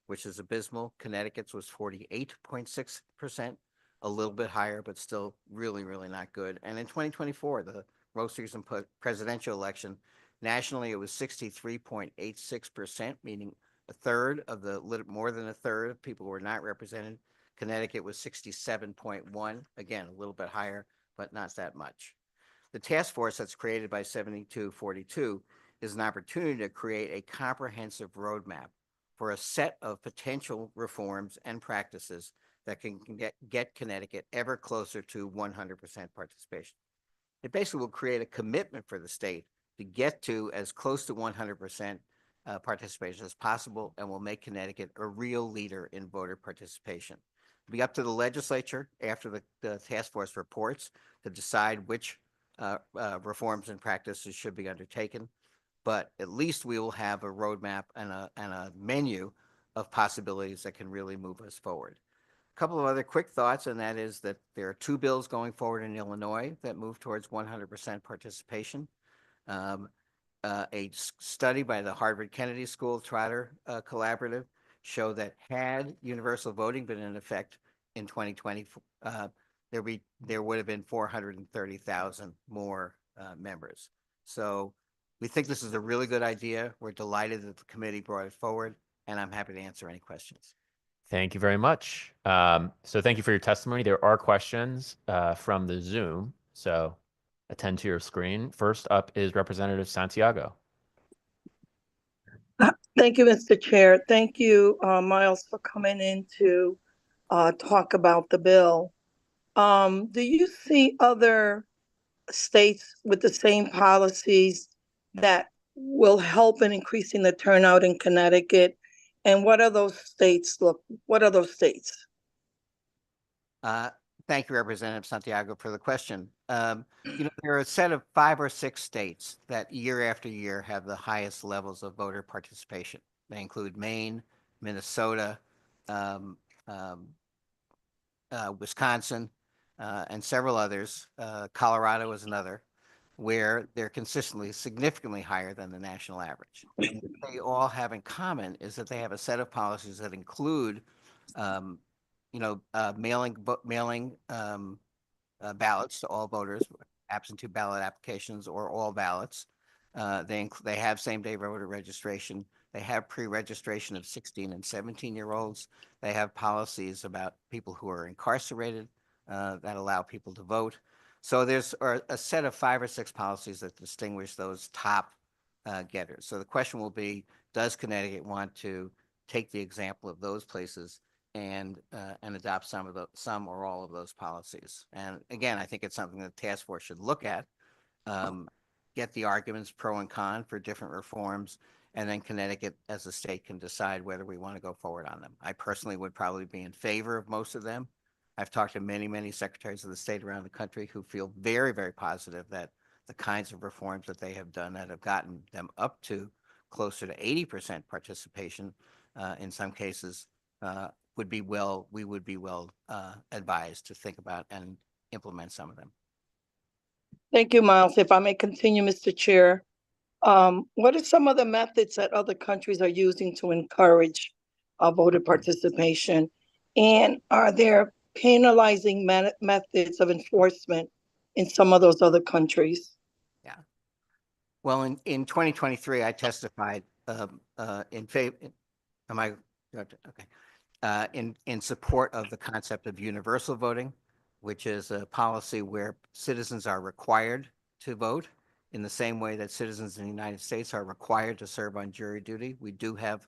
which is abysmal. Connecticut's was 48.6%, a little bit higher, but still really, really not good. And in 2024, the most recent presidential election, nationally, it was 63.86%, meaning more than a third of people were not represented. Connecticut was 67.1, again, a little bit higher, but not that much. The task force that's created by 7242 is an opportunity to create a comprehensive roadmap for a set of potential reforms and practices that can get Connecticut ever closer to 100% participation. It basically will create a commitment for the state to get to as close to 100% participation as possible, and will make Connecticut a real leader in voter participation. It'll be up to the legislature after the task force reports to decide which reforms and practices should be undertaken, but at least we will have a roadmap and a menu of possibilities that can really move us forward. A couple of other quick thoughts, and that is that there are 2 bills going forward in Illinois that move towards 100% participation. A study by the Harvard Kennedy School Trotter Collaborative showed that had universal voting been in effect in 2020, there would have been 430,000 more members. So we think this is a really good idea. We're delighted that the committee brought it forward, and I'm happy to answer any questions. Thank you very much. So thank you for your testimony. There are questions from the Zoom, so attend to your screen. First up is Representative Santiago. Thank you, Mr. Chair. Thank you, Miles, for coming in to talk about the bill. Do you see other states with the same policies that will help in increasing the turnout in Connecticut? And what are those states? What are those states? Thank you, Representative Santiago, for the question. There are a set of 5 or 6 states that year after year have the highest levels of voter participation. They include Maine, Minnesota, Wisconsin, and several others. Colorado is another, where they're consistently significantly higher than the national average. And what they all have in common is that they have a set of policies that include mailing ballots to all voters, absentee ballot applications or all ballots. They have same-day voter registration. They have pre-registration of 16 and 17-year-olds. They have policies about people who are incarcerated that allow people to vote. So there's a set of 5 or 6 policies that distinguish those top getters. So the question will be, does Connecticut want to take the example of those places and adopt some or all of those policies? And again, I think it's something that the task force should look at, get the arguments pro and con for different reforms, and then Connecticut as a state can decide whether we want to go forward on them. I personally would probably be in favor of most of them. I've talked to many, many secretaries of the state around the country who feel very, very positive that the kinds of reforms that they have done that have gotten them up to closer to 80% participation in some cases we would be well advised to think about and implement some of them. Thank you, Miles. If I may continue, Mr. Chair. What are some of the methods that other countries are using to encourage voter participation? And are there penalizing methods of enforcement in some of those other countries? Yeah. Well, in 2023, I testified in favor. Am I okay? In support of the concept of universal voting, which is a policy where citizens are required to vote in the same way that citizens in the United States are required to serve on jury duty. We do have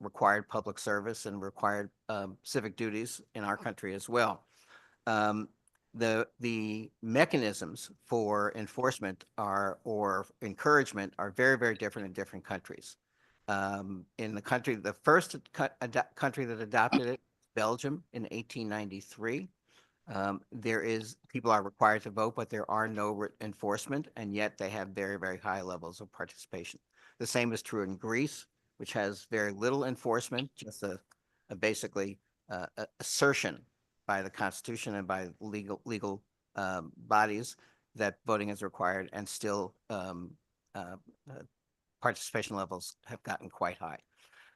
required public service and required civic duties in our country as well. The mechanisms for enforcement or encouragement are very, very different in different countries. In the country, the first country that adopted it, Belgium, in 1893. People are required to vote, but there are no enforcement, and yet they have very, very high levels of participation. The same is true in Greece, which has very little enforcement, just a basically assertion by the Constitution and by legal bodies that voting is required, and still participation levels have gotten quite high.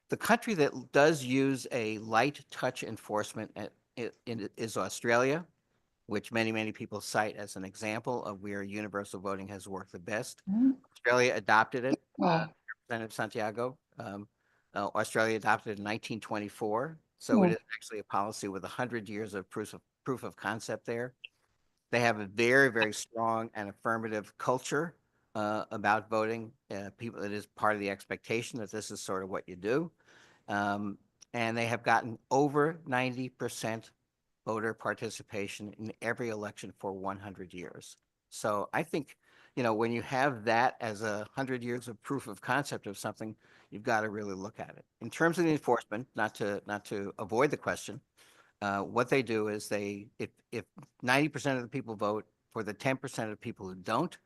The country that does use a light touch enforcement is Australia, which many, many people cite as an example of where universal voting has worked the best. Australia adopted it. Representative Santiago. Australia adopted it in 1924. So it is actually a policy with 100 years of proof of concept there. They have a very, very strong and affirmative culture about voting. It is part of the expectation that this is sort of what you do. And they have gotten over 90% voter participation in every election for 100 years. So I think, when you have that as 100 years of proof of concept of something, you've got to really look at it. In terms of the enforcement, not to avoid the question, what they do is if 90% of the people vote, for the 10% of people who don't,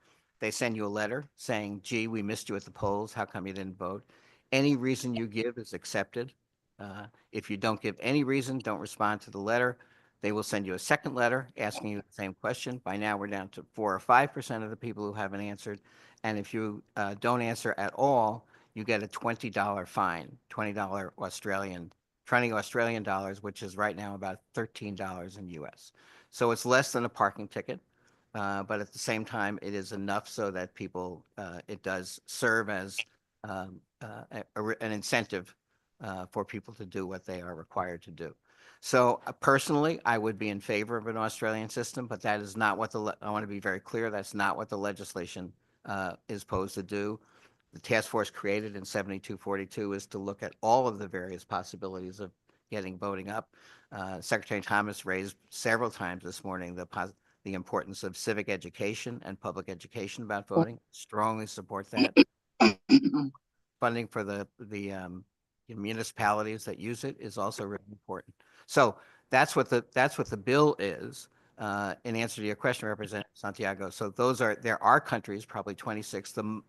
they send you a letter saying, gee, we missed you at the polls. How come you didn't vote? Any reason you give is accepted. If you don't give any reason, don't respond to the letter, they will send you a second letter asking you the same question. By now, we're down to 4 or 5% of the people who haven't answered. And if you don't answer at all, you get a $20 fine, $20 Australian dollars, which is right now about $13 in US. So it's less than a parking ticket. But at the same time, it is enough so that people, it does serve as an incentive for people to do what they are required to do. So personally, I would be in favor of an Australian system, but that is not what I want to be very clear, that's not what the legislation is supposed to do. The task force created in 7242 is to look at all of the various possibilities of getting voting up. Secretary Thomas raised several times this morning the importance of civic education and public education about voting. Strongly support that. Funding for the municipalities that use it is also really important. So that's what the bill is. In answer to your question, Representative Santiago. So there are countries, probably 26. The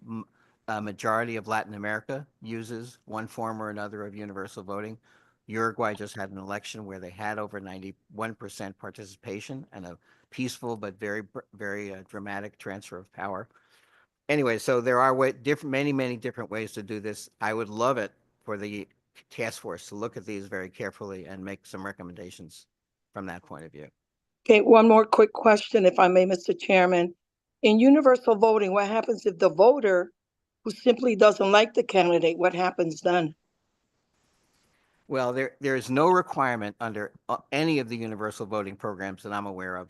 majority of Latin America uses one form or another of universal voting. Uruguay just had an election where they had over 91% participation and a peaceful but very, very dramatic transfer of power. Anyway, so there are many different ways to do this. I would love it for the task force to look at these very carefully and make some recommendations from that point of view. Okay, one more quick question, if I may, Mr. Chairman. In universal voting, what happens if the voter who simply doesn't like the candidate, what happens then? Well, there is no requirement under any of the universal voting programs that I'm aware of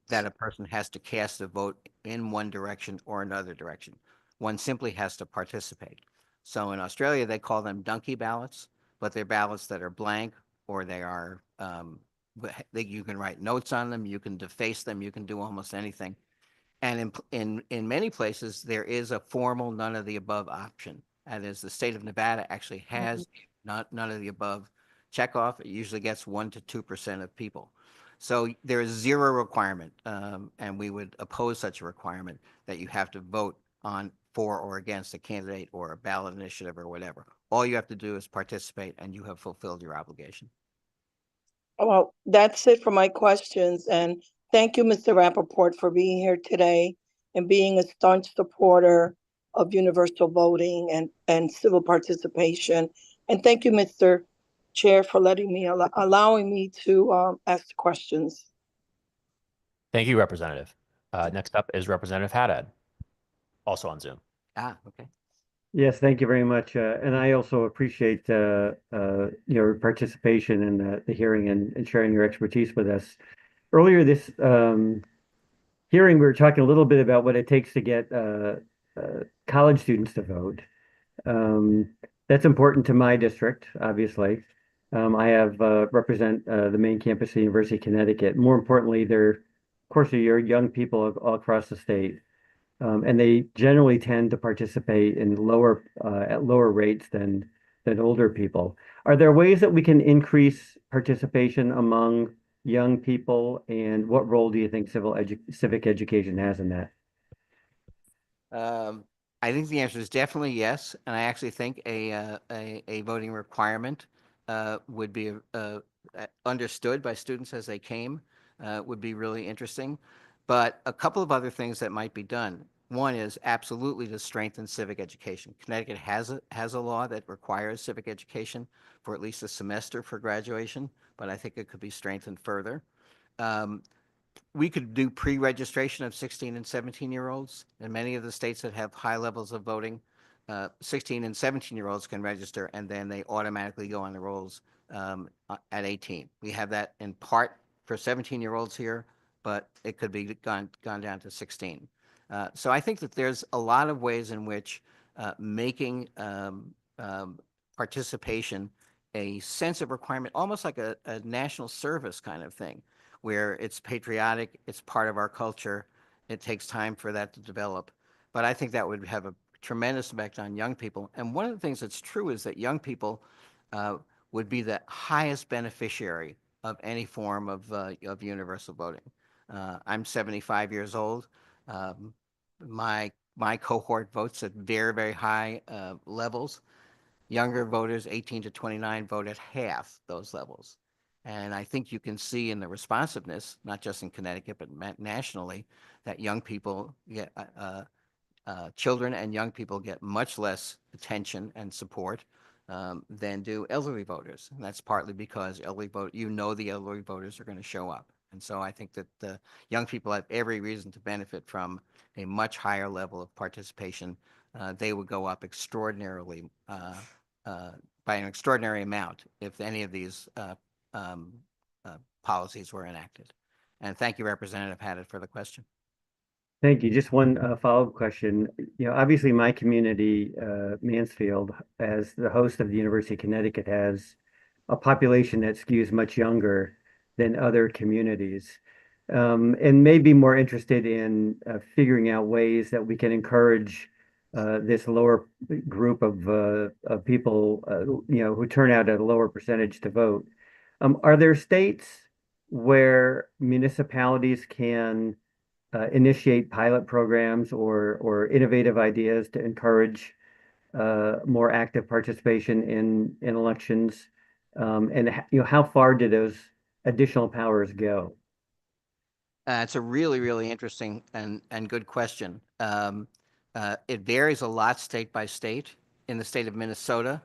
that a person has to cast a vote in one direction or another direction. One simply has to participate. So in Australia, they call them donkey ballots, but they're ballots that are blank, or they are, you can write notes on them, you can deface them, you can do almost anything. And in many places, there is a formal none of the above option. That is, the state of Nevada actually has none of the above checkoff. It usually gets 1 to 2% of people. So there is zero requirement, and we would oppose such a requirement that you have to vote on for or against a candidate or a ballot initiative or whatever. All you have to do is participate, and you have fulfilled your obligation. Well, that's it for my questions. And thank you, Mr. Rappaport, for being here today and being a staunch supporter of universal voting and civil participation. And thank you, Mr. Chair, for allowing me to ask the questions. Thank you, Representative. Next up is Representative Haddad, also on Zoom. Okay. Yes, thank you very much. And I also appreciate your participation in the hearing and sharing your expertise with us. Earlier this hearing, we were talking a little bit about what it takes to get college students to vote. That's important to my district, obviously. I have represent the main campus of the University of Connecticut. More importantly, of course, you're young people all across the state. And they generally tend to participate in at lower rates than older people. Are there ways that we can increase participation among young people, and what role do you think civic education has in that? I think the answer is definitely yes, and I actually think a voting requirement would be understood by students as they came, would be really interesting. But a couple of other things that might be done. One is absolutely to strengthen civic education. Connecticut has a law that requires civic education for at least a semester for graduation, but I think it could be strengthened further. We could do pre-registration of 16 and 17-year-olds. In many of the states that have high levels of voting, 16 and 17-year-olds can register, and then they automatically go on the rolls at 18. We have that in part for 17-year-olds here, but it could be gone down to 16. So I think that there's a lot of ways in which making participation a sense of requirement, almost like a national service kind of thing, where it's patriotic, it's part of our culture, it takes time for that to develop. But I think that would have a tremendous effect on young people. And one of the things that's true is that young people would be the highest beneficiary of any form of universal voting. I'm 75 years old. My cohort votes at very, very high levels. Younger voters, 18 to 29, vote at half those levels. And I think you can see in the responsiveness, not just in Connecticut, but nationally, that young people get, children and young people get much less attention and support than do elderly voters. And that's partly because the elderly voters are going to show up. And so I think that the young people have every reason to benefit from a much higher level of participation. They would go up extraordinarily by an extraordinary amount if any of these policies were enacted. And thank you, Representative Haddad, for the question. Thank you. Just one follow-up question. Obviously my community, Mansfield, as the host of the University of Connecticut, has a population that skews much younger than other communities, and may be more interested in figuring out ways that we can encourage this lower group of people, who turn out at a lower percentage to vote. Are there states where municipalities can initiate pilot programs or innovative ideas to encourage more active participation in elections? And how far do those additional powers go? It's a really, really interesting and good question. It varies a lot state by state. In the state of Minnesota,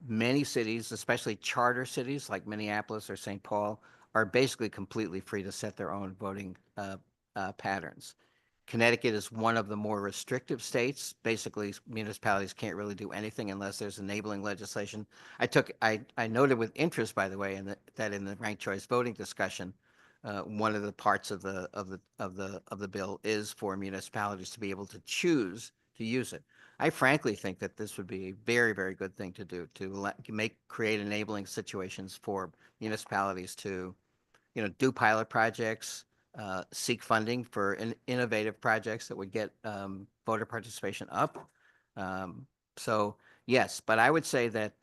many cities, especially charter cities like Minneapolis or St. Paul, are basically completely free to set their own voting patterns. Connecticut is one of the more restrictive states. Basically, municipalities can't really do anything unless there's enabling legislation. I noted with interest, by the way, that in the ranked choice voting discussion, one of the parts of the bill is for municipalities to be able to choose to use it. I frankly think that this would be a very, very good thing to do, to create enabling situations for municipalities to, do pilot projects, seek funding for innovative projects that would get voter participation up. So yes, but I would say that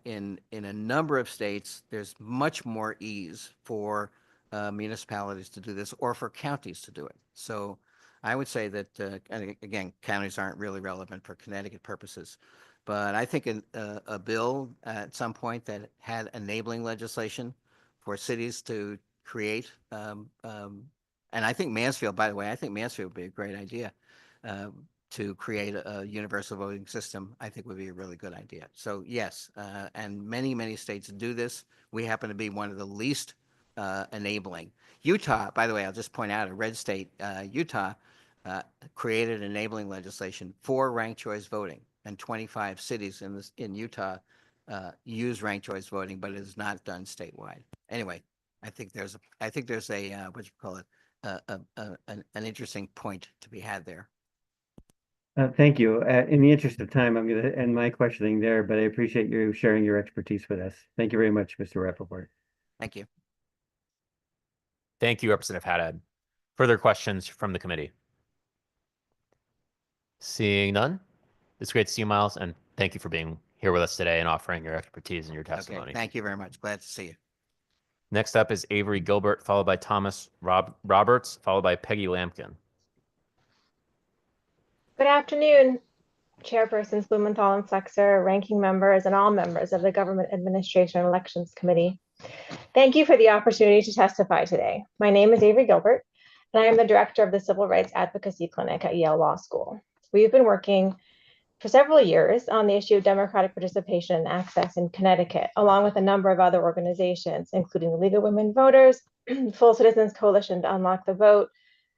in a number of states, there's much more ease for municipalities to do this, or for counties to do it. So I would say that, and again, counties aren't really relevant for Connecticut purposes, but I think a bill at some point that had enabling legislation for cities to create, and I think Mansfield, by the way, I think Mansfield would be a great idea, to create a universal voting system. I think would be a really good idea. So yes, and many, many states do this. We happen to be one of the least enabling. Utah, by the way, I'll just point out, a red state, Utah, created enabling legislation for ranked choice voting, and 25 cities in Utah use ranked choice voting, but it is not done statewide. Anyway, I think there's a what you call it, an interesting point to be had there. Thank you. In the interest of time, I'm going to end my questioning there, but I appreciate you sharing your expertise with us. Thank you very much, Mr. Rappaport. Thank you. Thank you, Representative Haddad. Further questions from the committee? Seeing none, it's great to see you, Miles, and thank you for being here with us today and offering your expertise and your testimony. Okay, thank you very much. Glad to see you. Next up is Avery Gilbert, followed by Thomas Roberts, followed by Peggy Lampkin. Good afternoon, Chairpersons Blumenthal and Flexer, ranking members, and all members of the Government Administration and Elections Committee. Thank you for the opportunity to testify today. My name is Avery Gilbert, and I am the director of the Civil Rights Advocacy Clinic at Yale Law School. We've been working for several years on the issue of democratic participation and access in Connecticut, along with a number of other organizations, including the League of Women Voters, Full Citizens Coalition to Unlock the Vote,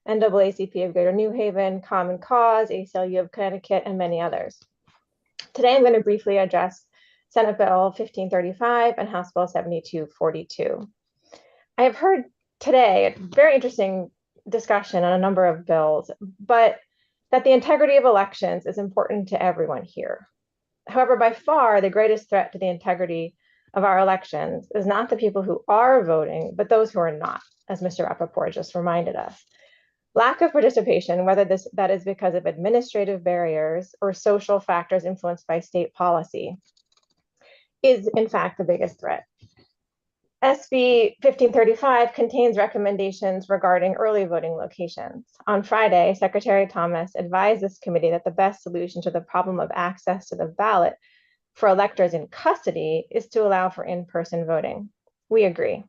NAACP of Greater New Haven, Common Cause, ACLU of Connecticut, and many others. Today, I'm going to briefly address Senate Bill 1535 and House Bill 7242. I have heard today a very interesting discussion on a number of bills, but that the integrity of elections is important to everyone here. However, by far, the greatest threat to the integrity of our elections is not the people who are voting, but those who are not, as Mr. Rappaport just reminded us. Lack of participation, whether that is because of administrative barriers or social factors influenced by state policy, is in fact the biggest threat. SB 1535 contains recommendations regarding early voting locations. On Friday, Secretary Thomas advised this committee that the best solution to the problem of access to the ballot for electors in custody is to allow for in-person voting. We agree.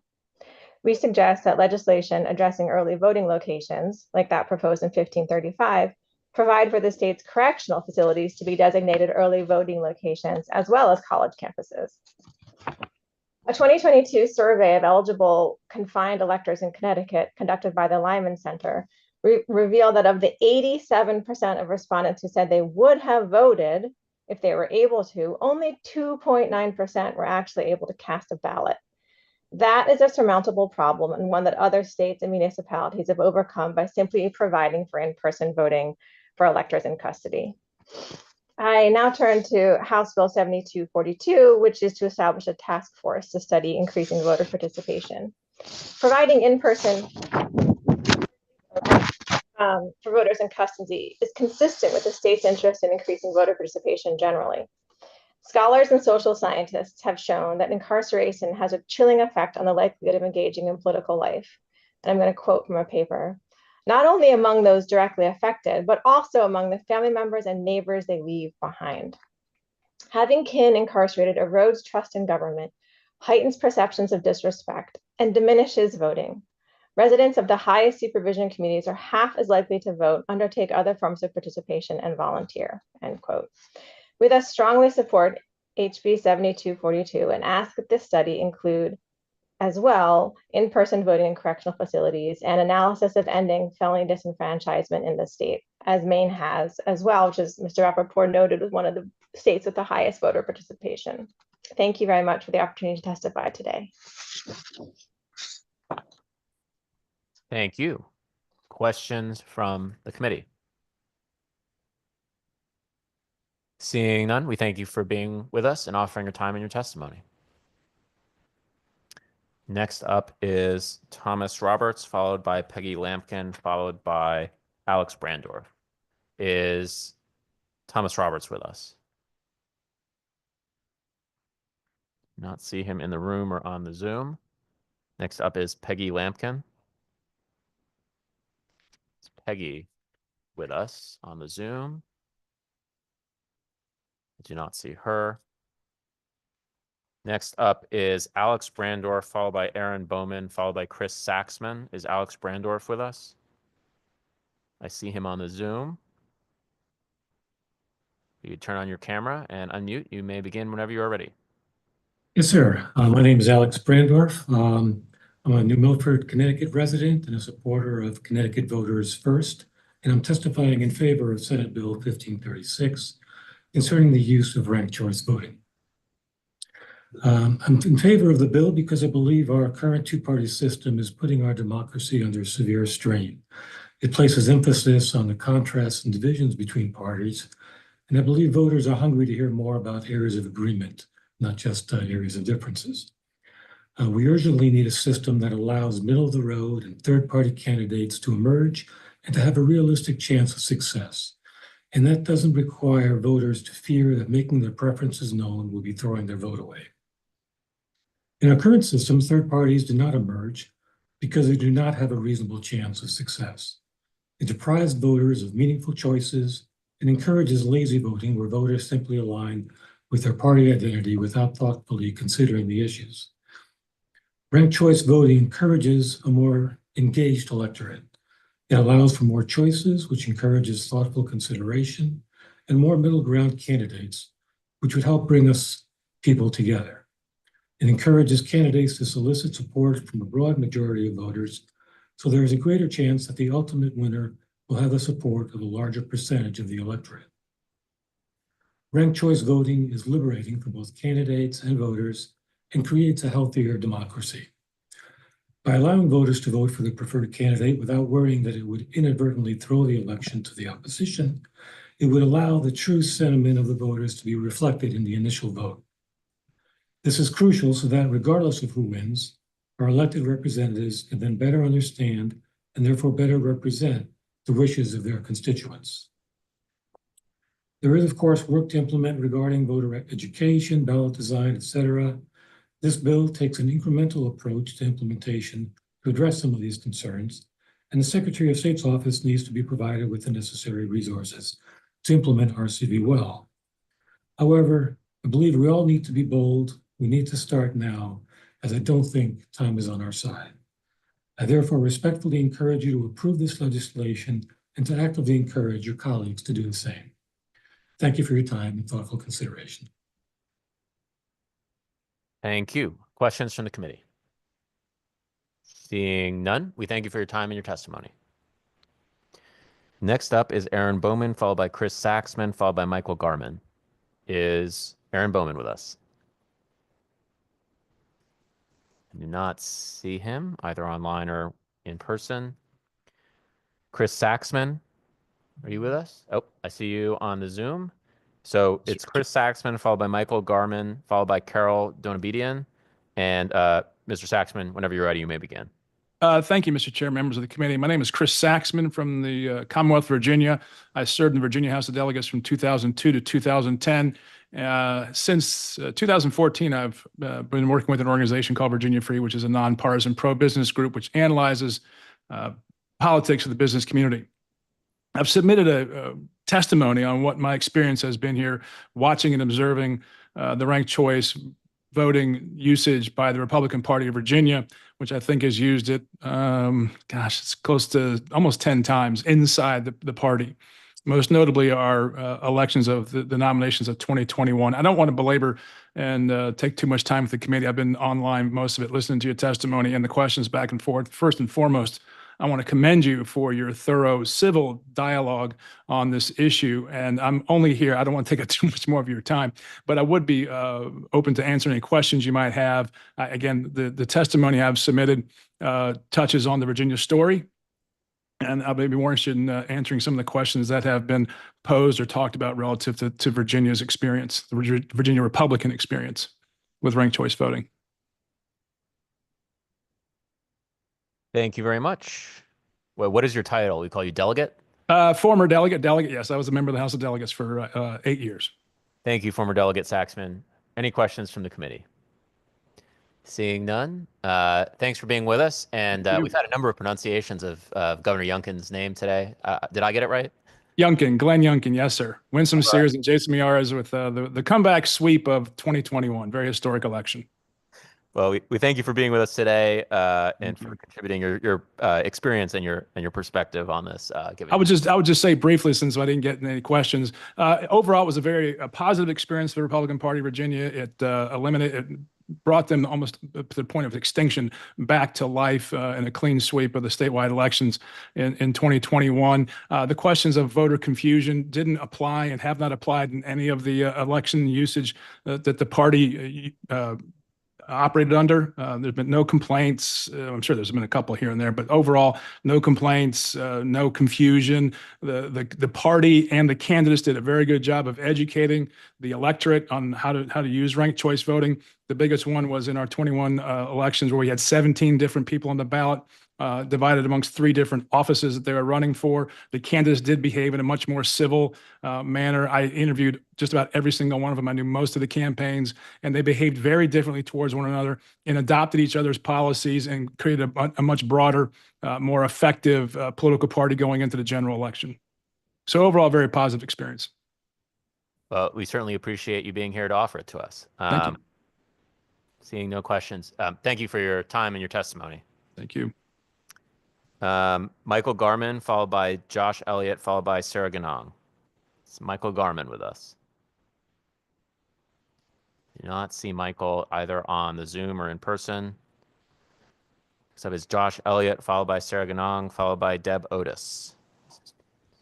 We suggest that legislation addressing early voting locations, like that proposed in 1535, provide for the state's correctional facilities to be designated early voting locations, as well as college campuses. A 2022 survey of eligible confined electors in Connecticut, conducted by the Lyman Center, revealed that of the 87% of respondents who said they would have voted if they were able to, only 2.9% were actually able to cast a ballot. That is a surmountable problem, and one that other states and municipalities have overcome by simply providing for in-person voting for electors in custody. I now turn to House Bill 7242, which is to establish a task force to study increasing voter participation. Providing in-person for voters in custody is consistent with the state's interest in increasing voter participation generally. Scholars and social scientists have shown that incarceration has a chilling effect on the likelihood of engaging in political life. And I'm going to quote from a paper. Not only among those directly affected, but also among the family members and neighbors they leave behind. Having kin incarcerated erodes trust in government, heightens perceptions of disrespect, and diminishes voting. Residents of the highest supervision communities are half as likely to vote, undertake other forms of participation, and volunteer, end quote. We thus strongly support HB 7242 and ask that this study include as well, in-person voting in correctional facilities, and analysis of ending felony disenfranchisement in the state, as Maine has as well, which is Mr. Rappaport noted was one of the states with the highest voter participation. Thank you very much for the opportunity to testify today. Thank you. Questions from the committee? Seeing none, we thank you for being with us and offering your time and your testimony. Next up is Thomas Roberts, followed by Peggy Lampkin, followed by Alex Brandorf. Is Thomas Roberts with us? Not see him in the room or on the Zoom. Next up is Peggy Lampkin. Is Peggy with us on the Zoom? I do not see her. Next up is Alex Brandorf, followed by Aaron Bowman, followed by Chris Saxman. Is Alex Brandorf with us? I see him on the Zoom. You turn on your camera and unmute. You may begin whenever you are ready. Yes, sir. My name is Alex Brandorf. I'm a New Milford, Connecticut resident and a supporter of Connecticut Voters First, and I'm testifying in favor of Senate Bill 1536 concerning the use of ranked choice voting. I'm in favor of the bill because I believe our current two-party system is putting our democracy under severe strain. It places emphasis on the contrasts and divisions between parties, and I believe voters are hungry to hear more about areas of agreement, not just areas of differences. We urgently need a system that allows middle-of-the-road and third-party candidates to emerge and to have a realistic chance of success. And that doesn't require voters to fear that making their preferences known will be throwing their vote away. In our current system, third parties do not emerge because they do not have a reasonable chance of success. It deprives voters of meaningful choices and encourages lazy voting where voters simply align with their party identity without thoughtfully considering the issues. Ranked choice voting encourages a more engaged electorate. It allows for more choices, which encourages thoughtful consideration, and more middle ground candidates, which would help bring us people together. It encourages candidates to solicit support from a broad majority of voters, so there is a greater chance that the ultimate winner will have the support of a larger percentage of the electorate. Ranked choice voting is liberating for both candidates and voters and creates a healthier democracy. By allowing voters to vote for the preferred candidate without worrying that it would inadvertently throw the election to the opposition, it would allow the true sentiment of the voters to be reflected in the initial vote. This is crucial so that regardless of who wins, our elected representatives can then better understand and therefore better represent the wishes of their constituents. There is, of course, work to implement regarding voter education, ballot design, etc. This bill takes an incremental approach to implementation to address some of these concerns, and the Secretary of State's office needs to be provided with the necessary resources to implement RCV well. However, I believe we all need to be bold. We need to start now, as I don't think time is on our side. I therefore respectfully encourage you to approve this legislation and to actively encourage your colleagues to do the same. Thank you for your time and thoughtful consideration. Thank you. Questions from the committee? Seeing none, we thank you for your time and your testimony. Next up is Aaron Bowman, followed by Chris Saxman, followed by Michael Garman. Is Aaron Bowman with us? I do not see him either online or in person. Chris Saxman, are you with us? Oh, I see you on the Zoom. So it's Chris Saxman, followed by Michael Garman, followed by Carol Donabedian. And Mr. Saxman, whenever you're ready, you may begin. Thank you, Mr. Chair, members of the committee. My name is Chris Saxman from the Commonwealth of Virginia. I served in the Virginia House of Delegates from 2002 to 2010. Since 2014, I've been working with an organization called Virginia Free, which is a nonpartisan pro-business group which analyzes politics of the business community. I've submitted a testimony on what my experience has been here, watching and observing the ranked choice voting usage by the Republican Party of Virginia, which I think has used it, it's close to almost 10 times inside the party. most notably our elections of the nominations of 2021. I don't want to belabor and take too much time with the committee. I've been online most of it, listening to your testimony and the questions back and forth. First and foremost, I want to commend you for your thorough civil dialogue on this issue. And I'm only here, I don't want to take up too much more of your time, but I would be open to answer any questions you might have. Again, the testimony I've submitted touches on the Virginia story. And I'll be more interested in answering some of the questions that have been posed or talked about relative to Virginia's experience, the Virginia Republican experience with ranked choice voting. Thank you very much. Well, what is your title? We call you delegate? Former delegate. Yes, I was a member of the House of Delegates for 8 years. Thank you, former Delegate Saxman. Any questions from the committee? Seeing none. Thanks for being with us. And we've had a number of pronunciations of Governor Youngkin's name today. Did I get it right? Youngkin, Glenn Youngkin, yes, sir. Winsome Sears and Jason Miyares with the comeback sweep of 2021. Very historic election. Well, we thank you for being with us today and for contributing your experience and your perspective on this. I would just say briefly, since I didn't get any questions, overall it was a very positive experience for the Republican Party of Virginia. It brought them almost to the point of extinction back to life in a clean sweep of the statewide elections in 2021. The questions of voter confusion didn't apply and have not applied in any of the election usage that the party operated under. There's been no complaints. I'm sure there's been a couple here and there, but overall, no complaints, no confusion. The party and the candidates did a very good job of educating the electorate on how to use ranked choice voting. The biggest one was in our 21 elections, where we had 17 different people on the ballot, divided amongst 3 different offices that they were running for. The candidates did behave in a much more civil manner. I interviewed just about every single one of them. I knew most of the campaigns, and they behaved very differently towards one another and adopted each other's policies and created a much broader, more effective political party going into the general election. So overall, very positive experience. Well, we certainly appreciate you being here to offer it to us. Thank you. Seeing no questions. Thank you for your time and your testimony. Thank you. Michael Garman, followed by Josh Elliott, followed by Sarah Ganong. It's Michael Garman with us. Do not see Michael either on the Zoom or in person. Next up is Josh Elliott, followed by Sarah Ganong, followed by Deb Otis.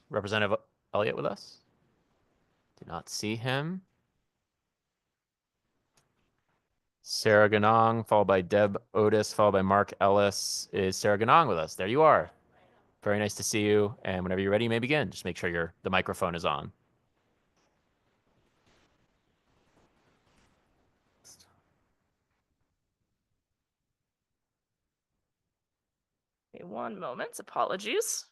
Representative Elliott with us? Do not see him. Sarah Ganong, followed by Deb Otis, followed by Mark Ellis. Is Sarah Ganong with us? There you are. Very nice to see you. And whenever you're ready, you may begin. Just make sure the microphone is on. Okay, 1 moment. Apologies.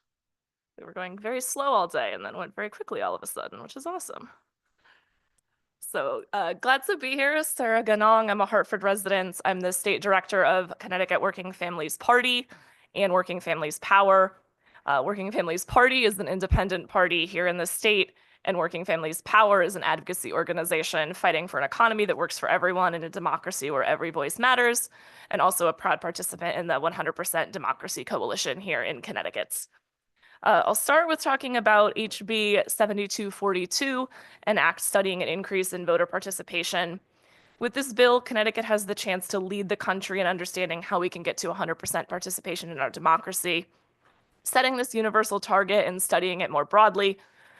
We were going very slow all day and then went very quickly all of a sudden, which is awesome. So glad to be here. Sarah Ganong. I'm a Hartford resident. I'm the state director of Connecticut Working Families Party and Working Families Power. Working Families Party is an independent party here in the state, and Working Families Power is an advocacy organization fighting for an economy that works for everyone in a democracy where every voice matters, and also a proud participant in the 100% Democracy Coalition here in Connecticut. I'll start with talking about HB 7242, an act studying an increase in voter participation. With this bill, Connecticut has the chance to lead the country in understanding how we can get to 100% participation in our democracy. Setting this universal target and studying it more broadly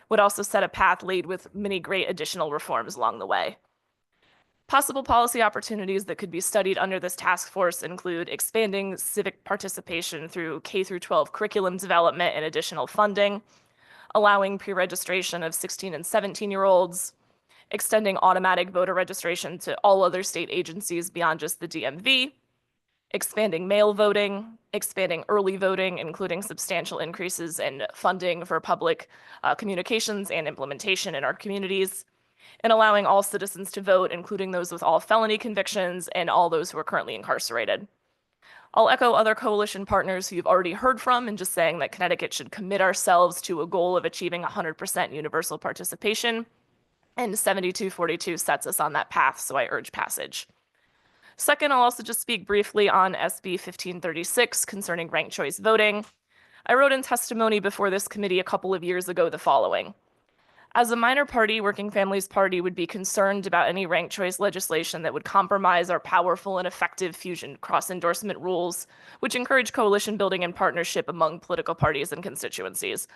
would also set a path laid with many great additional reforms along the way. Possible policy opportunities that could be studied under this task force include expanding civic participation through K-12 curriculum development and additional funding, allowing pre-registration of 16 and 17-year-olds, extending automatic voter registration to all other state agencies beyond just the DMV, expanding mail voting, expanding early voting, including substantial increases in funding for public communications and implementation in our communities, and allowing all citizens to vote, including those with all felony convictions and all those who are currently incarcerated. I'll echo other coalition partners who you've already heard from in just saying that Connecticut should commit ourselves to a goal of achieving 100% universal participation, and 7242 sets us on that path, so I urge passage. Second, I'll also just speak briefly on SB 1536 concerning ranked choice voting. I wrote in testimony before this committee a couple of years ago the following. As a minor party, Working Families Party would be concerned about any ranked choice legislation that would compromise our powerful and effective fusion cross-endorsement rules, which encourage coalition building and partnership among political parties and constituencies.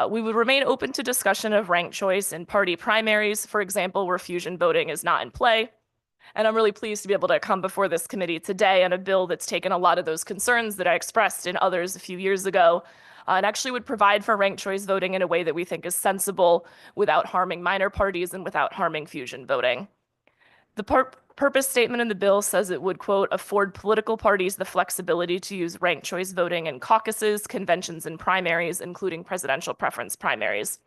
We would remain open to discussion of ranked choice in party primaries, for example, where fusion voting is not in play. And I'm really pleased to be able to come before this committee today on a bill that's taken a lot of those concerns that I expressed in others a few years ago, and actually would provide for ranked choice voting in a way that we think is sensible without harming minor parties and without harming fusion voting. The purpose statement in the bill says it would, quote, afford political parties the flexibility to use ranked choice voting in caucuses, conventions, and primaries, including presidential preference primaries.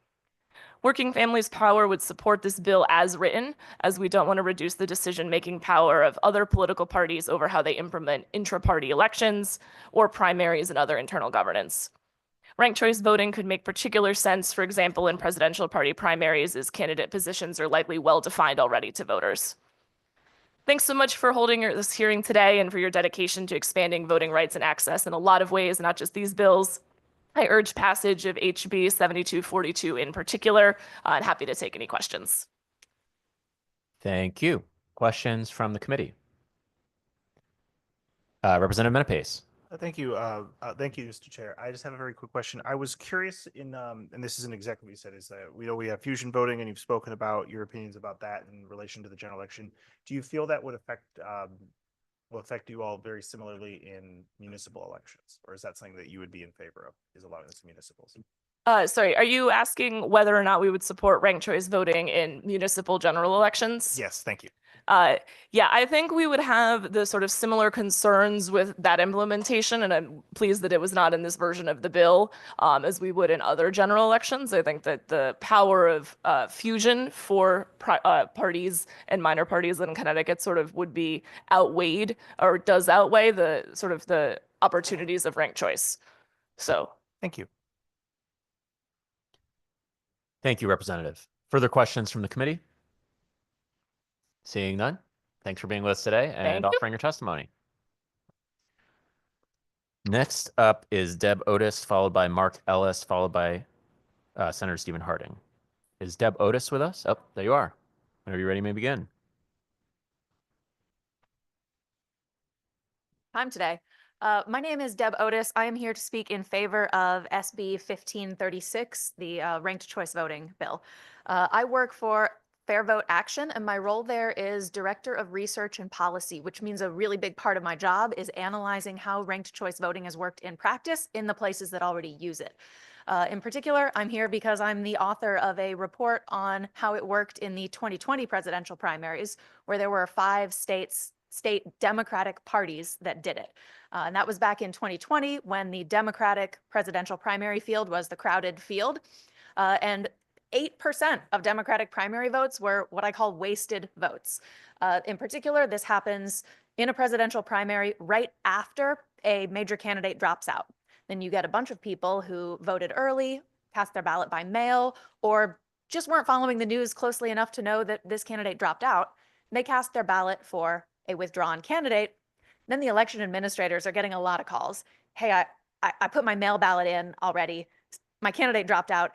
Working Families Power would support this bill as written, as we don't want to reduce the decision-making power of other political parties over how they implement intra-party elections or primaries and other internal governance. Ranked choice voting could make particular sense, for example, in presidential party primaries, as candidate positions are likely well-defined already to voters. Thanks so much for holding this hearing today and for your dedication to expanding voting rights and access in a lot of ways, not just these bills. I urge passage of HB 7242 in particular, and happy to take any questions. Thank you. Questions from the committee? Representative Menapace. Thank you. Thank you, Mr. Chair. I just have a very quick question. I was curious in, and this isn't exactly what you said, is that we know we have fusion voting and you've spoken about your opinions about that in relation to the general election. Do you feel that would affect, will affect you all very similarly in municipal elections? Or is that something that you would be in favor of, is allowing this municipals? Sorry, are you asking whether or not we would support ranked choice voting in municipal general elections? Yes, thank you. Yeah, I think we would have the sort of similar concerns with that implementation, and I'm pleased that it was not in this version of the bill, as we would in other general elections. I think that the power of fusion for parties and minor parties in Connecticut sort of would be outweighed, or does outweigh the sort of the opportunities of ranked choice. So, thank you. Thank you, Representative. Further questions from the committee? Seeing none, thanks for being with us today and offering your testimony. Next up is Deb Otis, followed by Mark Ellis, followed by Senator Stephen Harding. Is Deb Otis with us? Oh, there you are. Whenever you're ready, you may begin. Time today. My name is Deb Otis. I am here to speak in favor of SB 1536, the ranked choice voting bill. I work for Fair Vote Action, and my role there is Director of Research and Policy, which means a really big part of my job is analyzing how ranked choice voting has worked in practice in the places that already use it. In particular, I'm here because I'm the author of a report on how it worked in the 2020 presidential primaries, where there were 5 state Democratic parties that did it. And that was back in 2020 when the Democratic presidential primary field was the crowded field. And 8% of Democratic primary votes were what I call wasted votes. In particular, this happens in a presidential primary right after a major candidate drops out. Then you get a bunch of people who voted early, cast their ballot by mail, or just weren't following the news closely enough to know that this candidate dropped out. They cast their ballot for a withdrawn candidate. Then the election administrators are getting a lot of calls. Hey, I put my mail ballot in already. My candidate dropped out.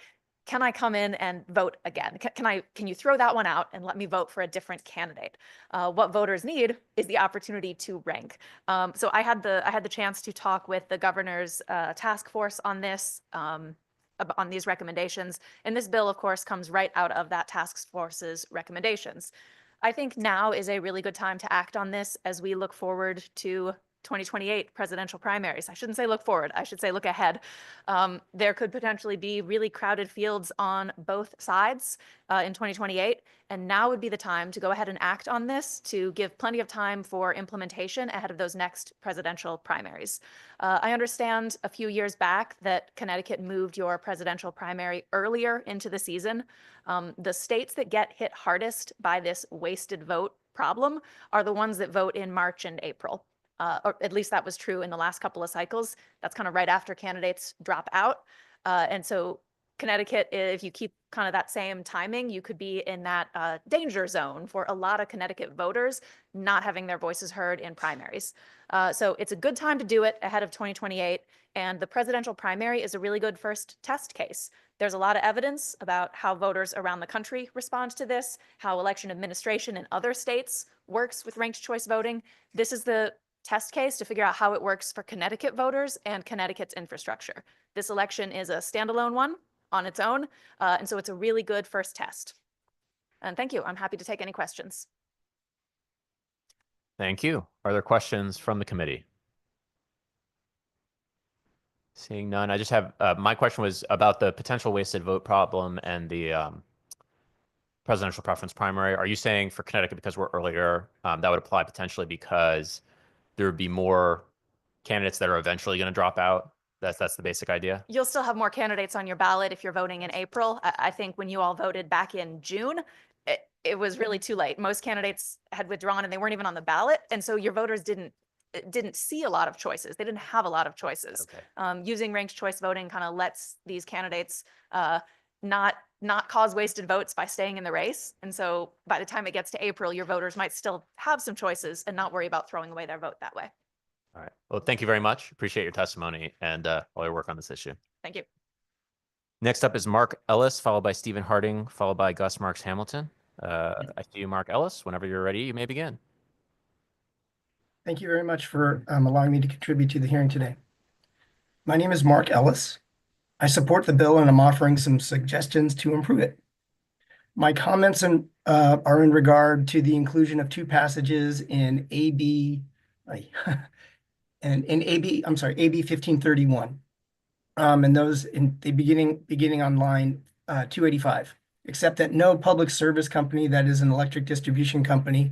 Can I come in and vote again? Can you throw that one out and let me vote for a different candidate? What voters need is the opportunity to rank. So I had the chance to talk with the governor's task force on this, on these recommendations. And this bill, of course, comes right out of that task force's recommendations. I think now is a really good time to act on this as we look forward to 2028 presidential primaries. I shouldn't say look forward, I should say look ahead. There could potentially be really crowded fields on both sides in 2028, and now would be the time to go ahead and act on this to give plenty of time for implementation ahead of those next presidential primaries. I understand a few years back that Connecticut moved your presidential primary earlier into the season. The states that get hit hardest by this wasted vote problem are the ones that vote in March and April. Or at least that was true in the last couple of cycles. That's kind of right after candidates drop out. And so Connecticut, if you keep kind of that same timing, you could be in that danger zone for a lot of Connecticut voters not having their voices heard in primaries. So it's a good time to do it ahead of 2028. And the presidential primary is a really good first test case. There's a lot of evidence about how voters around the country respond to this, how election administration in other states works with ranked choice voting. This is the test case to figure out how it works for Connecticut voters and Connecticut's infrastructure. This election is a standalone one on its own, and so it's a really good first test. And thank you. I'm happy to take any questions. Thank you. Are there questions from the committee? Seeing none, I just have, my question was about the potential wasted vote problem and the presidential preference primary. Are you saying for Connecticut, because we're earlier, that would apply potentially because there would be more candidates that are eventually going to drop out? That's the basic idea? You'll still have more candidates on your ballot if you're voting in April. I think when you all voted back in June, it was really too late. Most candidates had withdrawn and they weren't even on the ballot. And so your voters didn't see a lot of choices. They didn't have a lot of choices. Okay. Using ranked choice voting kind of lets these candidates not cause wasted votes by staying in the race. And so by the time it gets to April, your voters might still have some choices and not worry about throwing away their vote that way. All right. Well, thank you very much. Appreciate your testimony and all your work on this issue. Thank you. Next up is Mark Ellis, followed by Stephen Harding, followed by Gus Marks Hamilton. I see you, Mark Ellis. Whenever you're ready, you may begin. Thank you very much for allowing me to contribute to the hearing today. My name is Mark Ellis. I support the bill and I'm offering some suggestions to improve it. My comments are in regard to the inclusion of two passages in AB 1531. And those beginning on line 285, except that no public service company that is an electric distribution company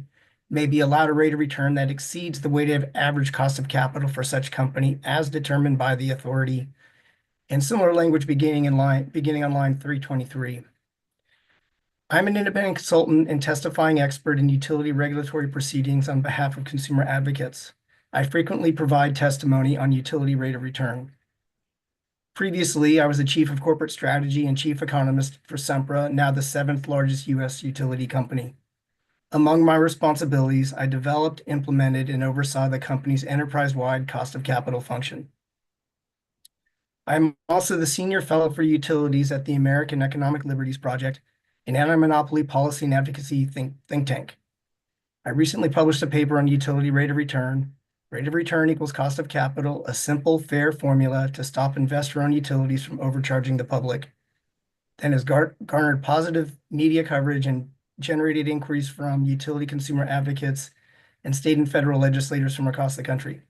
may be allowed a rate of return that exceeds the weighted average cost of capital for such company as determined by the authority, and similar language beginning on line 323. I'm an independent consultant and testifying expert in utility regulatory proceedings on behalf of consumer advocates. I frequently provide testimony on utility rate of return. Previously, I was the chief of corporate strategy and chief economist for Sempra, now the 7th largest U.S. utility company. Among my responsibilities, I developed, implemented, and oversaw the company's enterprise-wide cost of capital function. I'm also the senior fellow for utilities at the American Economic Liberties Project, an anti-monopoly policy and advocacy think tank. I recently published a paper on utility rate of return. Rate of return equals cost of capital, a simple, fair formula to stop investor-owned utilities from overcharging the public. Then has garnered positive media coverage and generated inquiries from utility consumer advocates and state and federal legislators from across the country.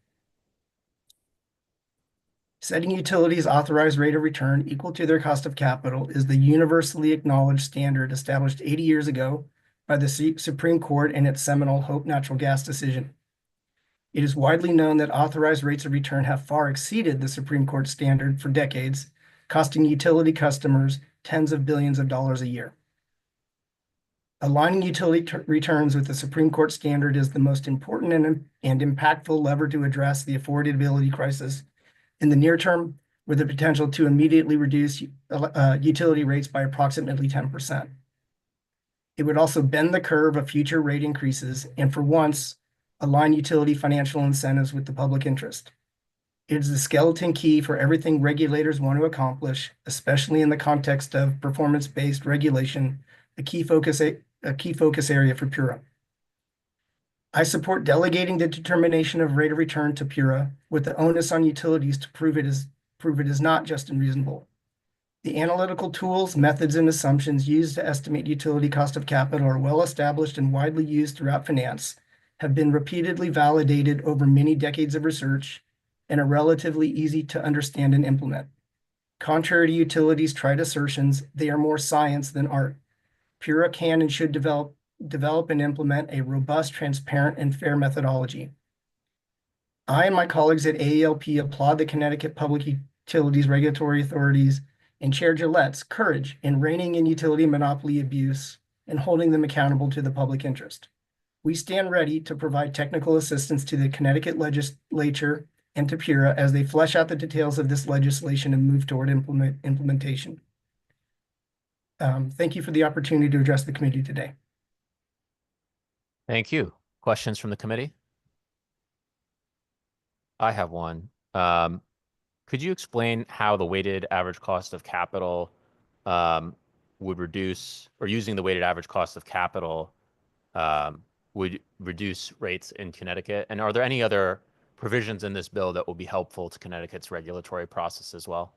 Setting utilities' authorized rate of return equal to their cost of capital is the universally acknowledged standard established 80 years ago by the Supreme Court in its seminal Hope Natural Gas decision. It is widely known that authorized rates of return have far exceeded the Supreme Court standard for decades, costing utility customers tens of billions of dollars a year. Aligning utility returns with the Supreme Court standard is the most important and impactful lever to address the affordability crisis in the near term, with the potential to immediately reduce utility rates by approximately 10%. It would also bend the curve of future rate increases and, for once, align utility financial incentives with the public interest. It is the skeleton key for everything regulators want to accomplish, especially in the context of performance-based regulation, a key focus area for PURA. I support delegating the determination of rate of return to PURA with the onus on utilities to prove it is not just unreasonable. The analytical tools, methods, and assumptions used to estimate utility cost of capital are well established and widely used throughout finance, have been repeatedly validated over many decades of research, and are relatively easy to understand and implement. Contrary to utilities' trite assertions, they are more science than art. PURA can and should develop and implement a robust, transparent, and fair methodology. I and my colleagues at AELP applaud the Connecticut Public Utilities Regulatory Authorities and Chair Gillette's courage in reining in utility monopoly abuse and holding them accountable to the public interest. We stand ready to provide technical assistance to the Connecticut legislature and to PURA as they flesh out the details of this legislation and move toward implementation. Thank you for the opportunity to address the committee today. Thank you. Questions from the committee? I have one. Could you explain how the weighted average cost of capital would reduce, or using the weighted average cost of capital would reduce rates in Connecticut? And are there any other provisions in this bill that will be helpful to Connecticut's regulatory process as well?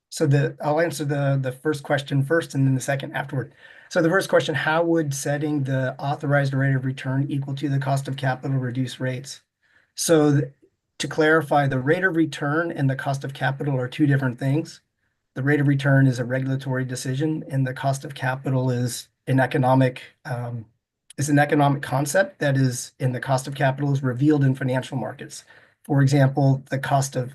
So I'll answer the first question first and then the second afterward. So the first question, how would setting the authorized rate of return equal to the cost of capital reduce rates? So to clarify, the rate of return and the cost of capital are two different things. The rate of return is a regulatory decision, and the cost of capital is an economic concept that is, and the cost of capital is revealed in financial markets. For example, the cost of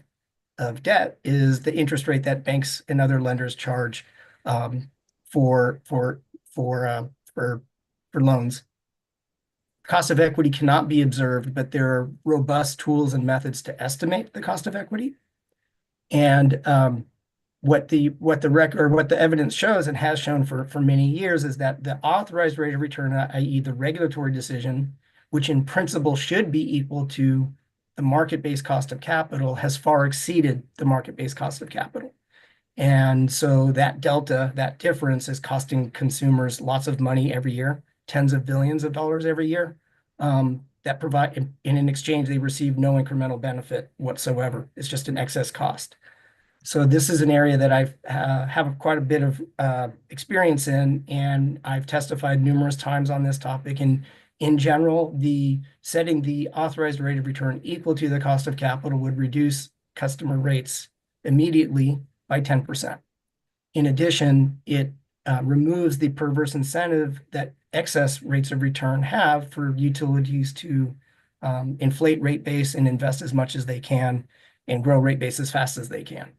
debt is the interest rate that banks and other lenders charge for loans. Cost of equity cannot be observed, but there are robust tools and methods to estimate the cost of equity. And what the evidence shows and has shown for many years is that the authorized rate of return, i.e. the regulatory decision, which in principle should be equal to the market-based cost of capital, has far exceeded the market-based cost of capital. And so that delta, that difference, is costing consumers lots of money every year, tens of billions of dollars every year, that provide, in exchange, they receive no incremental benefit whatsoever. It's just an excess cost. So this is an area that I have quite a bit of experience in, and I've testified numerous times on this topic. And in general, setting the authorized rate of return equal to the cost of capital would reduce customer rates immediately by 10%. In addition, it removes the perverse incentive that excess rates of return have for utilities to inflate rate base and invest as much as they can and grow rate base as fast as they can.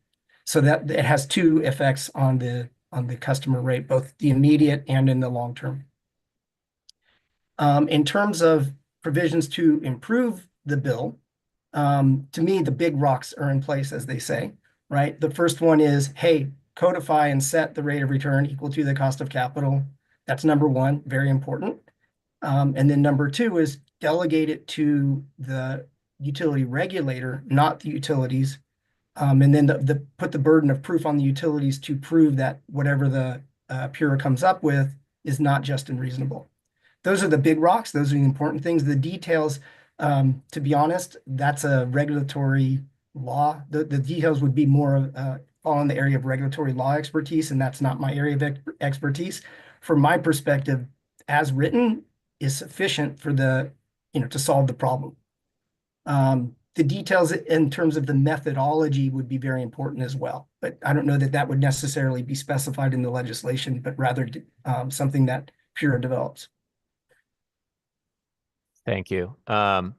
So that it has two effects on the customer rate, both the immediate and in the long term. In terms of provisions to improve the bill, to me, the big rocks are in place, as they say, right? The first one is, hey, codify and set the rate of return equal to the cost of capital. That's number one, very important. And then number two is delegate it to the utility regulator, not the utilities. And then put the burden of proof on the utilities to prove that whatever the PURA comes up with is not just and reasonable. Those are the big rocks. Those are the important things. The details, to be honest, that's a regulatory law. The details would be more fall in the area of regulatory law expertise, and that's not my area of expertise. From my perspective, as written, is sufficient for to solve the problem. The details in terms of the methodology would be very important as well, but I don't know that that would necessarily be specified in the legislation, but rather something that PURA develops. Thank you. I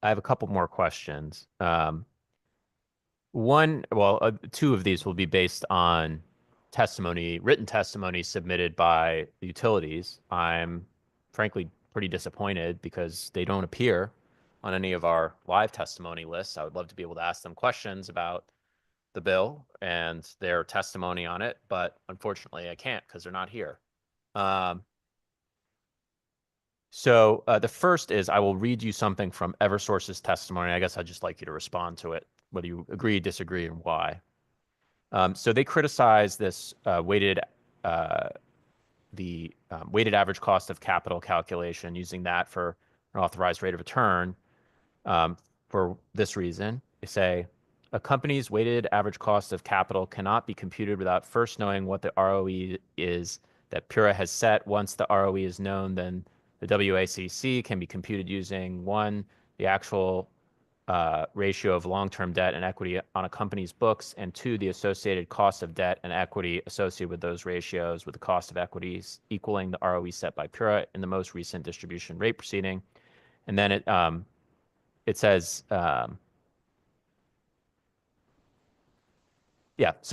have a couple more questions. Two of these will be based on written testimony submitted by the utilities. I'm frankly pretty disappointed because they don't appear on any of our live testimony lists. I would love to be able to ask them questions about the bill and their testimony on it, but unfortunately I can't because they're not here. So the first is, I will read you something from Eversource's testimony. I guess I'd just like you to respond to it, whether you agree, disagree, and why. So they criticize this weighted average cost of capital calculation, using that for an authorized rate of return. For this reason, they say, a company's weighted average cost of capital cannot be computed without first knowing what the ROE is that PURA has set. Once the ROE is known, then the WACC can be computed using 1, the actual ratio of long-term debt and equity on a company's books, and 2, the associated cost of debt and equity associated with those ratios, with the cost of equities equaling the ROE set by PURA in the most recent distribution rate proceeding. And then it says, so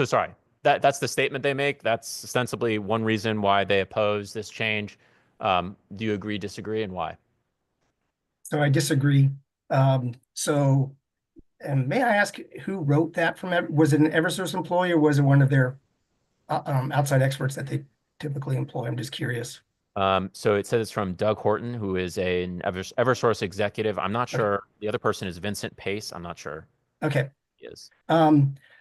sorry. That's the statement they make. That's ostensibly one reason why they oppose this change. Do you agree, disagree, and why? So I disagree. And may I ask who wrote that was it an Eversource employee or was it one of their outside experts that they typically employ? I'm just curious. So it says it's from Doug Horton, who is an Eversource executive. I'm not sure. The other person is Vincent Pace. I'm not sure Okay. he is.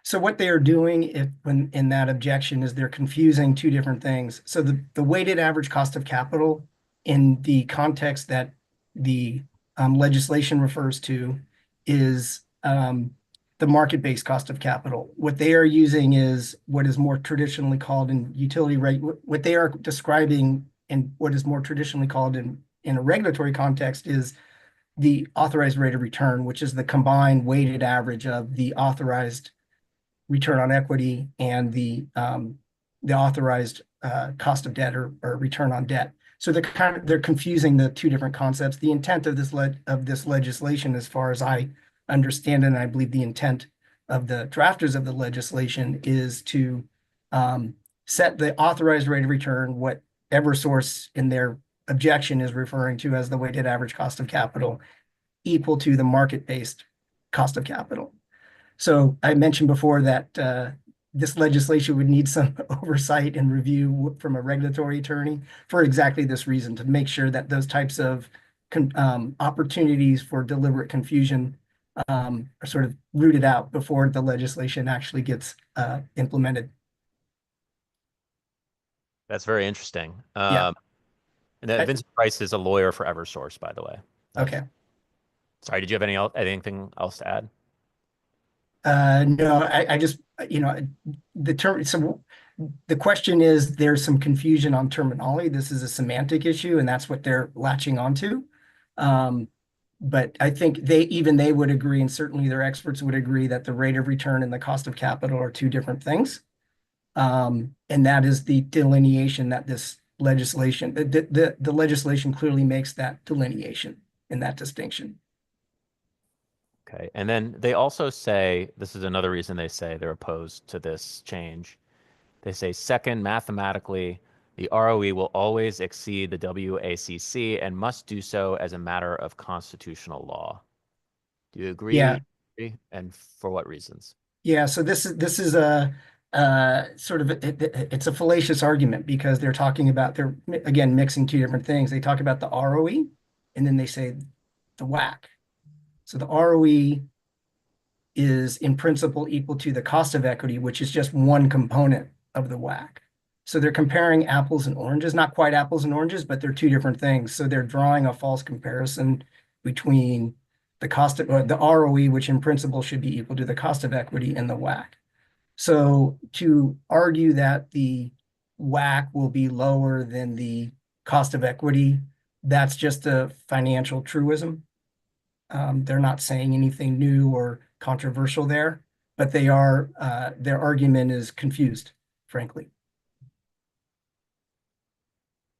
So what they are doing when in that objection is they're confusing two different things. So the weighted average cost of capital in the context that the legislation refers to is the market-based cost of capital. What they are using is what is more traditionally called in utility rate, what they are describing in what is more traditionally called in a regulatory context is the authorized rate of return, which is the combined weighted average of the authorized return on equity and the authorized cost of debt or return on debt. So they're confusing the two different concepts. The intent of this legislation, as far as I understand it, and I believe the intent of the drafters of the legislation, is to set the authorized rate of return, what Eversource in their objection is referring to as the weighted average cost of capital, equal to the market-based cost of capital. So I mentioned before that this legislation would need some oversight and review from a regulatory attorney for exactly this reason, to make sure that those types of opportunities for deliberate confusion are sort of rooted out before the legislation actually gets implemented. That's very interesting. Yeah. And then Vincent Price is a lawyer for Eversource, by the way. Okay. Sorry, did you have anything else to add? No, I just, the term, so the question is, there's some confusion on terminology. This is a semantic issue, and that's what they're latching onto. But I think they would agree, and certainly their experts would agree, that the rate of return and the cost of capital are two different things. And that is the delineation that this legislation, the legislation clearly makes that delineation and that distinction. Okay. And then they also say, this is another reason they say they're opposed to this change. They say, second, mathematically, the ROE will always exceed the WACC and must do so as a matter of constitutional law. Do you agree? Yeah. And for what reasons? Yeah. So this is a sort of, it's a fallacious argument, because they're talking about, they're again mixing two different things. They talk about the ROE, and then they say the WACC. So the ROE is in principle equal to the cost of equity, which is just one component of the WACC. So they're comparing apples and oranges, not quite apples and oranges, but they're two different things. So they're drawing a false comparison between the cost of the ROE, which in principle should be equal to the cost of equity, and the WACC. So to argue that the WACC will be lower than the cost of equity, that's just a financial truism. They're not saying anything new or controversial there, but they are, their argument is confused, frankly.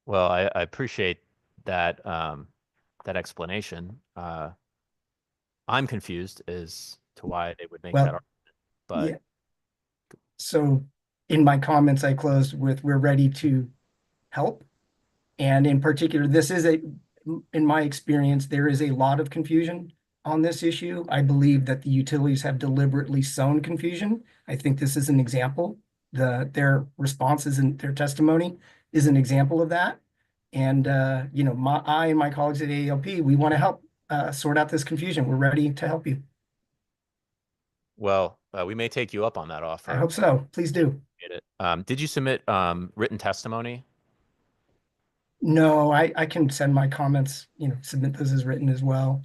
Well, I appreciate that that explanation. I'm confused as to why they would make that argument, but yeah. So in my comments, I closed with, we're ready to help. And in particular, this is in my experience, there is a lot of confusion on this issue. I believe that the utilities have deliberately sown confusion. I think this is an example. Their responses and their testimony is an example of that. And, I and my colleagues at AELP, we want to help sort out this confusion. We're ready to help you. well, we may take you up on that offer. I hope so. Please do. Did you submit written testimony? No, I can send my comments, submit those as written as well.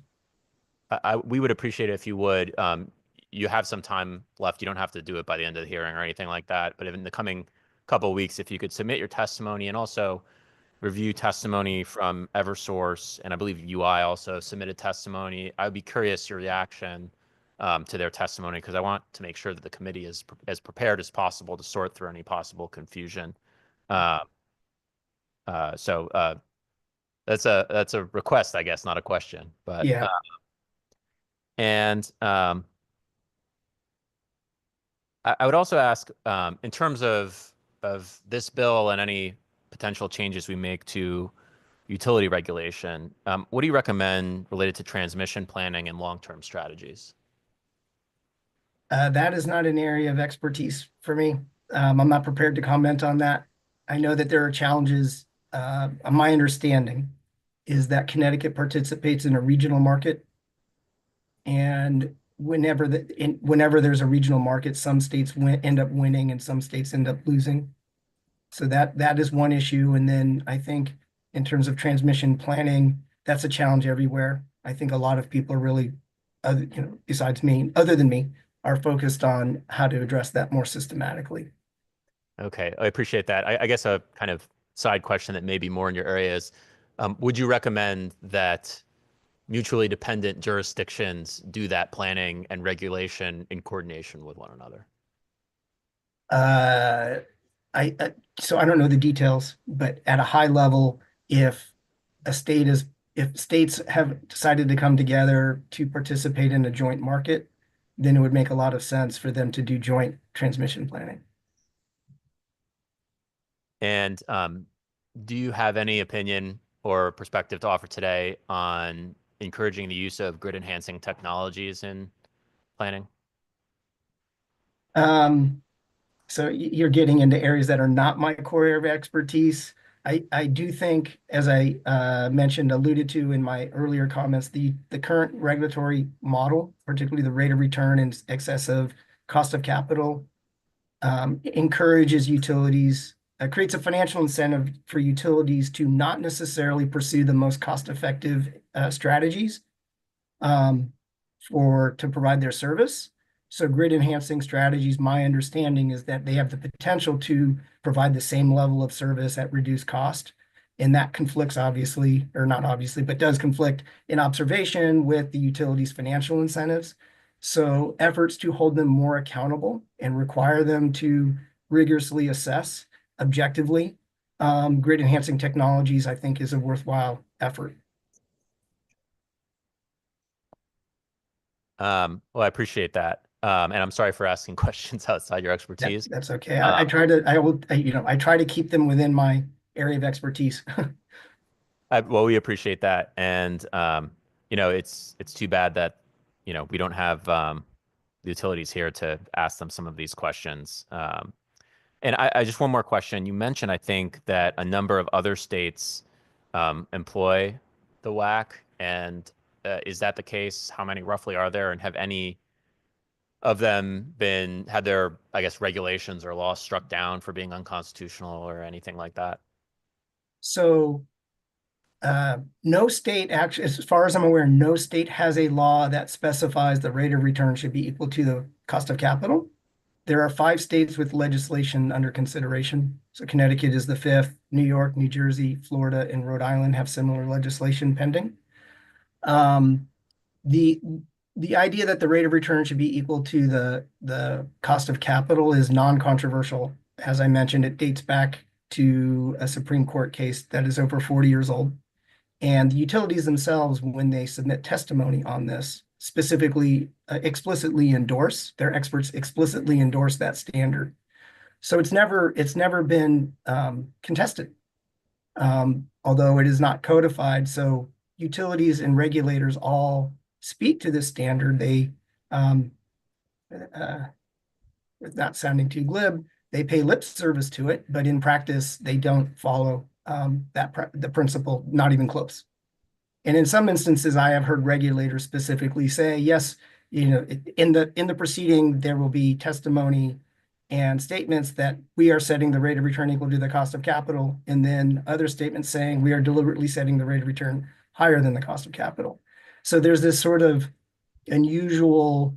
We would appreciate it if you would. You have some time left. You don't have to do it by the end of the hearing or anything like that. But in the coming couple of weeks, if you could submit your testimony and also review testimony from Eversource, and I believe UI also submitted testimony, I would be curious your reaction to their testimony, because I want to make sure that the committee is as prepared as possible to sort through any possible confusion. So that's a request, I guess, not a question. But yeah. And I would also ask, in terms of this bill and any potential changes we make to utility regulation, what do you recommend related to transmission planning and long-term strategies? That is not an area of expertise for me. I'm not prepared to comment on that. I know that there are challenges. My understanding is that Connecticut participates in a regional market. And whenever there's a regional market, some states end up winning and some states end up losing. So that is one issue. And then I think in terms of transmission planning, that's a challenge everywhere. I think a lot of people are really, besides me, other than me, are focused on how to address that more systematically. Okay, I appreciate that. I guess a kind of side question that may be more in your area is, would you recommend that mutually dependent jurisdictions do that planning and regulation in coordination with one another? So I don't know the details, but at a high level, if states have decided to come together to participate in a joint market, then it would make a lot of sense for them to do joint transmission planning. And do you have any opinion or perspective to offer today on encouraging the use of grid enhancing technologies in planning? So you're getting into areas that are not my core area of expertise. I do think, as I alluded to in my earlier comments, the current regulatory model, particularly the rate of return in excess of cost of capital, encourages utilities, creates a financial incentive for utilities to not necessarily pursue the most cost-effective strategies to provide their service. So grid enhancing strategies, my understanding is that they have the potential to provide the same level of service at reduced cost. And that conflicts obviously, or not obviously, but does conflict in observation with the utilities' financial incentives. So efforts to hold them more accountable and require them to rigorously assess objectively grid enhancing technologies, I think, is a worthwhile effort. Well, I appreciate that. And I'm sorry for asking questions outside your expertise. That's okay. I try to keep them within my area of expertise. Well, we appreciate that. And, it's too bad that, we don't have the utilities here to ask them some of these questions. And I just one more question. You mentioned, I think, that a number of other states employ the WACC. And is that the case? How many roughly are there? And have any of them had their, I guess, regulations or laws struck down for being unconstitutional or anything like that? So no state, actually, as far as I'm aware, no state has a law that specifies the rate of return should be equal to the cost of capital. There are 5 states with legislation under consideration. So Connecticut is the 5th. New York, New Jersey, Florida, and Rhode Island have similar legislation pending. The idea that the rate of return should be equal to the cost of capital is non-controversial. As I mentioned, it dates back to a Supreme Court case that is over 40 years old. And the utilities themselves, when they submit testimony on this, specifically explicitly endorse, their experts explicitly endorse that standard. So it's never been contested, although it is not codified. So utilities and regulators all speak to this standard. They, not sounding too glib, they pay lip service to it, but in practice, they don't follow the principle, not even close. And in some instances, I have heard regulators specifically say, yes, in the proceeding, there will be testimony and statements that we are setting the rate of return equal to the cost of capital, and then other statements saying we are deliberately setting the rate of return higher than the cost of capital. So there's this sort of unusual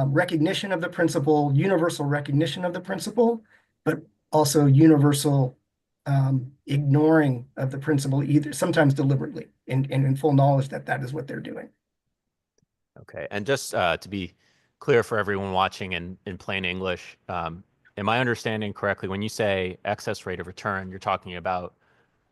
recognition of the principle, universal recognition of the principle, but also universal ignoring of the principle, either sometimes deliberately and in full knowledge that that is what they're doing. Okay. And just to be clear for everyone watching in plain English, am I understanding correctly, when you say excess rate of return, you're talking about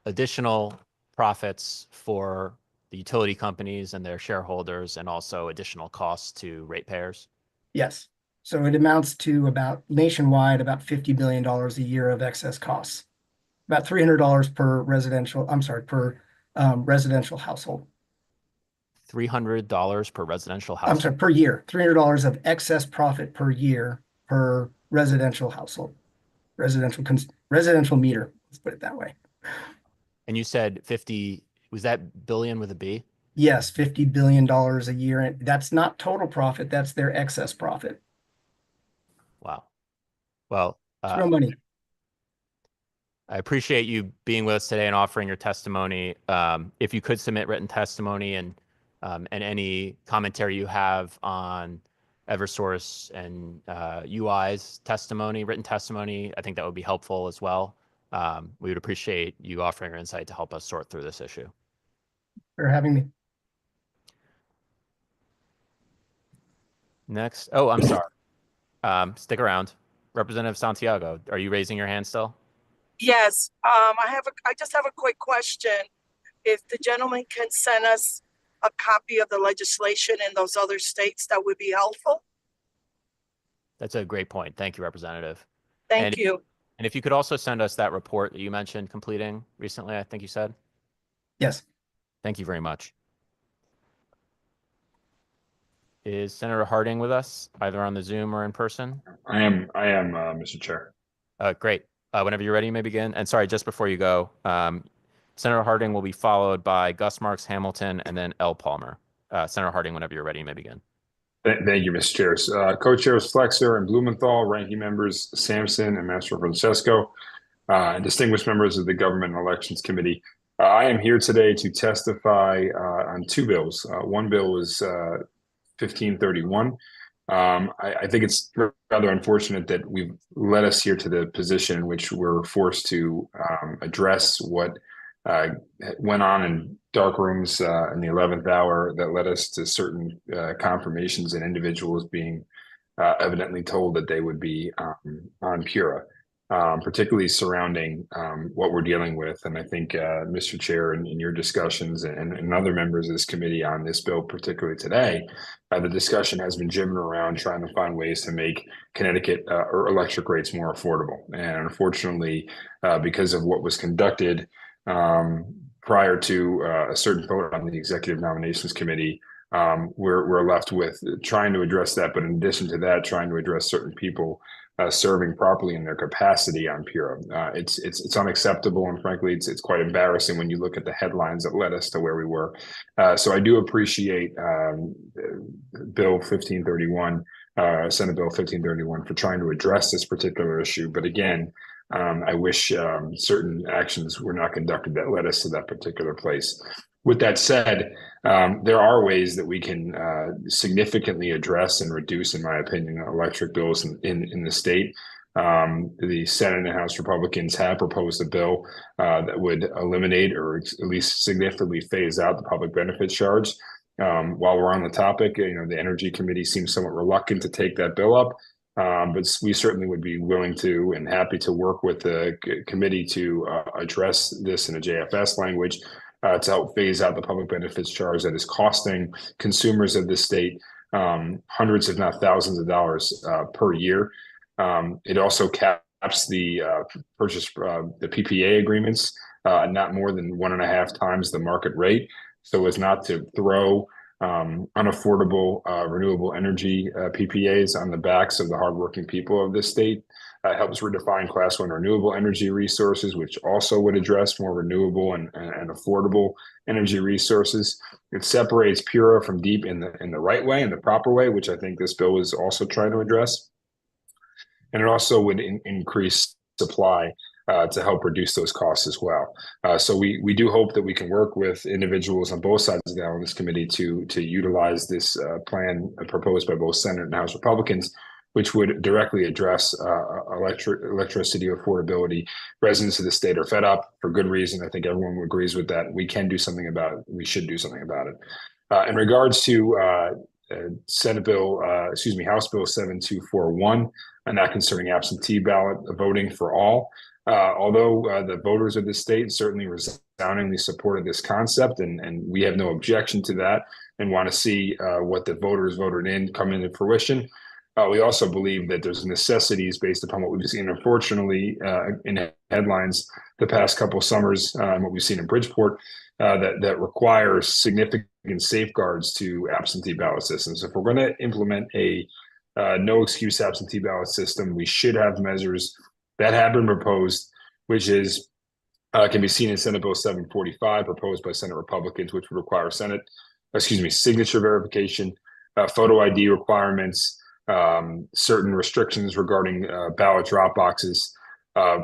additional profits for the utility companies and their shareholders, and also additional costs to ratepayers? Yes. So it amounts to about nationwide about $50 billion a year of excess costs, about $300 per residential household. $300 per residential household? I'm sorry, per year. $300 of excess profit per year per residential household. residential meter. Let's put it that way. And you said 50, was that billion with a B? Yes, $50 billion a year. And that's not total profit. That's their excess profit. Wow. Well, It's real money. I appreciate you being with us today and offering your testimony. If you could submit written testimony and any commentary you have on Eversource and UI's testimony, written testimony, I think that would be helpful as well. We would appreciate you offering your insight to help us sort through this issue. For having me. Next. Oh, I'm sorry. Stick around. Representative Santiago, are you raising your hand still? Yes, I just have a quick question. If the gentleman can send us a copy of the legislation in those other states, that would be helpful. That's a great point. Thank you, Representative. Thank you. And if you could also send us that report that you mentioned completing recently, I think you said. Yes. Thank you very much. Is Senator Harding with us, either on the Zoom or in person? I am, Mr. Chair. Great. Whenever you're ready, you may begin. And sorry, just before you go, Senator Harding will be followed by Gus Marks Hamilton and then L. Palmer. Senator Harding, whenever you're ready, you may begin. Thank you, Mr. Chair. Co-chairs Flexer and Blumenthal, ranking members Sampson and Mastro Francesco, and distinguished members of the Government and Elections Committee. I am here today to testify on two bills. One bill is 1531. I think it's rather unfortunate that we've led us here to the position in which we're forced to address what went on in dark rooms in the 11th hour that led us to certain confirmations and individuals being evidently told that they would be on PURA, particularly surrounding what we're dealing with. And I think, Mr. Chair, in your discussions and other members of this committee on this bill, particularly today, the discussion has been driven around trying to find ways to make Connecticut electric rates more affordable. And unfortunately, because of what was conducted prior to a certain vote on the Executive Nominations Committee, we're left with trying to address that. But in addition to that, trying to address certain people serving properly in their capacity on PURA. It's unacceptable, and frankly, it's quite embarrassing when you look at the headlines that led us to where we were. So I do appreciate Bill 1531, Senate Bill 1531, for trying to address this particular issue. But again, I wish certain actions were not conducted that led us to that particular place. With that said, there are ways that we can significantly address and reduce, in my opinion, electric bills in the state. The Senate and House Republicans have proposed a bill that would eliminate or at least significantly phase out the public benefit charge. While we're on the topic, the Energy Committee seems somewhat reluctant to take that bill up. But we certainly would be willing to and happy to work with the committee to address this in a JFS language to help phase out the public benefits charge that is costing consumers of the state hundreds, if not thousands of dollars per year. It also caps the the PPA agreements not more than 1.5 times the market rate, so as not to throw unaffordable renewable energy PPAs on the backs of the hardworking people of this state. Helps redefine Class 1 renewable energy resources, which also would address more renewable and affordable energy resources. It separates PURA from DEEP in the right way, in the proper way, which I think this bill is also trying to address. And it also would increase supply to help reduce those costs as well. So we do hope that we can work with individuals on both sides of the aisle in this committee to utilize this plan proposed by both Senate and House Republicans, which would directly address electricity affordability. Residents of the state are fed up for good reason. I think everyone agrees with that. We can do something about it. We should do something about it. In regards to House Bill 7241, and that concerning absentee ballot voting for all. Although the voters of the state certainly resoundingly supported this concept, and we have no objection to that and want to see what the voters voted in come into fruition. We also believe that there's necessities based upon what we've seen, unfortunately, in headlines the past couple of summers, and what we've seen in Bridgeport, that requires significant safeguards to absentee ballot systems. If we're going to implement a no excuse absentee ballot system, we should have measures that have been proposed, which is can be seen in Senate Bill 745, proposed by Senate Republicans, which would require signature verification, photo ID requirements, certain restrictions regarding ballot drop boxes,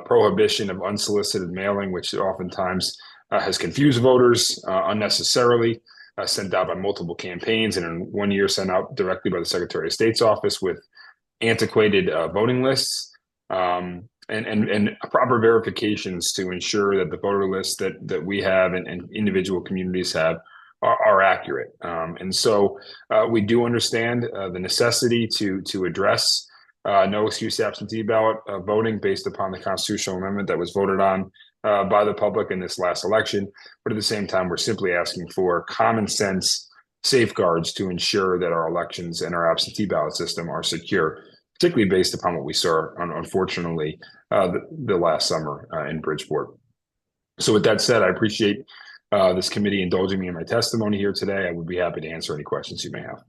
prohibition of unsolicited mailing, which oftentimes has confused voters unnecessarily, sent out by multiple campaigns, and in 1 year sent out directly by the Secretary of State's office with antiquated voting lists. And proper verifications to ensure that the voter lists that we have and individual communities have are accurate. And so we do understand the necessity to address no excuse absentee ballot voting based upon the constitutional amendment that was voted on by the public in this last election. But at the same time, we're simply asking for common sense safeguards to ensure that our elections and our absentee ballot system are secure, particularly based upon what we saw, unfortunately, the last summer in Bridgeport. So with that said, I appreciate this committee indulging me in my testimony here today. I would be happy to answer any questions you may have.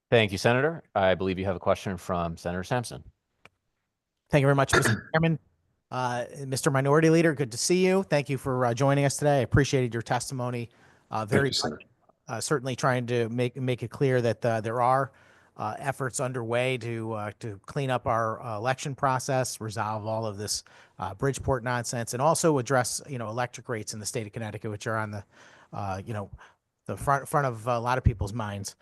Thank you, Senator. I believe you have a question from Senator Sampson. Thank you very much, Mr. Chairman. Mr. Minority Leader, good to see you. Thank you for joining us today. I appreciated your testimony. Certainly trying to make it clear that there are efforts underway to clean up our election process, resolve all of this Bridgeport nonsense, and also address electric rates in the state of Connecticut, which are on the the front of a lot of people's minds.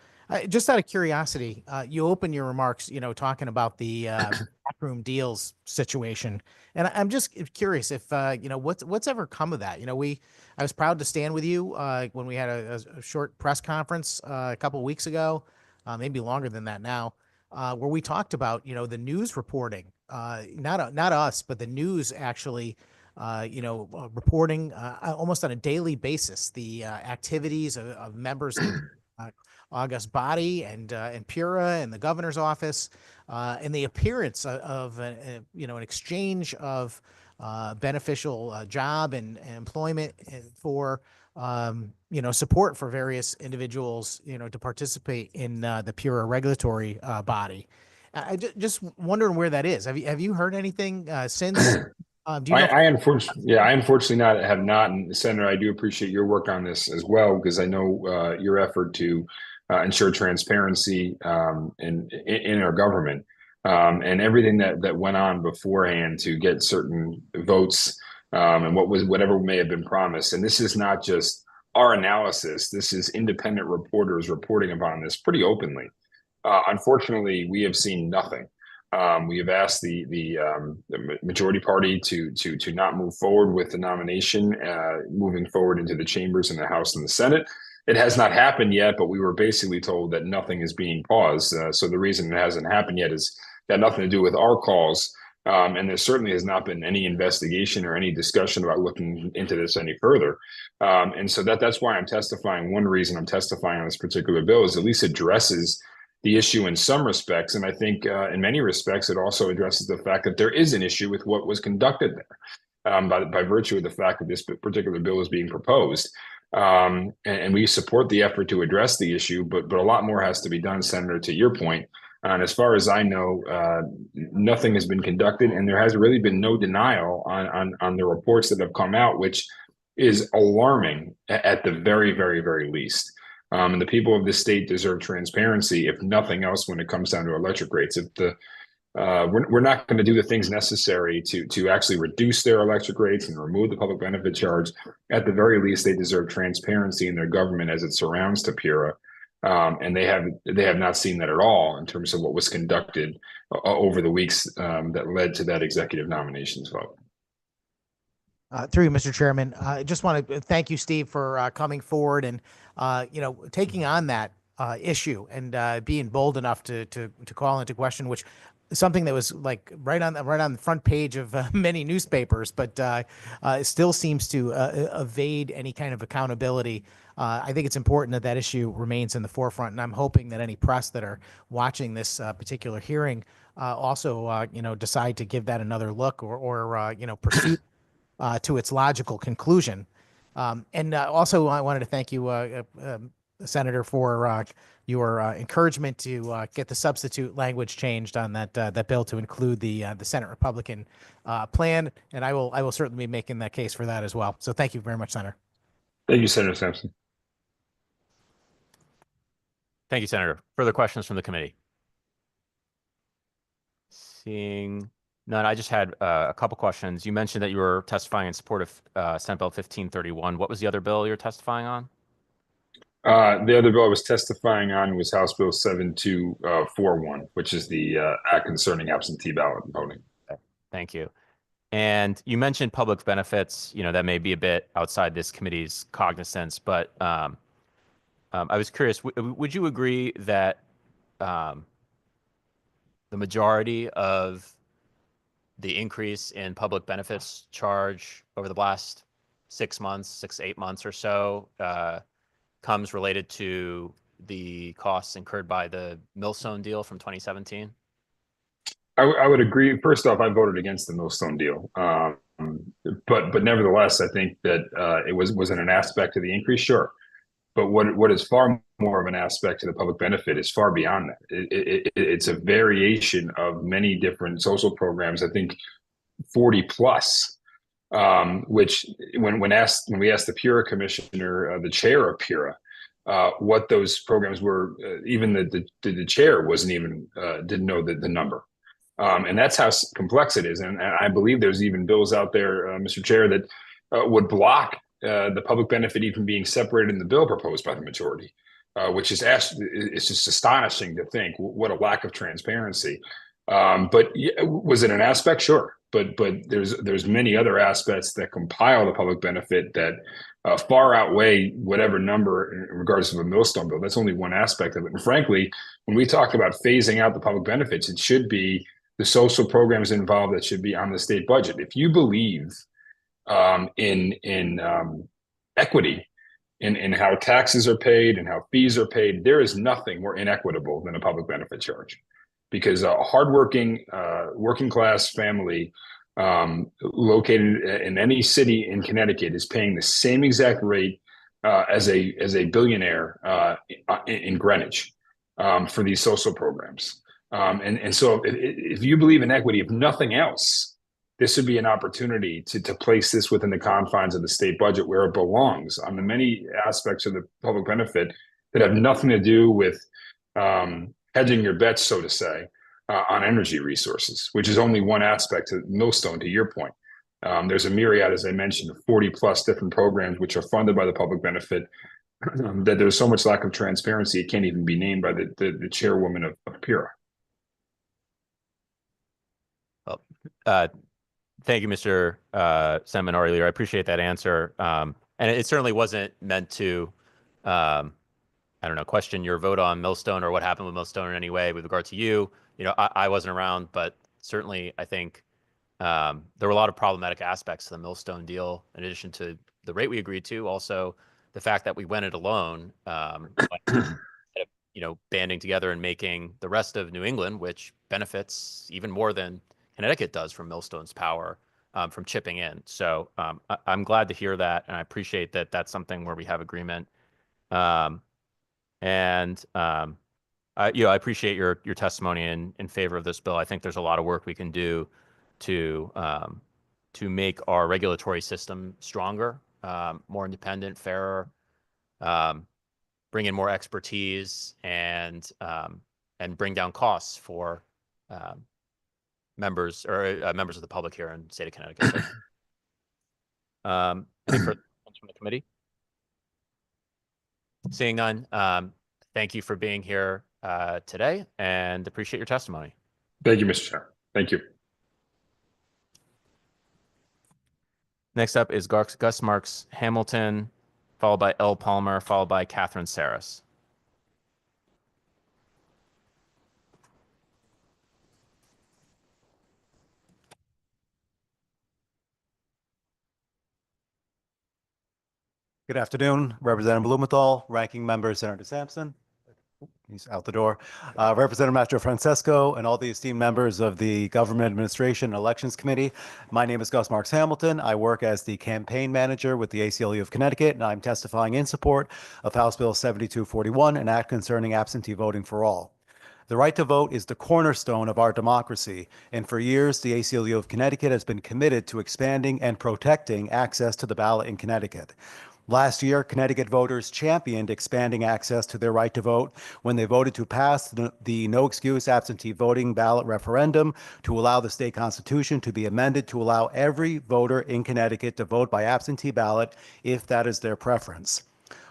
Just out of curiosity, you open your remarks, talking about the backroom deals situation, and I'm just curious if what's ever come of that. I was proud to stand with you when we had a short press conference a couple of weeks ago, maybe longer than that now, where we talked about the news reporting, not us, but the news actually. Reporting almost on a daily basis the activities of members of August Body and Pura and the governor's office, and the appearance of an exchange of beneficial job and employment for support for various individuals to participate in the Pura regulatory body. I just wondering where that is. Have you heard anything since? Do you know I unfortunately have not. And Senator, I do appreciate your work on this as well, because I know your effort to ensure transparency in our government and everything that went on beforehand to get certain votes and whatever may have been promised. And this is not just our analysis. This is independent reporters reporting upon this pretty openly. Unfortunately, we have seen nothing. We have asked the majority party to not move forward with the nomination, moving forward into the chambers in the House and the Senate. It has not happened yet, but we were basically told that nothing is being paused. So the reason it hasn't happened yet is got nothing to do with our calls. And there certainly has not been any investigation or any discussion about looking into this any further. And so that's why I'm testifying. One reason I'm testifying on this particular bill is at least addresses the issue in some respects. And I think in many respects, it also addresses the fact that there is an issue with what was conducted there by virtue of the fact that this particular bill is being proposed. And we support the effort to address the issue, but a lot more has to be done, Senator, to your point. And as far as I know, nothing has been conducted, and there has really been no denial on the reports that have come out, which is alarming at the very, very, very least. And the people of this state deserve transparency, if nothing else, when it comes down to electric rates. If we're not going to do the things necessary to actually reduce their electric rates and remove the public benefit charge, at the very least, they deserve transparency in their government as it surrounds Pura. And they have not seen that at all in terms of what was conducted over the weeks that led to that executive nominations vote. Through you, Mr. Chairman, I just want to thank you, Steve, for coming forward and taking on that issue and being bold enough to call into question, which is something that was like right on the front page of many newspapers, but it still seems to evade any kind of accountability. I think it's important that issue remains in the forefront, and I'm hoping that any press that are watching this particular hearing also decide to give that another look or pursue to its logical conclusion. And also, I wanted to thank you, Senator, for your encouragement to get the substitute language changed on that bill to include the Senate Republican plan, and I will certainly be making that case for that as well. So thank you very much, Senator. Thank you, Senator Sampson. Thank you, Senator. Further questions from the committee? Seeing none, I just had a couple questions. You mentioned that you were testifying in support of Senate Bill 1531. What was the other bill you're testifying on? The other bill I was testifying on was House Bill 7241, which is the act concerning absentee ballot voting. Okay. Thank you. And you mentioned public benefits, that may be a bit outside this committee's cognizance, but I was curious, would you agree that the majority of the increase in public benefits charge over the last 6 months, 8 months or so, comes related to the costs incurred by the Millstone deal from 2017? I would agree. First off, I voted against the Millstone deal, but nevertheless, I think that it wasn't an aspect of the increase, sure. But what is far more of an aspect to the public benefit is far beyond that. It's a variation of many different social programs. I think 40 plus, which when we asked the PURA commissioner, the chair of PURA, what those programs were, even the chair wasn't even didn't know the number. And that's how complex it is. And I believe there's even bills out there, Mr. Chair, that would block the public benefit even being separated in the bill proposed by the majority, which is it's just astonishing to think. What a lack of transparency. But was it an aspect? Sure. But there's many other aspects that compile the public benefit that far outweigh whatever number in regards to a Millstone bill. That's only one aspect of it. And frankly, when we talk about phasing out the public benefits, it should be the social programs involved that should be on the state budget. If you believe in equity in how taxes are paid and how fees are paid, there is nothing more inequitable than a public benefit charge, because a hardworking working class family located in any city in Connecticut is paying the same exact rate as a billionaire in Greenwich for these social programs. And so if you believe in equity, if nothing else, this would be an opportunity to place this within the confines of the state budget where it belongs on the many aspects of the public benefit that have nothing to do with hedging your bets, so to say, on energy resources, which is only one aspect of Millstone, to your point. There's a myriad, as I mentioned, 40 plus different programs which are funded by the public benefit that there's so much lack of transparency, it can't even be named by the chairwoman of PURA. Thank you, Mr. Seminole. I appreciate that answer. And it certainly wasn't meant to, question your vote on Millstone or what happened with Millstone in any way with regard to you. I wasn't around, but certainly I think there were a lot of problematic aspects to the Millstone deal, in addition to the rate we agreed to. Also, the fact that we went it alone, banding together and making the rest of New England, which benefits even more than Connecticut does from Millstone's power, from chipping in. So I'm glad to hear that, and I appreciate that that's something where we have agreement. I appreciate your testimony in favor of this bill. I think there's a lot of work we can do to make our regulatory system stronger, more independent, fairer, bring in more expertise, and bring down costs for members of the public here in the state of Connecticut. Any further questions from the committee? Seeing none, thank you for being here today, and appreciate your testimony. Thank you, Mr. Chair. Thank you. Next up is Gus Marks Hamilton, followed by L. Palmer, followed by Catherine Saris. Good afternoon, Representative Blumenthal, Ranking Member Senator Sampson. He's out the door. Representative Mastro Francesco and all the esteemed members of the Government Administration and Elections Committee. My name is Gus Marks Hamilton. I work as the campaign manager with the ACLU of Connecticut, and I'm testifying in support of House Bill 7241, an act concerning absentee voting for all. The right to vote is the cornerstone of our democracy, and for years, the ACLU of Connecticut has been committed to expanding and protecting access to the ballot in Connecticut. Last year, Connecticut voters championed expanding access to their right to vote when they voted to pass the no excuse absentee voting ballot referendum to allow the state constitution to be amended to allow every voter in Connecticut to vote by absentee ballot if that is their preference.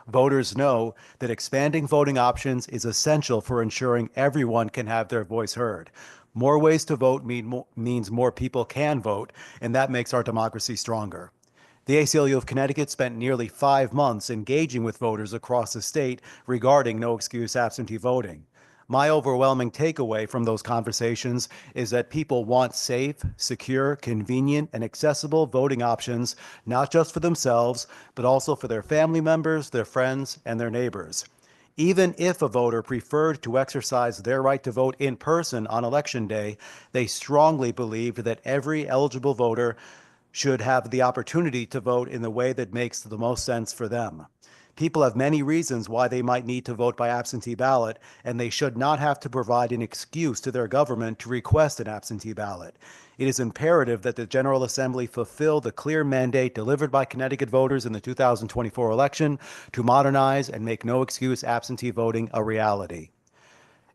Voters know that expanding voting options is essential for ensuring everyone can have their voice heard. More ways to vote means more people can vote, and that makes our democracy stronger. The ACLU of Connecticut spent nearly 5 months engaging with voters across the state regarding no excuse absentee voting. My overwhelming takeaway from those conversations is that people want safe, secure, convenient, and accessible voting options, not just for themselves, but also for their family members, their friends, and their neighbors. Even if a voter preferred to exercise their right to vote in person on Election Day, they strongly believed that every eligible voter should have the opportunity to vote in the way that makes the most sense for them. People have many reasons why they might need to vote by absentee ballot, and they should not have to provide an excuse to their government to request an absentee ballot. It is imperative that the General Assembly fulfill the clear mandate delivered by Connecticut voters in the 2024 election to modernize and make no excuse absentee voting a reality.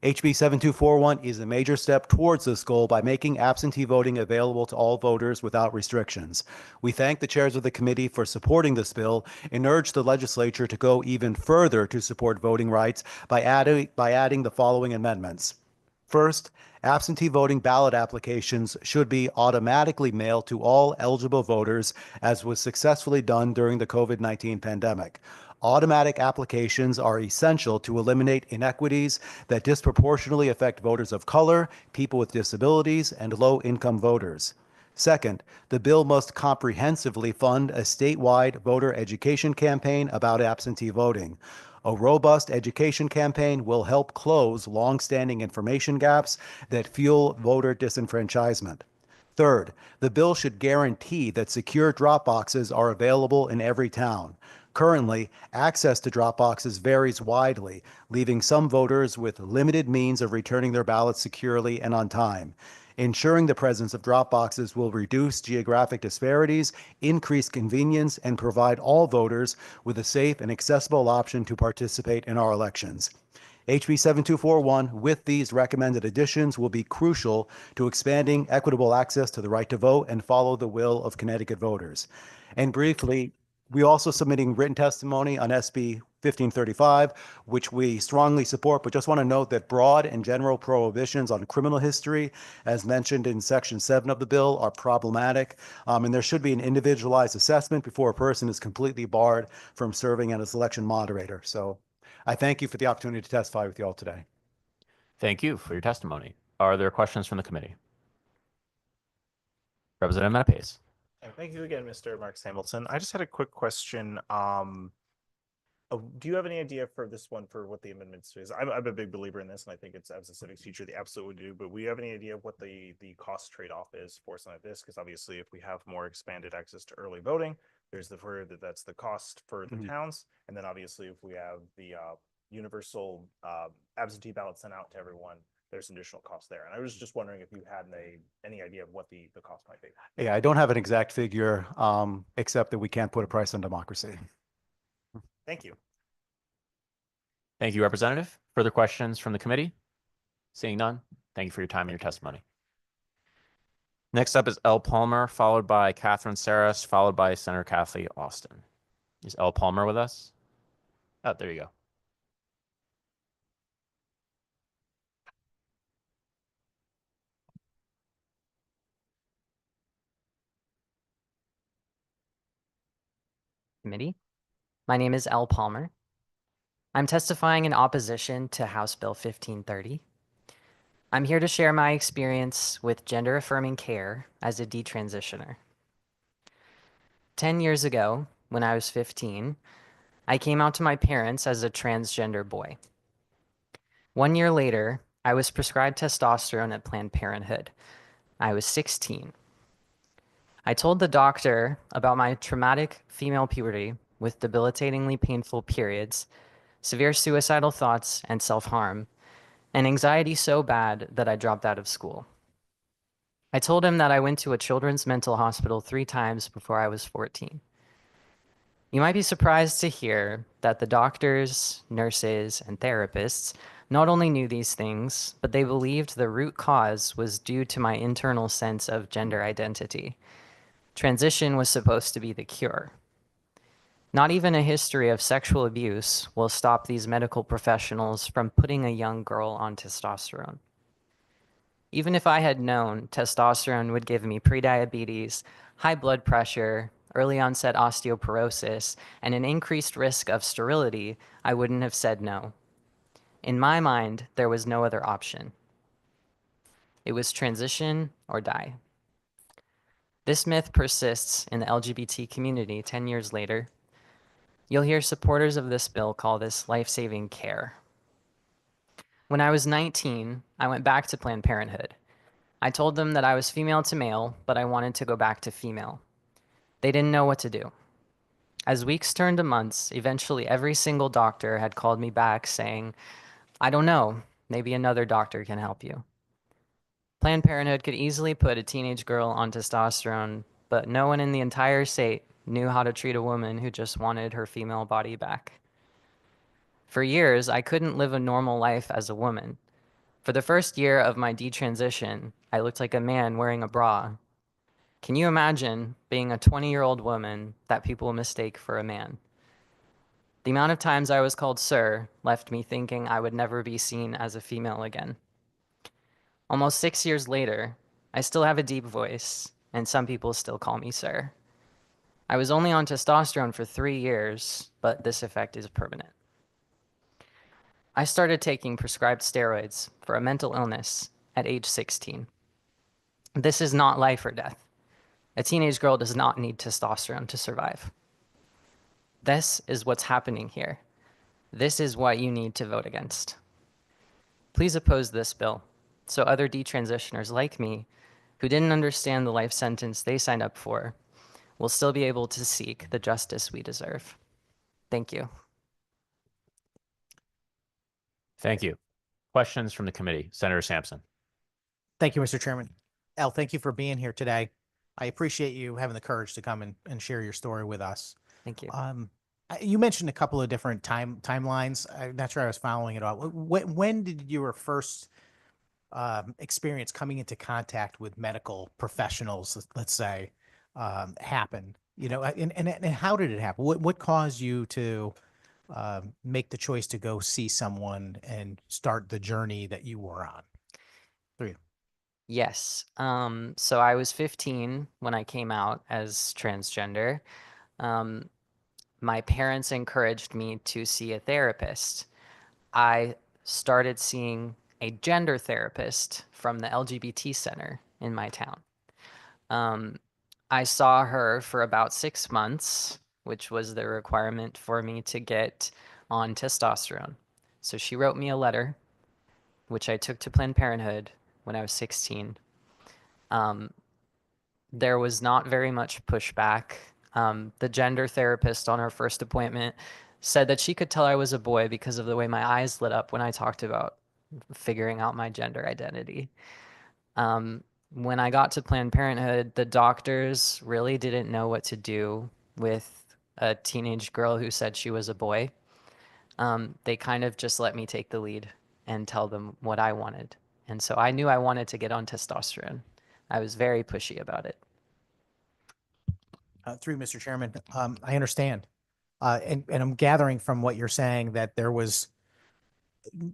HB 7241 is a major step towards this goal by making absentee voting available to all voters without restrictions. We thank the chairs of the committee for supporting this bill and urge the legislature to go even further to support voting rights by adding the following amendments. First, absentee voting ballot applications should be automatically mailed to all eligible voters, as was successfully done during the COVID-19 pandemic. Automatic applications are essential to eliminate inequities that disproportionately affect voters of color, people with disabilities, and low-income voters. Second, the bill must comprehensively fund a statewide voter education campaign about absentee voting. A robust education campaign will help close long-standing information gaps that fuel voter disenfranchisement. Third, the bill should guarantee that secure drop boxes are available in every town. Currently, access to drop boxes varies widely, leaving some voters with limited means of returning their ballots securely and on time. Ensuring the presence of drop boxes will reduce geographic disparities, increase convenience, and provide all voters with a safe and accessible option to participate in our elections. HB 7241, with these recommended additions, will be crucial to expanding equitable access to the right to vote and follow the will of Connecticut voters. And briefly, we're also submitting written testimony on SB 1535, which we strongly support, but just want to note that broad and general prohibitions on criminal history, as mentioned in Section 7 of the bill, are problematic, and there should be an individualized assessment before a person is completely barred from serving as election moderator. So I thank you for the opportunity to testify with you all today. Thank you for your testimony. Are there questions from the committee? Representative Menapes. Thank you again, Mr. Marks Hamilton. I just had a quick question. Do you have any idea for this one for what the amendments is? I'm a big believer in this, and I think it's, as a civics teacher, they absolutely do. But we have any idea of what the cost trade-off is for something like this? Because obviously, if we have more expanded access to early voting, there's that's the cost for the towns, and then obviously, if we have the universal absentee ballot sent out to everyone, there's additional cost there. And I was just wondering if you had any idea of what the cost might be. Yeah, I don't have an exact figure, except that we can't put a price on democracy. Thank you. Thank you, Representative. Further questions from the committee? Seeing none, thank you for your time and your testimony. Next up is L. Palmer, followed by Catherine Saris, followed by Senator Kathy Austin. Is L. Palmer with us? Oh, there you go. Committee. My name is L. Palmer. I'm testifying in opposition to House Bill 1530. I'm here to share my experience with gender-affirming care as a detransitioner. 10 years ago, when I was 15, I came out to my parents as a transgender boy. 1 year later, I was prescribed testosterone at Planned Parenthood. I was 16. I told the doctor about my traumatic female puberty with debilitatingly painful periods, severe suicidal thoughts and self-harm, and anxiety so bad that I dropped out of school. I told him that I went to a children's mental hospital 3 times before I was 14. You might be surprised to hear that the doctors, nurses, and therapists not only knew these things, but they believed the root cause was due to my internal sense of gender identity. Transition was supposed to be the cure. Not even a history of sexual abuse will stop these medical professionals from putting a young girl on testosterone. Even if I had known testosterone would give me prediabetes, high blood pressure, early onset osteoporosis, and an increased risk of sterility, I wouldn't have said no. In my mind, there was no other option. It was transition or die. This myth persists in the LGBT community 10 years later. You'll hear supporters of this bill call this life-saving care. When I was 19, I went back to Planned Parenthood. I told them that I was female to male, but I wanted to go back to female. They didn't know what to do. As weeks turned to months, eventually every single doctor had called me back saying, "I don't know, maybe another doctor can help you." Planned Parenthood could easily put a teenage girl on testosterone, but no one in the entire state knew how to treat a woman who just wanted her female body back. For years, I couldn't live a normal life as a woman. For the first year of my detransition, I looked like a man wearing a bra. Can you imagine being a 20-year-old woman that people mistake for a man? The amount of times I was called sir left me thinking I would never be seen as a female again. Almost 6 years later, I still have a deep voice, and some people still call me sir. I was only on testosterone for 3 years, but this effect is permanent. I started taking prescribed steroids for a mental illness at age 16. This is not life or death. A teenage girl does not need testosterone to survive. This is what's happening here. This is what you need to vote against. Please oppose this bill so other detransitioners like me who didn't understand the life sentence they signed up for will still be able to seek the justice we deserve. Thank you. Thank you. Questions from the committee? Senator Sampson. Thank you, Mr. Chairman. Elle, thank you for being here today. I appreciate you having the courage to come and share your story with us. Thank you. You mentioned a couple of different timelines. I'm not sure I was following it all. When did your first experience coming into contact with medical professionals, let's say, happen? You know, and how did it happen? What caused you to make the choice to go see someone and start the journey that you were on? Yes. So I was 15 when I came out as transgender. My parents encouraged me to see a therapist. I started seeing a gender therapist from the LGBT center in my town. I saw her for about 6 months, which was the requirement for me to get on testosterone. So she wrote me a letter, which I took to Planned Parenthood when I was 16. There was not very much pushback. The gender therapist on our first appointment said that she could tell I was a boy because of the way my eyes lit up when I talked about figuring out my gender identity. When I got to Planned Parenthood, the doctors really didn't know what to do with a teenage girl who said she was a boy. They kind of just let me take the lead and tell them what I wanted. And so I knew I wanted to get on testosterone. I was very pushy about it. Through Mr. Chairman, I understand. And I'm gathering from what you're saying that there was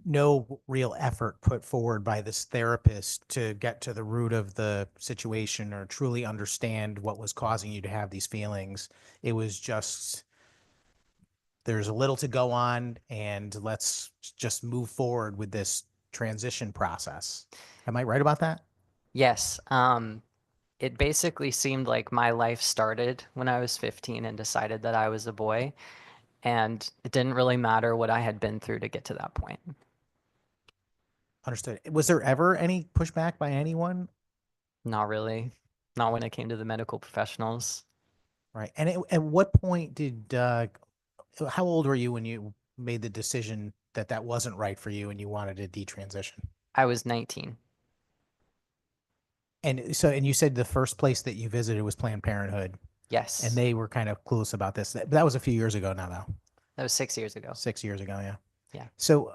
no real effort put forward by this therapist to get to the root of the situation or truly understand what was causing you to have these feelings. It was just, there's a little to go on and let's just move forward with this transition process. Am I right about that? Yes. It basically seemed like my life started when I was 15 and decided that I was a boy. And it didn't really matter what I had been through to get to that point. Understood. Was there ever any pushback by anyone? Not really. Not when it came to the medical professionals. Right. And at what point how old were you when you made the decision that that wasn't right for you and you wanted to detransition? I was 19. And you said the first place that you visited was Planned Parenthood. Yes. And they were kind of clueless about this. That was a few years ago now, though. That was 6 years ago. 6 years ago, yeah. Yeah. So,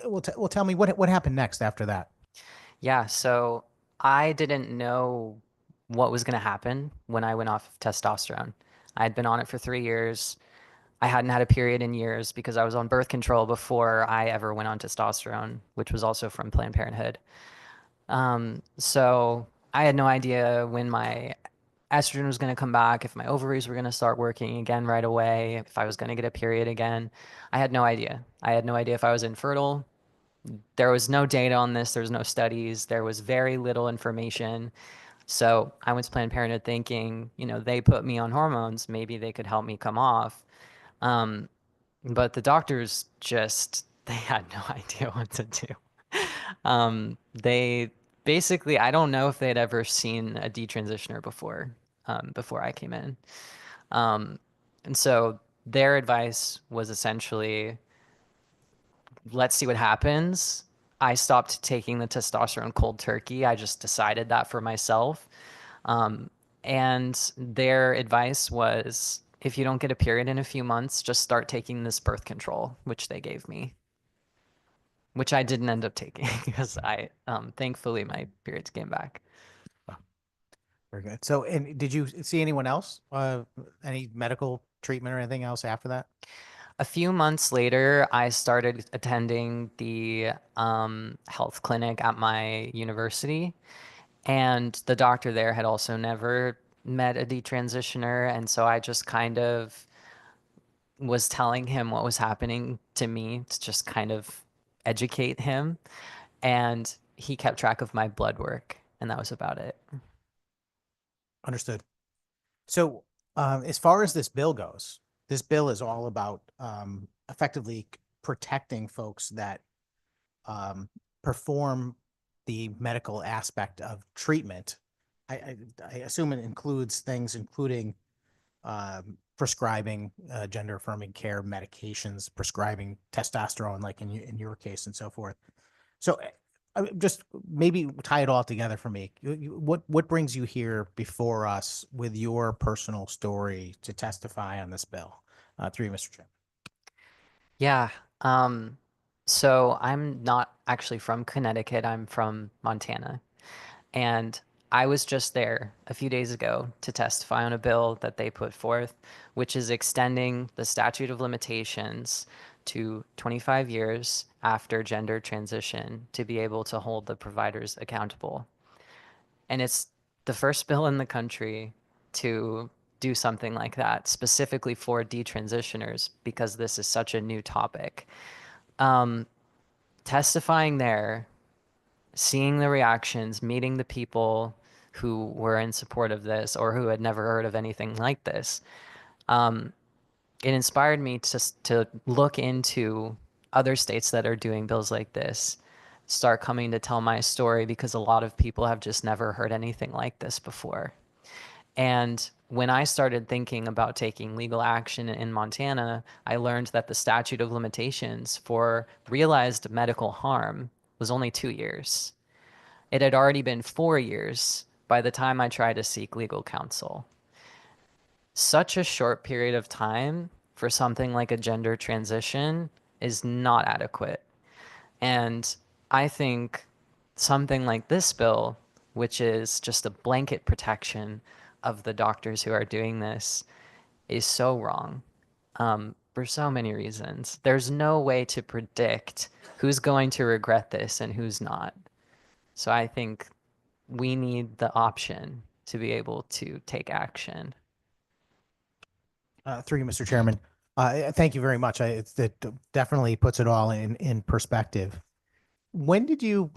well, tell me what happened next after that. Yeah, so I didn't know what was going to happen when I went off of testosterone. I had been on it for 3 years. I hadn't had a period in years because I was on birth control before I ever went on testosterone, which was also from Planned Parenthood. So I had no idea when my estrogen was going to come back, if my ovaries were going to start working again right away, if I was going to get a period again. I had no idea. I had no idea if I was infertile. There was no data on this. There was no studies. There was very little information. So I went to Planned Parenthood thinking, they put me on hormones. Maybe they could help me come off. But the doctors they had no idea what to do. They basically, I don't know if they'd ever seen a detransitioner before I came in. And so their advice was essentially, let's see what happens. I stopped taking the testosterone cold turkey. I just decided that for myself. And their advice was, if you don't get a period in a few months, just start taking this birth control, which they gave me, which I didn't end up taking because thankfully my periods came back. Very good. So, and did you see anyone else, any medical treatment or anything else after that? A few months later, I started attending the health clinic at my university, and the doctor there had also never met a detransitioner, and so I just kind of was telling him what was happening to me to just kind of educate him, and he kept track of my blood work, and that was about it. Understood. So, as far as this bill goes, this bill is all about effectively protecting folks that perform the medical aspect of treatment. I assume it includes things including prescribing gender affirming care medications, prescribing testosterone, like in your case, and so forth. So just maybe tie it all together for me. What brings you here before us with your personal story to testify on this bill? Through you, Mr. Chairman. Yeah. So I'm not actually from Connecticut. I'm from Montana. And I was just there a few days ago to testify on a bill that they put forth, which is extending the statute of limitations to 25 years after gender transition to be able to hold the providers accountable. And it's the first bill in the country to do something like that, specifically for detransitioners, because this is such a new topic. Testifying there, seeing the reactions, meeting the people who were in support of this or who had never heard of anything like this, it inspired me to look into other states that are doing bills like this, start coming to tell my story, because a lot of people have just never heard anything like this before. And when I started thinking about taking legal action in Montana, I learned that the statute of limitations for realized medical harm was only 2 years. It had already been 4 years by the time I tried to seek legal counsel. Such a short period of time for something like a gender transition is not adequate. And I think something like this bill, which is just a blanket protection of the doctors who are doing this, is so wrong for so many reasons. There's no way to predict who's going to regret this and who's not. So I think we need the option to be able to take action. Through you, Mr. Chairman. Thank you very much. It definitely puts it all in perspective. When did you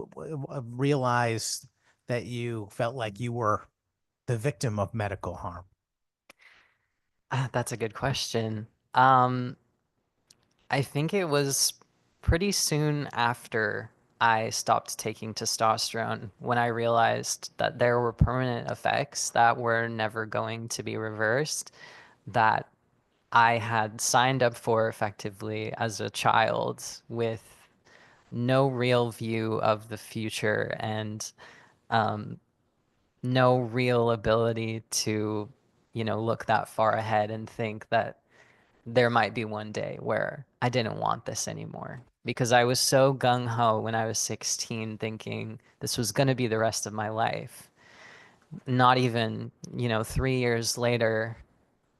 realize that you felt like you were the victim of medical harm? That's a good question. I think it was pretty soon after I stopped taking testosterone when I realized that there were permanent effects that were never going to be reversed, that I had signed up for effectively as a child with no real view of the future and no real ability to, look that far ahead and think that there might be one day where I didn't want this anymore. Because I was so gung ho when I was 16, thinking this was going to be the rest of my life. Not even, 3 years later,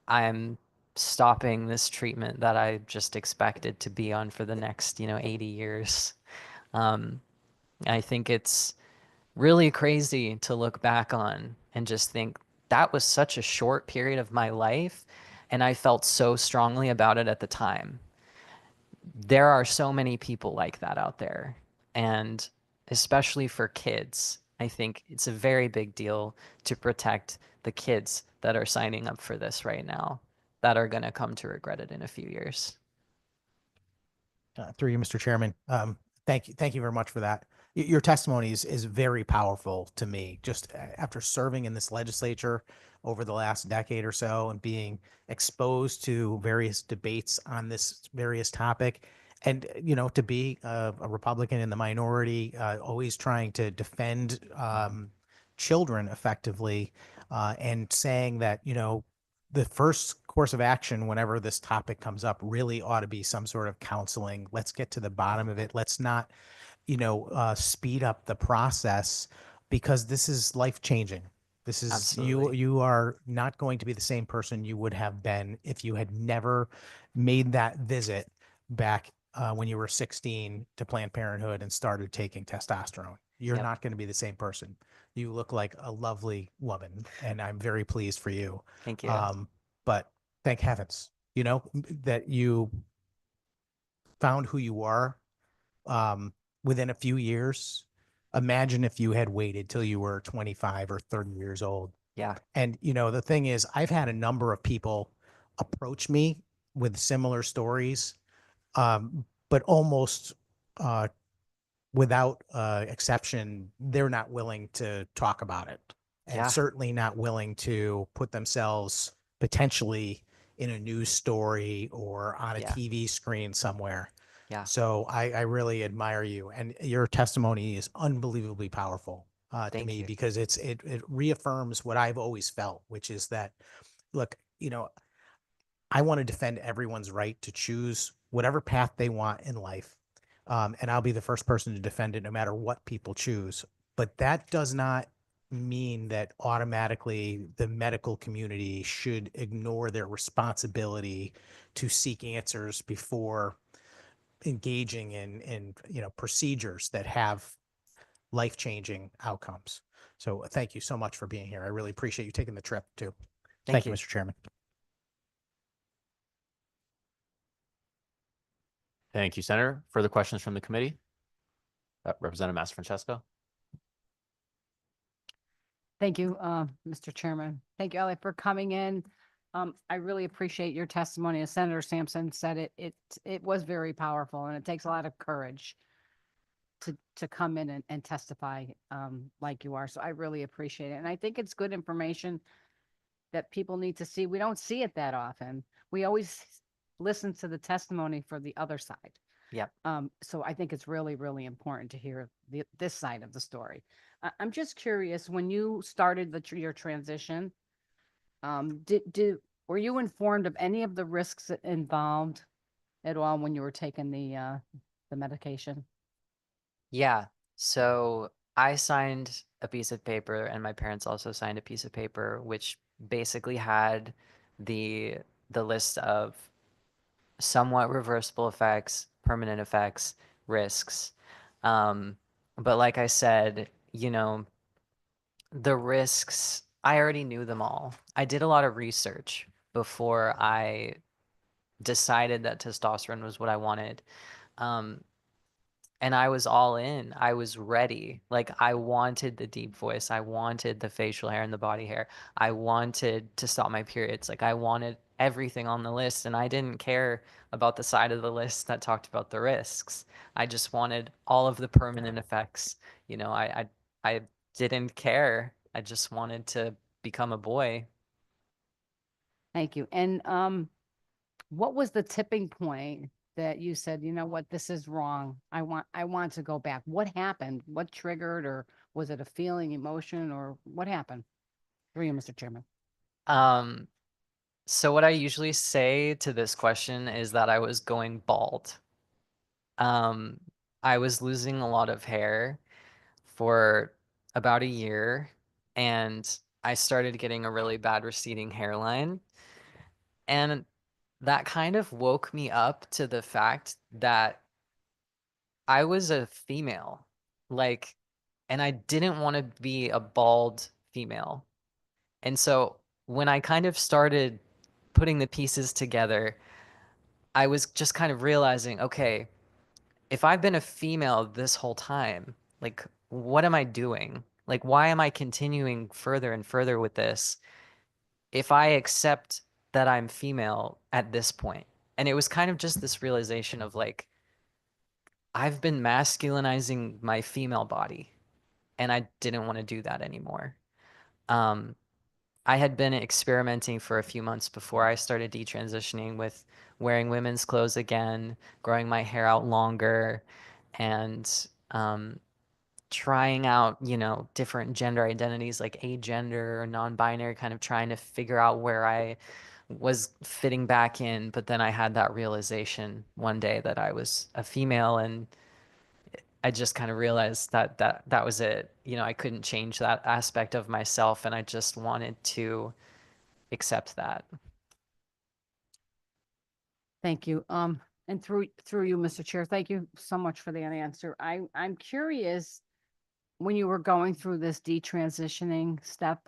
I'm stopping this treatment that I just expected to be on for the next, 80 years. I think it's really crazy to look back on and just think that was such a short period of my life, and I felt so strongly about it at the time. There are so many people like that out there, and especially for kids, I think it's a very big deal to protect the kids that are signing up for this right now that are going to come to regret it in a few years. Through you, Mr. Chairman. Thank you very much for that. Your testimony is very powerful to me. Just after serving in this legislature over the last decade or so and being exposed to various debates on this various topic, and to be a Republican in the minority, always trying to defend children effectively, and saying that the first course of action whenever this topic comes up really ought to be some sort of counseling. Let's get to the bottom of it. Let's not, speed up the process, because this is life changing. This is Absolutely. you are not going to be the same person you would have been if you had never made that visit back when you were 16 to Planned Parenthood and started taking testosterone. You're Yep. not going to be the same person. You look like a lovely woman, and I'm very pleased for you. Thank you. But thank heavens, that you found who you are within a few years. Imagine if you had waited till you were 25 or 30 years old. Yeah. And, the thing is, I've had a number of people approach me with similar stories, but almost without exception, they're not willing to talk about it, and Yeah. certainly not willing to put themselves potentially in a news story or on a Yeah. TV screen somewhere. Yeah. So I really admire you, and your testimony is unbelievably powerful to Thank me, you. because it reaffirms what I've always felt, which is that, look, I want to defend everyone's right to choose whatever path they want in life. And I'll be the first person to defend it no matter what people choose. But that does not mean that automatically the medical community should ignore their responsibility to seek answers before engaging in procedures that have life-changing outcomes. So thank you so much for being here. I really appreciate you taking the trip too. Thank you, Mr. Chairman. Thank you, Senator. Further questions from the committee? Representative Mastrofrancesco. Thank you, Mr. Chairman. Thank you, Ellie, for coming in. I really appreciate your testimony. As Senator Sampson said, it was very powerful, and it takes a lot of courage to come in and testify like you are. So I really appreciate it. And I think it's good information that people need to see. We don't see it that often. We always listen to the testimony for the other side. Yep. So I think it's really, really important to hear this side of the story. I'm just curious, when you started your transition, were you informed of any of the risks involved at all when you were taking the medication? Yeah. So I signed a piece of paper, and my parents also signed a piece of paper, which basically had the list of somewhat reversible effects, permanent effects, risks. But like I said, the risks, I already knew them all. I did a lot of research before I decided that testosterone was what I wanted. and I was all in. I was ready. Like I wanted the deep voice. I wanted the facial hair and the body hair. I wanted to stop my periods. Like I wanted everything on the list, and I didn't care about the side of the list that talked about the risks. I just wanted all of the permanent effects. You know, I didn't care. I just wanted to become a boy. Thank you. And what was the tipping point that you said, you know what, this is wrong. I want to go back. What happened? What triggered, or was it a feeling, emotion, or what happened? Through you, Mr. Chairman. So what I usually say to this question is that I was going bald. Um, I was losing a lot of hair for about a year, and I started getting a really bad receding hairline. And that kind of woke me up to the fact that I was a female, like, and I didn't want to be a bald female. And so when I kind of started putting the pieces together, I was just kind of realizing, okay, if I've been a female this whole time, like, what am I doing? Like, why am I continuing further and further with this if I accept that I'm female at this point? And it was kind of just this realization of like, I've been masculinizing my female body, and I didn't want to do that anymore. Um, I had been experimenting for a few months before I started detransitioning with wearing women's clothes again, growing my hair out longer, and trying out, you know, different gender identities like agender or non-binary, kind of trying to figure out where I was fitting back in. But then I had that realization one day that I was a female, and I just kind of realized that that was it. You know, I couldn't change that aspect of myself, and I just wanted to accept that. Thank you. And through you, Mr. Chair, thank you so much for that answer. I'm curious, when you were going through this detransitioning step,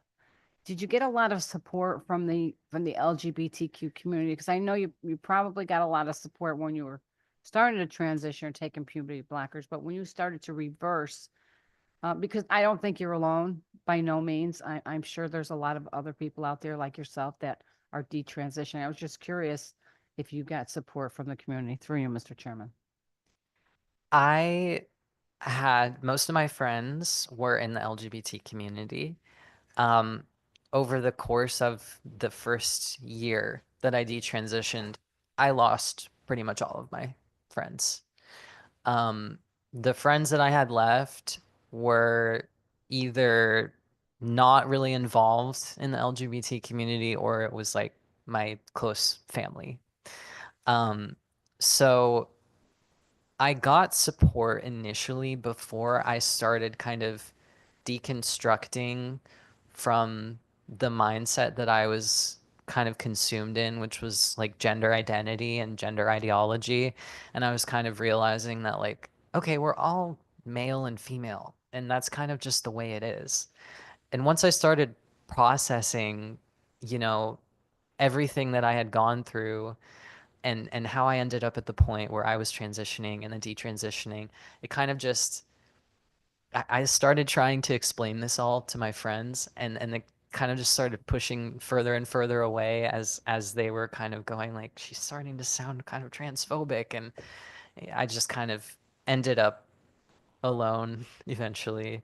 did you get a lot of support from the LGBTQ community? Because I know you probably got a lot of support when you were starting to transition or taking puberty blockers, but when you started to reverse, because I don't think you're alone by no means. I'm sure there's a lot of other people out there like yourself that are detransitioning. I was just curious if you got support from the community. Through you, Mr. Chairman. I had most of my friends were in the LGBT community. Um, over the course of the first year that I detransitioned, I lost pretty much all of my friends. The friends that I had left were either not really involved in the LGBT community, or it was like my close family. So I got support initially before I started kind of deconstructing from the mindset that I was kind of consumed in, which was like gender identity and gender ideology. And I was kind of realizing that, like, okay, we're all male and female, and that's kind of just the way it is. And once I started processing, you know, everything that I had gone through, and how I ended up at the point where I was transitioning and then detransitioning, it kind of just, I started trying to explain this all to my friends, and it kind of just started pushing further and further away as they were kind of going like, she's starting to sound kind of transphobic, and I just kind of ended up alone eventually.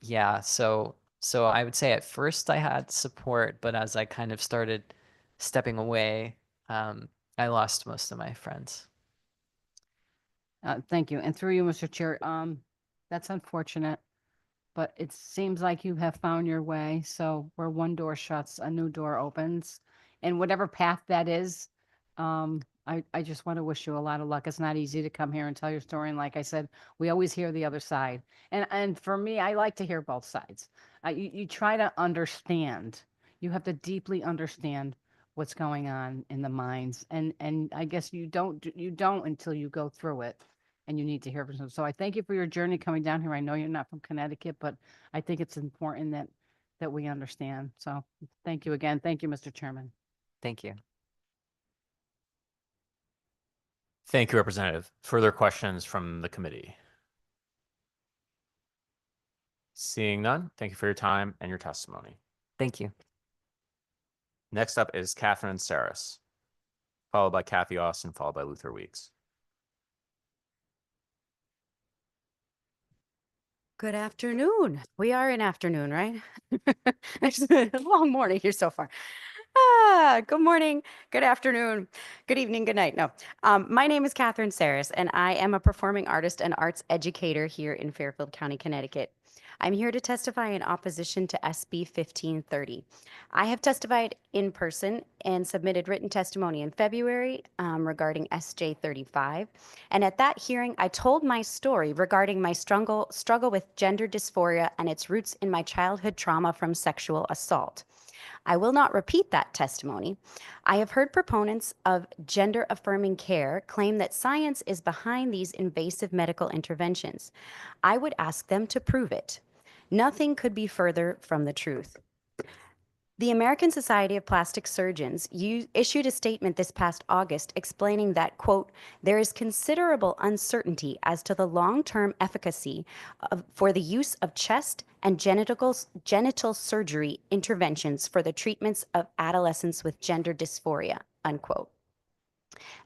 Yeah, so I would say at first I had support, but as I kind of started stepping away, I lost most of my friends. Thank you. And through you, Mr. Chair, that's unfortunate, but it seems like you have found your way. So where one door shuts, a new door opens. And whatever path that is, I just want to wish you a lot of luck. It's not easy to come here and tell your story. And like I said, we always hear the other side. And for me, I like to hear both sides. You try to understand. You have to deeply understand what's going on in the minds. And I guess you don't until you go through it. And you need to hear from them. So I thank you for your journey coming down here. I know you're not from Connecticut, but I think it's important that we understand. So thank you again. Thank you, Mr. Chairman. Thank you. Thank you, Representative. Further questions from the committee? Seeing none, thank you for your time and your testimony. Thank you. Next up is Catherine Saris, followed by Kathy Austin, followed by Luther Weeks. Good afternoon. We are in afternoon, right? It's a long morning here so far. Good morning, good afternoon, good evening, good night. No, my name is Catherine Saris, and I am a performing artist and arts educator here in Fairfield County, Connecticut. I'm here to testify in opposition to SB 1530. I have testified in person and submitted written testimony in February regarding SJ 35. And at that hearing, I told my story regarding my struggle with gender dysphoria and its roots in my childhood trauma from sexual assault. I will not repeat that testimony. I have heard proponents of gender affirming care claim that science is behind these invasive medical interventions. I would ask them to prove it. Nothing could be further from the truth. The American Society of Plastic Surgeons issued a statement this past August explaining that, quote, there is considerable uncertainty as to the long-term efficacy for the use of chest and genital surgery interventions for the treatments of adolescents with gender dysphoria, unquote.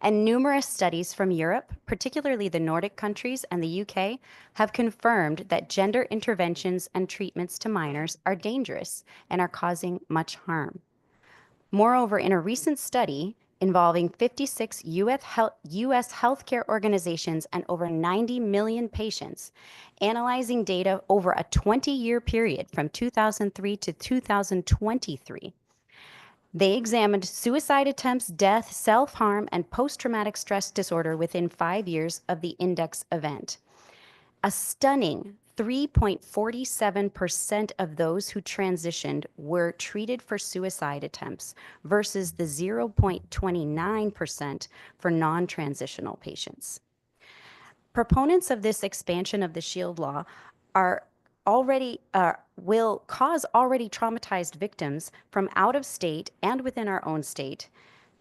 And numerous studies from Europe, particularly the Nordic countries and the UK, have confirmed that gender interventions and treatments to minors are dangerous and are causing much harm. Moreover, in a recent study involving 56 U.S. healthcare organizations and over 90 million patients, analyzing data over a 20-year period from 2003 to 2023, they examined suicide attempts, death, self-harm, and post-traumatic stress disorder within 5 years of the index event. A stunning 3.47% of those who transitioned were treated for suicide attempts versus the 0.29% for non-transitional patients. Proponents of this expansion of the SHIELD law will cause already traumatized victims from out of state and within our own state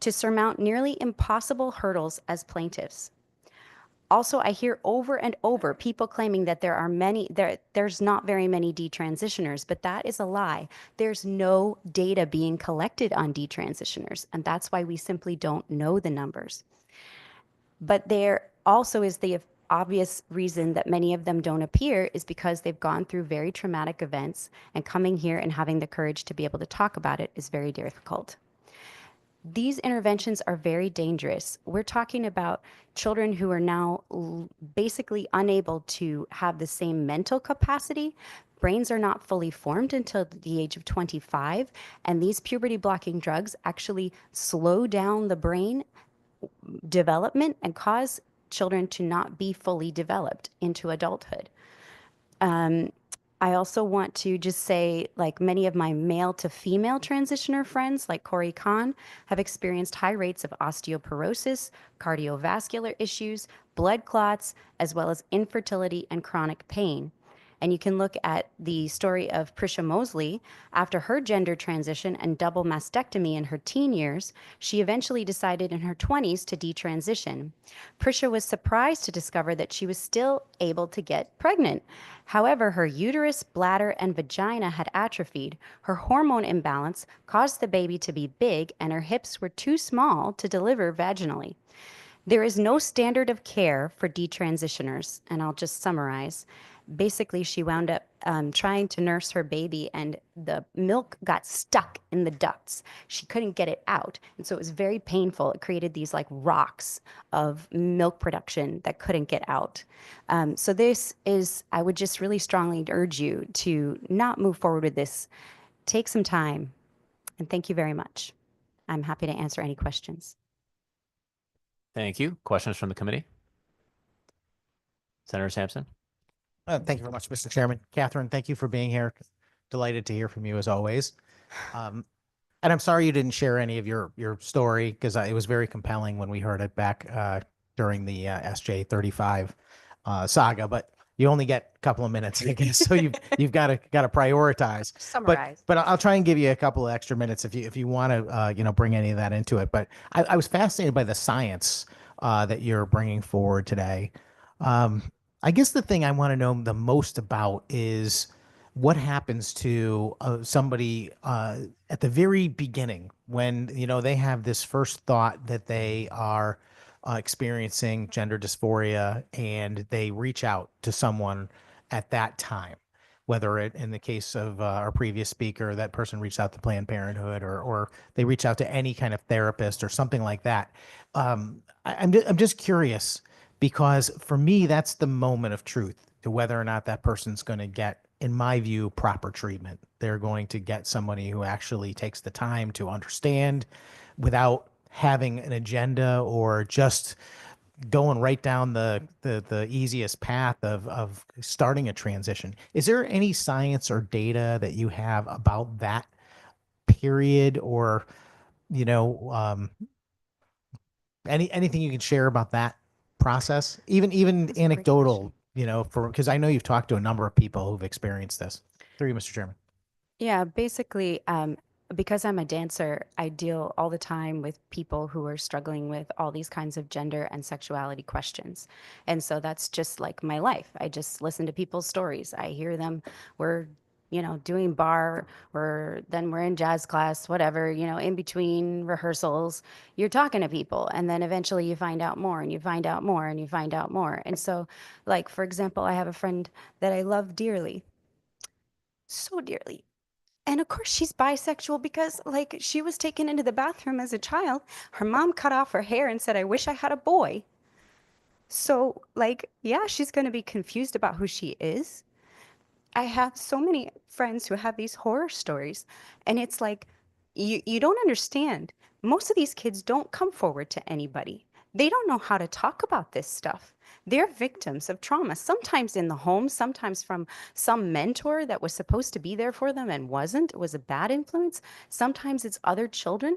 to surmount nearly impossible hurdles as plaintiffs. Also, I hear over and over people claiming that there's not very many detransitioners, but that is a lie. There's no data being collected on detransitioners, and that's why we simply don't know the numbers. But there also is the obvious reason that many of them don't appear is because they've gone through very traumatic events, and coming here and having the courage to be able to talk about it is very difficult. These interventions are very dangerous. We're talking about children who are now basically unable to have the same mental capacity. Brains are not fully formed until the age of 25, and these puberty blocking drugs actually slow down the brain development and cause children to not be fully developed into adulthood. I also want to just say, like many of my male to female transitioner friends, like Corey Kahn, have experienced high rates of osteoporosis, cardiovascular issues, blood clots, as well as infertility and chronic pain. And you can look at the story of Prisha Mosley. After her gender transition and double mastectomy in her teen years, she eventually decided in her 20s to detransition. Prisha was surprised to discover that she was still able to get pregnant. However, her uterus, bladder, and vagina had atrophied. Her hormone imbalance caused the baby to be big, and her hips were too small to deliver vaginally. There is no standard of care for detransitioners, and I'll just summarize. Basically, she wound up trying to nurse her baby, and the milk got stuck in the ducts. She couldn't get it out, and so it was very painful. It created these like rocks of milk production that couldn't get out. So this is, I would just really strongly urge you to not move forward with this. Take some time, and thank you very much. I'm happy to answer any questions. Thank you. Questions from the committee? Senator Sampson? Thank you very much, Mr. Chairman. Catherine, thank you for being here. Delighted to hear from you as always. And I'm sorry you didn't share any of your story, because it was very compelling when we heard it back during the SJ 35 saga. But you only get a couple of minutes, I guess, so you've got to prioritize. Summarize. But I'll try and give you a couple of extra minutes if you want to bring any of that into it. But I was fascinated by the science that you're bringing forward today. I guess the thing I want to know the most about is what happens to somebody at the very beginning when they have this first thought that they are experiencing gender dysphoria, and they reach out to someone at that time, whether it, in the case of our previous speaker, that person reached out to Planned Parenthood, or they reach out to any kind of therapist or something like that. I'm just curious, because for me, that's the moment of truth to whether or not that person's going to get, in my view, proper treatment. They're going to get somebody who actually takes the time to understand without having an agenda or just going right down the easiest path of starting a transition. Is there any science or data that you have about that period, or anything you can share about that process, even anecdotal, because I know you've talked to a number of people who've experienced this. Through you, Mr. Chairman. Yeah, basically, because I'm a dancer, I deal all the time with people who are struggling with all these kinds of gender and sexuality questions. And so that's just like my life. I just listen to people's stories. I hear them. We're, doing bar, or then we're in jazz class, whatever, in between rehearsals, you're talking to people. And then eventually you find out more, and you find out more, and you find out more. And so, like, for example, I have a friend that I love dearly, so dearly. And of course, she's bisexual because, like, she was taken into the bathroom as a child. Her mom cut off her hair and said, "I wish I had a boy." So, like, yeah, she's going to be confused about who she is. I have so many friends who have these horror stories, and it's like, you don't understand. Most of these kids don't come forward to anybody. They don't know how to talk about this stuff. They're victims of trauma, sometimes in the home, sometimes from some mentor that was supposed to be there for them and wasn't. It was a bad influence. Sometimes it's other children.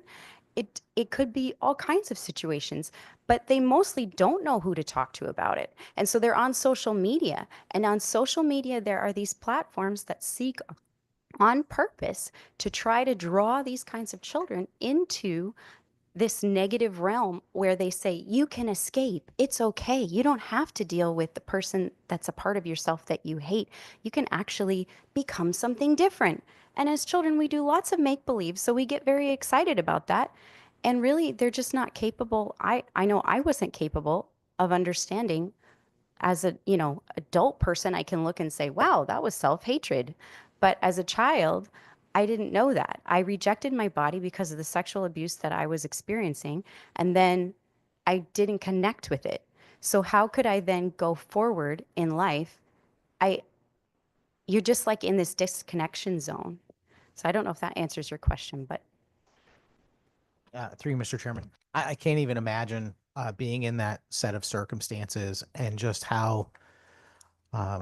It could be all kinds of situations, but they mostly don't know who to talk to about it. And so they're on social media. And on social media, there are these platforms that seek on purpose to try to draw these kinds of children into this negative realm where they say, you can escape. It's okay. You don't have to deal with the person that's a part of yourself that you hate. You can actually become something different. And as children, we do lots of make-believe, so we get very excited about that. And really, they're just not capable. I know I wasn't capable of understanding. As a, adult person, I can look and say, wow, that was self-hatred. But as a child, I didn't know that. I rejected my body because of the sexual abuse that I was experiencing, and then I didn't connect with it. So how could I then go forward in life? You're just like in this disconnection zone. So I don't know if that answers your question, but. Through you, Mr. Chairman. I can't even imagine being in that set of circumstances, and just how, I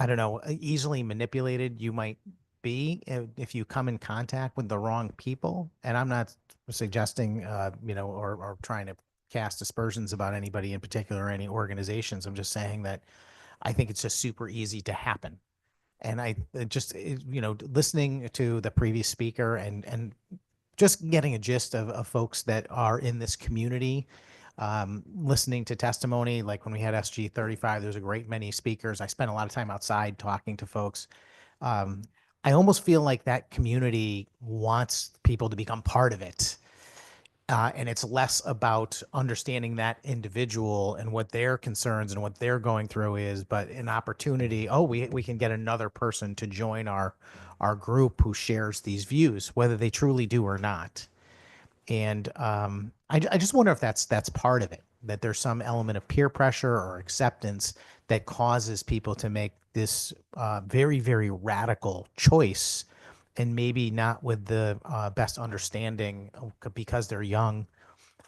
don't know, easily manipulated you might be if you come in contact with the wrong people. And I'm not suggesting, or trying to cast aspersions about anybody in particular or any organizations. I'm just saying that I think it's just super easy to happen. And I just, listening to the previous speaker and just getting a gist of folks that are in this community, listening to testimony, like when we had SG 35, there's a great many speakers. I spent a lot of time outside talking to folks. I almost feel like that community wants people to become part of it. And it's less about understanding that individual and what their concerns and what they're going through is, but an opportunity. Oh, we can get another person to join our group who shares these views, whether they truly do or not. And I just wonder if that's part of it, that there's some element of peer pressure or acceptance that causes people to make this very, very radical choice, and maybe not with the best understanding because they're young.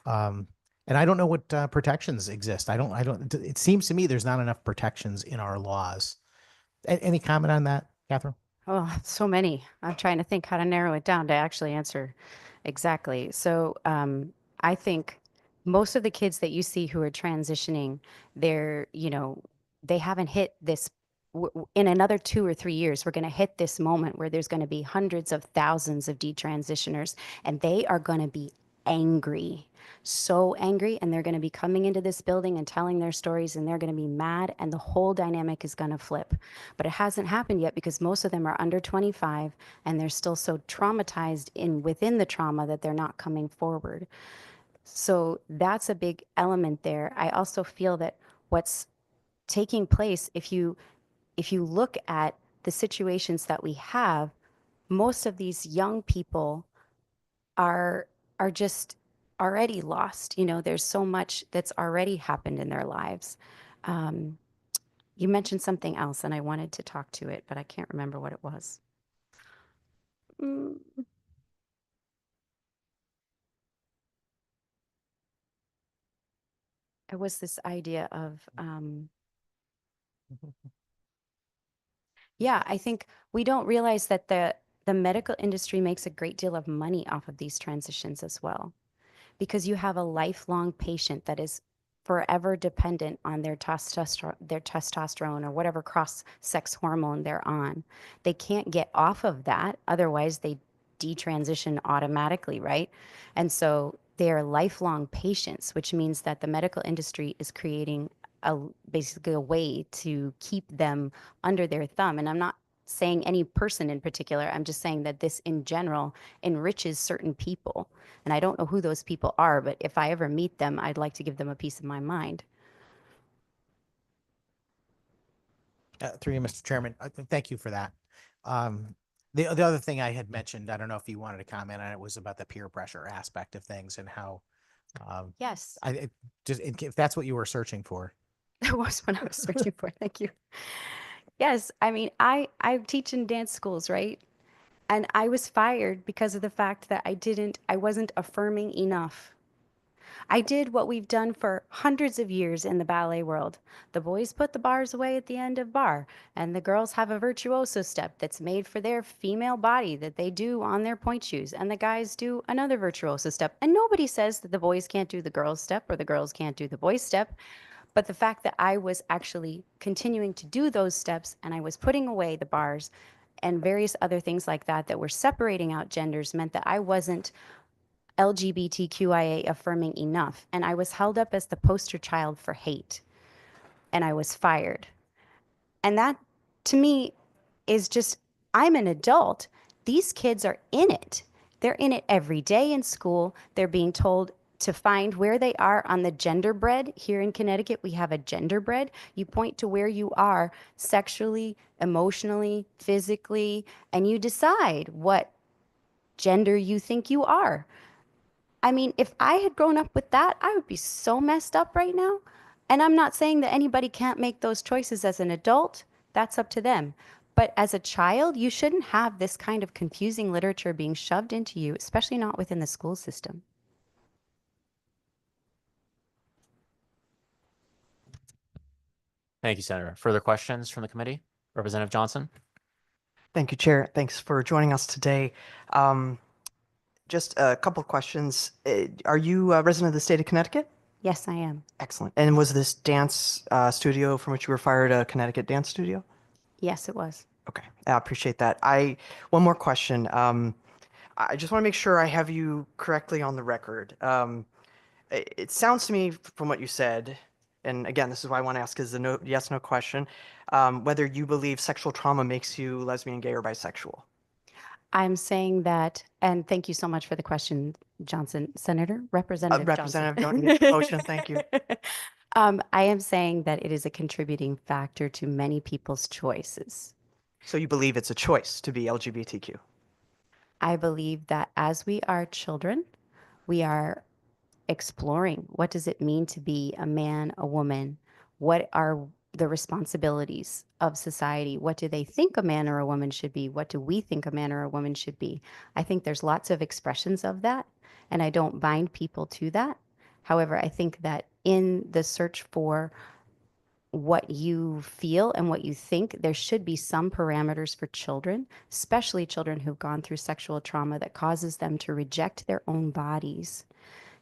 And I don't know what protections exist. It seems to me there's not enough protections in our laws. Any comment on that, Catherine? Oh, so many. I'm trying to think how to narrow it down to actually answer exactly. So I think most of the kids that you see who are transitioning, they haven't hit this. In another 2 or 3 years, we're going to hit this moment where there's going to be hundreds of thousands of detransitioners, and they are going to be angry, so angry, and they're going to be coming into this building and telling their stories, and they're going to be mad, and the whole dynamic is going to flip. But it hasn't happened yet because most of them are under 25 and they're still so traumatized within the trauma that they're not coming forward. So that's a big element there. I also feel that what's taking place, if you look at the situations that we have, most of these young people are just already lost. You know, there's so much that's already happened in their lives. You mentioned something else and I wanted to talk to it, but I can't remember what it was. It was this idea of, yeah, I think we don't realize that the medical industry makes a great deal of money off of these transitions as well, because you have a lifelong patient that is forever dependent on their testosterone or whatever cross-sex hormone they're on. They can't get off of that, otherwise they detransition automatically, right? And so they are lifelong patients, which means that the medical industry is creating basically a way to keep them under their thumb. And I'm not saying any person in particular, I'm just saying that this in general enriches certain people. And I don't know who those people are, but if I ever meet them, I'd like to give them a piece of my mind. Through you, Mr. Chairman, thank you for that. The other thing I had mentioned, I don't know if you wanted to comment on it, was about the peer pressure aspect of things and how. Yes. If that's what you were searching for. That was what I was searching for. Thank you. Yes, I mean, I teach in dance schools, right? And I was fired because of the fact that I wasn't affirming enough. I did what we've done for hundreds of years in the ballet world. The boys put the bars away at the end of bar, and the girls have a virtuoso step that's made for their female body that they do on their point shoes, and the guys do another virtuoso step. And nobody says that the boys can't do the girls' step or the girls can't do the boys' step. But the fact that I was actually continuing to do those steps and I was putting away the bars and various other things like that that were separating out genders meant that I wasn't LGBTQIA affirming enough. And I was held up as the poster child for hate. And I was fired. And that, to me, is just, I'm an adult. These kids are in it. They're in it every day in school. They're being told to find where they are on the gender bread. Here in Connecticut, we have a gender bread. You point to where you are sexually, emotionally, physically, and you decide what gender you think you are. I mean, if I had grown up with that, I would be so messed up right now. And I'm not saying that anybody can't make those choices as an adult. That's up to them. But as a child, you shouldn't have this kind of confusing literature being shoved into you, especially not within the school system. Thank you, Senator. Further questions from the committee? Representative Johnson? Thank you, Chair. Thanks for joining us today. Just a couple of questions. Are you a resident of the state of Connecticut? Yes, I am. Excellent. And was this dance studio from which you were fired a Connecticut dance studio? Yes, it was. Okay, I appreciate that. One more question. I just want to make sure I have you correctly on the record. It sounds to me from what you said, and again, this is why I want to ask is the yes/no question, whether you believe sexual trauma makes you lesbian, gay, or bisexual. I'm saying that, and thank you so much for the question, Johnson. Representative Representative Johnson. Johnson, motion, thank you. I am saying that it is a contributing factor to many people's choices. So you believe it's a choice to be LGBTQ? I believe that as we are children, we are exploring what does it mean to be a man, a woman? What are the responsibilities of society? What do they think a man or a woman should be? What do we think a man or a woman should be? I think there's lots of expressions of that, and I don't bind people to that. However, I think that in the search for what you feel and what you think, there should be some parameters for children, especially children who've gone through sexual trauma that causes them to reject their own bodies,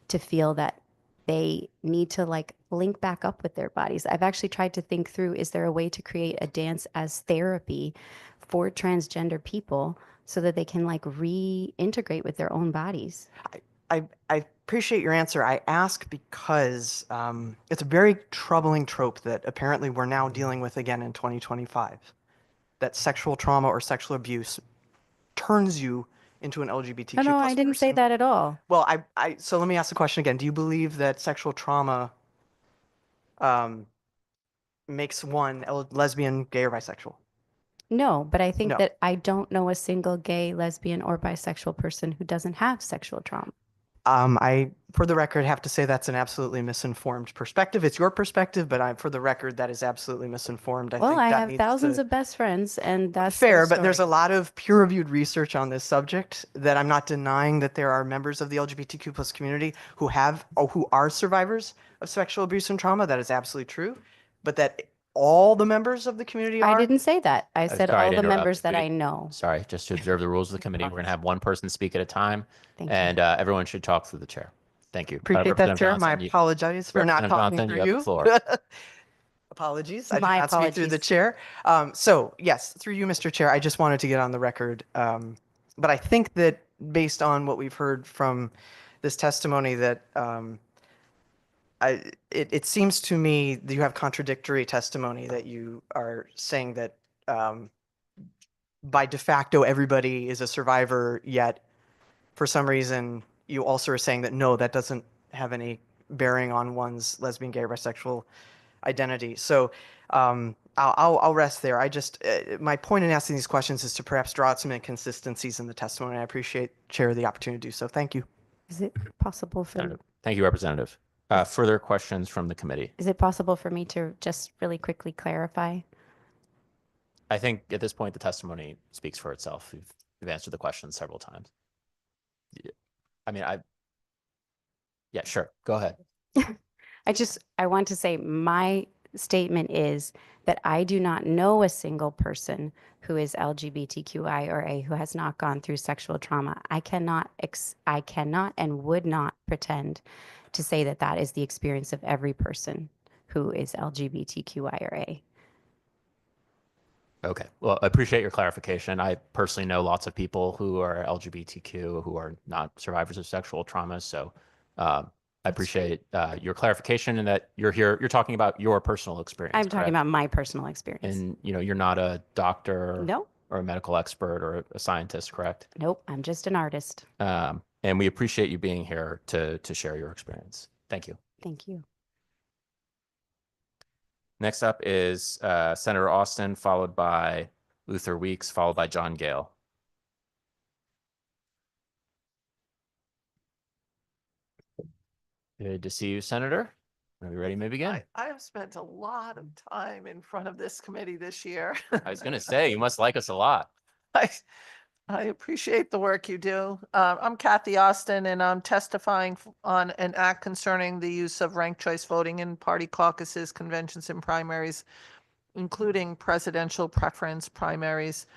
to feel that they need to like link back up with their bodies. I've actually tried to think through, is there a way to create a dance as therapy for transgender people so that they can like reintegrate with their own bodies? I appreciate your answer. I ask because it's a very troubling trope that apparently we're now dealing with again in 2025, that sexual trauma or sexual abuse turns you into an LGBTQ No, plus I didn't say person. that at all. Well, so let me ask the question again. Do you believe that sexual trauma makes one lesbian, gay, or bisexual? No, but I think No. that I don't know a single gay, lesbian, or bisexual person who doesn't have sexual trauma. I, for the record, have to say that's an absolutely misinformed perspective. It's your perspective, but for the record, that is absolutely misinformed. Well, think I that have needs thousands to- of best friends, and that's their Fair, but there's a story. lot of peer-reviewed research on this subject that I'm not denying that there are members of the LGBTQ plus community who have or who are survivors of sexual abuse and trauma. That is absolutely true, but that all the members of the community I are. didn't say that. I said Sorry all to the interrupt. members that We- I know. Sorry, just to observe the rules of the committee, we're going to have one person speak at a time, Thank you. and everyone should talk through the chair. Thank you. Appreciate that, Representative Chair. My Johnson, you- apologies for not Representative talking Johnson, through you have the you. floor. Apologies. I did My not speak through the apologies. chair. So yes, through you, Mr. Chair, I just wanted to get on the record. But I think that based on what we've heard from this testimony that it seems to me that you have contradictory testimony, that you are saying that by de facto everybody is a survivor, yet for some reason you also are saying that no, that doesn't have any bearing on one's lesbian, gay, or bisexual identity. So I'll rest there. I just my point in asking these questions is to perhaps draw out some inconsistencies in the testimony. I appreciate, Chair, the opportunity to do so. Thank you. Is it possible for Thank you, Representative. Further questions from the committee? Is it possible for me to just really quickly clarify? I think at this point, the testimony speaks for itself. You've answered the question several times. Yeah. I mean, yeah, sure. Go ahead. I want to say my statement is that I do not know a single person who is LGBTQI or A who has not gone through sexual trauma. I cannot and would not pretend to say that that is the experience of every person who is LGBTQI or A. Okay. Well, I appreciate your clarification. I personally know lots of people who are LGBTQ who are not survivors of sexual trauma. So I appreciate your clarification and that you're here. You're talking about your personal experience. I'm talking correct? about my personal experience. And you're not a doctor No. or a medical expert or a scientist, correct? Nope, I'm just an artist. And we appreciate you being here to share your experience. Thank you. Thank you. Next up is Senator Austin, followed by Luther Weeks, followed by John Gale. Good to see you, Senator. Are we ready? Maybe begin. I have spent a lot of time in front of this committee this year. I was going to say, you must like us a lot. I appreciate the work you do. I'm Kathy Austin, and I'm testifying on an act concerning the use of ranked choice voting in party caucuses, conventions, and primaries, including presidential preference primaries.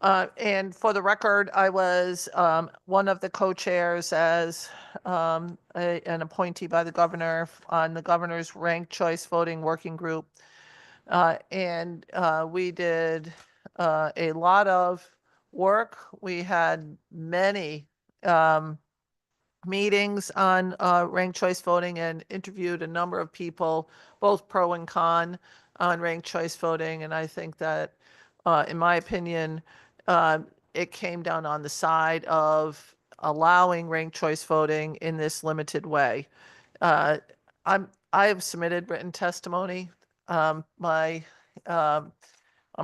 And for the record, I was one of the co-chairs as an appointee by the governor on the governor's ranked choice voting working group. And we did a lot of work. We had many meetings on ranked choice voting and interviewed a number of people, both pro and con, on ranked choice voting. And I think that, in my opinion, it came down on the side of allowing ranked choice voting in this limited way. I have submitted written testimony. I'm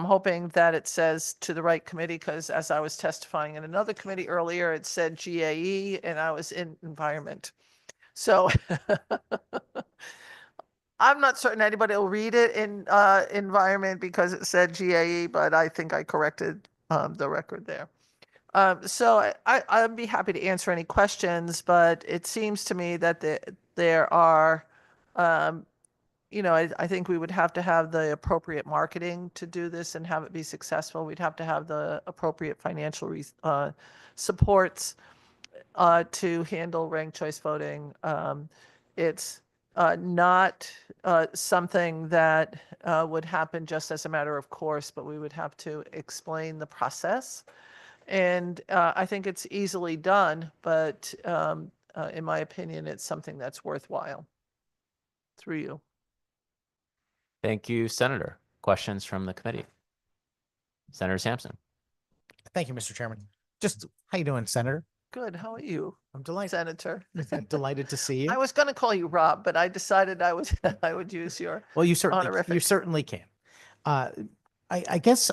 hoping that it says to the right committee, because as I was testifying in another committee earlier, it said GAE and I was in environment. So I'm not certain anybody will read it in environment because it said GAE, but I think I corrected the record there. So I'd be happy to answer any questions, but it seems to me that there are, I think we would have to have the appropriate marketing to do this and have it be successful. We'd have to have the appropriate financial supports to handle ranked choice voting. It's not something that would happen just as a matter of course, but we would have to explain the process. And I think it's easily done, but in my opinion, it's something that's worthwhile. Through you. Thank you, Senator. Questions from the committee? Senator Sampson. Thank you, Mr. Chairman. Just how you doing, Senator? Good. How are you? I'm delighted. Senator. Delighted to see you. I was going to call you Rob, but I decided I would use your Well, you certainly honorific. can. I guess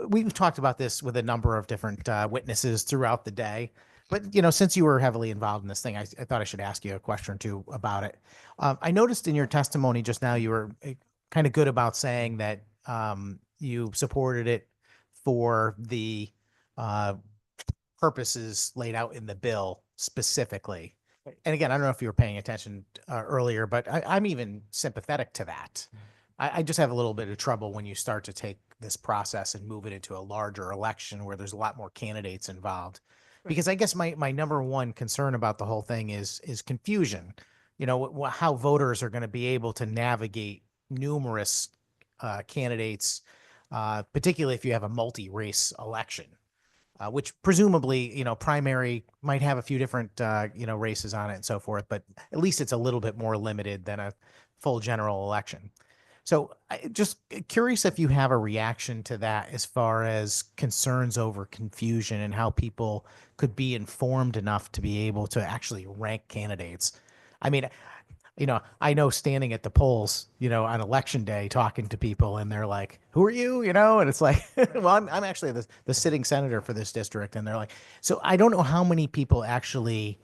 we've talked about this with a number of different witnesses throughout the day, but since you were heavily involved in this thing, I thought I should ask you a question or two about it. I noticed in your testimony just now you were kind of good about saying that you supported it for the purposes laid out in the bill specifically. And again, I don't know if you were paying attention earlier, but I'm even sympathetic to that. I just have a little bit of trouble when you start to take this process and move it into a larger election where there's a lot more candidates involved. Because I guess my number one concern about the whole thing is confusion. How voters are going to be able to navigate numerous candidates, particularly if you have a multi-race election. Which presumably, primary might have a few different, races on it and so forth, but at least it's a little bit more limited than a full general election. So just curious if you have a reaction to that as far as concerns over confusion and how people could be informed enough to be able to actually rank candidates. I mean, I know standing at the polls, on election day, talking to people and they're like, who are you? And it's like, well, I'm actually the sitting senator for this district. And they're like, so I don't know how many people actually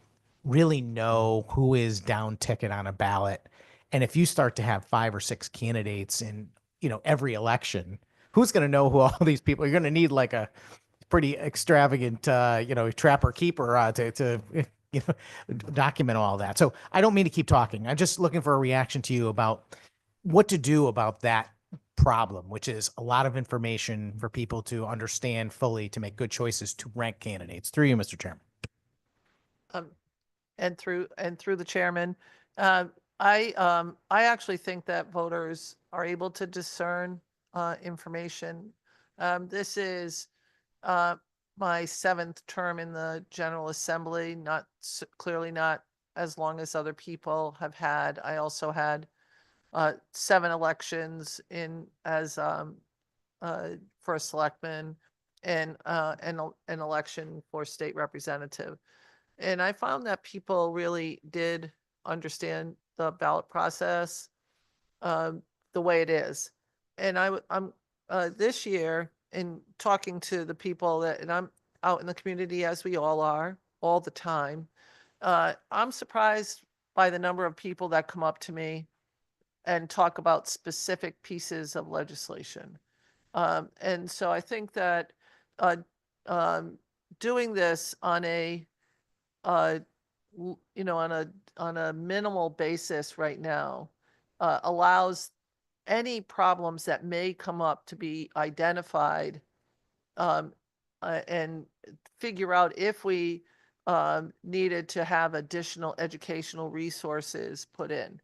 really know who is down ticket on a ballot. And if you start to have 5 or 6 candidates in, every election, who's going to know who all these people are? You're going to need like a pretty extravagant, trapper keeper to document all that. So I don't mean to keep talking. I'm just looking for a reaction to you about what to do about that problem, which is a lot of information for people to understand fully to make good choices to rank candidates. Through you, Mr. Chairman. And through the chairman, I actually think that voters are able to discern information. This is my 7th term in the General Assembly, clearly not as long as other people have had. I also had 7 elections as for a selectman and an election for state representative. And I found that people really did understand the ballot process the way it is. And I'm this year, in talking to the people and I'm out in the community, as we all are all the time, I'm surprised by the number of people that come up to me and talk about specific pieces of legislation. And so I think that doing this on a on a minimal basis right now allows any problems that may come up to be identified and figure out if we needed to have additional educational resources put in.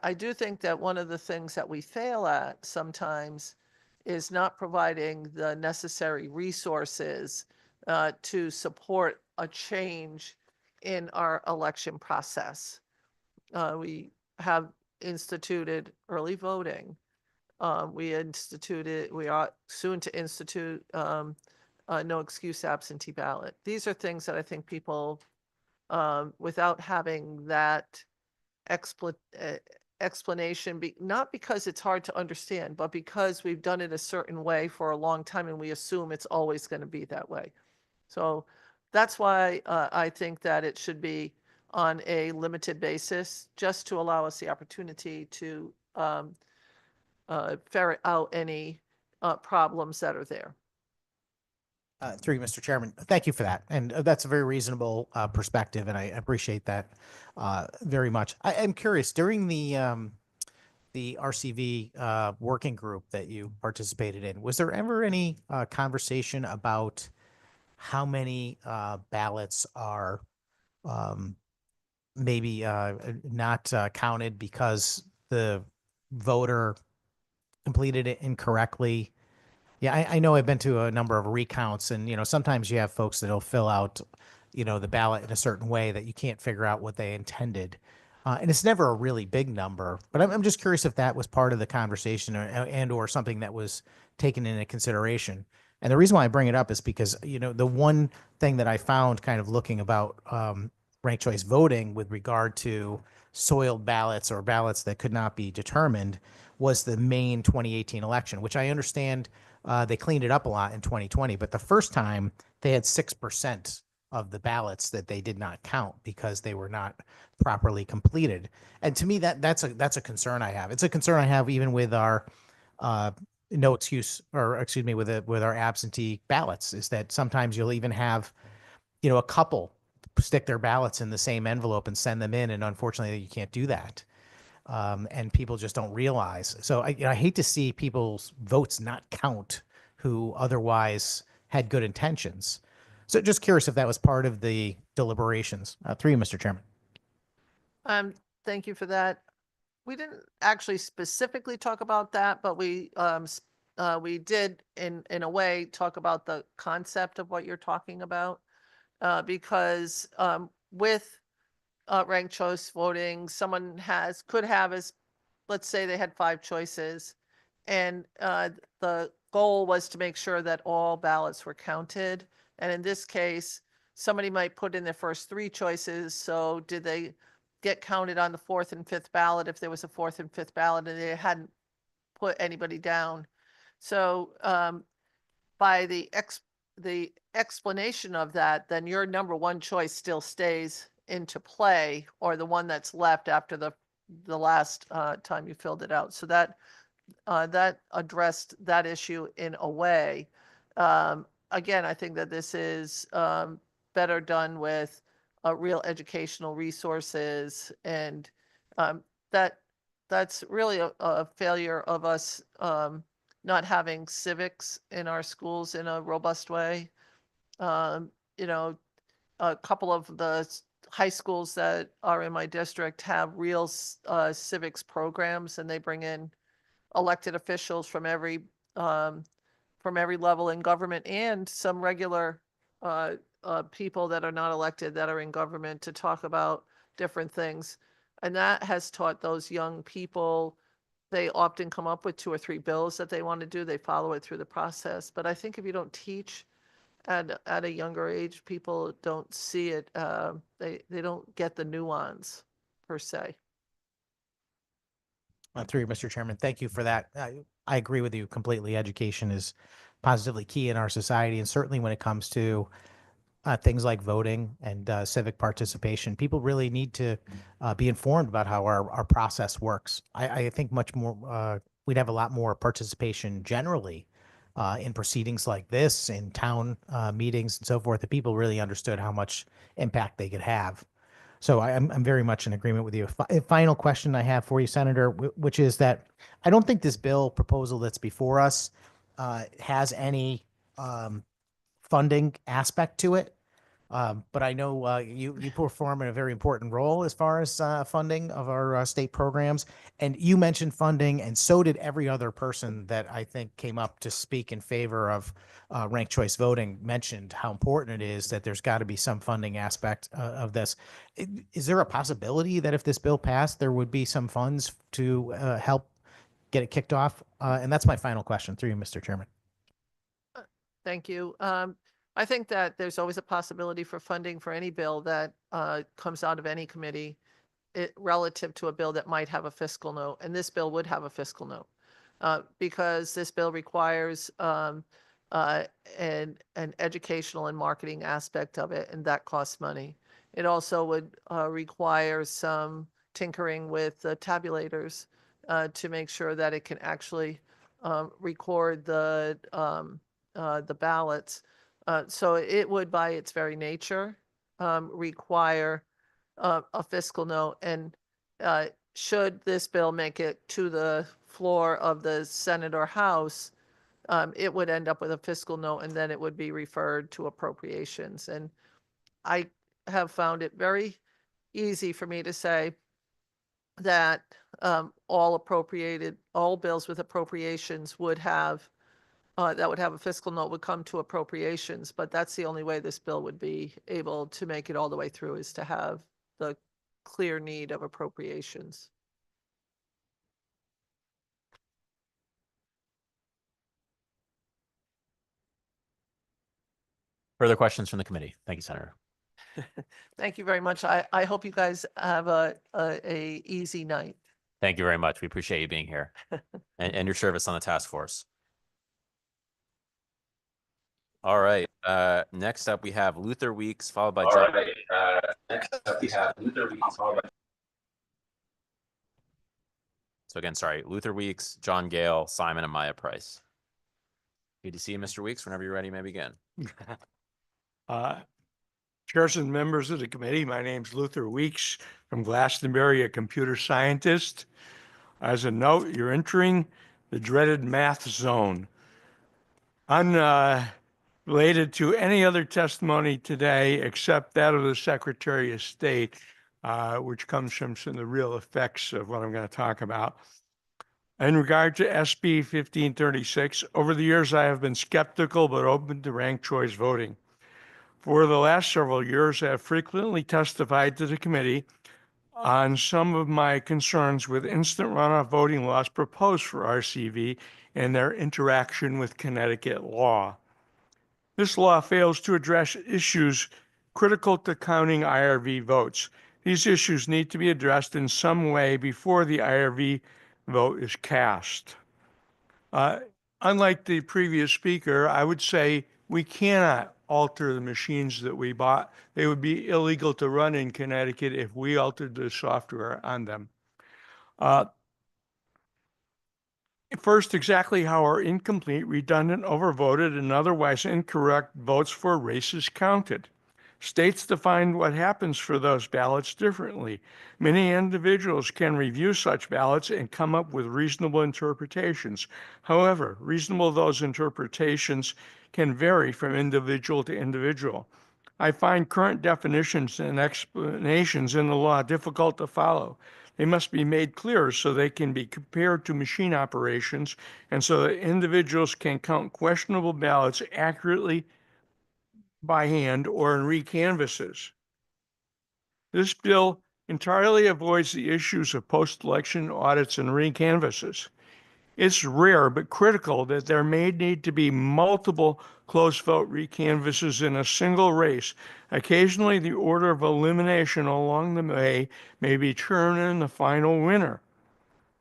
I do think that one of the things that we fail at sometimes is not providing the necessary resources to support a change in our election process. We have instituted early voting. We are soon to institute no excuse absentee ballot. These are things that I think people, without having that explanation, not because it's hard to understand, but because we've done it a certain way for a long time and we assume it's always going to be that way. So that's why I think that it should be on a limited basis, just to allow us the opportunity to ferret out any problems that are there. Through you, Mr. Chairman. Thank you for that. And that's a very reasonable perspective, and I appreciate that very much. I am curious, during the RCV working group that you participated in, was there ever any conversation about how many ballots are maybe not counted because the voter completed it incorrectly? Yeah, I know I've been to a number of recounts, and sometimes you have folks that'll fill out the ballot in a certain way that you can't figure out what they intended. And it's never a really big number, but I'm just curious if that was part of the conversation or something that was taken into consideration. And the reason why I bring it up is because, the one thing that I found kind of looking about ranked choice voting with regard to soiled ballots or ballots that could not be determined was the Maine 2018 election, which I understand they cleaned it up a lot in 2020, but the first time they had 6% of the ballots that they did not count because they were not properly completed. And to me, that's a concern I have. It's a concern I have even with our with our absentee ballots, is that sometimes you'll even have, a couple stick their ballots in the same envelope and send them in. And unfortunately, you can't do that. And people just don't realize. So I hate to see people's votes not count who otherwise had good intentions. So just curious if that was part of the deliberations. Through you, Mr. Chairman. Thank you for that. We didn't actually specifically talk about that, but we did in a way talk about the concept of what you're talking about, because with ranked choice voting, someone could have as, let's say they had 5 choices, and the goal was to make sure that all ballots were counted. And in this case, somebody might put in their first 3 choices. So did they get counted on the 4th and 5th ballot if there was a 4th and 5th ballot and they hadn't put anybody down? So by the explanation of that, then your number 1 choice still stays into play, or the one that's left after the last time you filled it out. So that addressed that issue in a way. Again, I think that this is better done with real educational resources, and that's really a failure of us not having civics in our schools in a robust way. A couple of the high schools that are in my district have real civics programs, and they bring in elected officials from every level in government, and some regular people that are not elected that are in government, to talk about different things. And that has taught those young people. They often come up with 2 or 3 bills that they want to do. They follow it through the process. But I think if you don't teach at a younger age, people don't see it. They don't get the nuance per se. Through you, Mr. Chairman. Thank you for that. I agree with you completely. Education is positively key in our society, and certainly when it comes to things like voting and civic participation, people really need to be informed about how our process works. I think much more, we'd have a lot more participation generally in proceedings like this, in town meetings and so forth, that people really understood how much impact they could have. So I'm very much in agreement with you. A final question I have for you, Senator, which is that I don't think this bill proposal that's before us has any funding aspect to it. But I know you perform a very important role as far as funding of our state programs. And you mentioned funding, and so did every other person that I think came up to speak in favor of ranked choice voting, mentioned how important it is that there's got to be some funding aspect of this. Is there a possibility that if this bill passed, there would be some funds to help get it kicked off? And that's my final question. Through you, Mr. Chairman. Thank you. I think that there's always a possibility for funding for any bill that comes out of any committee relative to a bill that might have a fiscal note. And this bill would have a fiscal note because this bill requires an educational and marketing aspect of it, and that costs money. It also would require some tinkering with the tabulators to make sure that it can actually record the ballots. So it would, by its very nature, require a fiscal note. And should this bill make it to the floor of the Senate or House, it would end up with a fiscal note, and then it would be referred to appropriations. And I have found it very easy for me to say that all bills with appropriations would have that would have a fiscal note would come to appropriations, but that's the only way this bill would be able to make it all the way through, is to have the clear need of appropriations. Further questions from the committee? Thank you, Senator. Thank you very much. I hope you guys have a easy night. Thank you very much. We appreciate you being here and your service on the task force. All right. Next up, we have Luther Weeks, followed by John. Next up, we have Luther Weeks, followed by. So again, sorry, Luther Weeks, John Gale, Simon, and Maya Price. Good to see you, Mr. Weeks. Whenever you're ready, you may begin. Chairs and members of the committee, my name's Luther Weeks from Glastonbury, a computer scientist. As a note, you're entering the dreaded math zone. Unrelated to any other testimony today except that of the Secretary of State, which comes from some of the real effects of what I'm going to talk about. In regard to SB 1536, over the years I have been skeptical but open to ranked choice voting. For the last several years, I have frequently testified to the committee on some of my concerns with instant runoff voting laws proposed for RCV and their interaction with Connecticut law. This law fails to address issues critical to counting IRV votes. These issues need to be addressed in some way before the IRV vote is cast. Unlike the previous speaker, I would say we cannot alter the machines that we bought. They would be illegal to run in Connecticut if we altered the software on them. First, exactly how are incomplete, redundant, overvoted, and otherwise incorrect votes for races counted? States define what happens for those ballots differently. Many individuals can review such ballots and come up with reasonable interpretations. However, reasonable those interpretations can vary from individual to individual. I find current definitions and explanations in the law difficult to follow. They must be made clear so they can be compared to machine operations and so that individuals can count questionable ballots accurately by hand or in recanvases. This bill entirely avoids the issues of post-election audits and recanvases. It's rare but critical that there may need to be multiple close vote recanvases in a single race. Occasionally, the order of elimination along the way may determine the final winner.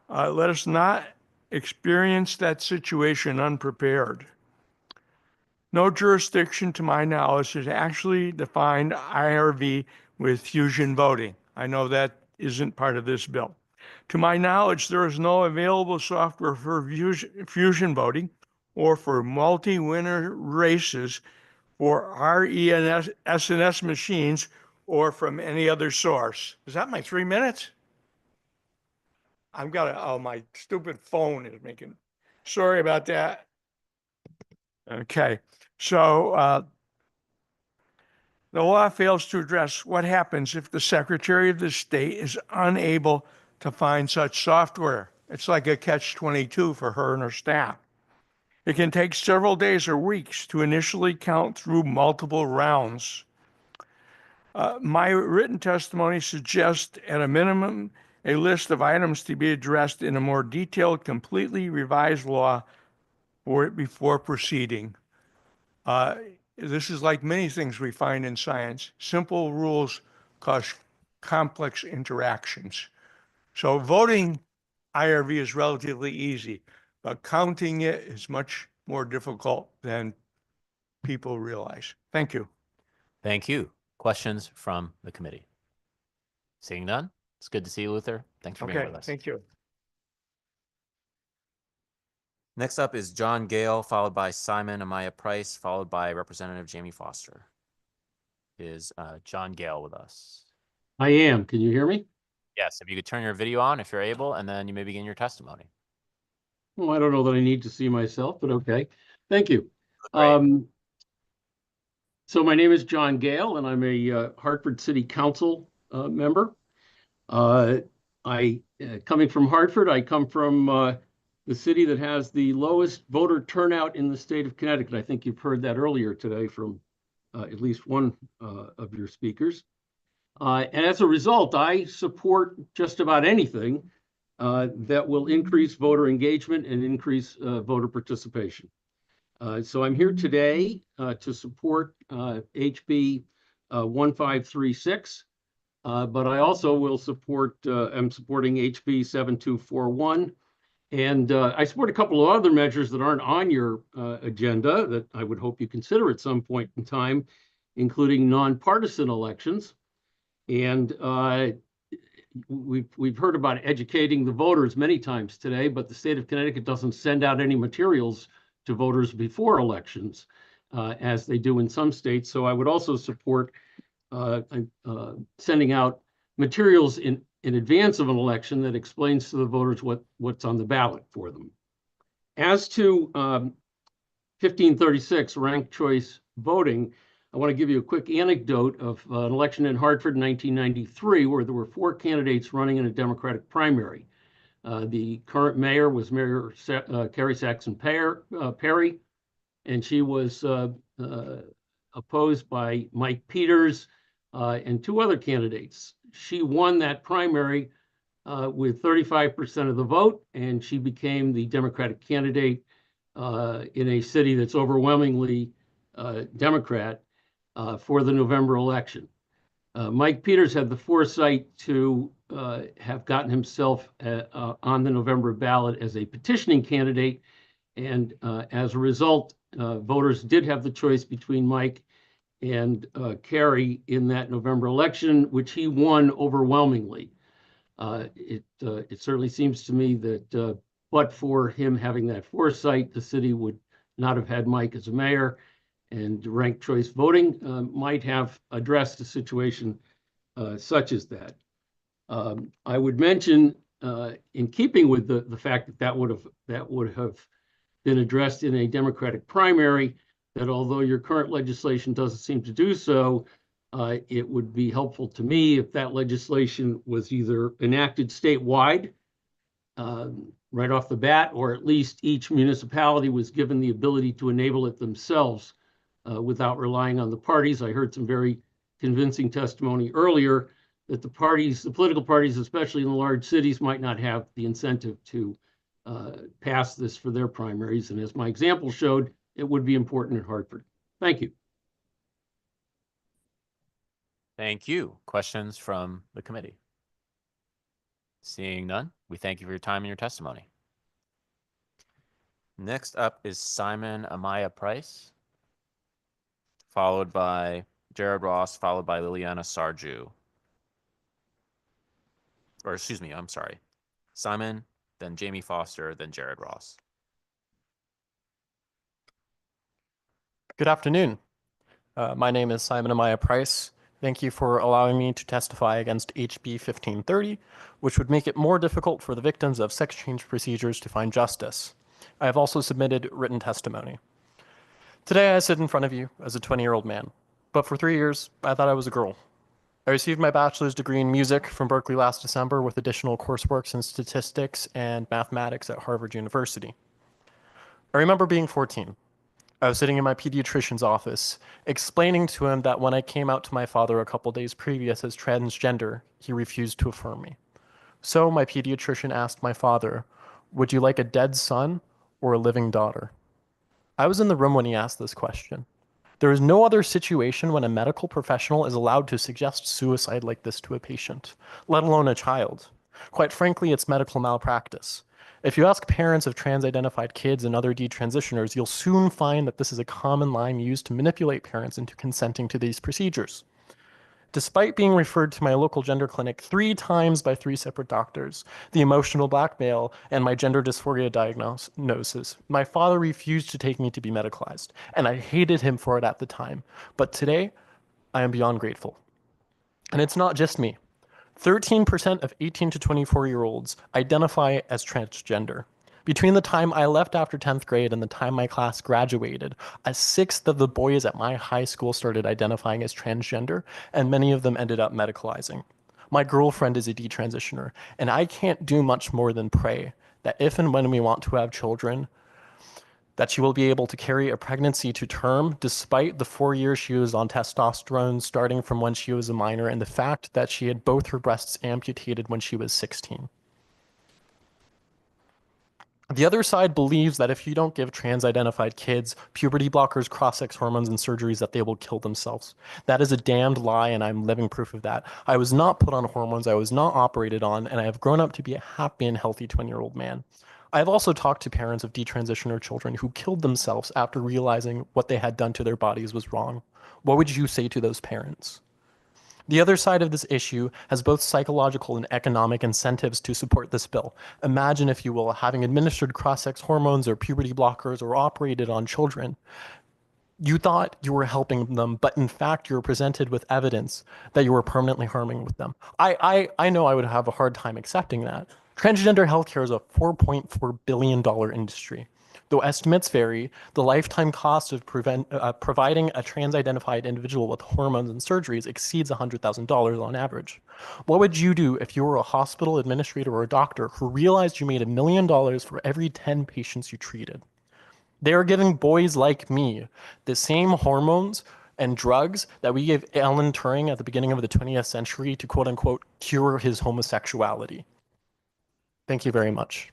Let us not experience that situation unprepared. No jurisdiction, to my knowledge, has actually defined IRV with fusion voting. I know that isn't part of this bill. To my knowledge, there is no available software for fusion voting or for multi-winner races for RES machines or from any other source. Is that my 3 minutes? I've got oh, my stupid phone is making, sorry about that. Okay, so the law fails to address what happens if the Secretary of the State is unable to find such software. It's like a catch-22 for her and her staff. It can take several days or weeks to initially count through multiple rounds. My written testimony suggests, at a minimum, a list of items to be addressed in a more detailed, completely revised law before proceeding. This is like many things we find in science. Simple rules cause complex interactions. So voting IRV is relatively easy, but counting it is much more difficult than people realize. Thank you. Thank you. Questions from the committee? Seeing none, it's good to see you, Luther. Thanks for being with us. Thank you. Next up is John Gale, followed by Simon Amaya Price, followed by Representative Jamie Foster. Is John Gale with us? I am. Can you hear me? Yes, if you could turn your video on if you're able, and then you may begin your testimony. Well, I don't know that I need to see myself, but okay. Thank you. So my name is John Gale, and I'm a Hartford City Council member. Coming from Hartford, I come from the city that has the lowest voter turnout in the state of Connecticut. I think you've heard that earlier today from at least one of your speakers. And as a result, I support just about anything that will increase voter engagement and increase voter participation. So I'm here today to support HB 1536, but I also will support, I'm supporting HB 7241. And I support a couple of other measures that aren't on your agenda that I would hope you consider at some point in time, including nonpartisan elections. And we've heard about educating the voters many times today, but the state of Connecticut doesn't send out any materials to voters before elections, as they do in some states. So I would also support sending out materials in advance of an election that explains to the voters what's on the ballot for them. As to 1536, ranked choice voting, I want to give you a quick anecdote of an election in Hartford in 1993, where there were 4 candidates running in a Democratic primary. The current mayor was Mayor Carrie Saxon Perry, and she was opposed by Mike Peters and 2 other candidates. She won that primary with 35% of the vote, and she became the Democratic candidate in a city that's overwhelmingly Democrat for the November election. Mike Peters had the foresight to have gotten himself on the November ballot as a petitioning candidate, and as a result, voters did have the choice between Mike and Kerry in that November election, which he won overwhelmingly. It certainly seems to me that but for him having that foresight, the city would not have had Mike as a mayor, and ranked choice voting might have addressed a situation such as that. I would mention, in keeping with the fact that would have been addressed in a Democratic primary, that although your current legislation doesn't seem to do so, it would be helpful to me if that legislation was either enacted statewide right off the bat, or at least each municipality was given the ability to enable it themselves without relying on the parties. I heard some very convincing testimony earlier that the political parties, especially in the large cities, might not have the incentive to pass this for their primaries. And as my example showed, it would be important in Hartford. Thank you. Thank you. Questions from the committee? Seeing none, we thank you for your time and your testimony. Next up is Simon Amaya Price, followed by Jared Ross, followed by Liliana Sarju. Or excuse me, I'm sorry. Simon, then Jamie Foster, then Jared Ross. Good afternoon. My name is Simon Amaya Price. Thank you for allowing me to testify against HB 1530, which would make it more difficult for the victims of sex change procedures to find justice. I have also submitted written testimony. Today I sit in front of you as a 20-year-old man, but for 3 years I thought I was a girl. I received my bachelor's degree in music from Berkeley last December with additional coursework in statistics and mathematics at Harvard University. I remember being 14. I was sitting in my pediatrician's office, explaining to him that when I came out to my father a couple days previous as transgender, he refused to affirm me. So my pediatrician asked my father, "Would you like a dead son or a living daughter?" I was in the room when he asked this question. There is no other situation when a medical professional is allowed to suggest suicide like this to a patient, let alone a child. Quite frankly, it's medical malpractice. If you ask parents of trans-identified kids and other detransitioners, you'll soon find that this is a common line used to manipulate parents into consenting to these procedures. Despite being referred to my local gender clinic 3 times by 3 separate doctors, the emotional blackmail, and my gender dysphoria diagnosis, my father refused to take me to be medicalized, and I hated him for it at the time. But today, I am beyond grateful. And it's not just me. 13% of 18 to 24-year-olds identify as transgender. Between the time I left after 10th grade and the time my class graduated, 1/6 of the boys at my high school started identifying as transgender, and many of them ended up medicalizing. My girlfriend is a detransitioner, and I can't do much more than pray that if and when we want to have children, that she will be able to carry a pregnancy to term despite the 4 years she was on testosterone starting from when she was a minor and the fact that she had both her breasts amputated when she was 16. The other side believes that if you don't give trans-identified kids puberty blockers, cross-sex hormones, and surgeries, that they will kill themselves. That is a damned lie, and I'm living proof of that. I was not put on hormones, I was not operated on, and I have grown up to be a happy and healthy 20-year-old man. I have also talked to parents of detransitioner children who killed themselves after realizing what they had done to their bodies was wrong. What would you say to those parents? The other side of this issue has both psychological and economic incentives to support this bill. Imagine, if you will, having administered cross-sex hormones or puberty blockers or operated on children. You thought you were helping them, but in fact, you were presented with evidence that you were permanently harming with them. I know I would have a hard time accepting that. Transgender healthcare is a $4.4 billion industry. Though estimates vary, the lifetime cost of providing a trans-identified individual with hormones and surgeries exceeds $100,000 on average. What would you do if you were a hospital administrator or a doctor who realized you made $1 million for every 10 patients you treated? They are giving boys like me the same hormones and drugs that we gave Alan Turing at the beginning of the 20th century to quote unquote cure his homosexuality. Thank you very much.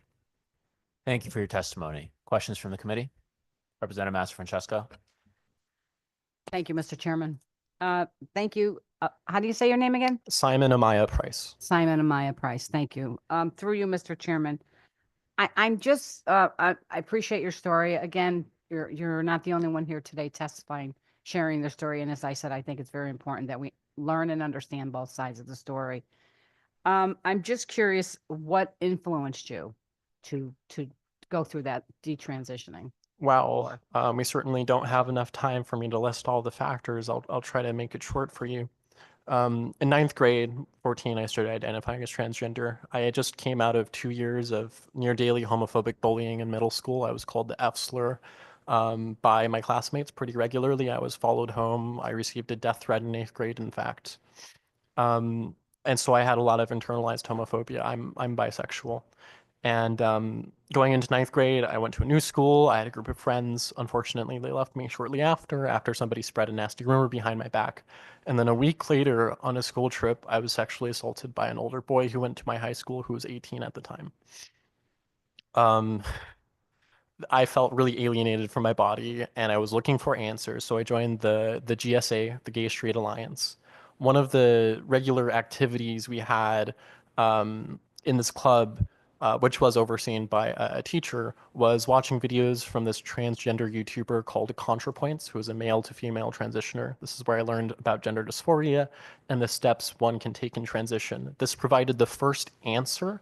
Thank you for your testimony. Questions from the committee? Representative Mastrofrancesco. Thank you, Mr. Chairman. Thank you. How do you say your name again? Simon Amaya Price. Simon Amaya Price. Thank you. Through you, Mr. Chairman. I'm just, I appreciate your story. Again, you're not the only one here today testifying, sharing their story. And as I said, I think it's very important that we learn and understand both sides of the story. I'm just curious, what influenced you to go through that detransitioning? Well, we certainly don't have enough time for me to list all the factors. I'll try to make it short for you. In 9th grade, 14, I started identifying as transgender. I just came out of 2 years of near daily homophobic bullying in middle school. I was called the F slur by my classmates pretty regularly. I was followed home. I received a death threat in 8th grade, in fact. And so I had a lot of internalized homophobia. I'm bisexual. And going into 9th grade, I went to a new school. I had a group of friends. Unfortunately, they left me shortly after somebody spread a nasty rumor behind my back. And then a week later, on a school trip, I was sexually assaulted by an older boy who went to my high school, who was 18 at the time. I felt really alienated from my body, and I was looking for answers. So I joined the GSA, the Gay Straight Alliance. One of the regular activities we had in this club, which was overseen by a teacher, was watching videos from this transgender YouTuber called ContraPoints, who is a male to female transitioner. This is where I learned about gender dysphoria and the steps one can take in transition. This provided the first answer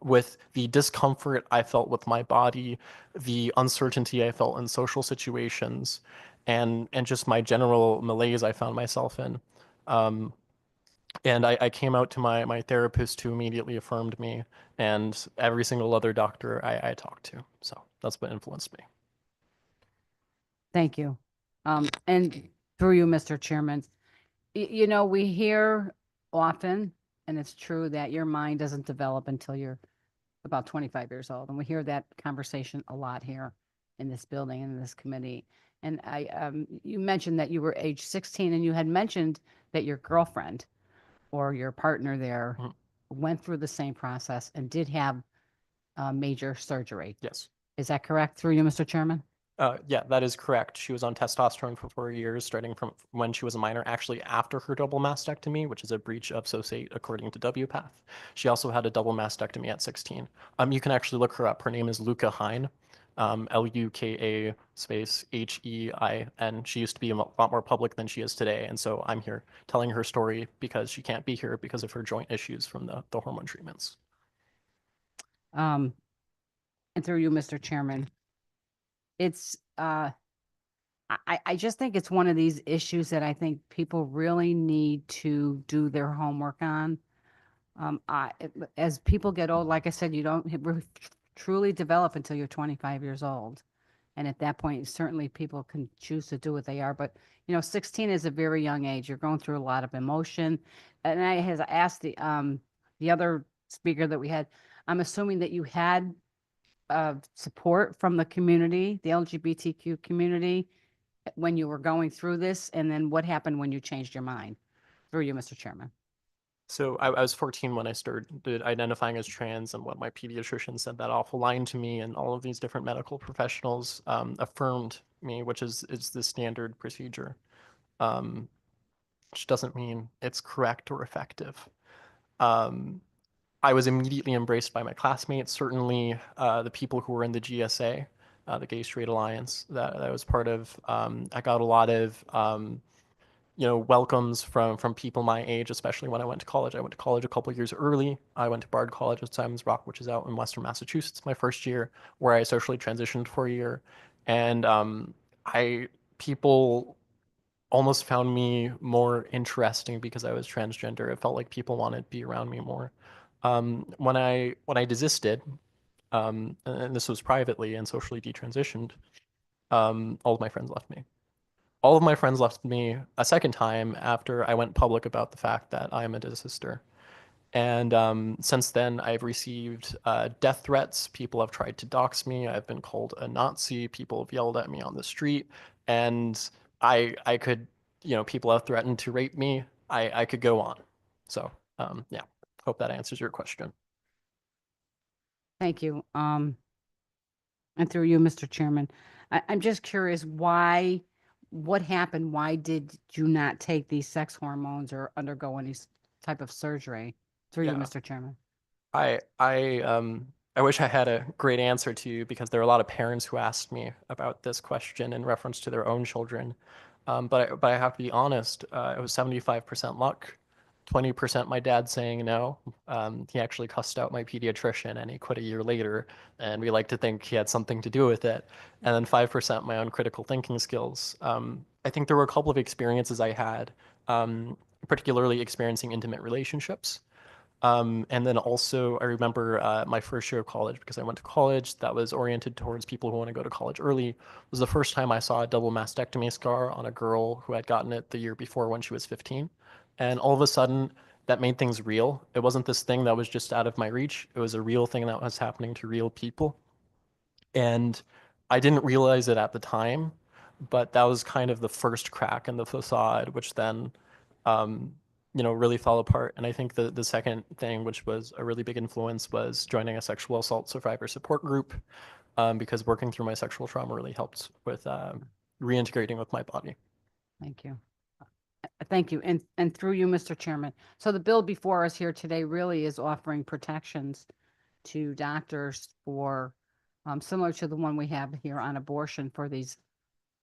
with the discomfort I felt with my body, the uncertainty I felt in social situations, and just my general malaise I found myself in. And I came out to my therapist, who immediately affirmed me, and every single other doctor I talked to. So that's what influenced me. Thank you. And through you, Mr. Chairman, you know, we hear often, and it's true, that your mind doesn't develop until you're about 25 years old. And we hear that conversation a lot here in this building and in this committee. And you mentioned that you were age 16, and you had mentioned that your girlfriend or your partner there went through the same process and did have major surgery. Yes. Is that correct, through you, Mr. Chairman? Yeah, that is correct. She was on testosterone for 4 years, starting from when she was a minor, actually after her double mastectomy, which is a breach of SOSATE according to WPATH. She also had a double mastectomy at 16. You can actually look her up. Her name is Luka Hein, Luka space Hein. She used to be a lot more public than she is today. And so I'm here telling her story because she can't be here because of her joint issues from the hormone treatments. And through you, Mr. Chairman, it's I just think it's one of these issues that I think people really need to do their homework on. As people get old, like I said, you don't truly develop until you're 25 years old. And at that point, certainly people can choose to do what they are. But, you know, 16 is a very young age. You're going through a lot of emotion. And I has asked the other speaker that we had, I'm assuming that you had support from the community, the LGBTQ community, when you were going through this? And then what happened when you changed your mind? Through you, Mr. Chairman. So I was 14 when I started identifying as trans, and when my pediatrician said that awful line to me, and all of these different medical professionals affirmed me, which is the standard procedure, which doesn't mean it's correct or effective. I was immediately embraced by my classmates, certainly the people who were in the GSA, the Gay Straight Alliance that I was part of. I got a lot of welcomes from people my age, especially when I went to college. I went to college a couple years early. I went to Bard College at Simons Rock, which is out in Western Massachusetts, my first year, where I socially transitioned for a year. And people almost found me more interesting because I was transgender. It felt like people wanted to be around me more. When I desisted, and this was privately and socially detransitioned, all of my friends left me. All of my friends left me a second time after I went public about the fact that I am a desister. And since then, I've received death threats. People have tried to dox me. I've been called a Nazi. People have yelled at me on the street. And I could, people have threatened to rape me. I could go on. So, yeah, hope that answers your question. Thank you. And through you, Mr. Chairman, I'm just curious what happened? Why did you not take these sex hormones or undergo any type of surgery? Through you, Yeah. Mr. Chairman. I wish I had a great answer to you, because there are a lot of parents who asked me about this question in reference to their own children. But I have to be honest, it was 75% luck, 20% my dad saying no. He actually cussed out my pediatrician and he quit a year later, and we like to think he had something to do with it. And then 5% my own critical thinking skills. I think there were a couple of experiences I had, particularly experiencing intimate relationships. And then also, I remember my first year of college, because I went to college that was oriented towards people who want to go to college early, was the first time I saw a double mastectomy scar on a girl who had gotten it the year before when she was 15. And all of a sudden, that made things real. It wasn't this thing that was just out of my reach. It was a real thing that was happening to real people. And I didn't realize it at the time, but that was kind of the first crack in the facade, which then really fell apart. And I think the second thing, which was a really big influence, was joining a sexual assault survivor support group, because working through my sexual trauma really helped with reintegrating with my body. Thank you. Thank you. And through you, Mr. Chairman. So the bill before us here today really is offering protections to doctors for, similar to the one we have here on abortion, for these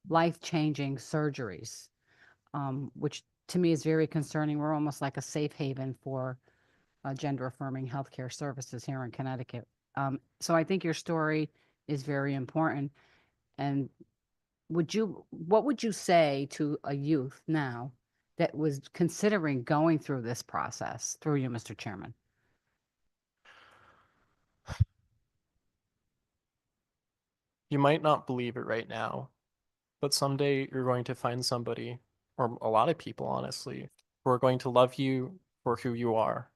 life-changing surgeries, which to me is very concerning. We're almost like a safe haven for gender-affirming healthcare services here in Connecticut. So I think your story is very important. And what would you say to a youth now that was considering going through this process? Through you, Mr. Chairman. You might not believe it right now, but someday you're going to find somebody, or a lot of people, honestly, who are going to love you for who you are,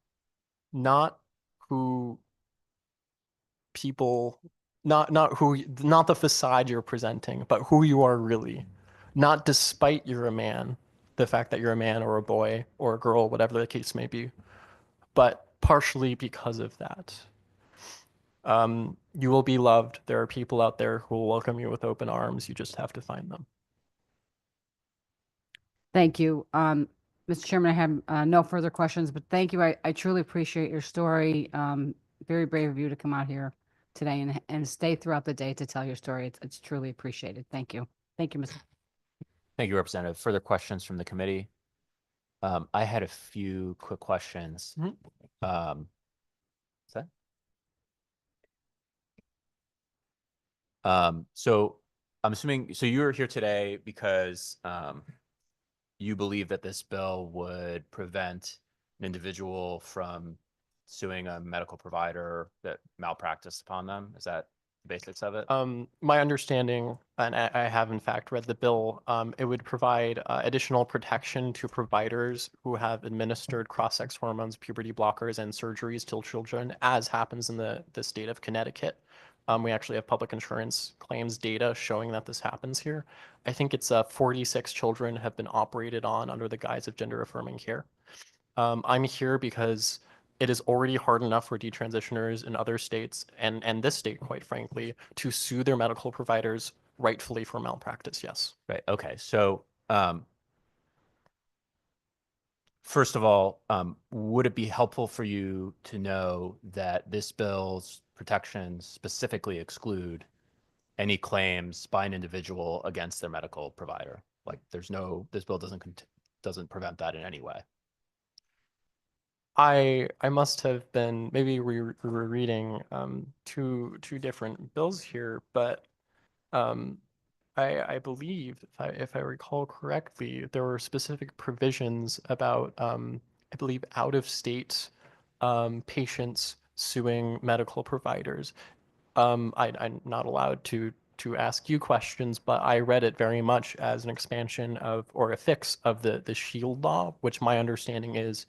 not who people, not the facade you're presenting, but who you are really. Not despite you're a man, the fact that you're a man or a boy or a girl, whatever the case may be, but partially because of that. You will be loved. There are people out there who will welcome you with open arms. You just have to find them. Thank you. Mr. Chairman, I have no further questions, but thank you. I truly appreciate your story. Very brave of you to come out here today and stay throughout the day to tell your story. It's truly appreciated. Thank you. Thank you, Mr. Thank you, Representative. Further questions from the committee? I had a few quick questions. Is that? So I'm assuming, so you're here today because you believe that this bill would prevent an individual from suing a medical provider that malpracticed upon them. Is that the basics of it? My understanding, and I have in fact read the bill, it would provide additional protection to providers who have administered cross-sex hormones, puberty blockers, and surgeries to children, as happens in the state of Connecticut. We actually have public insurance claims data showing that this happens here. I think it's 46 children have been operated on under the guise of gender affirming care. I'm here because it is already hard enough for detransitioners in other states and this state, quite frankly, to sue their medical providers rightfully for malpractice. Yes. Right. Okay. So, first of all, would it be helpful for you to know that this bill's protections specifically exclude any claims by an individual against their medical provider? Like, this bill doesn't prevent that in any way. I must have been maybe rereading two different bills here, but I believe if I recall correctly, there were specific provisions about I believe out of state patients suing medical providers. I'm not allowed to ask you questions, but I read it very much as an expansion of or a fix of the SHIELD law, which my understanding is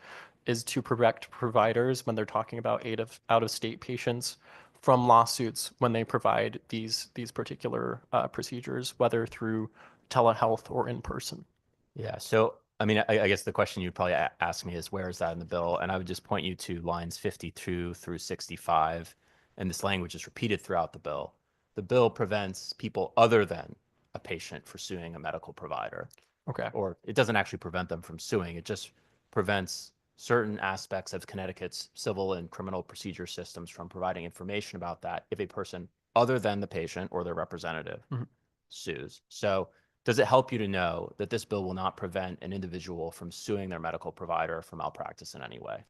to protect providers when they're talking about out of state patients from lawsuits when they provide these particular procedures, whether through telehealth or in person. Yeah. So, I mean, I guess the question you'd probably ask me is, where is that in the bill? And I would just point you to lines 52 through 65. And this language is repeated throughout the bill. The bill prevents people other than a patient for suing a medical provider. Okay. Or it doesn't actually prevent them from suing. It just prevents certain aspects of Connecticut's civil and criminal procedure systems from providing information about that if a person other than the patient or their representative sues. So does it help you to know that this bill will not prevent an individual from suing their medical provider for malpractice in any way?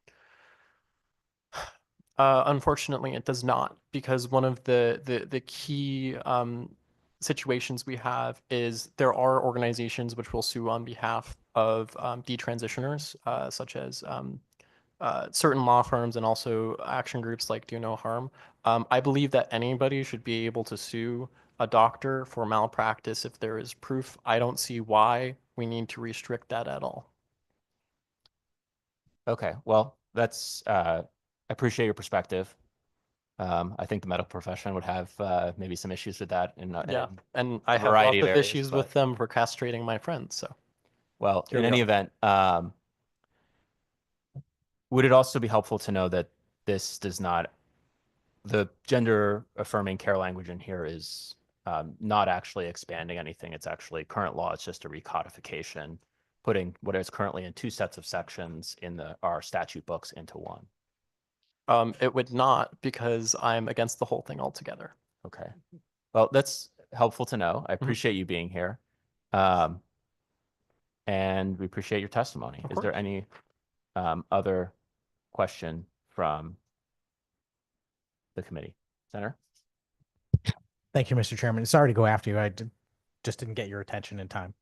Unfortunately, it does not, because one of the key situations we have is there are organizations which will sue on behalf of detransitioners, such as certain law firms and also action groups like Do No Harm. I believe that anybody should be able to sue a doctor for malpractice if there is proof. I don't see why we need to restrict that at all. Okay, well, that's I appreciate your perspective. I think the medical profession would have maybe some issues with that. And I have lots of issues with them for castrating my friends. So, well, Here in we any go. event, would it also be helpful to know that this does not, the gender affirming care language in here is not actually expanding anything. It's actually current law. It's just a recodification, putting what is currently in two sets of sections in our statute books into one. It would not, because I'm against the whole thing altogether. Okay. Well, that's helpful to know. I appreciate you being here. And we appreciate your testimony. Is there any other question from the committee? Senator? Thank you, Mr. Chairman. Sorry to go after you. Just didn't get your attention in time.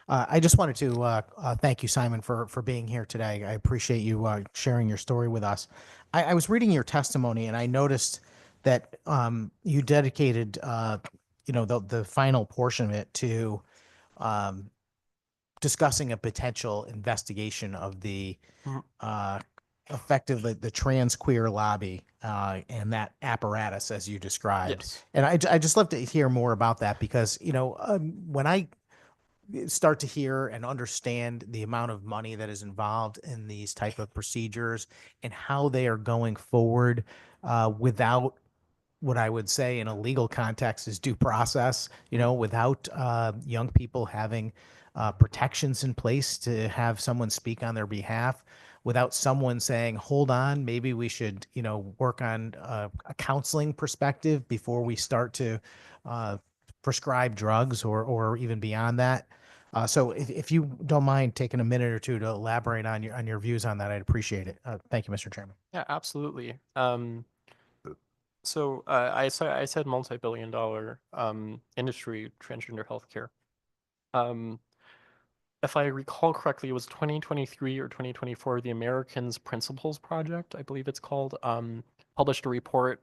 I just wanted to thank you, Simon, for being here today. I appreciate you sharing your story with us. I was reading your testimony and I noticed that you dedicated, the final portion of it to discussing a potential investigation of the effectively the trans queer lobby and that apparatus as you described. Yes. And I just love to hear more about that because, when I start to hear and understand the amount of money that is involved in these type of procedures and how they are going forward without what I would say in a legal context is due process, without young people having protections in place to have someone speak on their behalf, without someone saying, hold on, maybe we should, work on a counseling perspective before we start to prescribe drugs or even beyond that. So if you don't mind taking a minute or two to elaborate on your views on that, I'd appreciate it. Thank you, Mr. Chairman. Yeah, absolutely. So I said multi-billion-dollar industry, transgender healthcare. If I recall correctly, it was 2023 or 2024, the Americans Principles Project, I believe it's called, published a report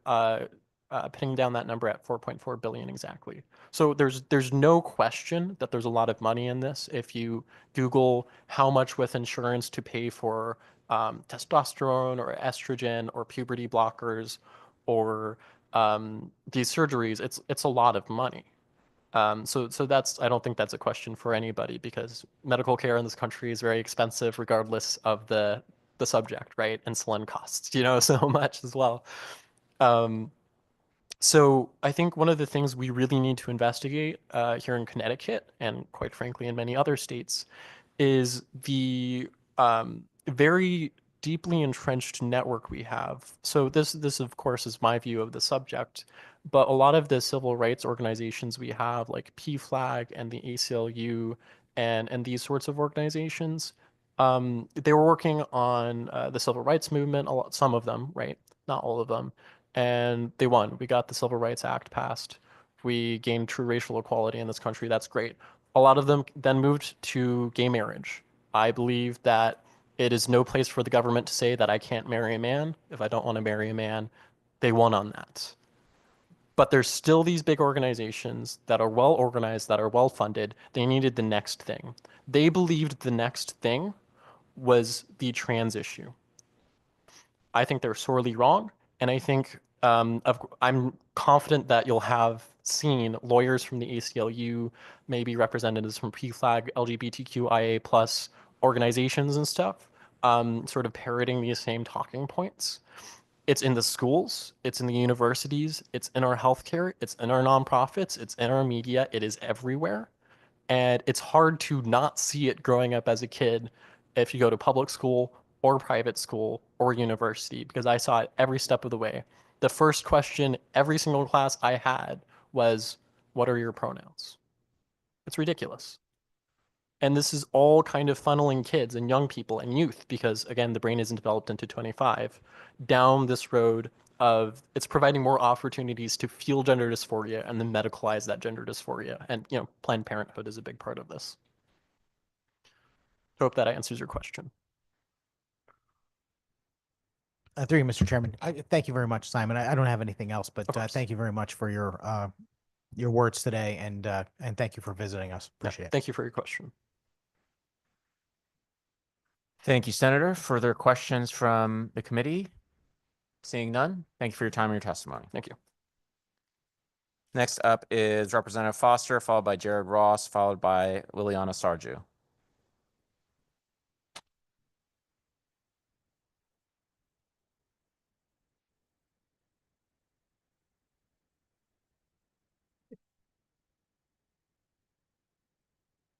pinning down that number at 4.4 billion exactly. So there's no question that there's a lot of money in this. If you Google how much with insurance to pay for testosterone or estrogen or puberty blockers or these surgeries, it's a lot of money. So that's, I don't think that's a question for anybody, because medical care in this country is very expensive regardless of the subject, right? Insulin costs, so much as well. So I think one of the things we really need to investigate here in Connecticut, and quite frankly in many other states, is the very deeply entrenched network we have. So this of course is my view of the subject, but a lot of the civil rights organizations we have, like PFLAG and the ACLU and these sorts of organizations, they were working on the civil rights movement, some of them, right? Not all of them. And they won. We got the Civil Rights Act passed. We gained true racial equality in this country. That's great. A lot of them then moved to gay marriage. I believe that it is no place for the government to say that I can't marry a man if I don't want to marry a man. They won on that. But there's still these big organizations that are well organized, that are well funded. They needed the next thing. They believed the next thing was the trans issue. I think they're sorely wrong. And I think I'm confident that you'll have seen lawyers from the ACLU, maybe representatives from PFLAG, LGBTQIA+ organizations and stuff, sort of parroting these same talking points. It's in the schools, it's in the universities, it's in our healthcare, it's in our nonprofits, it's in our media, it is everywhere. And it's hard to not see it growing up as a kid if you go to public school or private school or university, because I saw it every step of the way. The first question every single class I had was, what are your pronouns? It's ridiculous. And this is all kind of funneling kids and young people and youth, because again, the brain isn't developed into 25, down this road of it's providing more opportunities to feel gender dysphoria and then medicalize that gender dysphoria. And, Planned Parenthood is a big part of this. I hope that answers your question. Through you, Mr. Chairman. Thank you very much, Simon. I don't have anything else, but thank you very much for your words today, and thank you for visiting us. Appreciate it. Thank you for your question. Thank you, Senator. Further questions from the committee? Seeing none, thank you for your time and your testimony. Thank you. Next up is Representative Foster, followed by Jared Ross, followed by Liliana Sarju.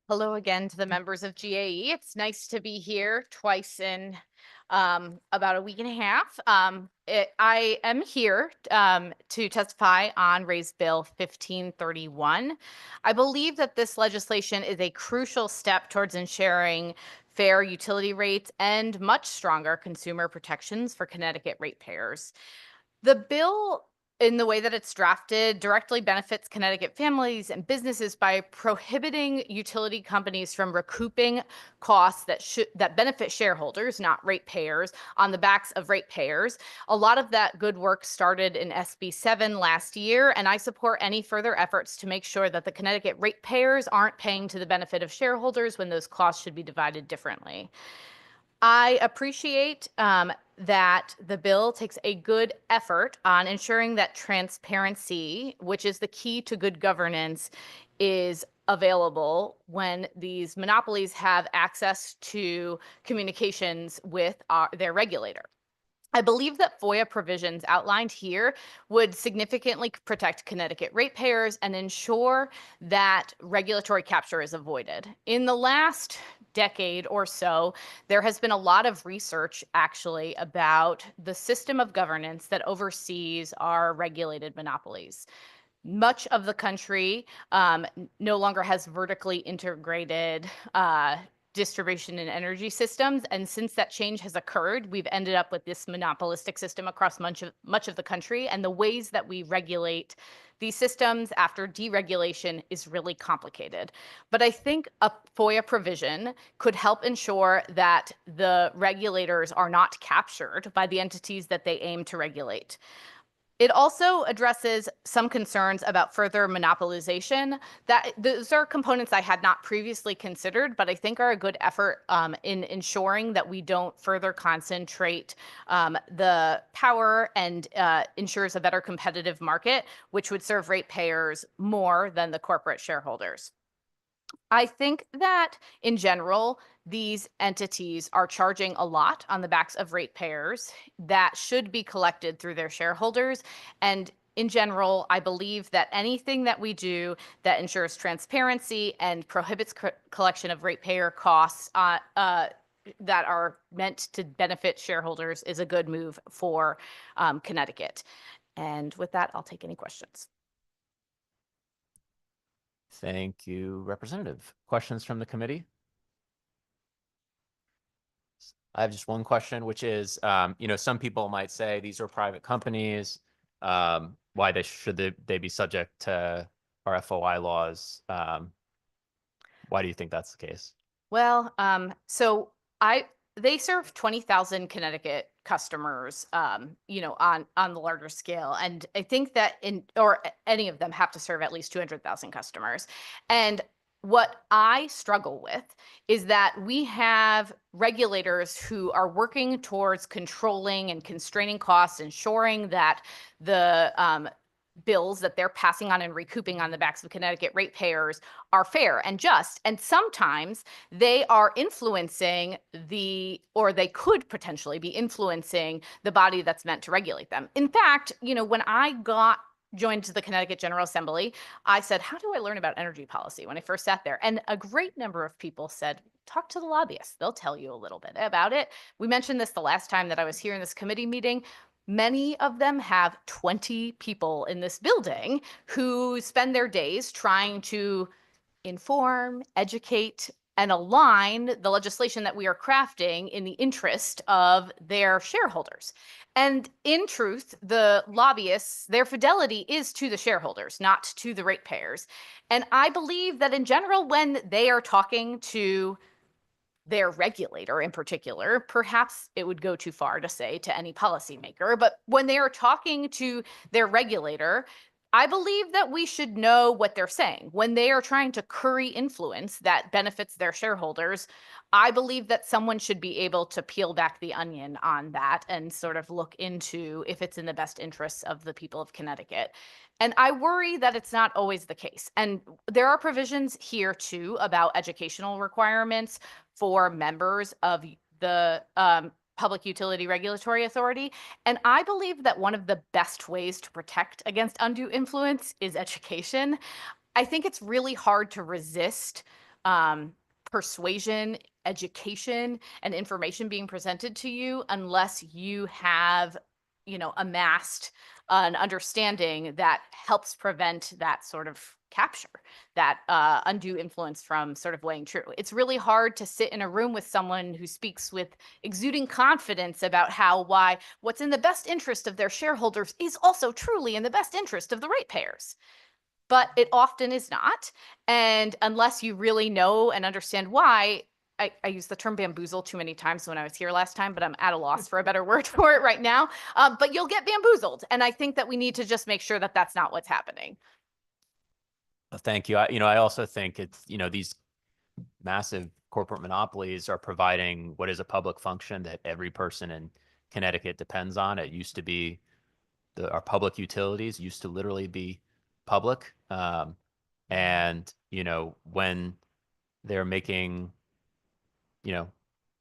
Hello again to the members of GAE. It's nice to be here twice in about a week and a half. I am here to testify on Raise Bill 1531. I believe that this legislation is a crucial step towards ensuring fair utility rates and much stronger consumer protections for Connecticut ratepayers. The bill, in the way that it's drafted, directly benefits Connecticut families and businesses by prohibiting utility companies from recouping costs that benefit shareholders, not ratepayers, on the backs of ratepayers. A lot of that good work started in SB 7 last year, and I support any further efforts to make sure that the Connecticut ratepayers aren't paying to the benefit of shareholders when those costs should be divided differently. I appreciate that the bill takes a good effort on ensuring that transparency, which is the key to good governance, is available when these monopolies have access to communications with their regulator. I believe that FOIA provisions outlined here would significantly protect Connecticut ratepayers and ensure that regulatory capture is avoided. In the last decade or so, there has been a lot of research actually about the system of governance that oversees our regulated monopolies. Much of the country no longer has vertically integrated distribution and energy systems. And since that change has occurred, we've ended up with this monopolistic system across much of the country. And the ways that we regulate these systems after deregulation is really complicated. But I think a FOIA provision could help ensure that the regulators are not captured by the entities that they aim to regulate. It also addresses some concerns about further monopolization. That those are components I had not previously considered, but I think are a good effort in ensuring that we don't further concentrate the power and ensures a better competitive market, which would serve ratepayers more than the corporate shareholders. I think that in general, these entities are charging a lot on the backs of ratepayers that should be collected through their shareholders. And in general, I believe that anything that we do that ensures transparency and prohibits collection of ratepayer costs that are meant to benefit shareholders is a good move for Connecticut. And with that, I'll take any questions. Thank you, Representative. Questions from the committee? I have just one question, which is, some people might say these are private companies. Why should they be subject to our FOI laws? Why do you think that's the case? Well, they serve 20,000 Connecticut customers, on the larger scale. And I think that any of them have to serve at least 200,000 customers. And what I struggle with is that we have regulators who are working towards controlling and constraining costs, ensuring that the bills that they're passing on and recouping on the backs of Connecticut ratepayers are fair and just. And sometimes they are influencing or they could potentially be influencing the body that's meant to regulate them. In fact, when I joined the Connecticut General Assembly, I said, how do I learn about energy policy when I first sat there? And a great number of people said, talk to the lobbyists. They'll tell you a little bit about it. We mentioned this the last time that I was here in this committee meeting. Many of them have 20 people in this building who spend their days trying to inform, educate, and align the legislation that we are crafting in the interest of their shareholders. And in truth, the lobbyists, their fidelity is to the shareholders, not to the ratepayers. And I believe that in general, when they are talking to their regulator in particular, perhaps it would go too far to say to any policymaker, but when they are talking to their regulator, I believe that we should know what they're saying. When they are trying to curry influence that benefits their shareholders, I believe that someone should be able to peel back the onion on that and sort of look into if it's in the best interests of the people of Connecticut. And I worry that it's not always the case. And there are provisions here too about educational requirements for members of the Public Utility Regulatory Authority. And I believe that one of the best ways to protect against undue influence is education. I think it's really hard to resist persuasion, education, and information being presented to you unless you have, amassed an understanding that helps prevent that sort of capture, that undue influence from sort of weighing true. It's really hard to sit in a room with someone who speaks with exuding confidence about why what's in the best interest of their shareholders is also truly in the best interest of the ratepayers. But it often is not. And unless you really know and understand why, I used the term bamboozle too many times when I was here last time, but I'm at a loss for a better word for it right now. But you'll get bamboozled. And I think that we need to just make sure that that's not what's happening. Thank you. I also think it's, these massive corporate monopolies are providing what is a public function that every person in Connecticut depends on. It used to be our public utilities used to literally be public. And, when they're making,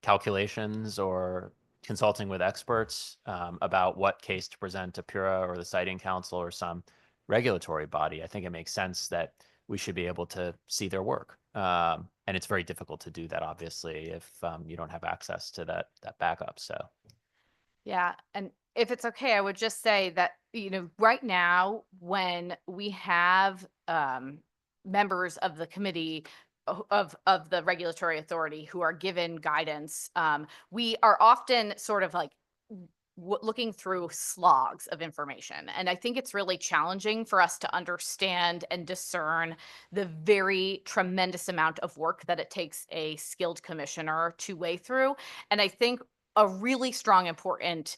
calculations or consulting with experts about what case to present to PURA or the Siting Council or some regulatory body, I think it makes sense that we should be able to see their work. And it's very difficult to do that, obviously, if you don't have access to that backup. So, yeah. And if it's okay, I would just say that, right now, when we have members of the committee of the regulatory authority who are given guidance, we are often sort of like looking through slogs of information. And I think it's really challenging for us to understand and discern the very tremendous amount of work that it takes a skilled commissioner to weigh through. And I think a really strong, important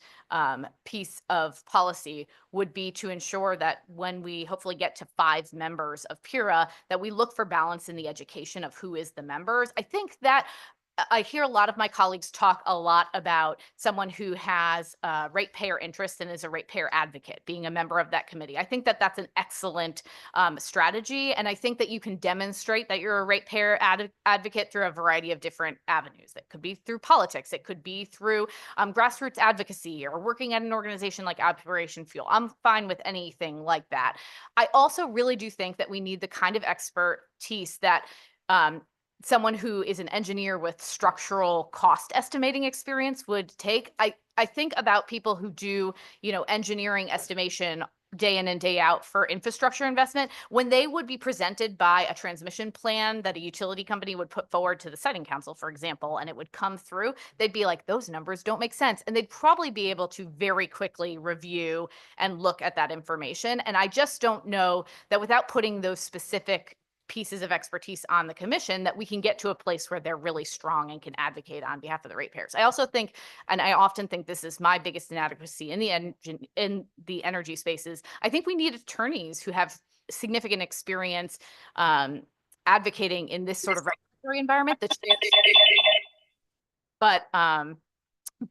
piece of policy would be to ensure that when we hopefully get to 5 members of PURA, that we look for balance in the education of who is the members. I think that I hear a lot of my colleagues talk a lot about someone who has ratepayer interest and is a ratepayer advocate, being a member of that committee. I think that that's an excellent strategy. And I think that you can demonstrate that you're a ratepayer advocate through a variety of different avenues. That could be through politics. It could be through grassroots advocacy or working at an organization like Operation Fuel. I'm fine with anything like that. I also really do think that we need the kind of expertise that someone who is an engineer with structural cost estimating experience would take. I think about people who do, engineering estimation day in and day out for infrastructure investment. When they would be presented by a transmission plan that a utility company would put forward to the siting council, for example, and it would come through, they'd be like, those numbers don't make sense. And they'd probably be able to very quickly review and look at that information. And I just don't know that without putting those specific pieces of expertise on the commission, that we can get to a place where they're really strong and can advocate on behalf of the ratepayers. I also think, and I often think this is my biggest inadequacy in the energy spaces, I think we need attorneys who have significant experience advocating in this sort of regulatory environment.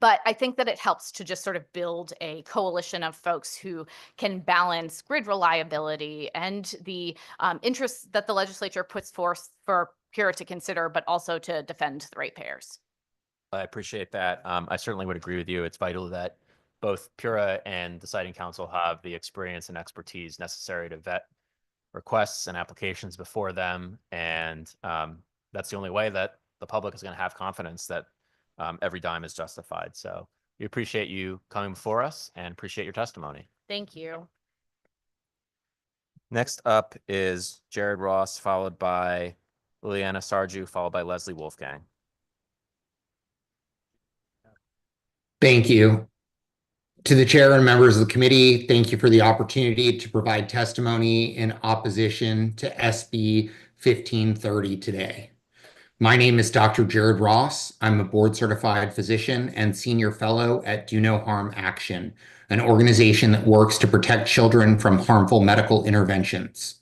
But I think that it helps to just sort of build a coalition of folks who can balance grid reliability and the interests that the legislature puts forth for PURA to consider, but also to defend the ratepayers. I appreciate that. I certainly would agree with you. It's vital that both PURA and the Siting Council have the experience and expertise necessary to vet requests and applications before them. And that's the only way that the public is going to have confidence that every dime is justified. So we appreciate you coming before us and appreciate your testimony. Thank you. Next up is Jared Ross, followed by Liliana Sarju, followed by Leslie Wolfgang. Thank you. To the chair and members of the committee, thank you for the opportunity to provide testimony in opposition to SB 1530 today. My name is Dr. Jared Ross. I'm a board-certified physician and senior fellow at Do No Harm Action, an organization that works to protect children from harmful medical interventions.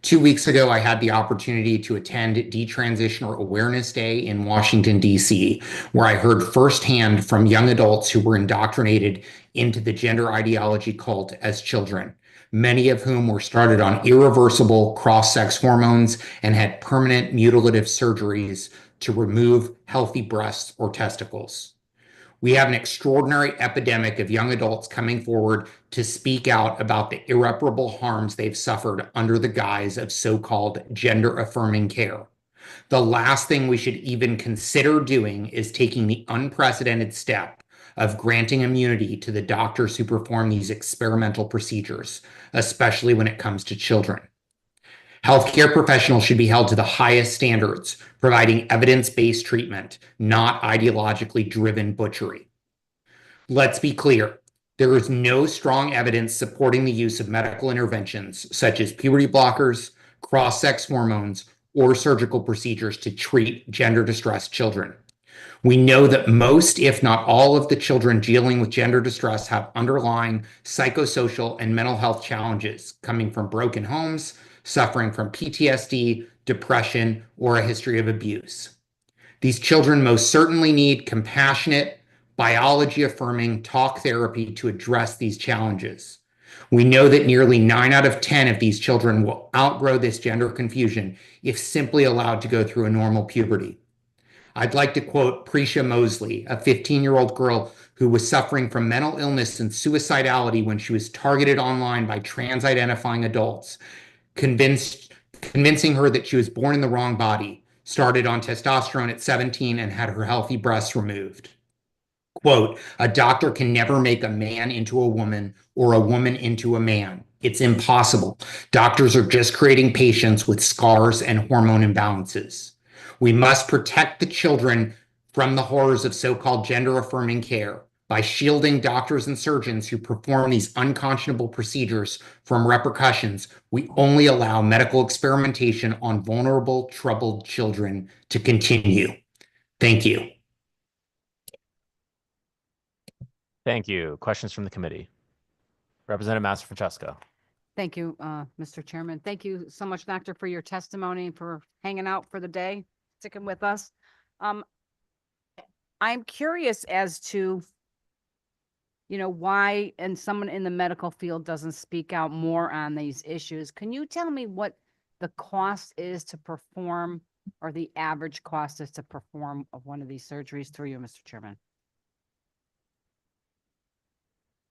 2 weeks ago, I had the opportunity to attend Detransitioner Awareness Day in Washington, D.C., where I heard firsthand from young adults who were indoctrinated into the gender ideology cult as children, many of whom were started on irreversible cross-sex hormones and had permanent mutilative surgeries to remove healthy breasts or testicles. We have an extraordinary epidemic of young adults coming forward to speak out about the irreparable harms they've suffered under the guise of so-called gender-affirming care. The last thing we should even consider doing is taking the unprecedented step of granting immunity to the doctors who perform these experimental procedures, especially when it comes to children. Healthcare professionals should be held to the highest standards, providing evidence-based treatment, not ideologically driven butchery. Let's be clear, there is no strong evidence supporting the use of medical interventions such as puberty blockers, cross-sex hormones, or surgical procedures to treat gender-distressed children. We know that most, if not all, of the children dealing with gender distress have underlying psychosocial and mental health challenges coming from broken homes, suffering from PTSD, depression, or a history of abuse. These children most certainly need compassionate, biology-affirming talk therapy to address these challenges. We know that nearly 9 out of 10 of these children will outgrow this gender confusion if simply allowed to go through a normal puberty. I'd like to quote Prisha Mosley, a 15-year-old girl who was suffering from mental illness and suicidality when she was targeted online by trans-identifying adults, convincing her that she was born in the wrong body, started on testosterone at 17, and had her healthy breasts removed. Quote, "A doctor can never make a man into a woman or a woman into a man. It's impossible. Doctors are just creating patients with scars and hormone imbalances. We must protect the children from the horrors of so-called gender-affirming care by shielding doctors and surgeons who perform these unconscionable procedures from repercussions. We only allow medical experimentation on vulnerable, troubled children to continue." Thank you. Thank you. Questions from the committee? Representative Master Francesco. Thank you, Mr. Chairman. Thank you so much, Doctor, for your testimony, for hanging out for the day, sticking with us. I'm curious as to, why and someone in the medical field doesn't speak out more on these issues. Can you tell me what the cost is to perform, or the average cost is to perform of one of these surgeries through you, Mr. Chairman?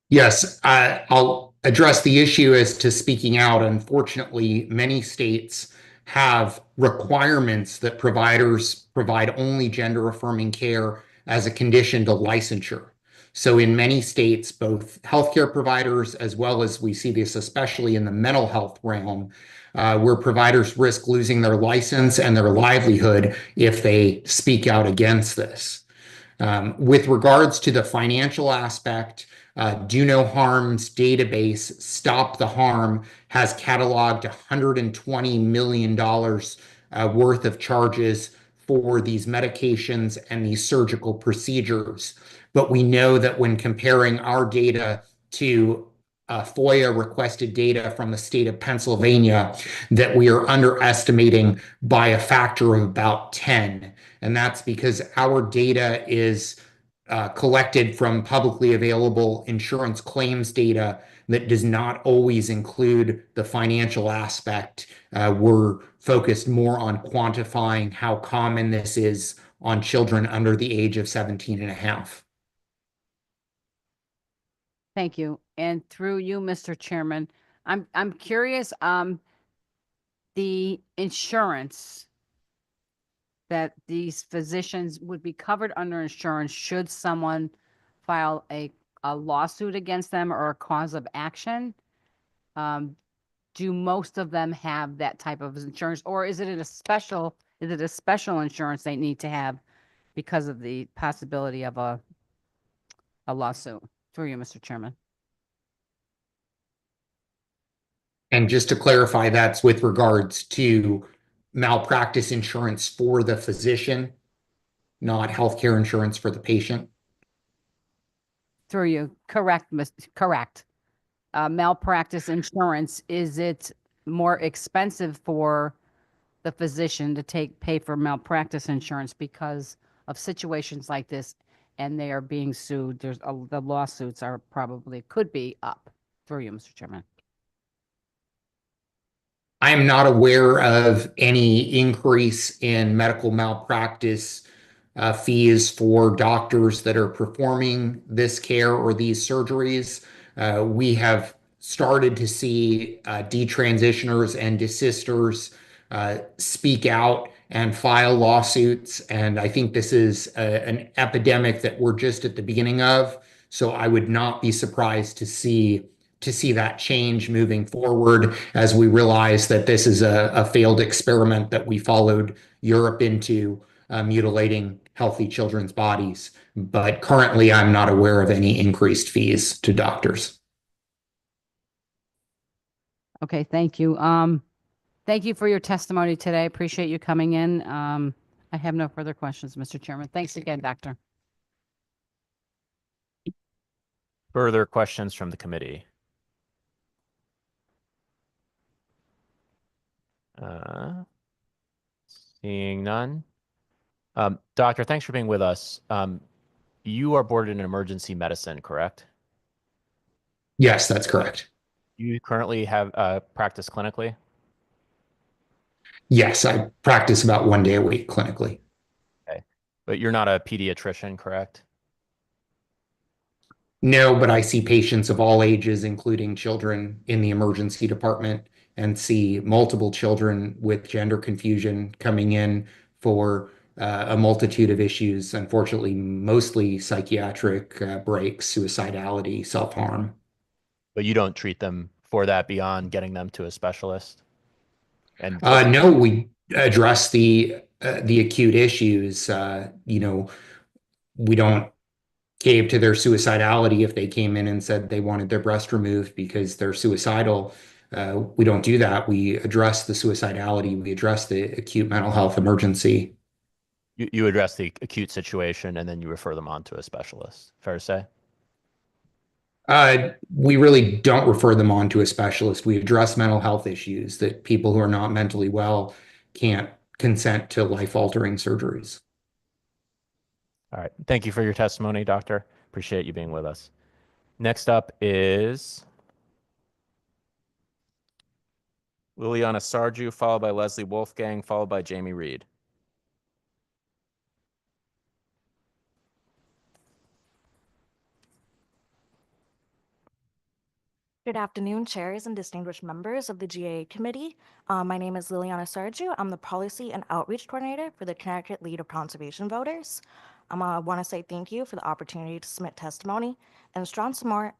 Yes, I'll address the issue as to speaking out. Unfortunately, many states have requirements that providers provide only gender-affirming care as a condition to licensure. So in many states, both healthcare providers, as well as we see this especially in the mental health realm, where providers risk losing their license and their livelihood if they speak out against this. With regards to the financial aspect, Do No Harm's database, Stop the Harm, has cataloged $120 million worth of charges for these medications and these surgical procedures. But we know that when comparing our data to FOIA requested data from the state of Pennsylvania, that we are underestimating by a factor of about 10. And that's because our data is collected from publicly available insurance claims data that does not always include the financial aspect. We're focused more on quantifying how common this is on children under the age of 17 and a half. Thank you. And through you, Mr. Chairman, I'm curious, the insurance that these physicians would be covered under insurance should someone file a lawsuit against them or a cause of action. Do most of them have that type of insurance, or is it a special insurance they need to have because of the possibility of a lawsuit? Through you, Mr. Chairman. And just to clarify, that's with regards to malpractice insurance for the physician, not healthcare insurance for the patient. Through you, correct, correct. Malpractice insurance, is it more expensive for the physician to pay for malpractice insurance because of situations like this, and they are being sued? The lawsuits are could be up. Through you, Mr. Chairman. I am not aware of any increase in medical malpractice fees for doctors that are performing this care or these surgeries. We have started to see detransitioners and desisters speak out and file lawsuits. And I think this is an epidemic that we're just at the beginning of. So I would not be surprised to see that change moving forward, as we realize that this is a failed experiment that we followed Europe into, mutilating healthy children's bodies. But currently, I'm not aware of any increased fees to doctors. Okay, thank you. Thank you for your testimony today. Appreciate you coming in. I have no further questions, Mr. Chairman. Thanks again, Doctor. Further questions from the committee? Seeing none. Doctor, thanks for being with us. You are boarded in emergency medicine, correct? Yes, that's correct. You currently have practice clinically? Yes, I practice about 1 day a week clinically. Okay. But you're not a pediatrician, correct? No, but I see patients of all ages, including children in the emergency department, and see multiple children with gender confusion coming in for a multitude of issues, unfortunately, mostly psychiatric breaks, suicidality, self-harm. But you don't treat them for that beyond getting them to a specialist? And no, we address the acute issues. We don't cave to their suicidality if they came in and said they wanted their breast removed because they're suicidal. We don't do that. We address the suicidality. We address the acute mental health emergency. You address the acute situation and then you refer them on to a specialist. Fair to say? We really don't refer them on to a specialist. We address mental health issues that people who are not mentally well can't consent to life-altering surgeries. All right. Thank you for your testimony, Doctor. Appreciate you being with us. Next up is Liliana Sarju, followed by Leslie Wolfgang, followed by Jamie Reed. Good afternoon, chairs and distinguished members of the GAA committee. My name is Liliana Sarju. I'm the policy and outreach coordinator for the Connecticut League of Conservation Voters. I want to say thank you for the opportunity to submit testimony and strong support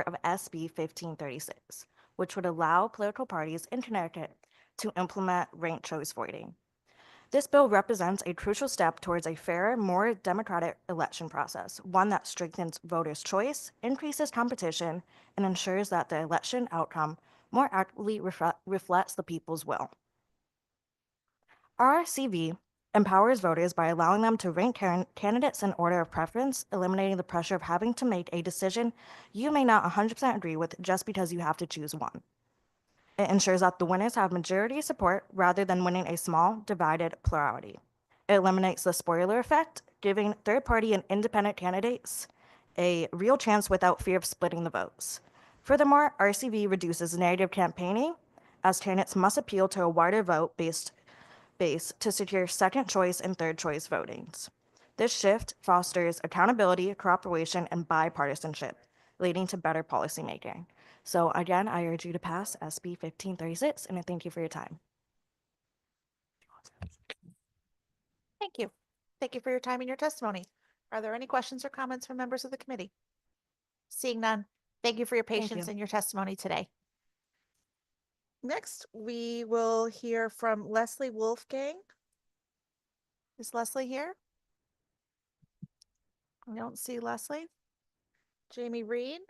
of SB 1536, which would allow political parties in Connecticut to implement ranked choice voting. This bill represents a crucial step towards a fairer, more democratic election process, one that strengthens voters' choice, increases competition, and ensures that the election outcome more accurately reflects the people's will. RRCV empowers voters by allowing them to rank candidates in order of preference, eliminating the pressure of having to make a decision you may not 100% agree with just because you have to choose one. It ensures that the winners have majority support rather than winning a small, divided plurality. It eliminates the spoiler effect, giving third-party and independent candidates a real chance without fear of splitting the votes. Furthermore, RCV reduces negative campaigning, as candidates must appeal to a wider vote base to secure second choice and third choice votings. This shift fosters accountability, cooperation, and bipartisanship, leading to better policymaking. So again, I urge you to pass SB 1536, and I thank you for your time. Thank you. Thank you for your time and your testimony. Are there any questions or comments from members of the committee? Seeing none, thank you for your patience and your testimony today. Next, we will hear from Leslie Wolfgang. Is Leslie here? I don't see Leslie. Jamie Reed.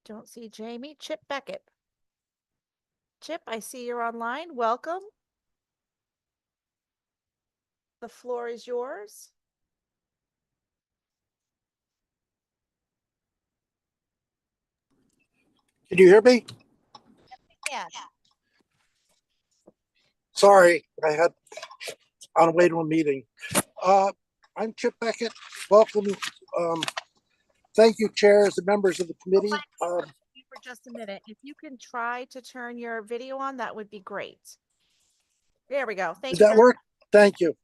Don't see Jamie. Chip Beckett. Chip, I see you're online. Welcome. The floor is yours. Can you hear me? Yeah. Sorry, I had on the way to a meeting. I'm Chip Beckett. Welcome. Thank you, chairs and members of the committee. For just a minute, if you can try to turn your video on, that would be great. There we go. Thank you. Does that work? Thank you.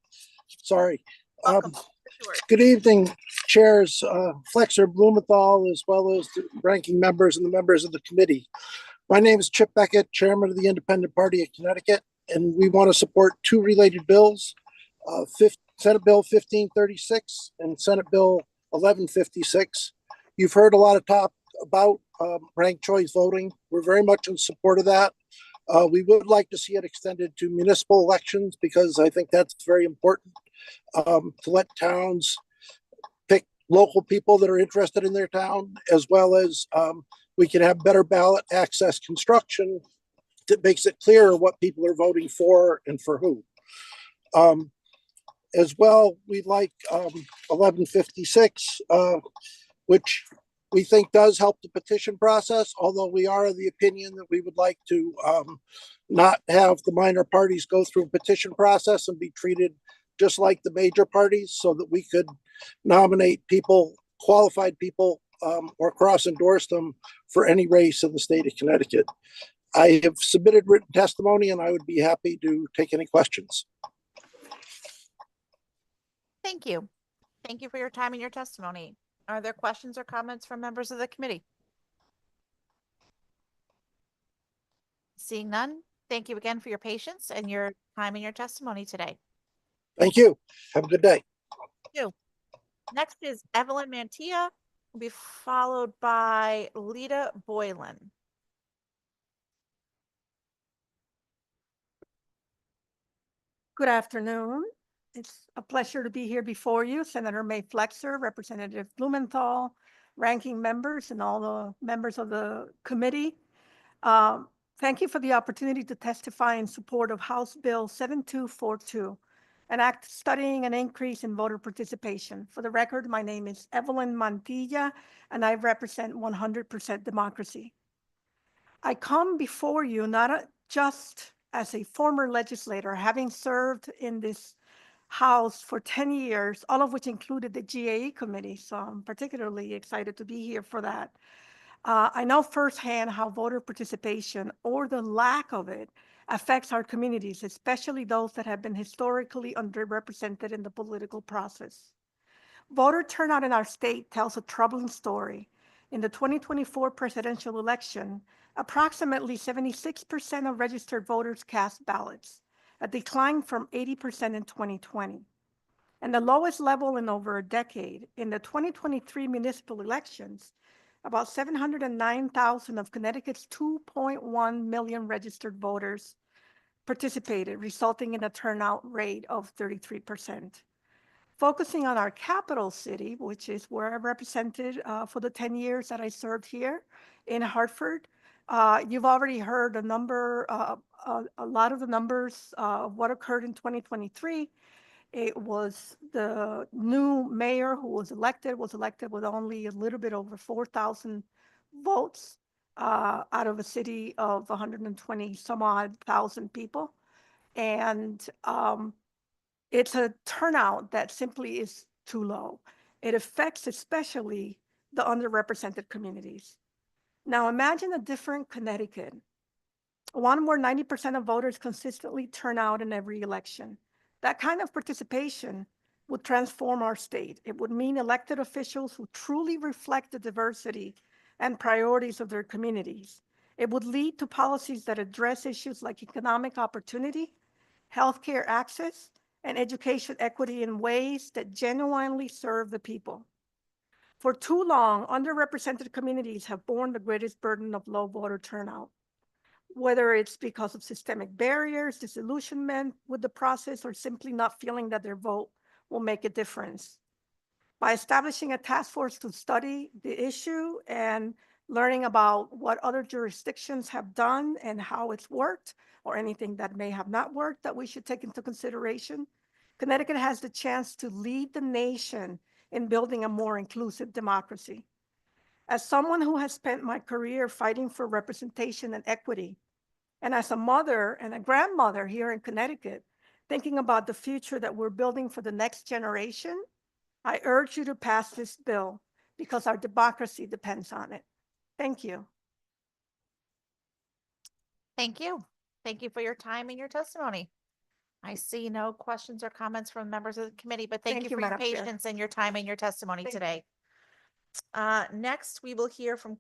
Sorry. Good evening, chairs Flexer, Blumenthal, as well as the ranking members and the members of the committee. My name is Chip Beckett, chairman of the Independent Party of Connecticut, and we want to support two related bills, Senate Bill 1536 and Senate Bill 1156. You've heard a lot of talk about ranked choice voting. We're very much in support of that. We would like to see it extended to municipal elections because I think that's very important to let towns pick local people that are interested in their town, as well as we can have better ballot access construction that makes it clear what people are voting for and for who. As well, we like 1156, which we think does help the petition process, although we are of the opinion that we would like to not have the minor parties go through a petition process and be treated just like the major parties, so that we could nominate people, qualified people, or cross-endorse them for any race in the state of Connecticut. I have submitted written testimony and I would be happy to take any questions. Thank you. Thank you for your time and your testimony. Are there questions or comments from members of the committee? Seeing none, thank you again for your patience and your time and your testimony today. Thank you. Have a good day. Thank you. Next is Evelyn Mantilla, will be followed by Lita Boylan. Good afternoon. It's a pleasure to be here before you, Senator May Flexer, Representative Blumenthal, ranking members, and all the members of the committee. Thank you for the opportunity to testify in support of House Bill 7242, an act studying an increase in voter participation. For the record, my name is Evelyn Mantilla, and I represent 100% Democracy. I come before you not just as a former legislator, having served in this House for 10 years, all of which included the GAE committee, so I'm particularly excited to be here for that. I know firsthand how voter participation, or the lack of it, affects our communities, especially those that have been historically underrepresented in the political process. Voter turnout in our state tells a troubling story. In the 2024 presidential election, approximately 76% of registered voters cast ballots, a decline from 80% in 2020. And the lowest level in over a decade. In the 2023 municipal elections, about 709,000 of Connecticut's 2.1 million registered voters participated, resulting in a turnout rate of 33%. Focusing on our capital city, which is where I represented for the 10 years that I served here in Hartford, you've already heard a lot of the numbers of what occurred in 2023. It was the new mayor who was elected with only a little bit over 4,000 votes out of a city of 120 some odd thousand people. And it's a turnout that simply is too low. It affects especially the underrepresented communities. Now imagine a different Connecticut, one where 90% of voters consistently turn out in every election. That kind of participation would transform our state. It would mean elected officials who truly reflect the diversity and priorities of their communities. It would lead to policies that address issues like economic opportunity, healthcare access, and education equity in ways that genuinely serve the people. For too long, underrepresented communities have borne the greatest burden of low voter turnout, whether it's because of systemic barriers, disillusionment with the process, or simply not feeling that their vote will make a difference. By establishing a task force to study the issue and learning about what other jurisdictions have done and how it's worked, or anything that may have not worked that we should take into consideration, Connecticut has the chance to lead the nation in building a more inclusive democracy. As someone who has spent my career fighting for representation and equity, and as a mother and a grandmother here in Connecticut, thinking about the future that we're building for the next generation, I urge you to pass this bill because our democracy depends on it. Thank you. Thank you. Thank you for your time and your testimony. I see no questions or comments from members of the committee, but thank you for your Madam Chair. patience and your time and your testimony Thank you. today. Next, we will hear from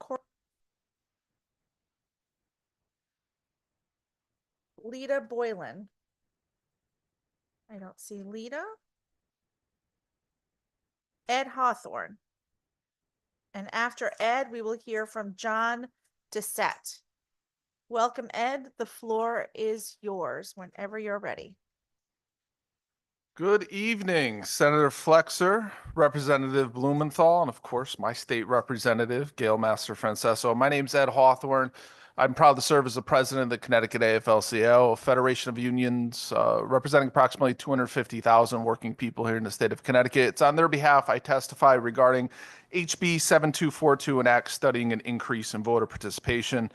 Lita Boylan. I don't see Lita. Ed Hawthorne. And after Ed, we will hear from John Doucette. Welcome, Ed. The floor is yours whenever you're ready. Good evening, Senator Flexer, Representative Blumenthal, and of course, my state representative, Gail Master-Francesco. My name's Ed Hawthorne. I'm proud to serve as the president of the Connecticut AFL-CIO, a federation of unions representing approximately 250,000 working people here in the state of Connecticut. It's on their behalf I testify regarding HB 7242, an act studying an increase in voter participation.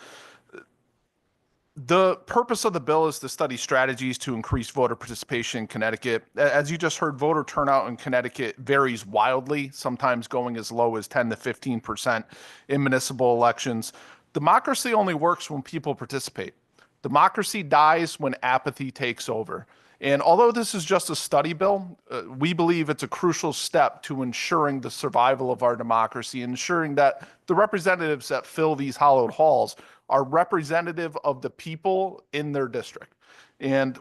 The purpose of the bill is to study strategies to increase voter participation in Connecticut. As you just heard, voter turnout in Connecticut varies wildly, sometimes going as low as 10 to 15% in municipal elections. Democracy only works when people participate. Democracy dies when apathy takes over. And although this is just a study bill, we believe it's a crucial step to ensuring the survival of our democracy, ensuring that the representatives that fill these hallowed halls are representative of the people in their district. And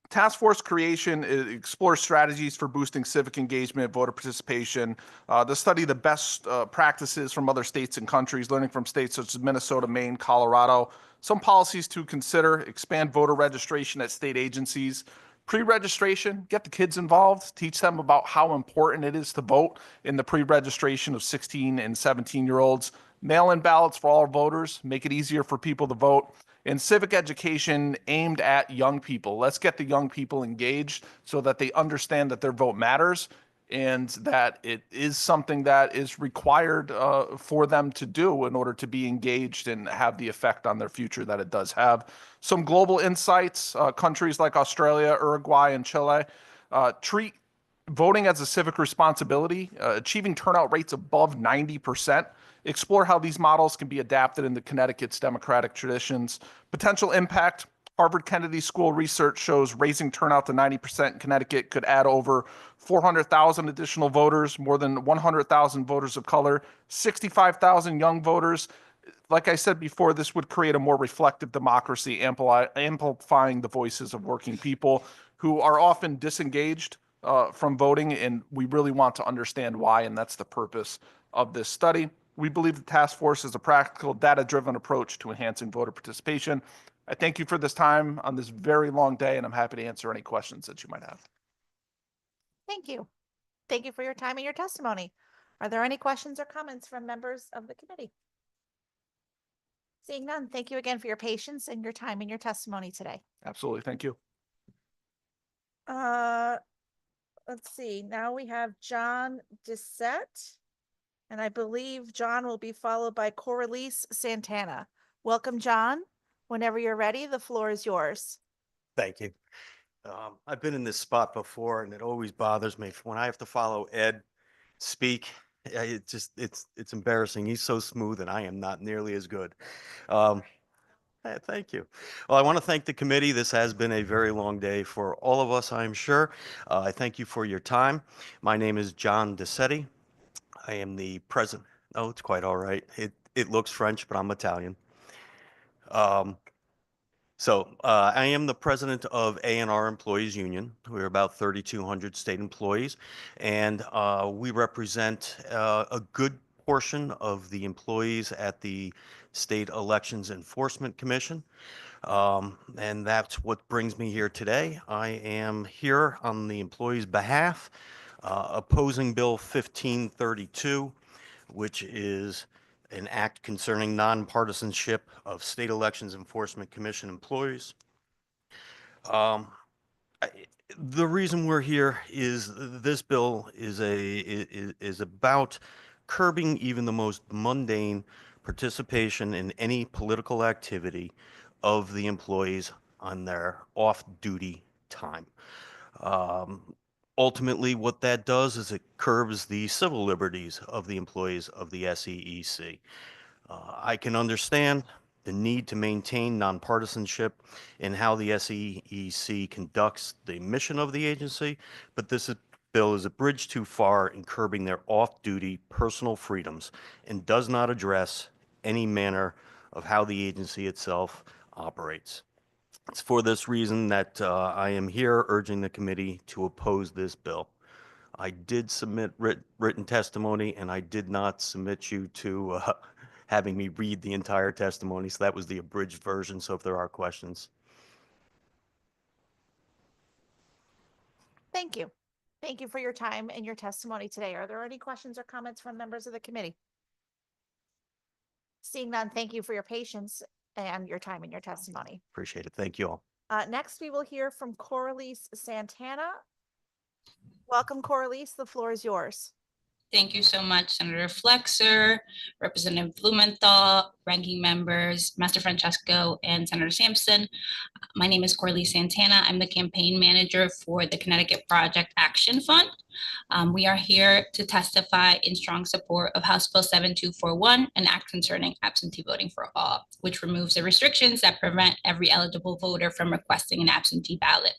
task force creation explores strategies for boosting civic engagement, voter participation, to study the best practices from other states and countries, learning from states such as Minnesota, Maine, Colorado. Some policies to consider: expand voter registration at state agencies, pre-registration, get the kids involved, teach them about how important it is to vote in the pre-registration of 16 and 17-year-olds, mail-in ballots for all voters, make it easier for people to vote, and civic education aimed at young people. Let's get the young people engaged so that they understand that their vote matters and that it is something that is required for them to do in order to be engaged and have the effect on their future that it does have. Some global insights, countries like Australia, Uruguay, and Chile treat voting as a civic responsibility, achieving turnout rates above 90%. Explore how these models can be adapted into Connecticut's democratic traditions. Potential impact. Harvard Kennedy School research shows raising turnout to 90% in Connecticut could add over 400,000 additional voters, more than 100,000 voters of color, 65,000 young voters. Like I said before, this would create a more reflective democracy, amplifying the voices of working people who are often disengaged from voting, and we really want to understand why, and that's the purpose of this study. We believe the task force is a practical, data-driven approach to enhancing voter participation. I thank you for this time on this very long day, and I'm happy to answer any questions that you might have. Thank you. Thank you for your time and your testimony. Are there any questions or comments from members of the committee? Seeing none, thank you again for your patience and your time and your testimony today. Absolutely. Thank you. Let's see. Now we have John Dissette, and I believe John will be followed by Coralise Santana. Welcome, John. Whenever you're ready, the floor is yours. Thank you. I've been in this spot before, and it always bothers me when I have to follow Ed speak. It's embarrassing. He's so smooth, and I am not nearly as good. Thank you. Well, I want to thank the committee. This has been a very long day for all of us, I'm sure. I thank you for your time. My name is John Dissetti. I am the president. Oh, it's quite all right. It looks French, but I'm Italian. I am the president of A&R Employees Union. We're about 3,200 state employees, and we represent a good portion of the employees at the State Elections Enforcement Commission. And that's what brings me here today. I am here on the employees' behalf, opposing Bill 1532, which is an act concerning nonpartisanship of State Elections Enforcement Commission employees. The reason we're here is this bill is about curbing even the most mundane participation in any political activity of the employees on their off-duty time. Ultimately, what that does is it curbs the civil liberties of the employees of the SEEC. I can understand the need to maintain nonpartisanship in how the SEEC conducts the mission of the agency, but this bill is a bridge too far in curbing their off-duty personal freedoms and does not address any manner of how the agency itself operates. It's for this reason that I am here urging the committee to oppose this bill. I did submit written testimony, and I did not submit you to having me read the entire testimony, so that was the abridged version, so if there are questions. Thank you. Thank you for your time and your testimony today. Are there any questions or comments from members of the committee? Seeing none, thank you for your patience and your time and your testimony. Appreciate it. Thank you all. Next, we will hear from Coralise Santana. Welcome, Coralise. The floor is yours. Thank you so much, Senator Flexer, Representative Blumenthal, ranking members, Master Francesco, and Senator Sampson. My name is Coralise Santana. I'm the campaign manager for the Connecticut Project Action Fund. We are here to testify in strong support of House Bill 7241, an act concerning absentee voting for all, which removes the restrictions that prevent every eligible voter from requesting an absentee ballot.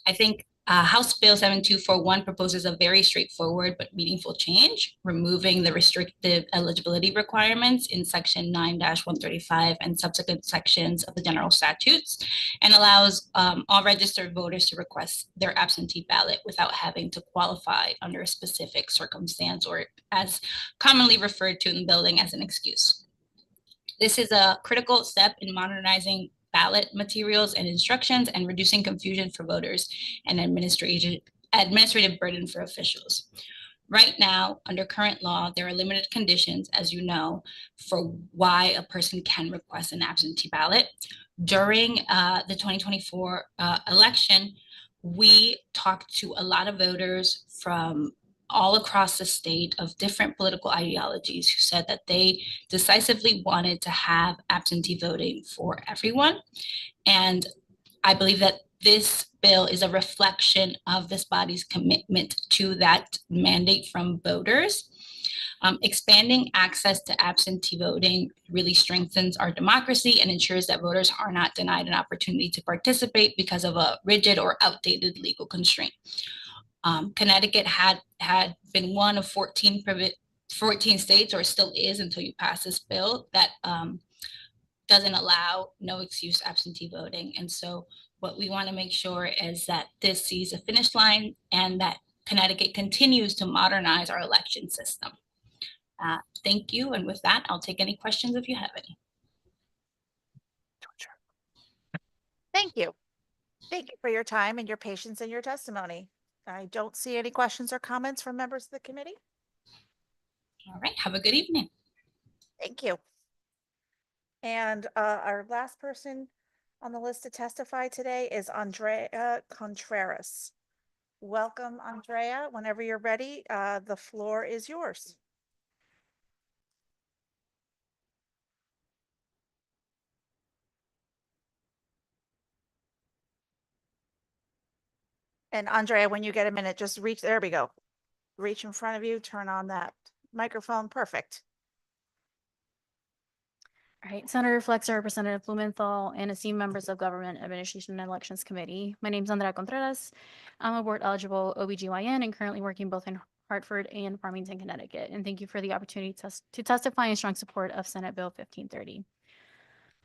I think House Bill 7241 proposes a very straightforward but meaningful change, removing the restrictive eligibility requirements in Section 9-135 and subsequent sections of the general statutes, and allows all registered voters to request their absentee ballot without having to qualify under a specific circumstance, or as commonly referred to in the building as an excuse. This is a critical step in modernizing ballot materials and instructions and reducing confusion for voters and administrative burden for officials. Right now, under current law, there are limited conditions, as you know, for why a person can request an absentee ballot. During the 2024 election, we talked to a lot of voters from all across the state of different political ideologies who said that they decisively wanted to have absentee voting for everyone. And I believe that this bill is a reflection of this body's commitment to that mandate from voters. Expanding access to absentee voting really strengthens our democracy and ensures that voters are not denied an opportunity to participate because of a rigid or outdated legal constraint. Connecticut had been one of 14 states, or still is until you pass this bill, that doesn't allow no excuse absentee voting. And so what we want to make sure is that this sees a finish line and that Connecticut continues to modernize our election system. Thank you. And with that, I'll take any questions if you have any. Thank you. Thank you for your time and your patience and your testimony. I don't see any questions or comments from members of the committee. All right. Have a good evening. Thank you. And our last person on the list to testify today is Andrea Contreras. Welcome, Andrea. Whenever you're ready, the floor is yours. And Andrea, when you get a minute, just reach, there we go. Reach in front of you, turn on that microphone. Perfect. All right, Senator Flexer, Representative Blumenthal, and esteemed members of Government Administration and Elections Committee. My name is Andrea Contreras. I'm a board eligible OBGYN and currently working both in Hartford and Farmington, Connecticut. And thank you for the opportunity to testify in strong support of Senate Bill 1530.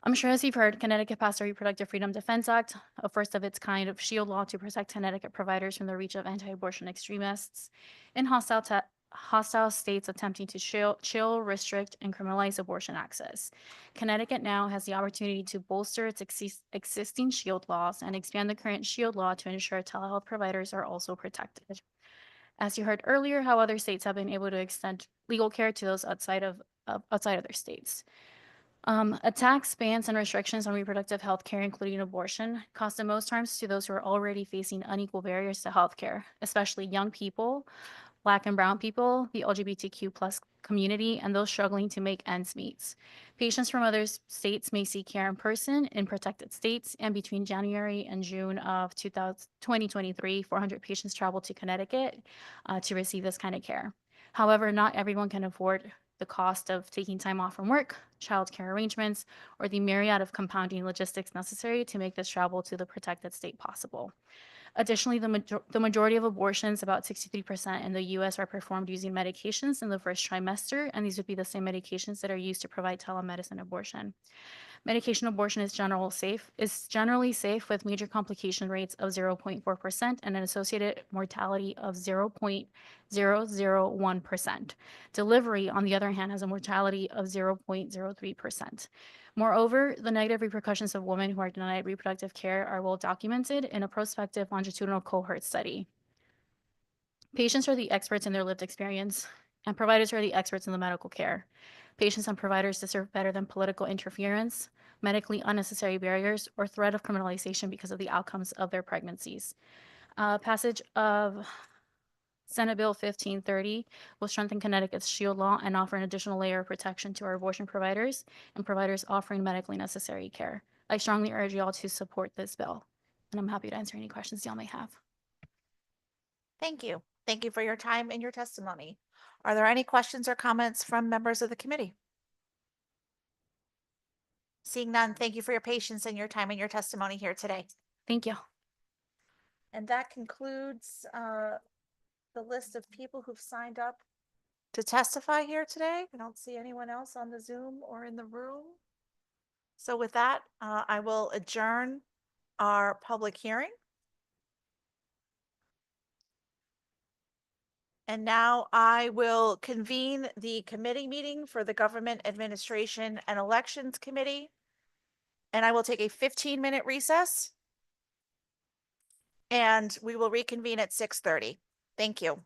I'm sure as you've heard, Connecticut passed a Reproductive Freedom Defense Act, a first of its kind of shield law to protect Connecticut providers from the reach of anti-abortion extremists and hostile states attempting to chill, restrict, and criminalize abortion access. Connecticut now has the opportunity to bolster its existing shield laws and expand the current shield law to ensure telehealth providers are also protected. As you heard earlier, how other states have been able to extend legal care to those outside of their states. Attacks, bans, and restrictions on reproductive health care, including abortion, cause the most harms to those who are already facing unequal barriers to health care, especially young people, Black and Brown people, the LGBTQ+ community, and those struggling to make ends meet. Patients from other states may seek care in person in protected states, and between January and June of 2023, 400 patients traveled to Connecticut to receive this kind of care. However, not everyone can afford the cost of taking time off from work, childcare arrangements, or the myriad of compounding logistics necessary to make this travel to the protected state possible. Additionally, the majority of abortions, about 63% in the U.S., are performed using medications in the first trimester, and these would be the same medications that are used to provide telemedicine abortion. Medication abortion is generally safe with major complication rates of 0.4% and an associated mortality of 0.001%. Delivery, on the other hand, has a mortality of 0.03%. Moreover, the negative repercussions of women who are denied reproductive care are well documented in a prospective longitudinal cohort study. Patients are the experts in their lived experience, and providers are the experts in the medical care. Patients and providers deserve better than political interference, medically unnecessary barriers, or threat of criminalization because of the outcomes of their pregnancies. Passage of Senate Bill 1530 will strengthen Connecticut's shield law and offer an additional layer of protection to our abortion providers and providers offering medically necessary care. I strongly urge y'all to support this bill, and I'm happy to answer any questions y'all may have. Thank you. Thank you for your time and your testimony. Are there any questions or comments from members of the committee? Seeing none, thank you for your patience and your time and your testimony here today. Thank you. And that concludes the list of people who've signed up to testify here today. I don't see anyone else on the Zoom or in the room. So with that, I will adjourn our public hearing. And now I will convene the committee meeting for the Government Administration and Elections Committee. And I will take a 15-minute recess. And we will reconvene at 6:30. Thank you.